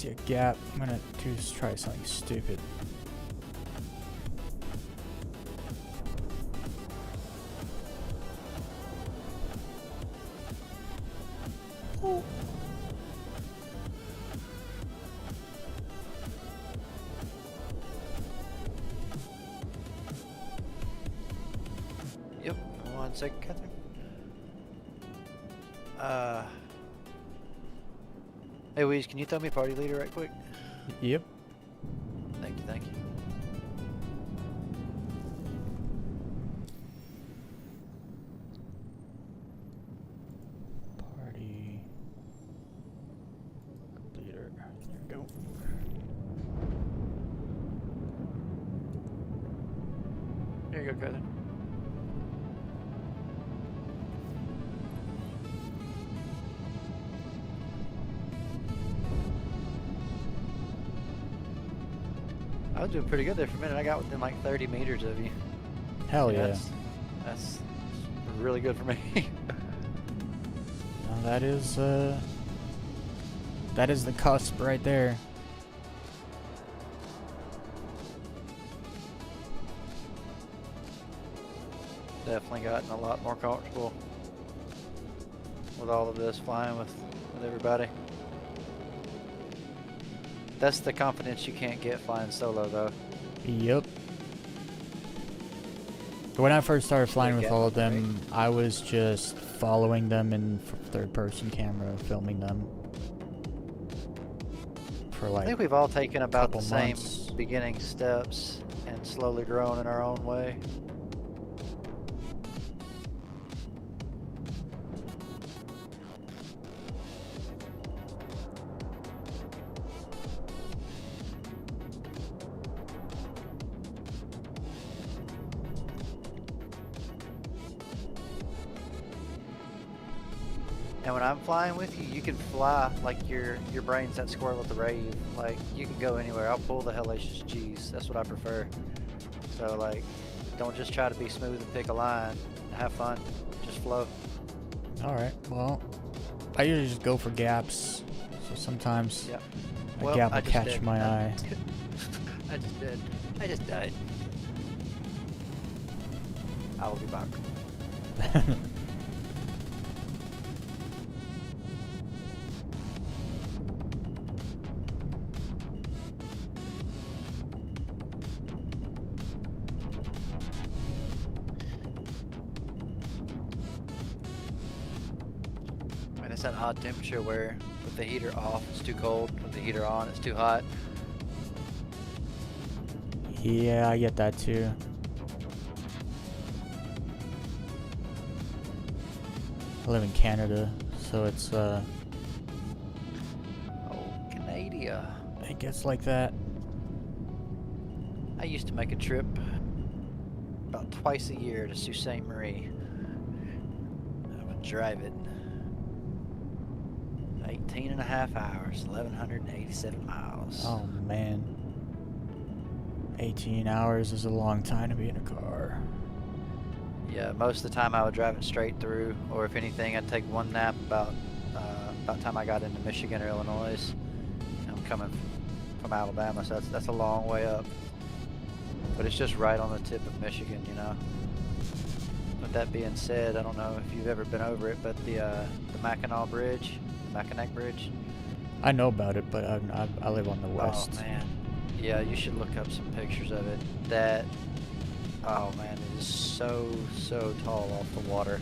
see a gap. I'm gonna try something stupid. Oh. Yep. 1 second, Catherine. Hey, Weez, can you tell me party leader right quick? Yep. Thank you, thank you. Party leader. There we go. Here you go, Catherine. I was doing pretty good there for a minute. I got within like 30 meters of you. Hell yeah. That's really good for me. Now that is the cusp right there. Definitely gotten a lot more comfortable with all of this, flying with everybody. That's the confidence you can't get flying solo, though. Yep. When I first started flying with all of them, right? I was just following them in third-person camera, filming them for I like think we've all taken about the couple same months. beginning steps and slowly grown in our own way. And when I'm flying with you, you can fly like your brain's that squirrel at the rave. Like, you can go anywhere. I'll pull the hellacious G's. That's what I prefer. So, like, don't just try to be smooth and pick a line. Have fun. Just flow. Alright, well, I usually just go for gaps, so sometimes Yeah. a gap will I just catch did. my eye. I just did. I just died. I will be back. And it's that odd temperature where with the heater off it's too cold, with the heater on it's too hot. Yeah, I get that too. I live in Canada, so it's Oh, Canada. it gets like that. I used to make a trip about twice a year to Sault Ste. Marie. I would drive it 18 and a half hours, 1,187 miles. Oh man. 18 hours is a long time to be in a car. Yeah, most of the time I would drive it straight through, or if anything, I'd take one nap about time I got into Michigan or Illinois. I'm coming from Alabama, so that's a long way up. But it's just right on the tip of Michigan, you know. With that being said, I don't know if you've ever been over it, but the Mackinac Bridge, Mackinac Bridge. I know about it, but I live on the west. Oh man, yeah, you should look up some pictures of it. Oh man, it is so tall off the water.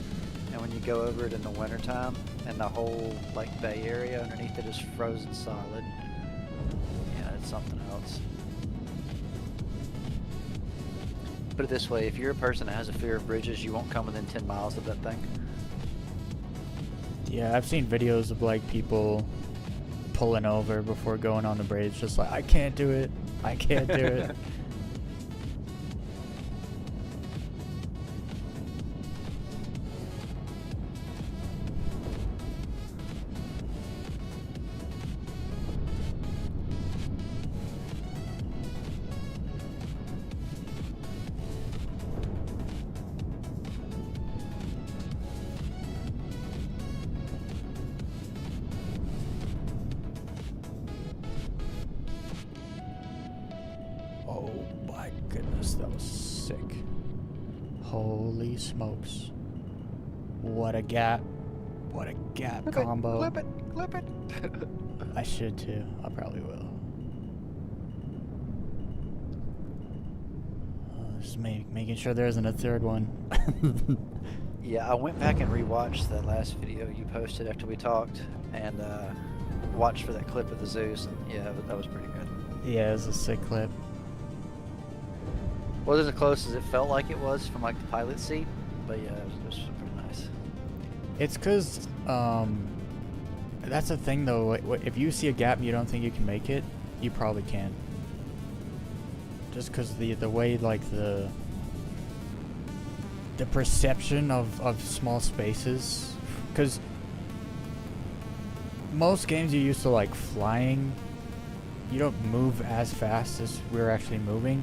And when you go over it in the wintertime, and the whole like bay area underneath it is frozen solid, yeah, it's something else. Put it this way, if you're a person that has a fear of bridges, you won't come within 10 miles of that thing. Yeah, I've seen videos of like people pulling over before going on the bridge, just like, I can't do it. I can't do it. Oh my goodness, that was sick. Holy smokes. What a gap. What a gap combo. Clip it. I should too. I probably will. Just making sure there isn't a third one. Yeah, I went back and rewatched that last video you posted after we talked, and watched for that clip of the Zeus, and yeah, that was pretty good. Yeah, it was a sick clip. Wasn't as close as it felt like it was from like the pilot seat, but yeah, it was pretty nice. It's cause that's the thing though. If you see a gap and you don't think you can make it, you probably can. Just cause the way like the perception of small spaces, cause most games you're used to like flying, you don't move as fast as we're actually moving.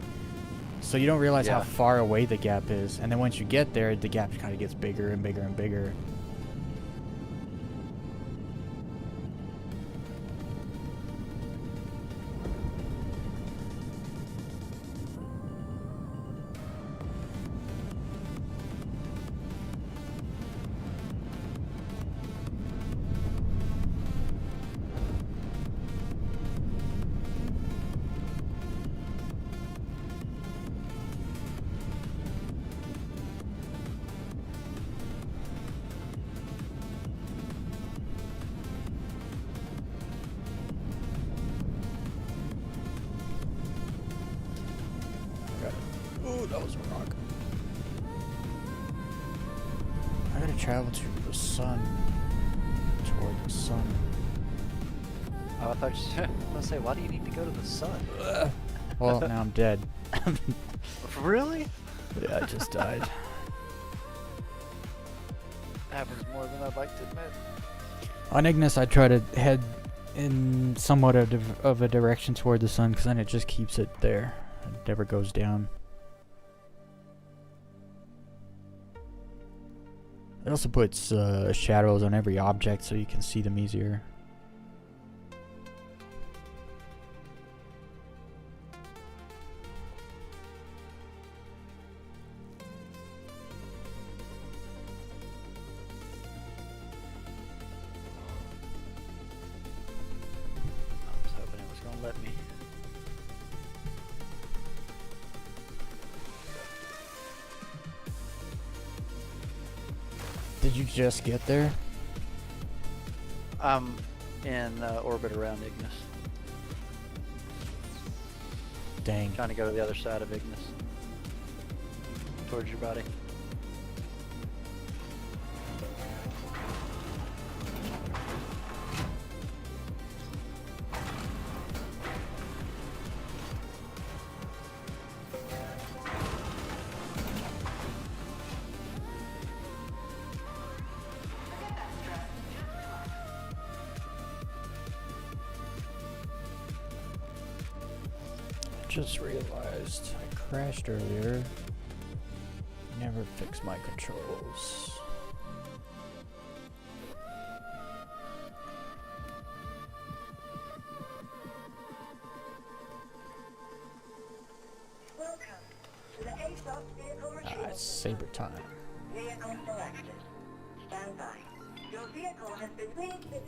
So you don't realize how far away the gap is, and then once you get there, the gap kind of gets bigger and bigger and bigger. Oh, that was a rock. I gotta travel to the sun. Toward the sun. Oh, I thought you were going to say, why do you need to go to the sun? Well, now I'm dead. Really? Yeah, I just died. Happens more than I'd like to admit. On Ignis, I try to head in somewhat of a direction toward the sun, because then it just keeps it there. It never goes down. It also puts shadows on every object so you can see them easier. I was hoping it was going to let me. Did you just get there? I'm in orbit around Ignis. Dang. Trying to go to the other side of Ignis. Towards your body. Just realized I crashed earlier. Never fixed my controls. Welcome to the ASD vehicle retrieval. It's saber time. Vehicle selected. Stand by. Your vehicle has been refitted.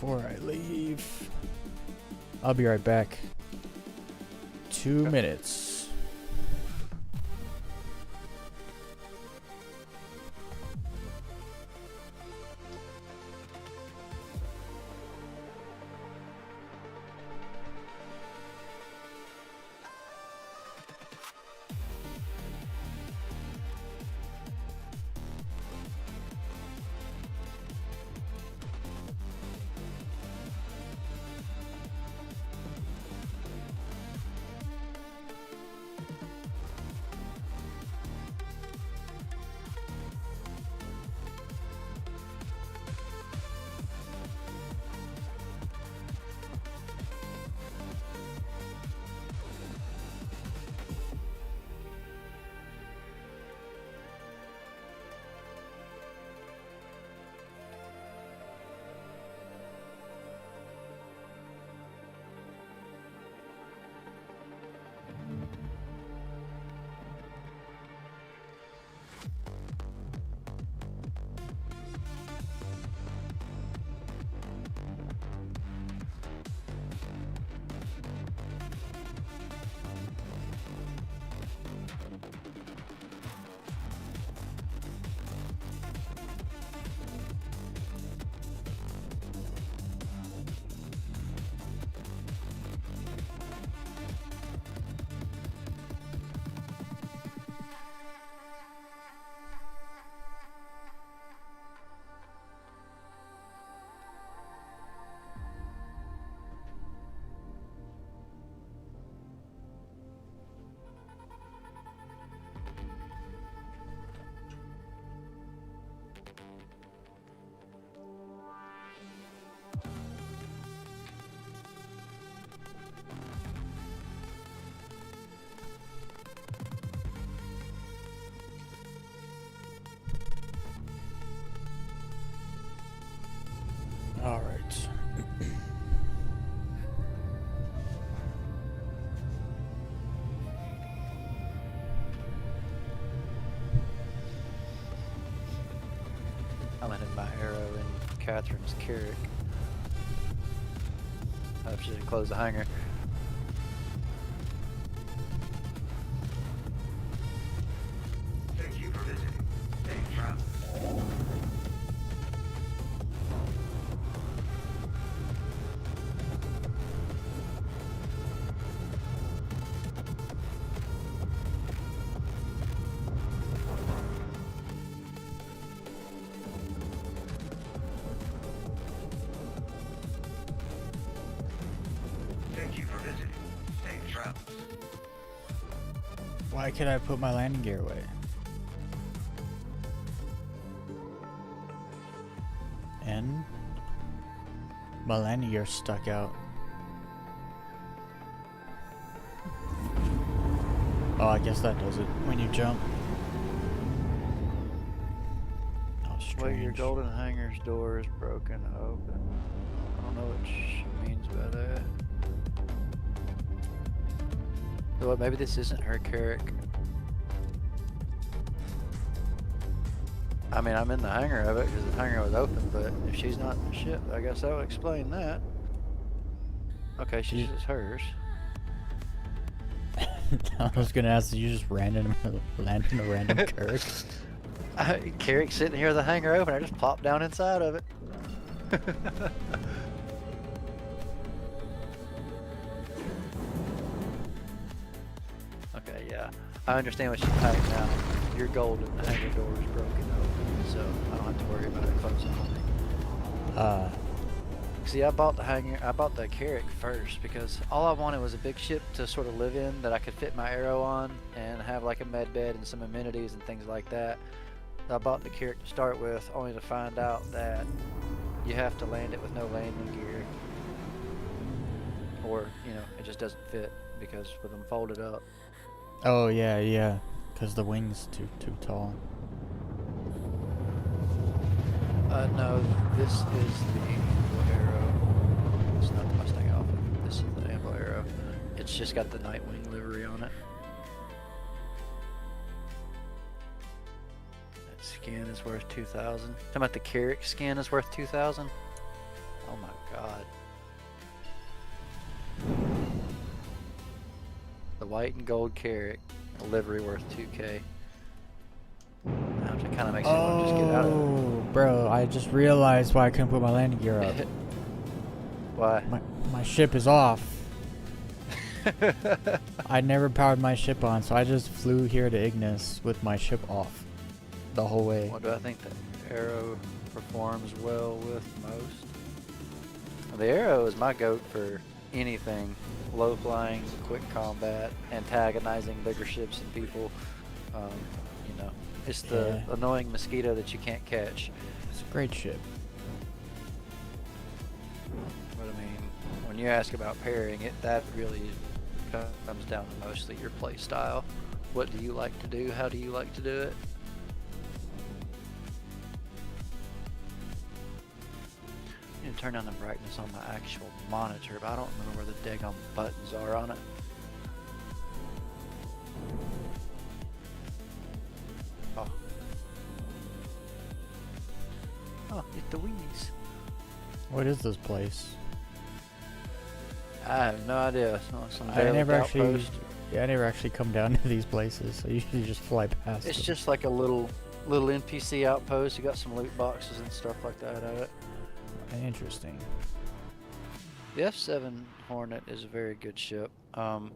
Before I leave, I'll be right back. 2 minutes. Catherine's Carrick. I should close the hangar. Thank you for visiting. Safe travels. Thank you for visiting. Safe travels. Why can't I put my landing gear away? And my landing gear stuck out. Oh, I guess that does it when you jump. Oh, Wait, your strange. golden hangar's door is broken open. I don't know what she means by that. You know what, maybe this isn't her Carrick. I mean, I'm in the hangar of it because the hangar was open, but if she's not in the ship, I guess that would explain that. Okay, she's just hers. I was gonna ask, did you just land in a random Carrick? Carrick's sitting here with the hangar open. I just plopped down inside of it. Okay, yeah. I understand what she's typing now. Your golden hangar door is broken open, so I don't have to worry about it closing on me. See, I bought the Carrick first because all I wanted was a big ship to sort of live in that I could fit my arrow on and have like a med bed and some amenities and things like that. I bought the Carrick to start with, only to find out that you have to land it with no landing gear, or you know, it just doesn't fit because with them folded up. Oh yeah, because the wing's too tall. No, this is the arrow. It's not the Mustang Alpha. This is the Amble arrow. It's just got the Nightwing livery on it. That skin is worth 2,000. Talking about the Carrick skin is worth 2,000. Oh my god. The white and gold Carrick, a livery worth 2K. Now it kind of makes me want to just get out of it. Oh, bro, I just realized why I couldn't put my landing gear up. Why? My ship is off. I never powered my ship on, so I just flew here to Ignis with my ship off the whole way. What do I think the arrow performs well with most? The arrow is my goat for anything. Low flying, quick combat, antagonizing bigger ships and people. You know, it's the annoying mosquito that you can't catch. It's a great ship. But I mean, when you ask about pairing it, that really comes down to mostly your play style. What do you like to do? How do you like to do it? I need to turn down the brightness on my actual monitor, but I don't remember where the daggone buttons are on it. Oh. Oh, it's the Weez. What is this place? I have no idea. It's not some I never actually, outpost. I never actually come down to these places. I usually just fly past. It's them. just like a little NPC outpost. You got some loot boxes and stuff like that at it. Interesting. The F7 Hornet is a very good ship. I'm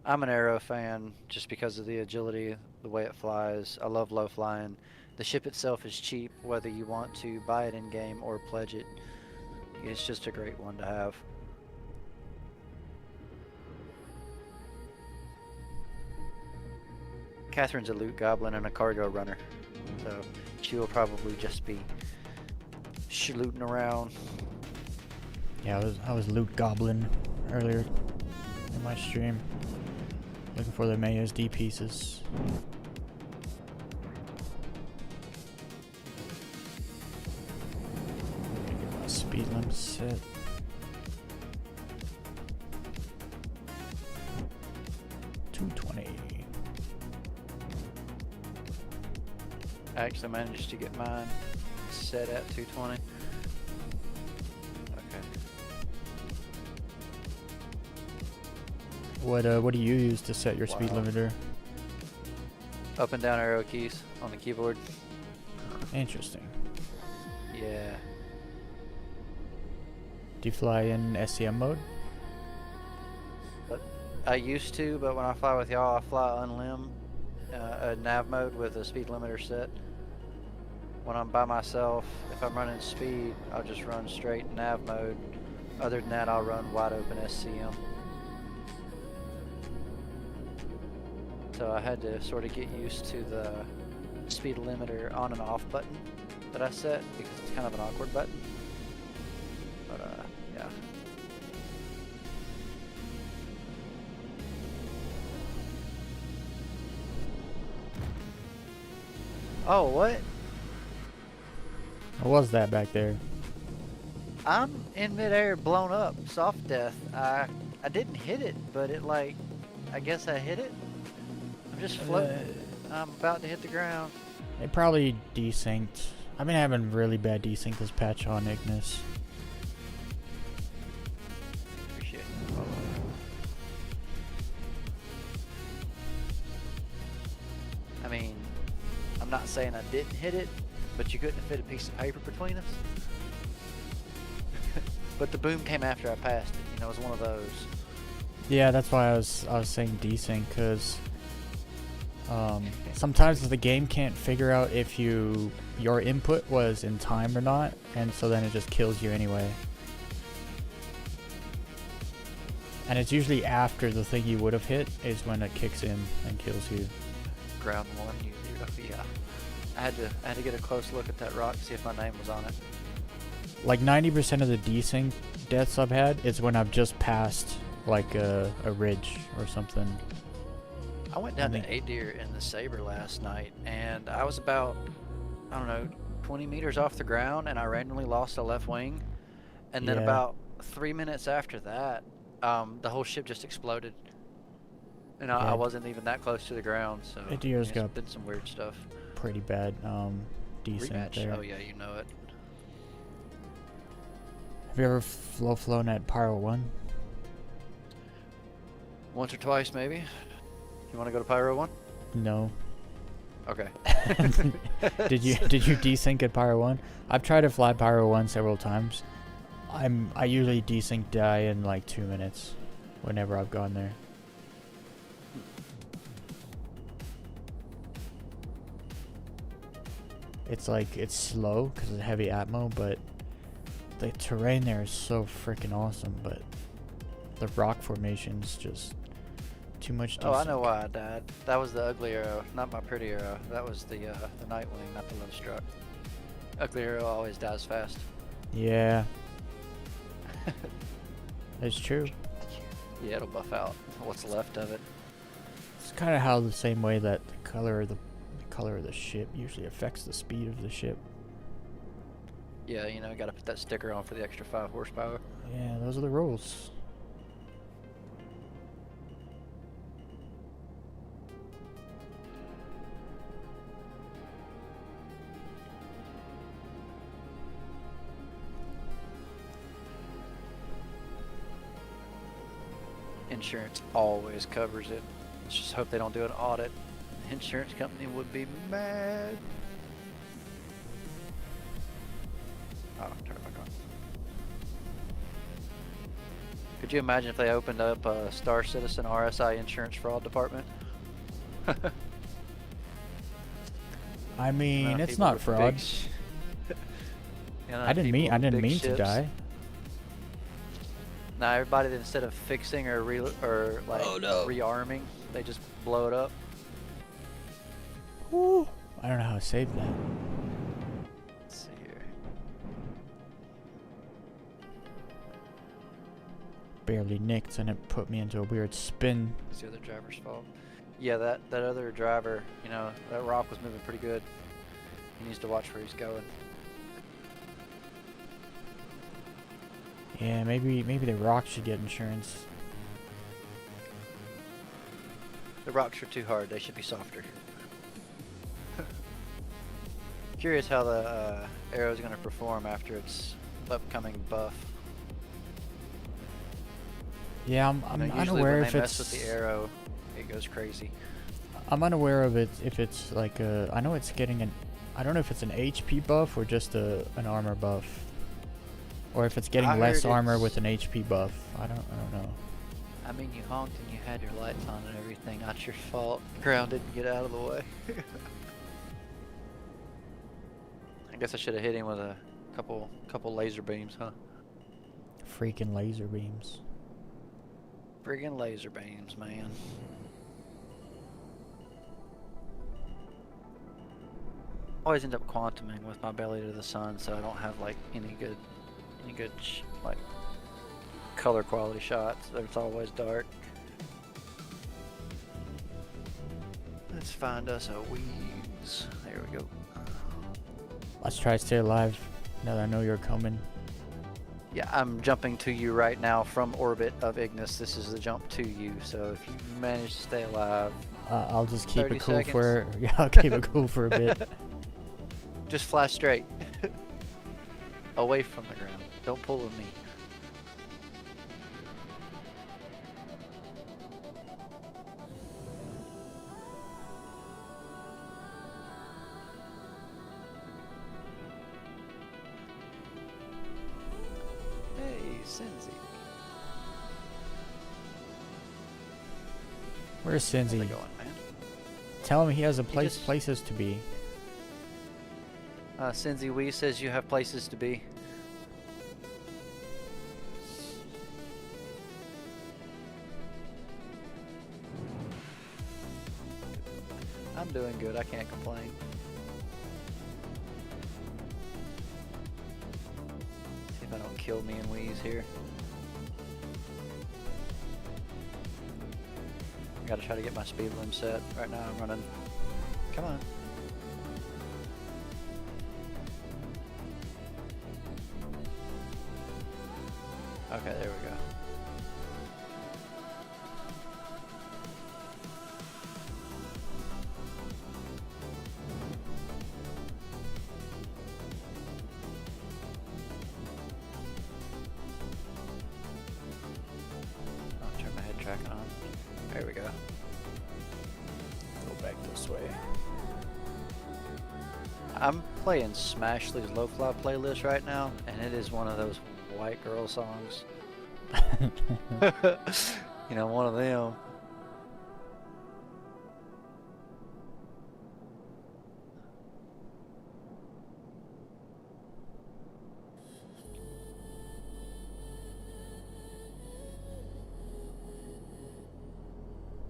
an Arrow fan just because of the agility, the way it flies. I love low flying. The ship itself is cheap, whether you want to buy it in game or pledge it. It's just a great one to have. Catherine's a loot goblin and a cargo runner, so she will probably just be looting around. Yeah, I was loot goblin earlier in my stream, looking for the ASD pieces. Get my speed limit set. I actually managed to get mine set at 220? Okay. What do you use to set your speed Wow. limiter? Up and down arrow keys on the keyboard. Interesting. Yeah. Do you fly in SCM mode? But I used to, but when I fly with y'all, I fly unlim, a nav mode with a speed limiter set. When I'm by myself, if I'm running speed, I'll just run straight nav mode. Other than that, I'll run wide open SCM. So I had to sort of get used to the speed limiter on and off button that I set because it's kind of an awkward button. But yeah. Oh, what? What was that back there? I'm in midair, blown up, soft death. I didn't hit it, but it like, I guess I hit it. I'm just floating. I'm about to hit the ground. It probably desynced. I've been having really bad desync this patch on Ignis. Appreciate it. I mean, I'm not saying I didn't hit it, but you couldn't have fit a piece of paper between us. But the boom came after I passed it. You know, it was one of those. Yeah, that's why I was saying desync, because sometimes the game can't figure out if your input was in time or not, and so then it just kills you anyway. And it's usually after the thing you would have hit is when it kicks in and kills you. Ground one, yeah. I had to get a close look at that rock to see if my name was on it. Like 90% of the desync deaths I've had is when I've just passed like a ridge or something. I went down to 8 deer in the Saber last night, and I was about, I don't know, 20 meters off the ground, and I randomly lost a left wing. And then Yeah. about 3 minutes after that, the whole ship just exploded. And I Yeah. wasn't even that close to the ground, so ADR's it's got been some weird stuff. pretty bad desync Rematch? there. Oh yeah, you know it. Have you ever flown at Pyro 1? Once or twice, maybe. You want to go to Pyro 1? No. Okay. Did you desync at Pyro 1? I've tried to fly Pyro 1 several times. I usually desync die in like 2 minutes whenever I've gone there. It's like, it's slow because it's heavy atmo, but the terrain there is so freaking awesome, but the rock formation's just too much desync. Oh, I know why I died. That was the ugly arrow, not my pretty arrow. That was the Nightwing, not the Love Struck. Ugly arrow always dies fast. Yeah. It's true. Yeah, it'll buff out what's left of it. It's kind of how the same way that the color of the ship usually affects the speed of the ship. Yeah, you know, gotta put that sticker on for the extra 5 horsepower. Yeah, those are the rules. Insurance always covers it. Let's just hope they don't do an audit. The insurance company would be mad. Oh, turn it back on. Could you imagine if they opened up a Star Citizen RSI insurance fraud department? I mean, Amount of it's people not with fraud. big You know, I didn't people mean with big to ships. die. Now everybody that instead of fixing or rearming, they just blow it up. Woo. I don't know how to save that. Let's see here. Barely nicked, and it put me into a weird spin. It's the other driver's fault. Yeah, that other driver, you know, that rock was moving pretty good. He needs to watch where he's going. Yeah, maybe the rock should get insurance. The rocks are too hard. They should be softer. Curious how the arrow is going to perform after its upcoming buff. Yeah, I'm You know, usually unaware when if they it's. mess with the arrow, it goes crazy. I'm unaware of it if it's like a. I know it's getting an. I don't know if it's an HP buff or just an armor buff, or if it's getting I less heard armor it's- with an HP buff. I don't know. I mean, you honked and you had your lights on and everything. Not your fault. Ground didn't get out of the way. I guess I should have hit him with a couple laser beams, huh? Freaking laser beams. Friggin' laser beams, man. Always end up quantuming with my belly to the sun, so I don't have like any good like color quality shots. It's always dark. Let's find us a Weez. There we go. Let's try to stay alive. Now that I know you're coming. Yeah, I'm jumping to you right now from orbit of Ignis. This is the jump to you. So if you manage to stay alive, I'll just keep 30 it cool seconds. for. Yeah, I'll keep it cool for a bit. just fly straight. Away from the ground. Don't pull with me. Hey, Cinzy. Where's How's it Cinzy? going, man? Tell him he has just- places to be. Cinzy Wee says you have places to be. I'm doing good, I can't complain. See if I don't kill me and Weez here. I gotta try to get my speed limit set. Right now I'm running. Come on. Okay, there we go. I'll turn my head tracking on. There we go. Go back this way. I'm playing Smashley's Low Fly playlist right now, and it is one of those white girl songs. You know, one of them.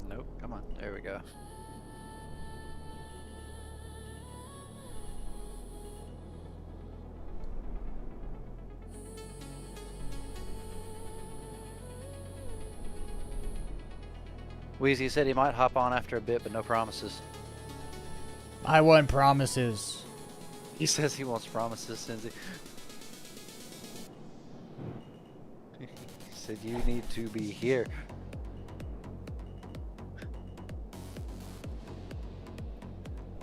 Nope, come on, there we go. Weezy said he might hop on after a bit, but no promises. I want promises. He says he wants promises, Cinzy. He said you need to be here.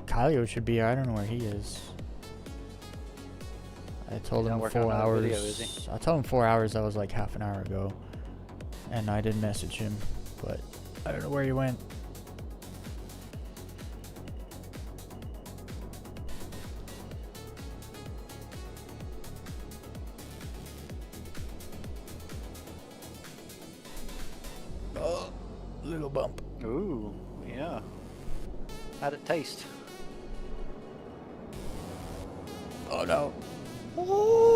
Kylio should be here. I don't know where he is. I told He's him not working on 4 another hours. video, is he? I told him 4 hours. That was like half an hour ago. And I did message him, but I don't know where he went. Oh, little bump. Ooh, yeah. How'd it taste? Oh no.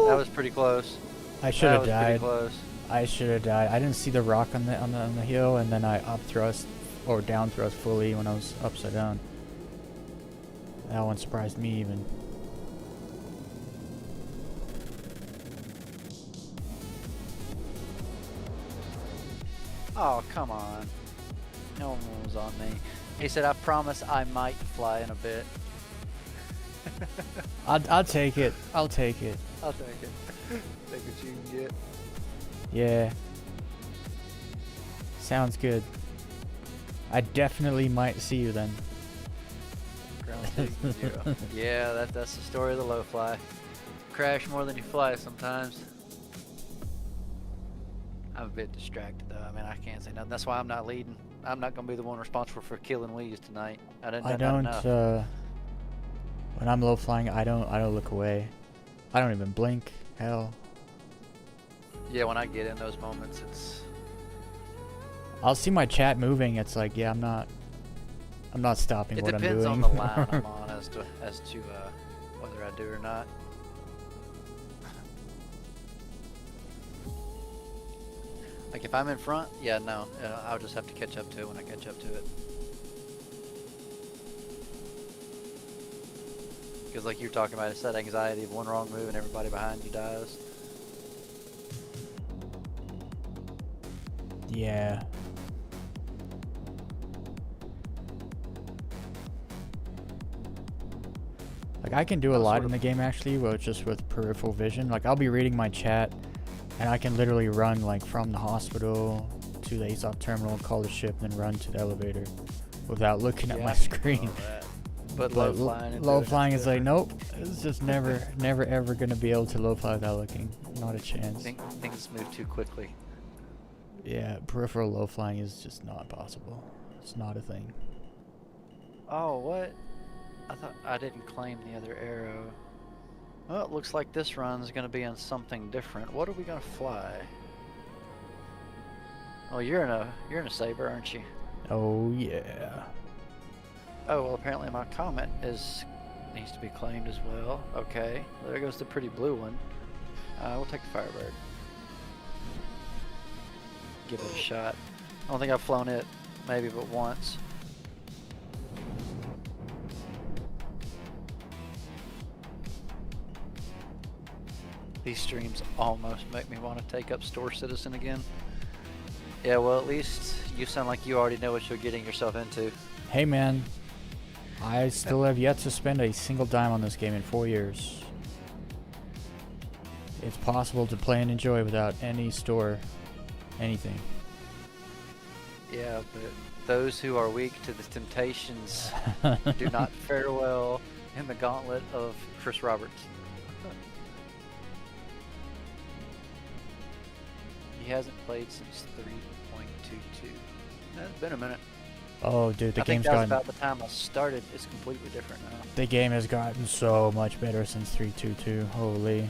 That was pretty close. I should have That was pretty died. close. I should have died. I didn't see the rock on the hill, and then I up thrust or down thrust fully when I was upside down. That one surprised me even. Oh, come on. No one was on me. He said, I promise I might fly in a bit. I'll take it. I'll take it. I'll take it. Take what you can get. Yeah. Sounds good. I definitely might see you then. Ground 2-0. Yeah, that's the story of the low fly. Crash more than you fly sometimes. I'm a bit distracted though. I mean, I can't say nothing. That's why I'm not leading. I'm not gonna be the one responsible for killing Weez tonight. I didn't. I done don't. enough. When I'm low flying, I don't look away. I don't even blink. Hell, Yeah, when I get in those moments, it's. I'll see my chat moving. It's like, yeah, I'm not stopping It what I'm doing. depends on the line I'm on as to whether I do or not. Like if I'm in front, yeah, no, I'll just have to catch up to it when I catch up to it. Because like you're talking about, it's that anxiety of one wrong move and everybody behind you dies. Yeah. Like I can do a lot in the game actually, well, just with peripheral vision. Like I'll be reading my chat, and I can literally run like from the hospital to the ASOP terminal, call the ship, and then run to the elevator without looking at my screen. But low flying. Low flying is like, nope. It's just never ever gonna be able to low fly without looking. Not a chance. Things move too quickly. Yeah, peripheral low flying is just not possible. It's not a thing. Oh, what? I thought I didn't claim the other arrow. Well, it looks like this run's gonna be on something different. What are we gonna fly? Oh, you're in a Saber, aren't you? Oh yeah. Oh well, apparently my Comet needs to be claimed as well. Okay, there goes the pretty blue one. We'll take the Firebird. Give it a shot. I don't think I've flown it, maybe but once. These streams almost make me want to take up Store Citizen again. Yeah, well, at least you sound like you already know what you're getting yourself into. Hey man, I still have yet to spend a single dime on this game in 4 years. It's possible to play and enjoy without any store, anything. Yeah, but those who are weak to the temptations do not fare well in the gauntlet of Chris Roberts. He hasn't played since 3.22. It's been a minute. Oh dude, the I think game's that was gotten... about the time I started. It's completely different now. The game has gotten so much better since 3.22. Holy.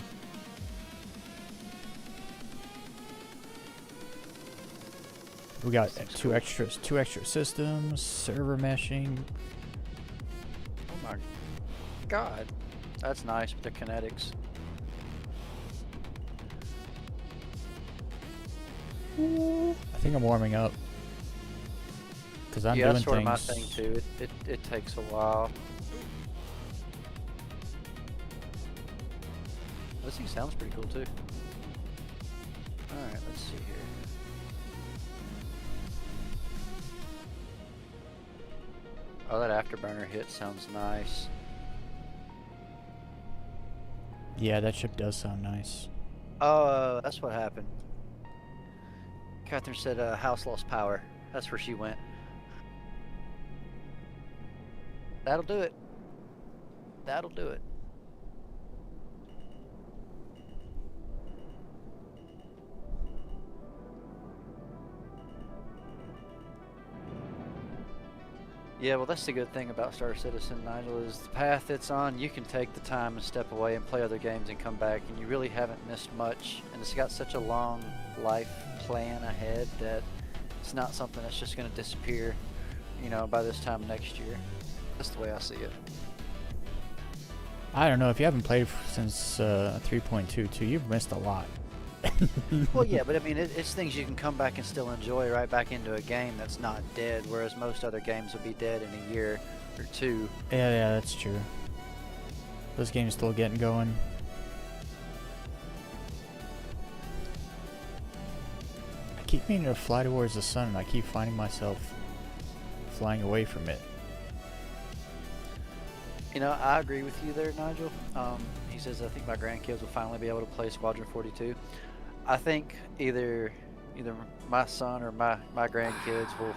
We got two extra systems, server meshing. Oh my god. That's nice with the kinetics. I think I'm warming up. Because I'm yeah, doing that's sort things. of my thing too. It takes a while. This thing sounds pretty cool too. Alright, let's see here. Oh, that afterburner hit sounds nice. Yeah, that ship does sound nice. Oh, that's what happened. Catherine said house lost power. That's where she went. That'll do it. That'll do it. Yeah, well that's the good thing about Star Citizen, Nigel, is the path it's on, you can take the time and step away and play other games and come back, and you really haven't missed much. And it's got such a long life plan ahead that it's not something that's just going to disappear, you know, by this time next year. That's the way I see it. I don't know, if you haven't played since 3.22, you've missed a lot. Well, yeah, but I mean, it's things you can come back and still enjoy right back into a game that's not dead, whereas most other games will be dead in a year or two. Yeah, that's true. This game's still getting going. I keep meaning to fly towards the sun, and I keep finding myself flying away from it. You know, I agree with you there, Nigel. He says, I think my grandkids will finally be able to play Squadron 42. I think either my son or my grandkids will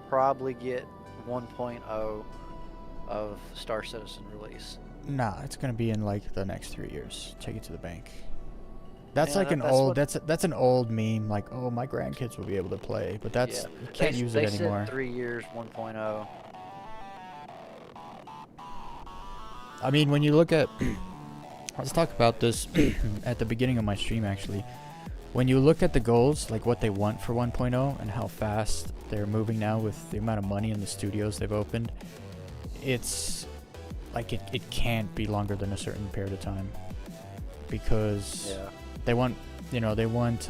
probably get 1.0 of Star Citizen release. Nah, it's gonna be in like the next 3 years. Take it to the bank. That's Yeah, like an that's old. what- That's an old meme. Like, oh, my grandkids will be able to play, but that's Yeah, you can't use it they anymore. said 3 years 1.0. I mean, when you look at, let's talk about this at the beginning of my stream actually. When you look at the goals, like what they want for 1.0 and how fast they're moving now with the amount of money in the studios they've opened, it's like it can't be longer than a certain period of time, because Yeah. they want, they want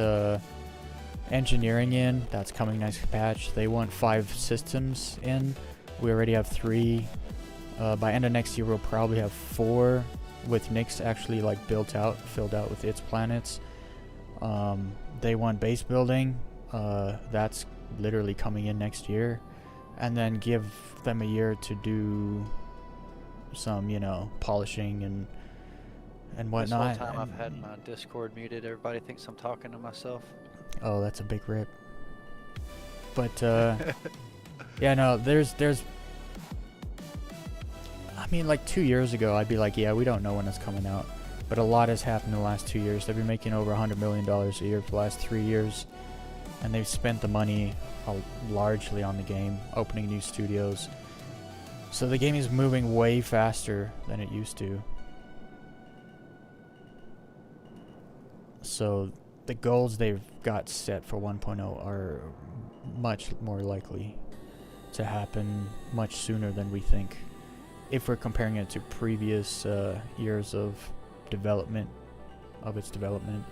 engineering in. That's coming next patch. They want 5 systems in. We already have 3. By end of next year, we'll probably have 4, with Nyx actually like filled out with its planets. They want base building. That's literally coming in next year, and then give them a year to do some, polishing and This whatnot. whole time I've and- had my Discord muted. Everybody thinks I'm talking to myself. Oh, that's a big rip. But yeah, no, there's I mean, like 2 years ago, I'd be like, yeah, we don't know when it's coming out. But a lot has happened in the last 2 years. They've been making over $100 million a year for the last 3 years. And they've spent the money largely on the game, opening new studios. So the game is moving way faster than it used to. So the goals they've got set for 1.0 are much more likely to happen much sooner than we think, if we're comparing it to previous years of development, of its development.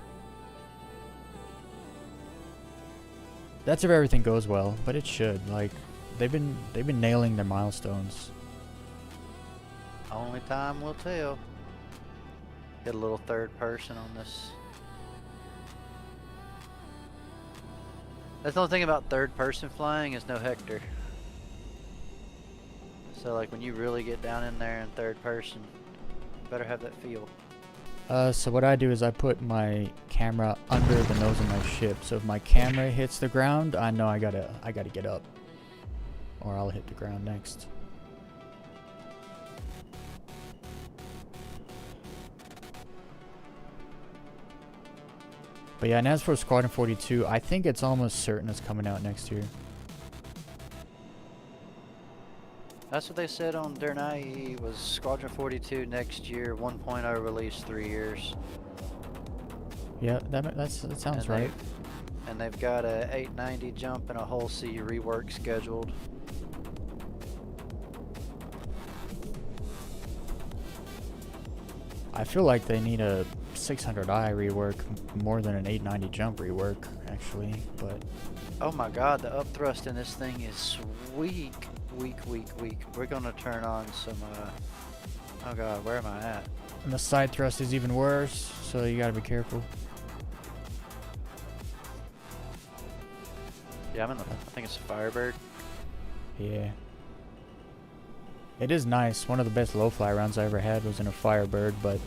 That's if everything goes well, but it should. Like, they've been nailing their milestones. Only time will tell. Get a little third person on this. That's the only thing about third person flying is no Hector. So like when you really get down in there in third person, you better have that feel. So what I do is I put my camera under the nose of my ship. So if my camera hits the ground, I know I gotta get up, or I'll hit the ground next. But yeah, and as for Squadron 42, I think it's almost certain it's coming out next year. That's what they said on their IE was Squadron 42 next year, 1.0 release 3 years. Yeah, that sounds And right. And they've got a 890 jump and a whole C rework scheduled. I feel like they need a 600i rework more than an 890 jump rework, actually. But Oh my god, the upthrust in this thing is weak. We're gonna turn on some, oh god, where am I at? and the side thrust is even worse, so you gotta be careful. Yeah, I'm in the, I think it's a Firebird. Yeah. It is nice. One of the best low fly rounds I ever had was in a Firebird, but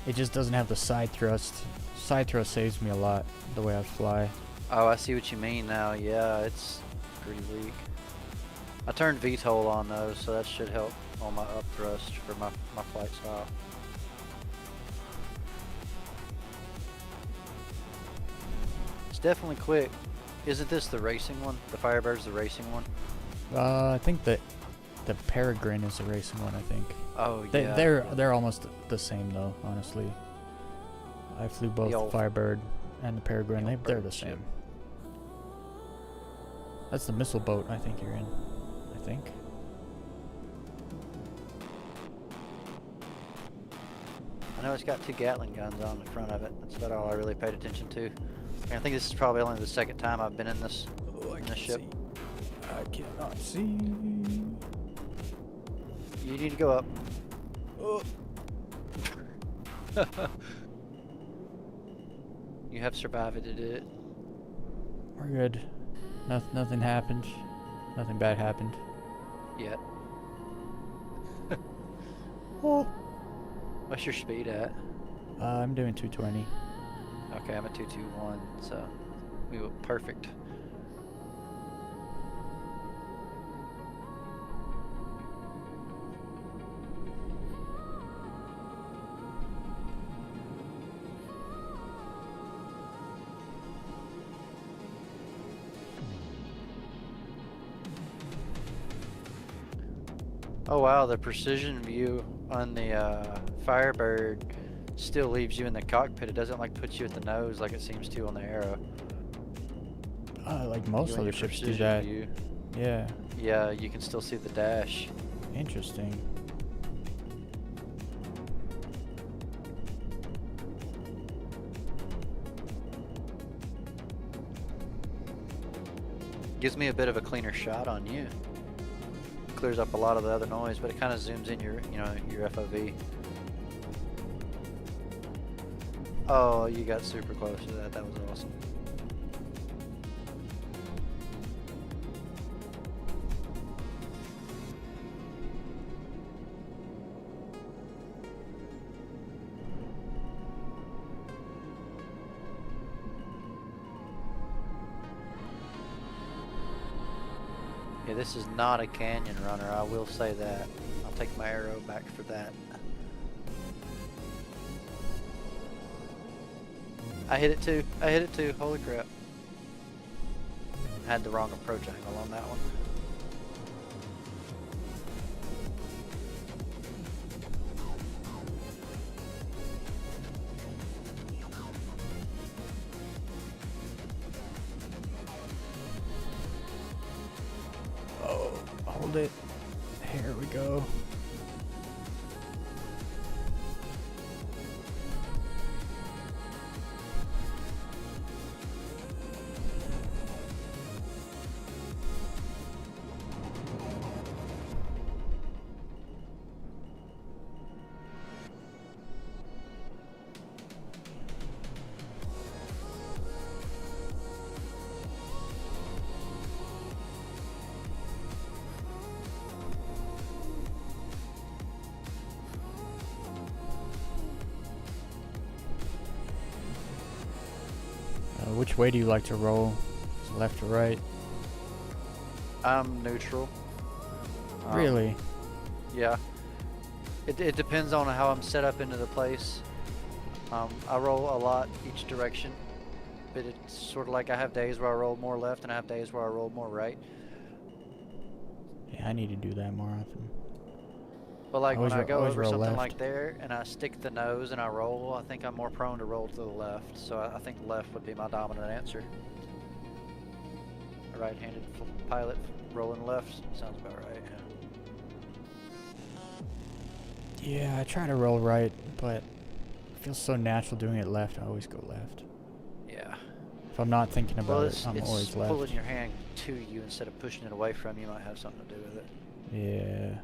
it just doesn't have the side thrust. Side thrust saves me a lot, the way I fly. Oh, I see what you mean now. Yeah, it's pretty weak. I turned VTOL on though, so that should help on my upthrust for my flight style. It's definitely quick. Isn't this the racing one? The Firebird's the racing one? I think that the Peregrine is the racing one, I think. Oh They, yeah. they're almost the same though, honestly. I flew both old- the Firebird and the Peregrine. the old They're the bird ship. same. That's the missile boat I think you're in. I think. I know it's got 2 Gatling guns on the front of it. That's about all I really paid attention to. And I think this is probably only the second time I've been in this ship. I cannot see. You need to go up. Oh. You have survived to do it. We're good. Nothing happened. Nothing bad happened. Yet. Oh. What's your speed at? I'm doing 220. Okay, I'm at 221, so we were perfect. Oh wow, the precision view on the Firebird still leaves you in the cockpit. It doesn't like put you at the nose like it seems to on the Arrow. Like most You other and your ships do precision that. view. Yeah. Yeah, you can still see the dash. Interesting. Gives me a bit of a cleaner shot on you. Clears up a lot of the other noise, but it kind of zooms in your, your FOV. Oh, you got super close to that. That was awesome. Yeah, this is not a canyon runner, I will say that. I'll take my Arrow back for that. I hit it too. I hit it too. Holy crap. Had the wrong approach angle on that one. Oh, hold it. Here we go. Which way do you like to roll? Is it left or right? I'm neutral. Really? Yeah. It depends on how I'm set up into the place. I roll a lot each direction, but it's sort of like I have days where I roll more left and I have days where I roll more right. Yeah, I need to do that more often. But like when I go always over roll something left. like there and I stick the nose and I roll, I think I'm more prone to roll to the left. So I think left would be my dominant answer. A right-handed pilot rolling left sounds about right. Yeah. Yeah, I try to roll right, but it feels so natural doing it left. I always go left. Yeah. If I'm not thinking about Well, it, I'm it's always left. pulling your hand to you instead of pushing it away from you. Might have something to do with it. Yeah.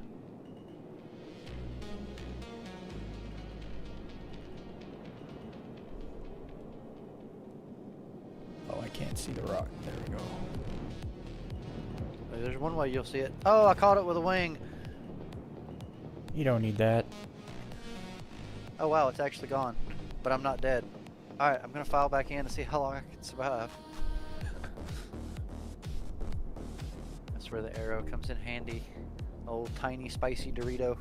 Oh, I can't see the rock. There we go. There's one way you'll see it. Oh, I caught it with a wing. You don't need that. Oh wow, it's actually gone. But I'm not dead. Alright, I'm gonna file back in and see how long I can survive. That's where the Arrow comes in handy. Old tiny spicy Dorito.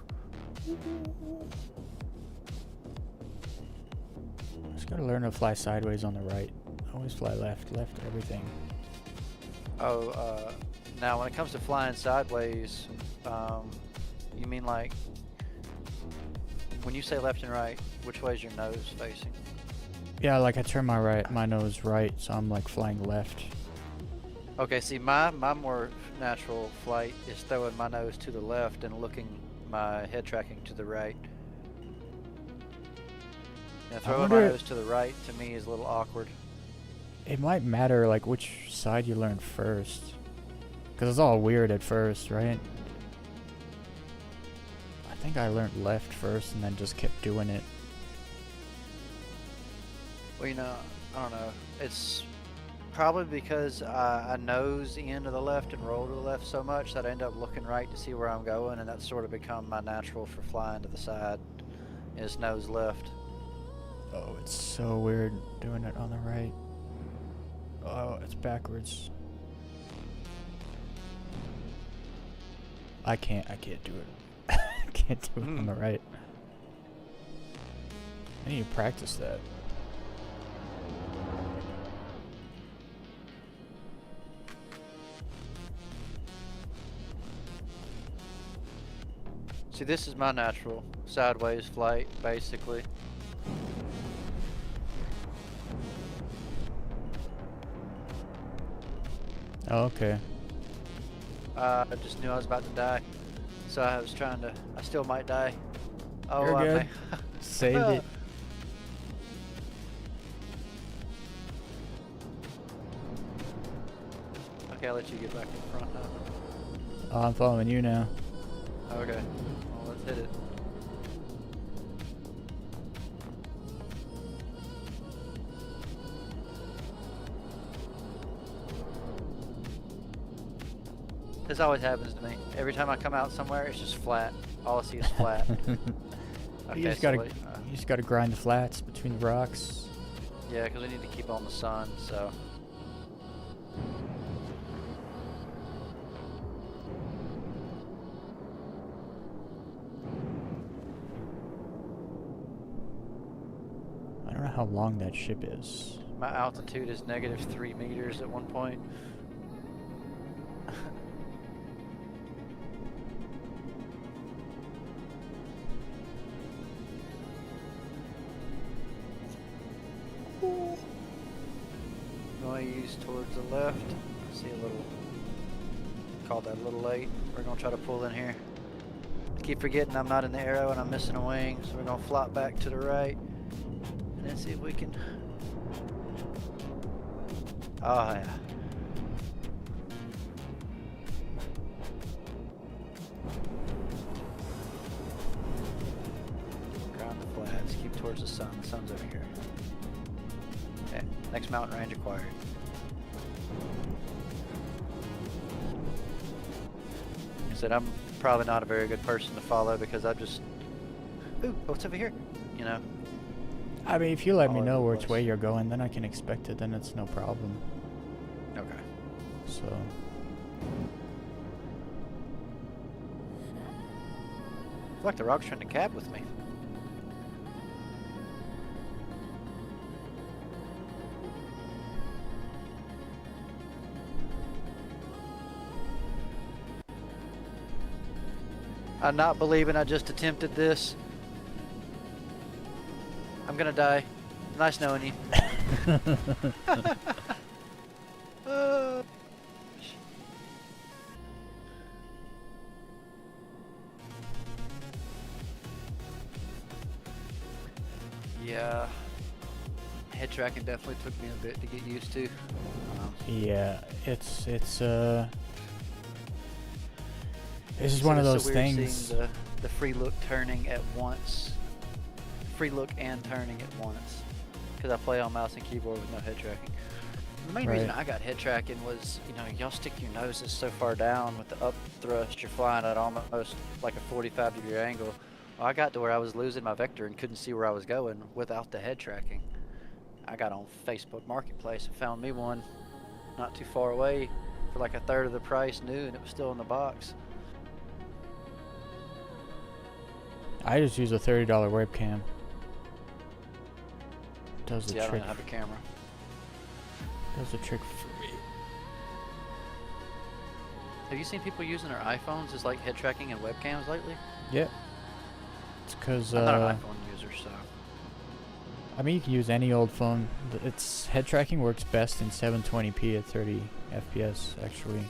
Just gotta learn to fly sideways on the right. Always fly left, left everything. Oh, now when it comes to flying sideways, you mean like, when you say left and right, which way is your nose facing? Yeah, like I turn my nose right, so I'm like flying left. Okay, see, my more natural flight is throwing my nose to the left and looking my head tracking to the right. Now, throwing my wonder- nose to the right to me is a little awkward. It might matter like which side you learn first. Because it's all weird at first, right? I think I learned left first and then just kept doing it. Well, I don't know. It's probably because I nose in to the left and roll to the left so much that I end up looking right to see where I'm going, and that's sort of become my natural for flying to the side, is nose left. Oh, it's so weird doing it on the right. Oh, it's backwards. I can't do it. I can't do it on the right. I need to practice that. See, this is my natural sideways flight, basically. Oh, okay. I just knew I was about to die, so I was trying to. I still might die. Oh, You're I good. may- Saved it. Okay, I'll let you get back in front now. Oh, I'm following you now. Okay, well, let's hit it. This always happens to me. Every time I come out somewhere, it's just flat. All I see is flat. Okay, You just so gotta, wait, you just gotta grind the flats between the rocks. yeah, because we need to keep on the sun, so. I don't know how long that ship is. My altitude is -3 meters at one point. Noise towards the left. I see a little. Called that a little late. We're gonna try to pull in here. I keep forgetting I'm not in the arrow and I'm missing a wing, so we're gonna flop back to the right and then see if we can. Oh yeah. Ground the flats. Keep towards the sun. The sun's over here. Okay. Next mountain range acquired. I said I'm probably not a very good person to follow because I just. Ooh, what's over here? You know. I mean, if you let me All over know the which place. way you're going, then I can expect it. Then it's no problem. Okay. So. I feel like the rock's trying to cab with me. I'm not believing I just attempted this. I'm gonna die. Nice knowing you. Yeah. Head tracking definitely took me a bit to get used to. Yeah, it's this is So one of it's those so weird things. seeing the free look turning at once. Free look and turning at once. Because I play on mouse and keyboard with no head tracking. The main reason Right. I got head tracking was, you know, y'all stick your noses so far down with the up thrust, you're flying at almost like a 45-degree angle. Well, I got to where I was losing my vector and couldn't see where I was going without the head tracking. I got on Facebook Marketplace and found me one not too far away for like a third of the price new, and it was still in the box. I just use a $30 webcam. Does the See, I don't trick. even have a camera. Does the trick for me. Have you seen people using their iPhones as like head tracking and webcams lately? Yeah. It's because I'm not an iPhone user, so. I mean, you can use any old phone. Its head tracking works best in 720p at 30 FPS, actually.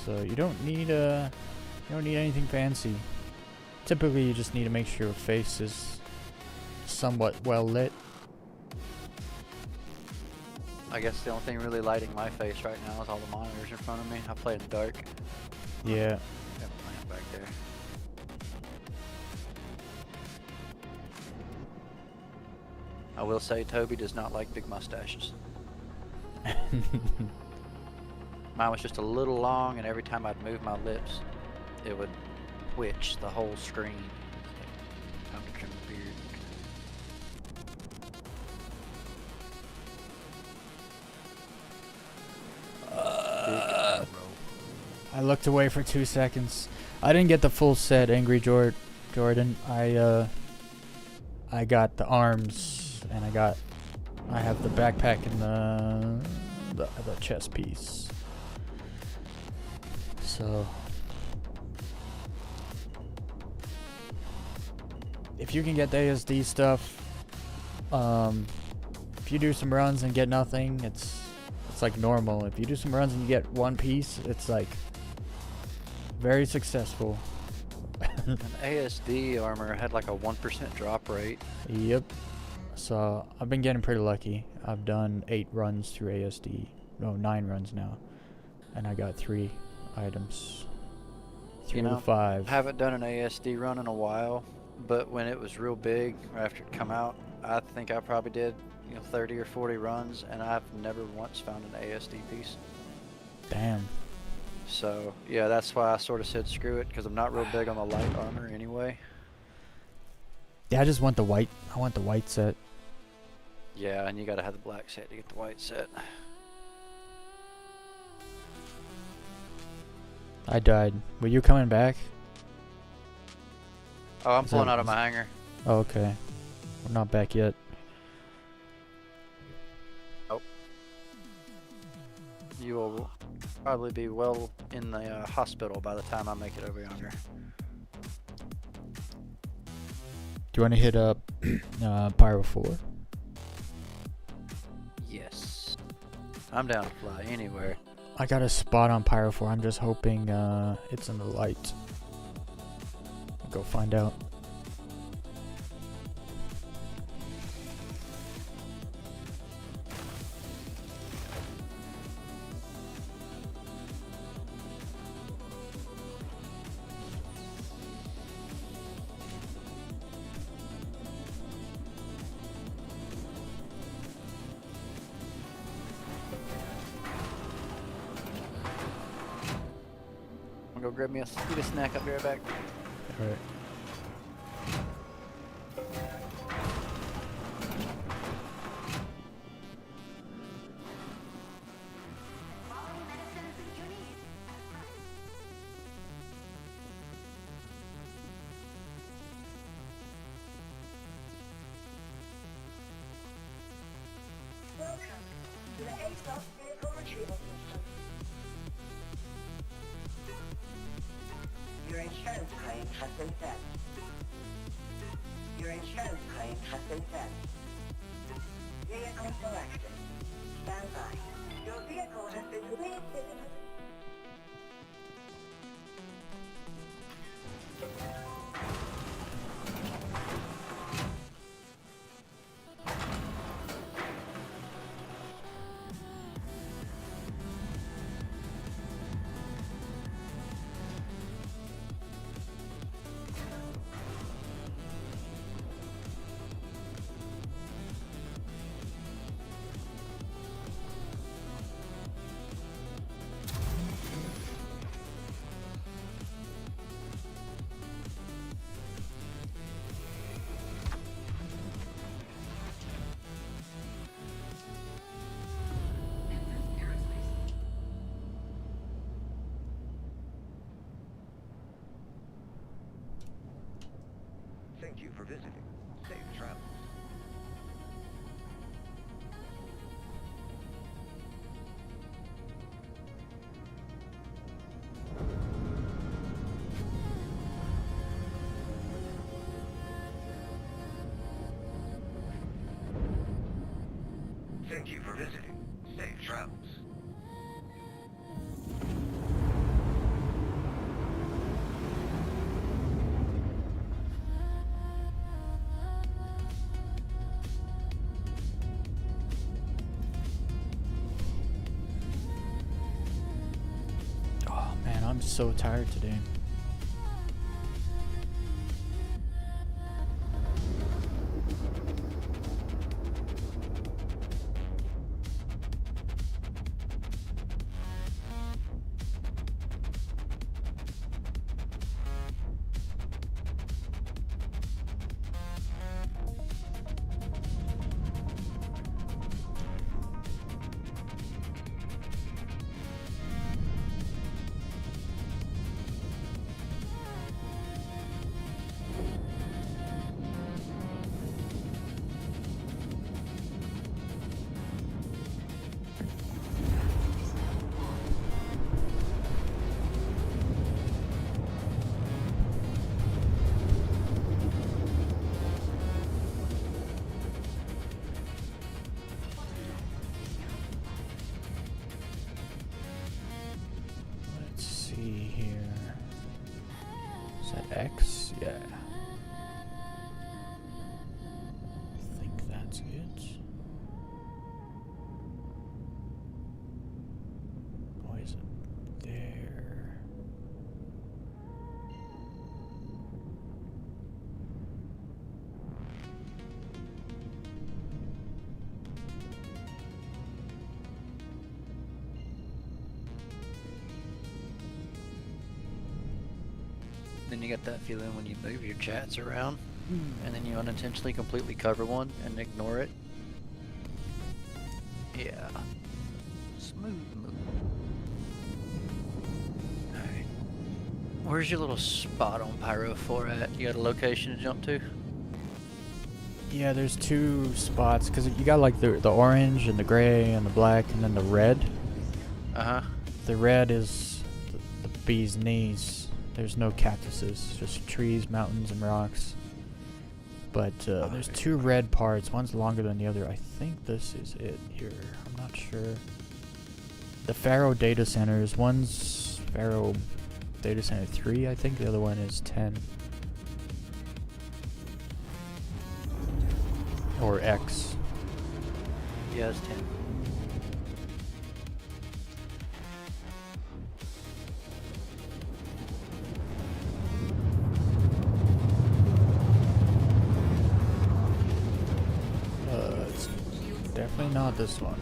So you don't need anything fancy. Typically, you just need to make sure your face is somewhat well lit. I guess the only thing really lighting my face right now is all the monitors in front of me. I play in the dark. Yeah. Got a plant back there. I will say Toby does not like big mustaches. Mine was just a little long, and every time I'd move my lips, it would twitch the whole screen. Time to trim the beard. I looked away for 2 seconds. I didn't get the full set, Angry Jordan. I got the arms, and I have the backpack and the chest piece. So if you can get the ASD stuff, if you do some runs and get nothing, it's like normal. If you do some runs and you get one piece, it's like very successful. An ASD armor had like a 1% drop rate. Yep. So I've been getting pretty lucky. I've done 8 runs through ASD. No, 9 runs now. And I got 3 items. 3 to 5. I haven't done an ASD run in a while, but when it was real big, or after it come out, I think I probably did 30 or 40 runs, and I've never once found an ASD piece. Damn. So yeah, that's why I sort of said screw it, because I'm not real big on the light armor anyway. Yeah, I just want the white. I want the white set. Yeah, and you gotta have the black set to get the white set. I died. Were you coming back? Oh, I'm Is pulling that- out of my hangar. Oh, okay. I'm not back yet. You will probably be well in the hospital by the time I make it over yonder. Do you want to hit up Pyro 4? Yes. I'm down to fly anywhere. I got a spot on Pyro 4. I'm just hoping it's in the light. I'll go find out. I'm gonna go grab me a snack. I'll be right back. Alright. Welcome to the ASD vehicle retrieval system. Your insurance claim has been set. Your insurance claim has been set. Vehicle selected. Stand by. Your vehicle has been revisited. Thank you for visiting. Safe travels. Thank you for visiting. Safe travels. Oh man, I'm so tired today. see here. Is that X? Yeah. I think that's it. Why is it there? Then you get that feeling when you move your chats around, and then you unintentionally completely cover one and ignore it. Yeah. Smooth move. Alright. Where's your little spot on Pyro 4 at? You got a location to jump to? Yeah, there's two spots because you got like the orange and the gray and the black and then the red. Uh-huh. The red is the bee's knees. There's no cactuses, just trees, mountains, and rocks. But there's two red parts. One's longer than the other. I think this is it here. I'm not sure. The Faro data centers. One's Faro data center 3, I think. The other one is 10. Or X. Yeah, it's 10. It's definitely not this one.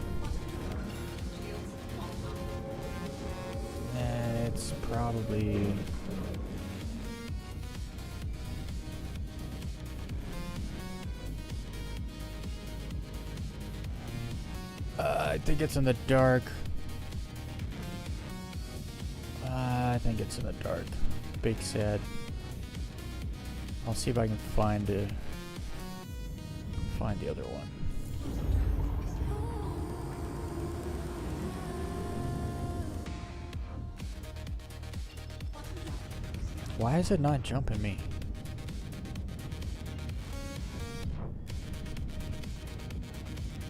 It's probably... I think it's in the dark. I think it's in the dark. Big sad. I'll see if I can find the other one. Why is it not jumping me?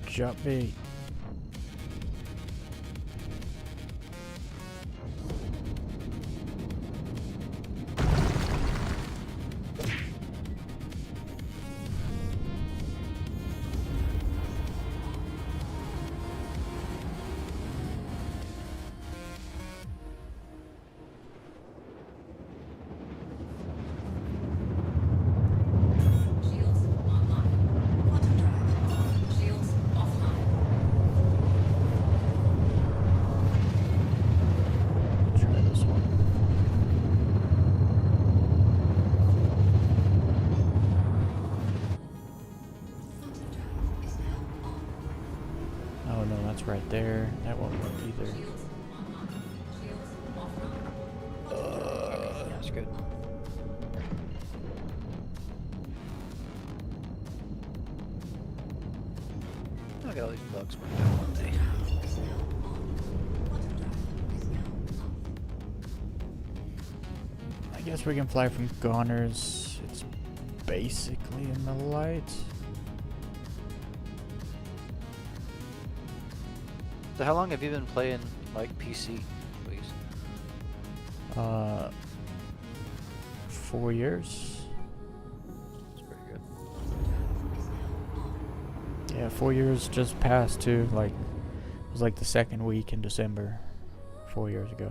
Jump me. Right there. That won't work either. That's good. I'll get all these bugs worked out one day. I guess we can fly from Goners. It's basically in the light. So how long have you been playing, like, PC, please? 4 years. That's pretty good. Yeah, 4 years just passed too. Like, it was like the second week in December, 4 years ago.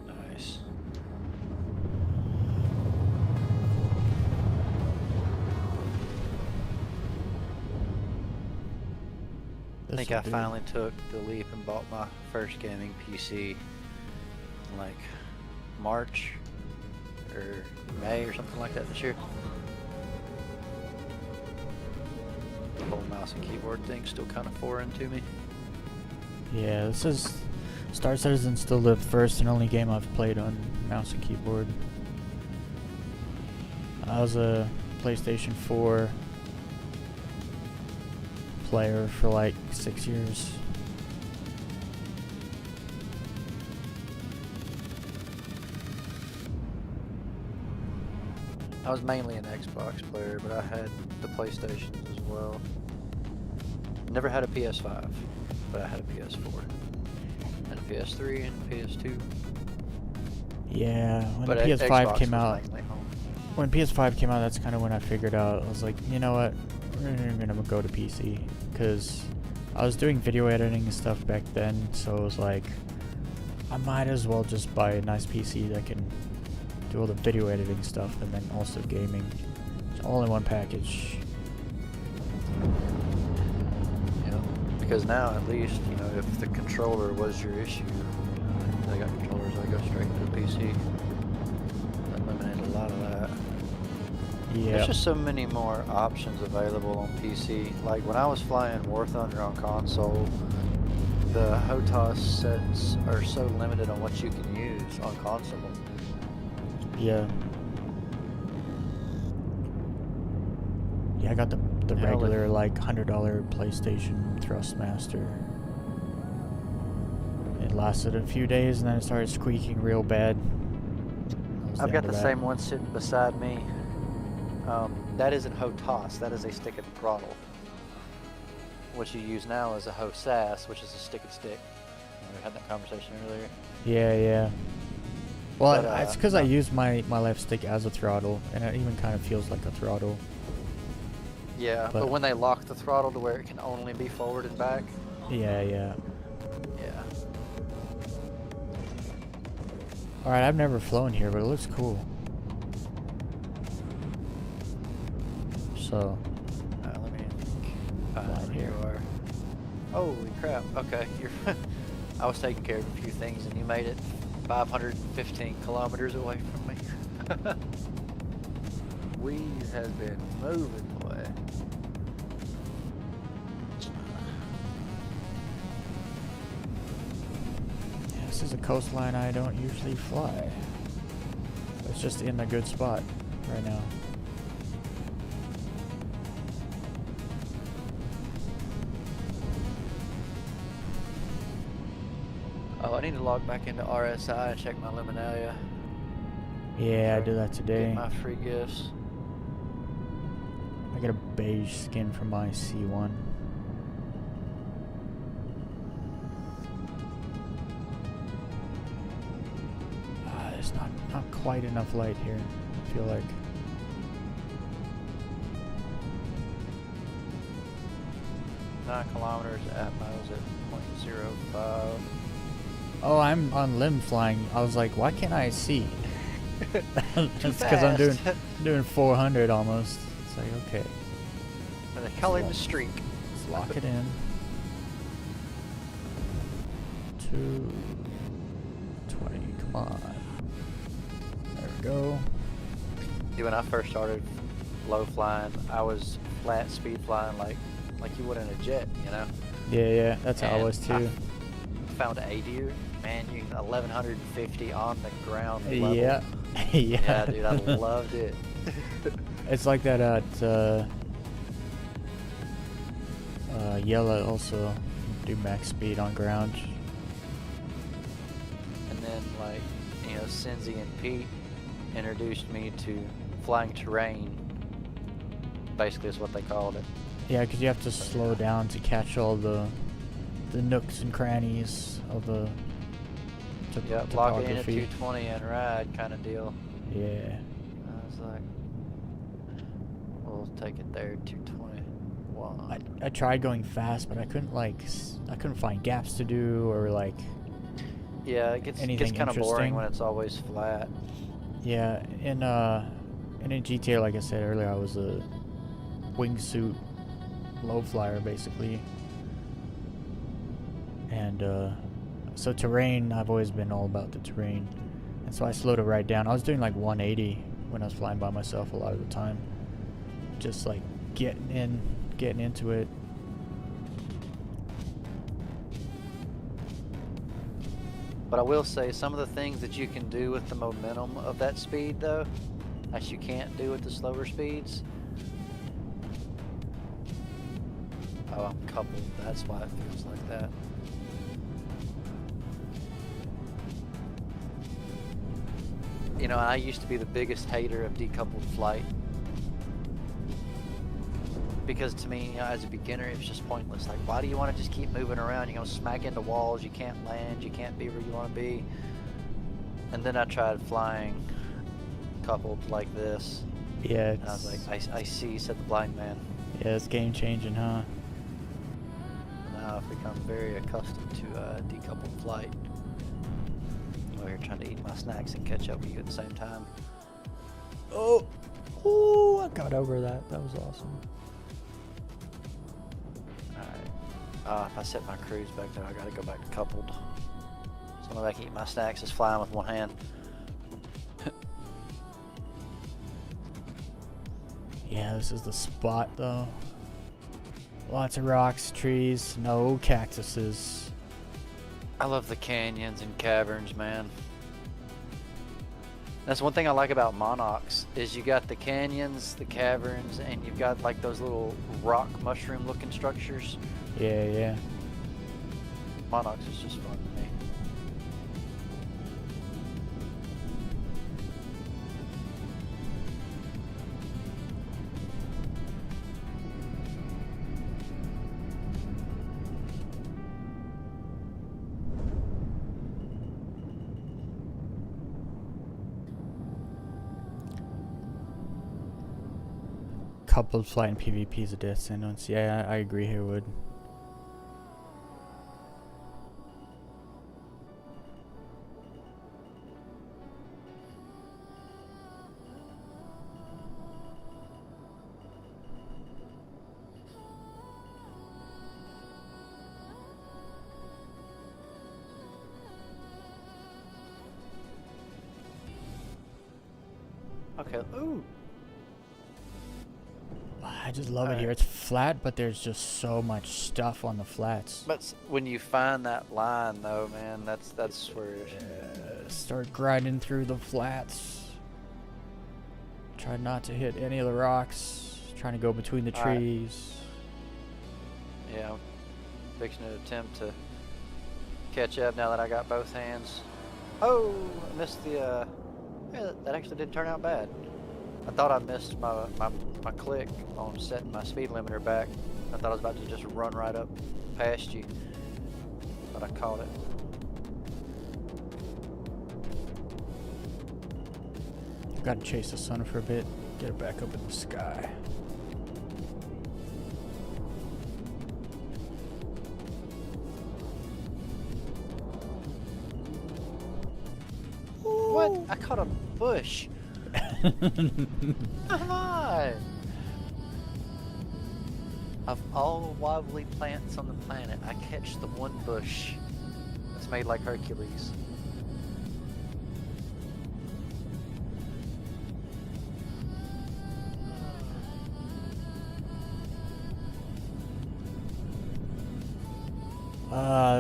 Nice. I think I finally took the leap and bought my first gaming PC in like March or May or something like that this year. The whole mouse and keyboard thing's still kind of foreign to me. Yeah, this is Star Citizen, still the first and only game I've played on mouse and keyboard. I was a PlayStation 4 player for like 6 years. I was mainly an Xbox player, but I had the PlayStations as well. Never had a PS5, but I had a PS4. And a PS3 and a PS2. Yeah, when But the PS5 Xbox came was out, mainly home. when PS5 came out, that's kind of when I figured out. I was like, you know what, we're gonna go to PC, because I was doing video editing and stuff back then, so it was like, I might as well just buy a nice PC that can do all the video editing stuff and then also gaming. It's all in one package. Yeah, because now at least, you know, if the controller was your issue, they got controllers that go straight to the PC. That eliminated a lot of that. Yeah. There's just so many more options available on PC. Like when I was flying War Thunder on console, the HOTAS sets are so limited on what you can use on console. Yeah. Yeah, I got the Yeah, regular like $100 PlayStation Thrustmaster. It lasted a few days and then it started squeaking real bad. That was I've got end the of same that. one sitting beside me. That isn't HOTAS, that is a stick and throttle. What you use now is a HOSAS, which is a stick and stick. We had that conversation earlier. Yeah, yeah. Well, But, it's because I no. use my left stick as a throttle, and it even kind of feels like a throttle. Yeah, but when they lock the throttle to where it can only be forward and back, Yeah, yeah. yeah. Alright, I've never flown here, but it looks cool. So, Let me Right here you are. Holy crap, okay. You're I was taking care of a few things and you made it 515 kilometers away from me. Weez has been moving, boy. yeah, this is a coastline I don't usually fly. It's just in a good spot right now. Oh, I need to log back into RSI and check my Luminalia. Yeah, I Sure. did that today. Get my free gifts. I got a beige skin for my C1. There's not quite enough light here, I feel like. Nine kilometers at miles at 0.05. Oh, I'm on limb flying. I was like, why can't I see? That's because I'm doing 400 almost. It's like, okay, And they call him the streak. let's lock it in. 220, come on. There we go. When I first started low flying, I was flat speed flying like you would in a jet, you know? Yeah, yeah, that's how I And was too. Found a deer, man, you can 1150 on the ground level. Yeah, yeah. Yeah, dude, I loved it. It's like that at Yella also. Do max speed on ground. And then, like, you know, Cinzy and Pete introduced me to flying terrain. Basically, is what they called it. Yeah, because you have to slow down to catch all the nooks and crannies of the Yeah, log in at topography. 220 and ride kind of deal. Yeah. I was like, we'll take it there, 221. I tried going fast, but I couldn't I couldn't find gaps to do or like. Yeah, it gets anything kind of boring interesting. when it's always flat. Yeah, in GTA, like I said earlier, I was a wingsuit low flyer basically, and so terrain, I've always been all about the terrain, and so I slowed it right down. I was doing like 180 when I was flying by myself a lot of the time, just like getting into it. But I will say some of the things that you can do with the momentum of that speed, though, that you can't do with the slower speeds. Oh, I'm coupled. That's why it feels like that. You know, I used to be the biggest hater of decoupled flight. Because to me, you know, as a beginner, it's just pointless. Like, why do you want to just keep moving around? You're going to smack into walls, you can't land, you can't be where you want to be. And then I tried flying coupled like this. Yeah, And I was like, I see, said the blind man. yeah, it's game changing, huh? Now I've become very accustomed to decoupled flight. I'm over here trying to eat my snacks and catch up with you at the same time. Oh, oh, I got over that. That was awesome. Alright. If I set my cruise back there, I gotta go back to coupled. So I'm back eating my snacks, just flying with one hand. Yeah, this is the spot though. Lots of rocks, trees, no cactuses. I love the canyons and caverns, man. That's one thing I like about Monarchs is you got the canyons, the caverns, and you've got like those little rock mushroom looking structures. Yeah, yeah. Monarchs is just fun to me. Coupled flight and PvP is a death sentence. Yeah, I agree, Haywood. Okay, ooh. I just love it Alright. here. It's flat, but there's just so much stuff on the flats. But when you find that line though, man, that's where Start grinding through the flats. Try not to hit any of the rocks. Trying to go between the Alright. trees. yeah, I'm fixing to attempt to catch up now that I got both hands. Oh, I missed the yeah, that actually didn't turn out bad. I thought I missed my click on setting my speed limiter back. I thought I was about to just run right up past you, but I caught it. Gotta chase the sun for a bit. Get it back up in the sky. What? I caught a bush. Come on! Of all wobbly plants on the planet, I catch the one bush that's made like Hercules.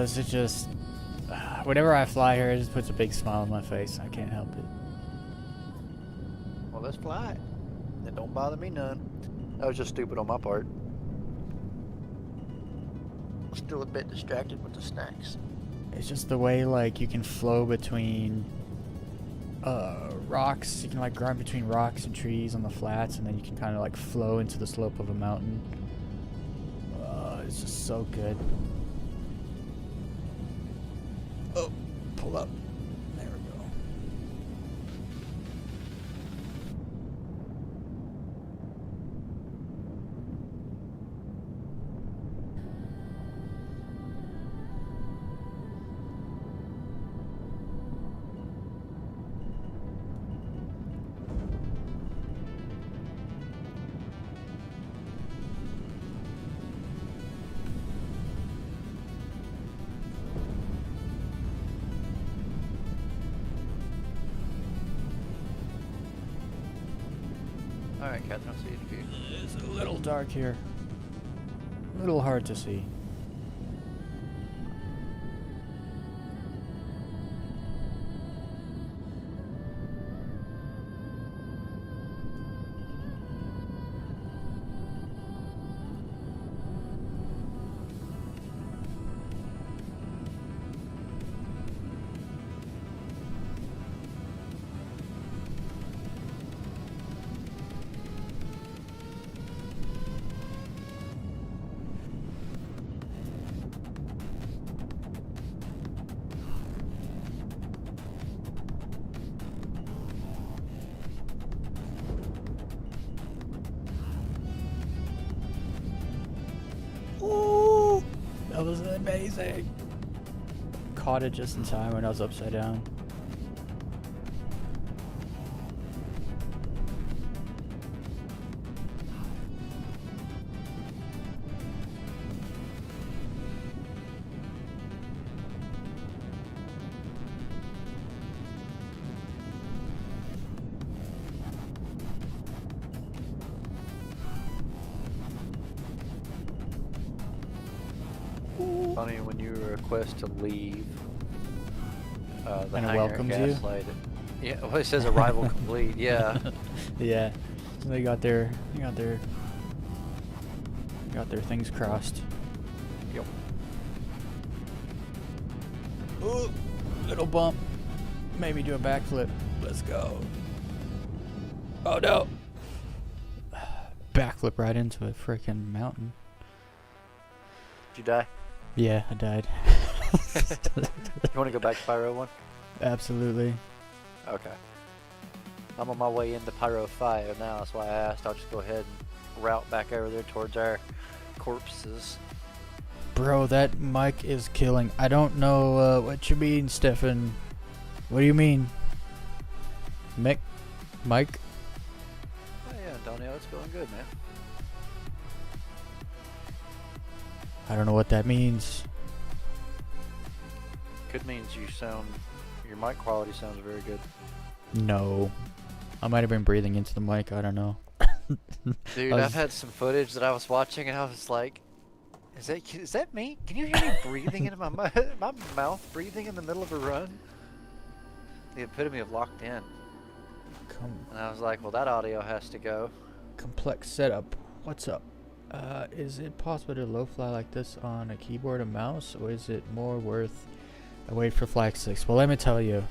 This is just... whenever I fly here, it just puts a big smile on my face. I can't help it. Well, let's fly. It don't bother me none. That was just stupid on my part. Still a bit distracted with the snacks. It's just the way, like, you can flow between rocks. You can, like, grind between rocks and trees on the flats, and then you can kind of, like, flow into the slope of a mountain. It's just so good. Oh, pull up. There we go. Alright, Catherine, I'll see you in a few. It's a little dark here. A little hard to see. amazing. Caught it just in time when I was upside down. Funny when you request to leave, the And it hangar welcomes you? gaslighted. Yeah, well, it says arrival complete. Yeah. Yeah. They got their things crossed. Yep. Ooh, little bump. Made me do a backflip. Let's go. Oh no. Backflip right into a freaking mountain. Did you die? Yeah, I died. You want to go back to Pyro 1? Absolutely. Okay. I'm on my way into Pyro 5 now, that's why I asked. I'll just go ahead and route back over there towards our corpses. Bro, that mic is killing. I don't know what you mean, Stefan. What do you mean? Mike? Oh yeah, Antonio, it's going good, man. I don't know what that means. Good means your mic quality sounds very good. No. I might have been breathing into the mic, I don't know. Dude, I've had some footage that I was watching and I was like, is that me? Can you hear me breathing into my mouth breathing in the middle of a run? The epitome of locked in. And I was like, well, that audio has to go. Complex setup. What's up? Is it possible to low fly like this on a keyboard and mouse, or is it more worth a wait for flight sticks? Well, let me tell you,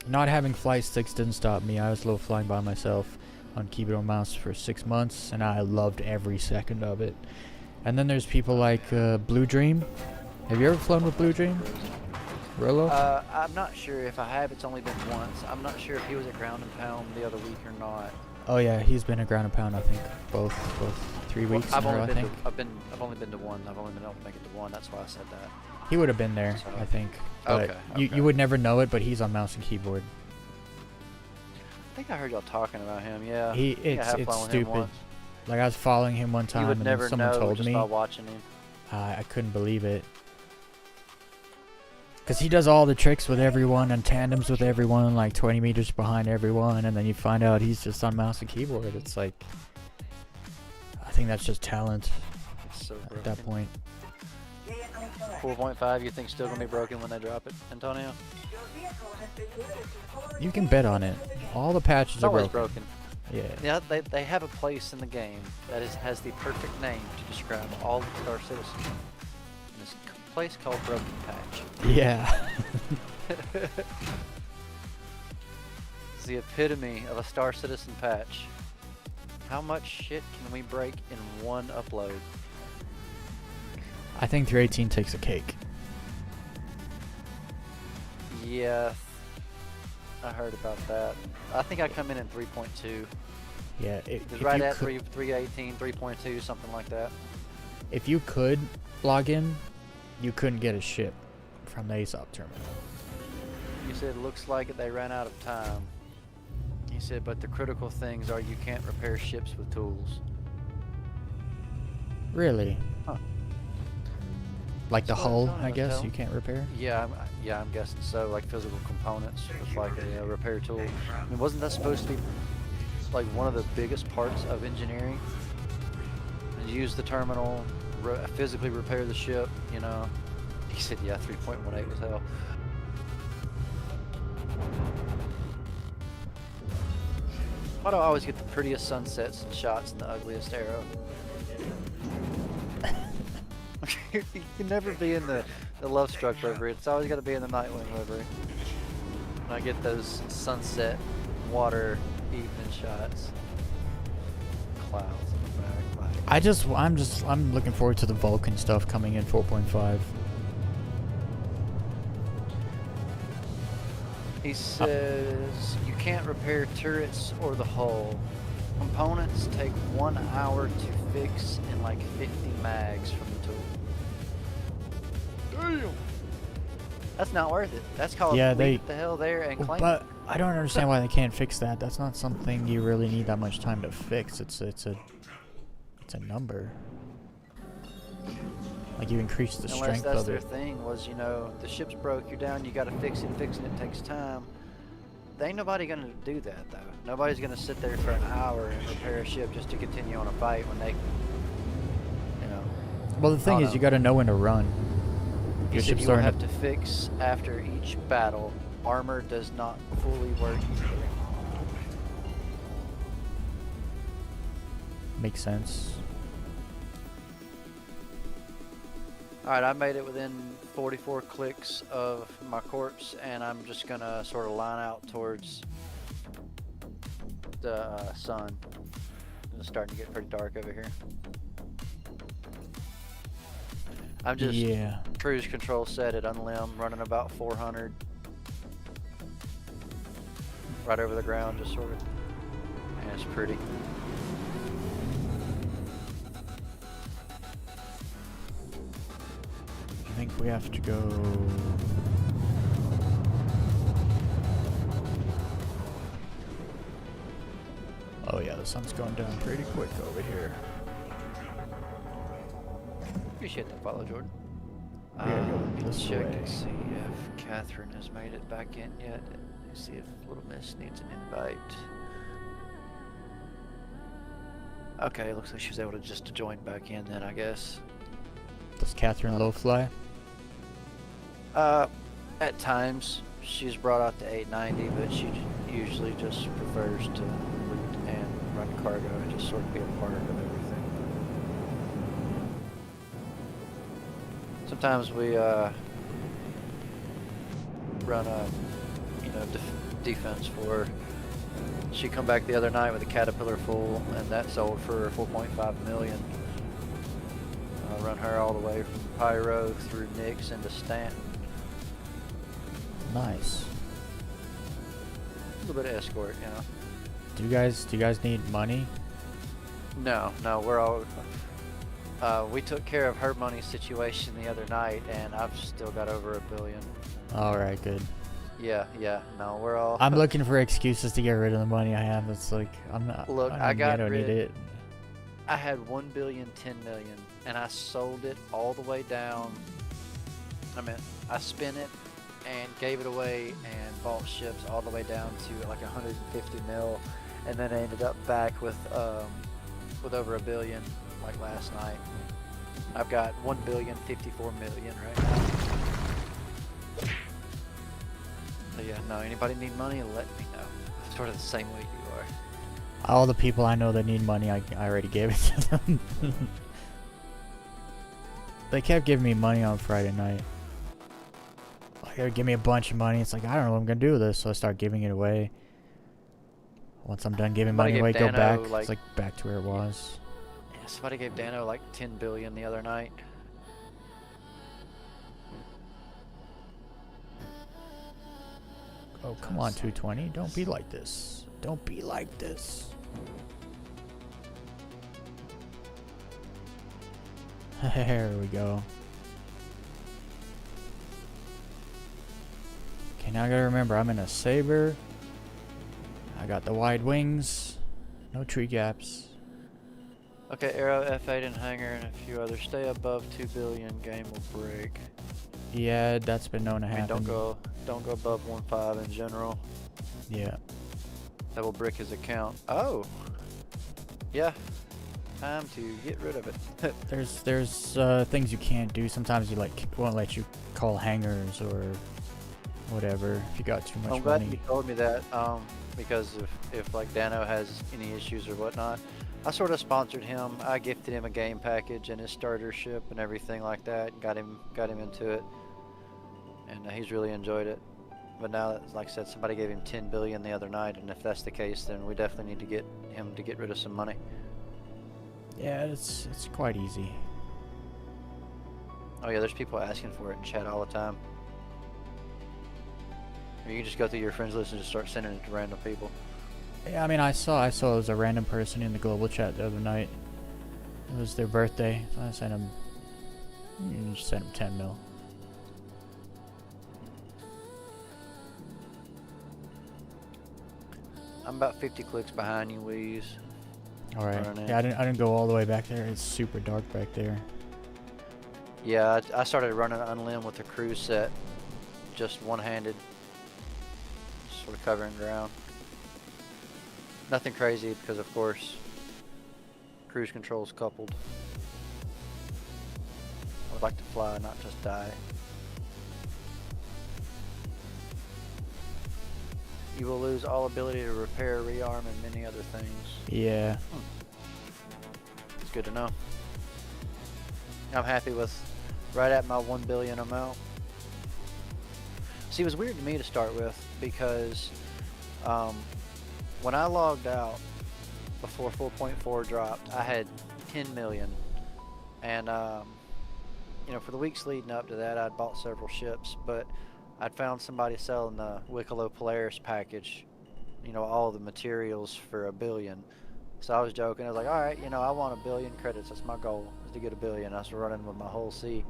not having flight sticks didn't stop me. I was low flying by myself on keyboard and mouse for 6 months, and I loved every second of it. And then there's people like Blue Dream. Have you ever flown with Blue Dream? Rolo? I'm not sure if I have. It's only been once. I'm not sure if he was at Ground and Pound the other week or not. Oh yeah, he's been at Ground and Pound. I think both 3 weeks in a row. I think I've only been to one. I've only been able to make it to one. That's why I said that. he would have been there. So- I think. But Okay. you would never know it. But he's on mouse and keyboard. I think I heard y'all talking about him. Yeah. It's flown with him stupid. once. Like I was following him one You time, would and never then someone know told just me. by watching him. I couldn't believe it. Because he does all the tricks with everyone and tandems with everyone, like 20 meters behind everyone, and then you find out he's just on mouse and keyboard. It's like, I think that's just talent It's so at broken. that point. Vehicle selected. 4.5, you think still gonna be broken when they drop it, Antonio? Your vehicle has been moved to forward You can bet on it. All the patches It's are always broken. broken. Yeah. Yeah, they have a place in the game that has the perfect name to describe all of Star Citizen. And it's a place called Broken Patch. Yeah. It's the epitome of a Star Citizen patch. How much shit can we break in one upload? I think 318 takes a cake. Yeah, I heard about that. I think I come in 3.2. Yeah. It's If right you at could, 318, 3.2, something like that. if you could log in, you couldn't get a ship from the ASOP terminal. You said, looks like they ran out of time. He said, but the critical things are you can't repair ships with tools. Really? Huh. Like the That's what hull, Antonio I was guess, telling. you can't repair? Yeah, I'm guessing so, like physical components with like a repair tool. I mean, wasn't that supposed to be like one of the biggest parts of engineering? And use the terminal, physically repair the ship, you know? He said, yeah, 3.18 was hell. Why do I always get the prettiest sunsets and shots and the ugliest arrow? You can never be in the Love Struck livery. It's always got to be in the Nightwing livery. And I get those sunset, water, evening shots. Clouds in the back. Like, I'm looking forward to the Vulkan stuff coming in 4.5. he says you can't repair turrets or the hull. Components take 1 hour to fix and like 50 mags from the tool. That's not worth it. That's called Yeah, leave they- it the hell there and claim But it. I don't understand why they can't fix that. That's not something you really need that much time to fix. It's a number. Like you increase the Unless strength that's of their it. thing was, you know, the ship's broke, you're down, you gotta fix it, fixing it takes time. There ain't nobody gonna do that though. Nobody's gonna sit there for an hour and repair a ship just to continue on a fight when they, you know. Well, the thing Oh, is, no. you got to know when to run. You Your said ship's you will starting have to to fix after each battle. Armor does not fully work either. make sense. Alright, I made it within 44 clicks of my corpse, and I'm just gonna sort of line out towards the sun. It's starting to get pretty dark over here. I'm just Yeah. cruise control set at unlim, running about 400. Right over the ground, just sort of. And it's pretty. I think we have to go. Oh yeah, the sun's going down pretty quick over here. Appreciate that follow, Jordan. We gotta go Let me this check way. and see if Catherine has made it back in yet. Let's see if Little Miss needs an invite. Okay, looks like she's able to just join back in then, I guess. Does Catherine low fly? At times she's brought out to 890, but she usually just prefers to root and run cargo and just sort of be a part of everything. Sometimes we run a defense for her. She come back the other night with a Caterpillar full, and that sold for 4.5 million. Run her all the way from Pyro through Nix into Stanton. Nice. A little bit of escort, you know. Do you guys need money? No, we're all. We took care of her money situation the other night, and I've still got over $1 billion. All right, good. Yeah. No, we're all. I'm looking for excuses to get rid of the money I have. It's like I'm not. Look, I got don't need rid- it. I had 1 billion, 10 million, and I sold it all the way down. I spent it and gave it away and bought ships all the way down to like 150 mil, and then I ended up back with over $1 billion like last night. I've got 1,054 million right now. So yeah, no, anybody need money, let me know. Sort of the same way you are. All the people I know that need money, I already gave it to them. They kept giving me money on Friday night. Like, they would give me a bunch of money. It's like, I don't know what I'm going to do with this. So I start giving it away. Once I'm done giving Somebody money away, gave go Dano, back. like- It's like back to where it was. Yeah, somebody gave Dano like 10 billion the other night. Oh, come on, 220. Don't be like this. Don't be like this. There we go. Okay, now I gotta remember, I'm in a Saber. I got the wide wings. No tree gaps. Okay, Arrow, F8 and Hangar and a few others. Stay above 2 billion, game will break. Yeah, that's been known to I mean, happen. don't go above 1.5 in general. Yeah. That will brick his account. Oh! Yeah. Time to get rid of it. There's things you can't do. Sometimes you won't let you call hangars or whatever if you got too much I'm glad money. you told me that, because if like Dano has any issues or whatnot, I sort of sponsored him. I gifted him a game package and his starter ship and everything like that, and got him into it, and he's really enjoyed it. But now, like I said, somebody gave him 10 billion the other night, and if that's the case, then we definitely need to get him to get rid of some money. Yeah, it's quite easy. Oh yeah, there's people asking for it in chat all the time. Or you can just go through your friends list and just start sending it to random people. Yeah, I mean, I saw it was a random person in the global chat the other night. It was their birthday, so I sent him 10 mil. I'm about 50 clicks behind you, Weez. All right. Darn it. Yeah, I didn't go all the way back there. It's super dark back there. Yeah, I started running unlim with the cruise set, just one-handed, sort of covering ground. Nothing crazy because, of course, cruise control's coupled. I would like to fly, not just die. You will lose all ability to repair, rearm, and many other things. Yeah. It's good to know. I'm happy with right at my 1 billion amount. See, it was weird to me to start with because when I logged out before 4.4 dropped, I had 10 million. And, you know, for the weeks leading up to that, I'd bought several ships, but I'd found somebody selling the Wicklow Polaris package, you know, all the materials for 1 billion. So I was joking. I was like, all right, you know, I want 1 billion credits. That's my goal, is to get 1 billion. I was running with my whole C.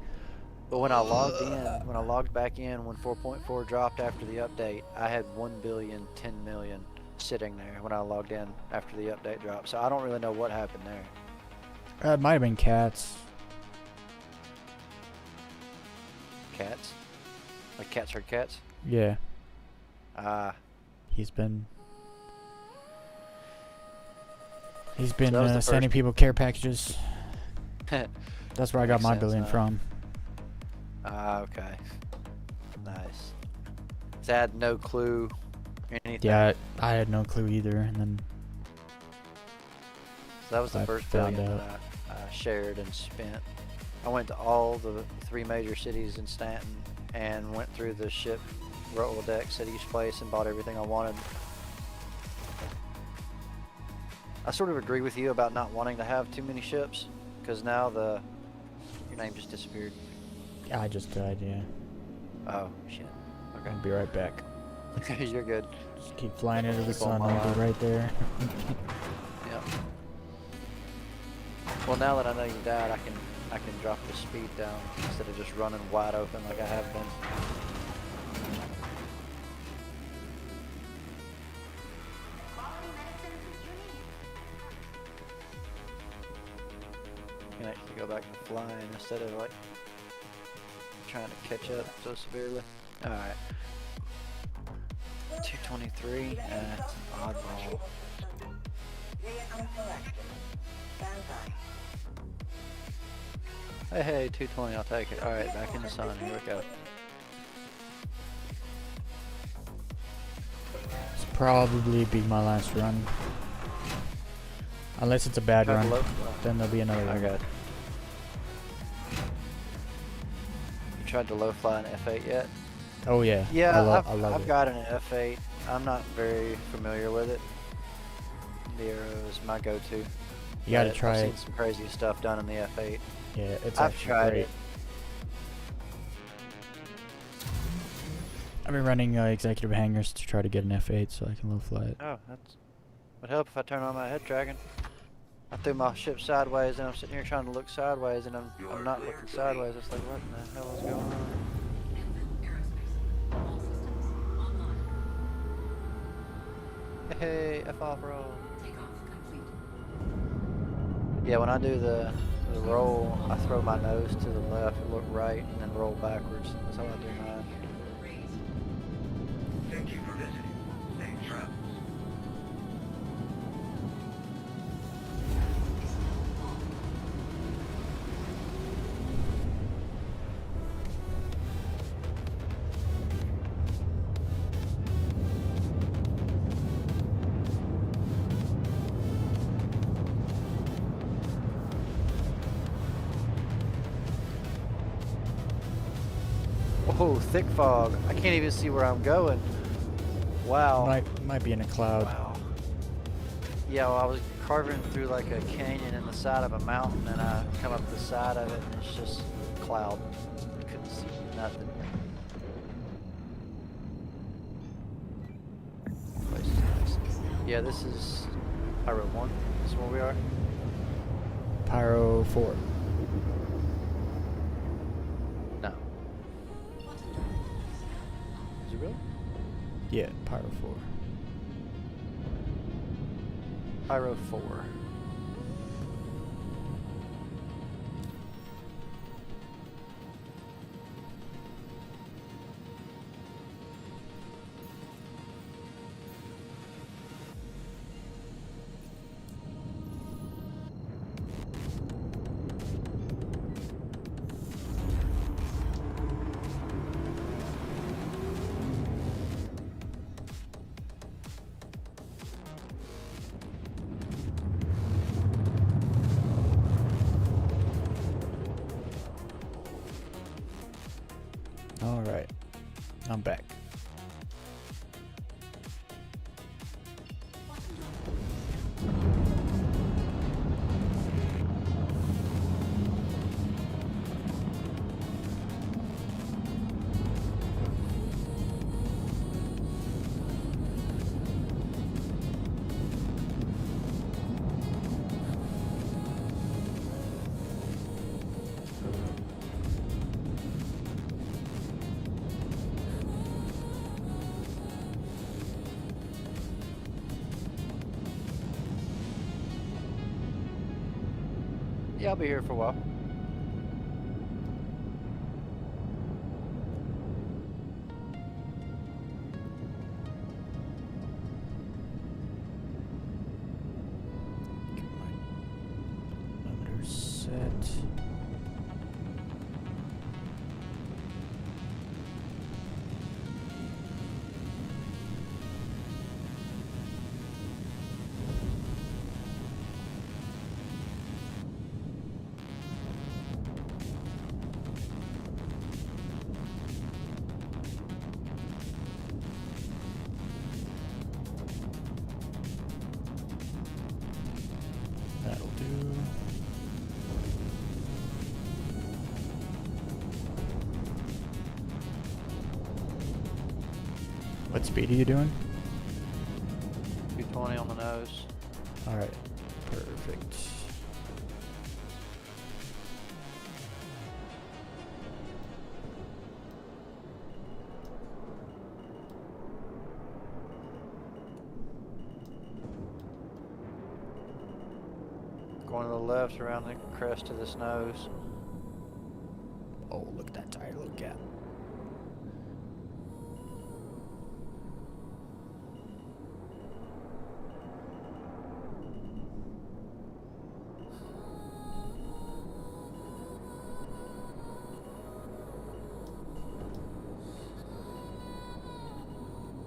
But when I logged back in when 4.4 dropped after the update, I had 1 billion, 10 million sitting there when I logged in after the update dropped. So I don't really know what happened there. It might have been cats. Cats? Like cats herd cats? Yeah. So He's been that was the sending first- people care packages. That's where I got Makes my sense, billion huh? from. Okay. Nice. So I had no clue anything. Yeah, I had no clue either, and then So that was the I first found billion out. that I shared and spent. I went to all the 3 major cities in Stanton and went through the ship Rolodex at each place and bought everything I wanted. I sort of agree with you about not wanting to have too many ships, because now your name just disappeared. I just died. Yeah. Oh shit. Okay. I'll be right back. You're good. Just keep flying into the Keep on sun. my I'll line. be right there. Yep. Well, now that I know you died, I can drop the speed down instead of just running wide open like I have been. You can actually go back to flying instead of like trying to catch up so severely. Alright. 223, that's an oddball. Vehicle selected. Stand by. Hey, 220, I'll take it. Alright, back in the sun, here we go. It's probably be my last run. Unless it's a bad Tried to run, low- then there'll be another I run. got it. You tried to low fly an F8 yet? Oh yeah. Yeah, I love I've it. got an F8. I'm not very familiar with it. The Arrow is my go-to. You gotta But try I've it. seen some crazy stuff done in the F8. Yeah, it's I've actually tried great. it. I've been running executive hangars to try to get an F8 so I can low fly it. Oh, that's would help if I turn on my head tracking. I threw my ship sideways and I'm sitting here trying to look sideways and I'm not looking sideways. It's like, what in the hell is going on? Hey, F off roll. Yeah, when I do the roll, I throw my nose to the left, look right, and then roll backwards. That's how I do mine. Thank you for visiting. Safe travels. Oh, thick fog. I can't even see where I'm going. Wow. Might be in a cloud. Wow. Yeah, well, I was carving through like a canyon in the side of a mountain, and I come up the side of it, and it's just cloud. Couldn't see nothing. Place is nice. Yeah, this is Pyro 1. This is where we are. Pyro 4. No. Is it really? Yeah, Pyro 4. Pyro 4. Alright. I'm back. Yeah, I'll be here for a while. Get my limiter set. That'll do. What speed are you doing? 220 on the nose. Alright. Perfect. Going to the left around the crest of this nose. Oh, look at that tire little gap.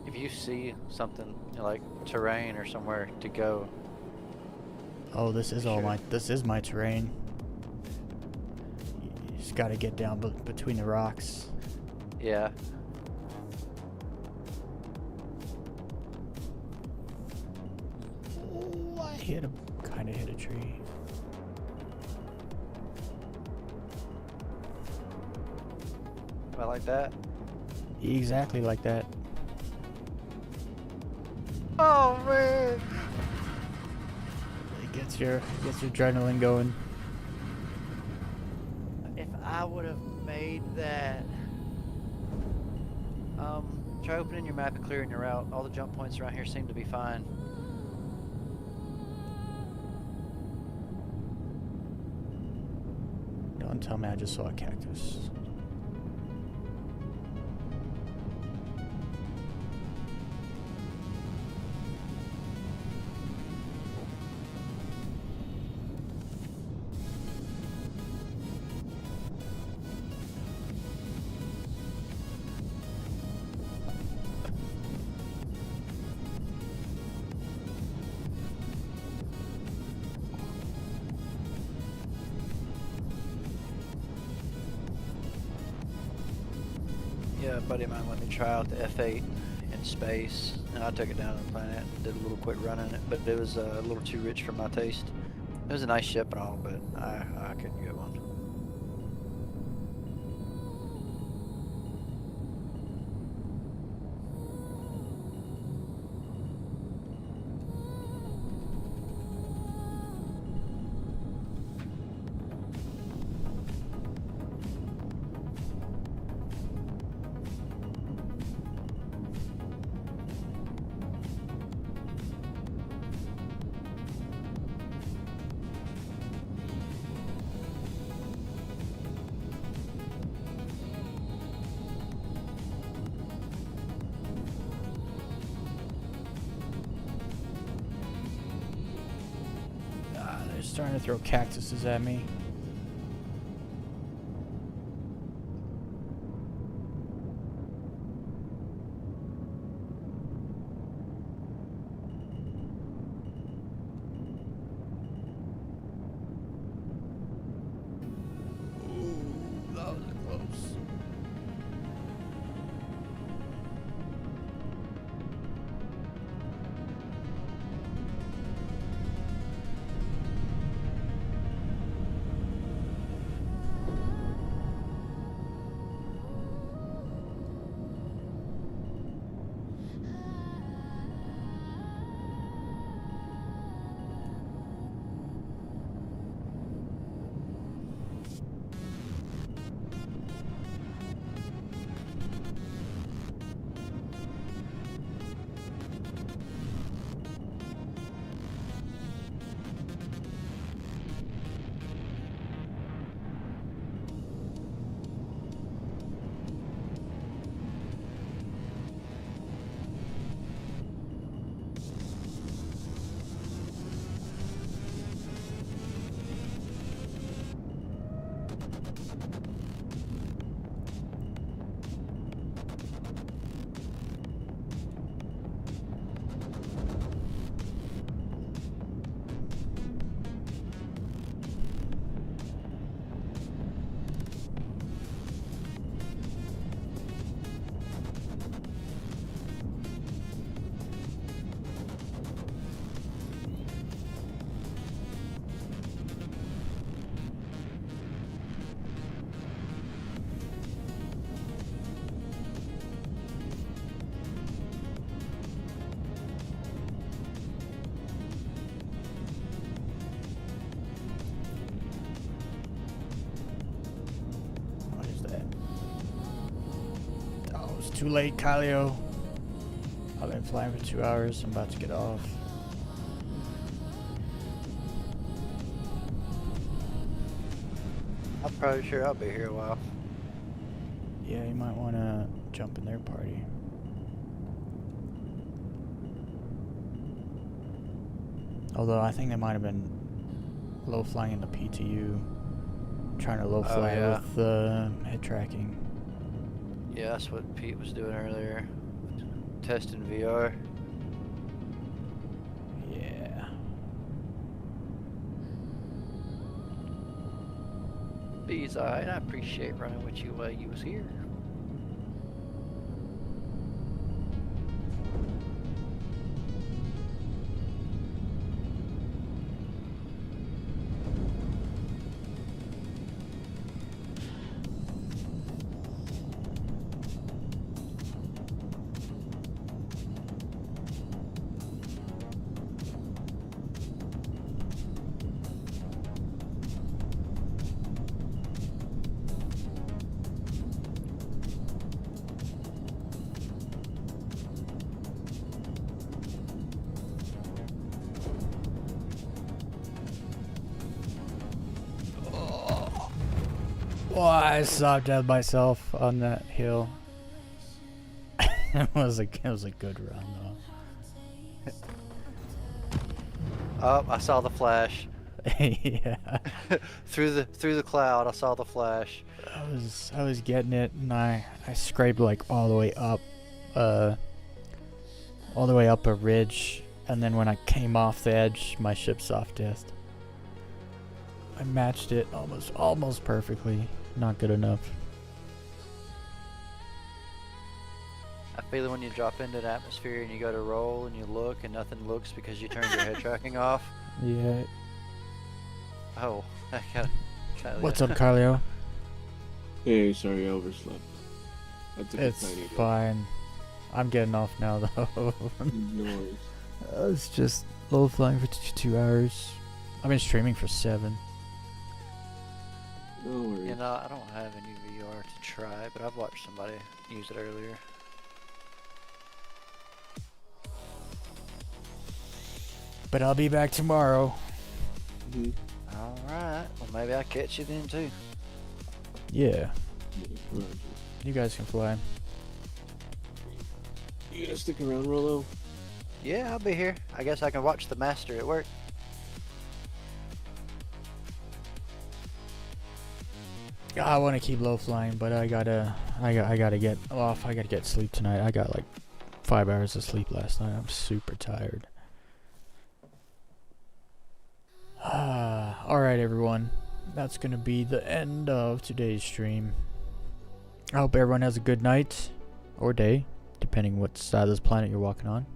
If you see something, you know, like terrain or somewhere to go, Oh, this is all Sure. this is my terrain. You just gotta get down between the rocks. yeah. Oh, I kinda hit a tree. About like that. Exactly like that. Oh man! It gets your adrenaline going. If I would have made that. Try opening your map and clearing your route. All the jump points around here seem to be fine. Don't tell me I just saw a cactus. Yeah, a buddy of mine let me try out the F8 in space, and I took it down to the planet and did a little quick run in it, but it was a little too rich for my taste. It was a nice ship and all, but I couldn't get one. trying to throw cactuses at me. Ooh, that was close. What is that? Oh, it's too late, Calio. I've been flying for 2 hours. I'm about to get off. I'm probably sure I'll be here a while. Yeah, you might want to jump in their party. Although I think they might have been low flying in the PTU, trying to low fly yeah. with head tracking. Yeah, that's what Pete was doing earlier. Testing VR. Yeah. Bees, alright. I appreciate running with you while you was here. Oh, I stopped at myself on that hill. it was a good run though. Oh, I saw the flash. Yeah. through the cloud, I saw the flash. I was getting it, and I scraped like all the way up a ridge, and then when I came off the edge, my ship soft deathed. I matched it almost perfectly. Not good enough. I feel it when you drop into an atmosphere and you go to roll and you look and nothing looks because you turned your head tracking off. Yeah. Oh, I got. What's up, Carlio? Hey, sorry, I overslept. I took It's a tiny bit. fine. I'm getting off now though. No worries. It's just low flying for 2 hours. I've been streaming for 7. No worries. You know, I don't have any VR to try, but I've watched somebody use it earlier. But I'll be back tomorrow. Mhm. Alright, well maybe I'll catch you then too. Yeah, Yeah, Roger. you guys can fly. You gonna stick around, Rolo? Yeah, I'll be here. I guess I can watch the master at work. I want to keep low flying, but I gotta get off. I gotta get sleep tonight. I got like 5 hours of sleep last night. I'm super tired. Alright, everyone. That's gonna be the end of today's stream. I hope everyone has a good night or day, depending what side of this planet you're walking on.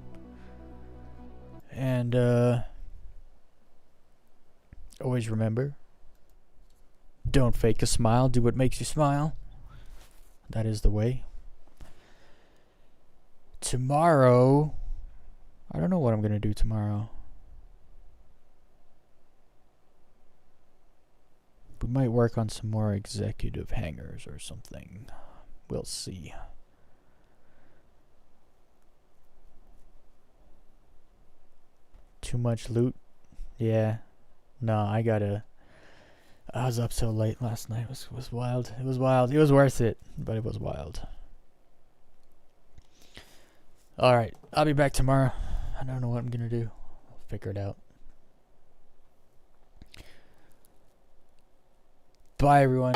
And always remember, don't fake a smile, do what makes you smile. That is the way. Tomorrow, I don't know what I'm gonna do tomorrow. We might work on some more executive hangers or something. We'll see. Too much loot? Yeah. No, I was up so late last night. It was wild. It was wild. It was worth it, but it was wild. Alright, I'll be back tomorrow. I don't know what I'm gonna do. I'll figure it out. Bye, everyone.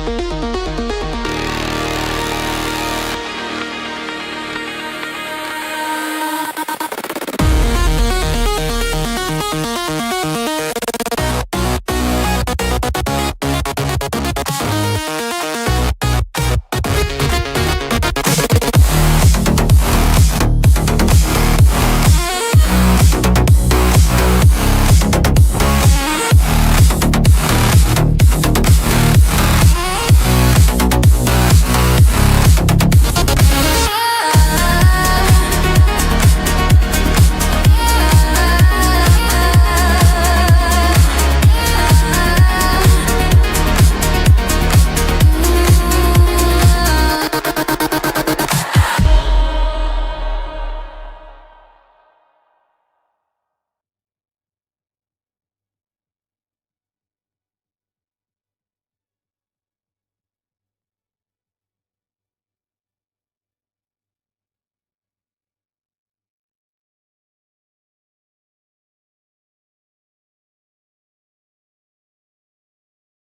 You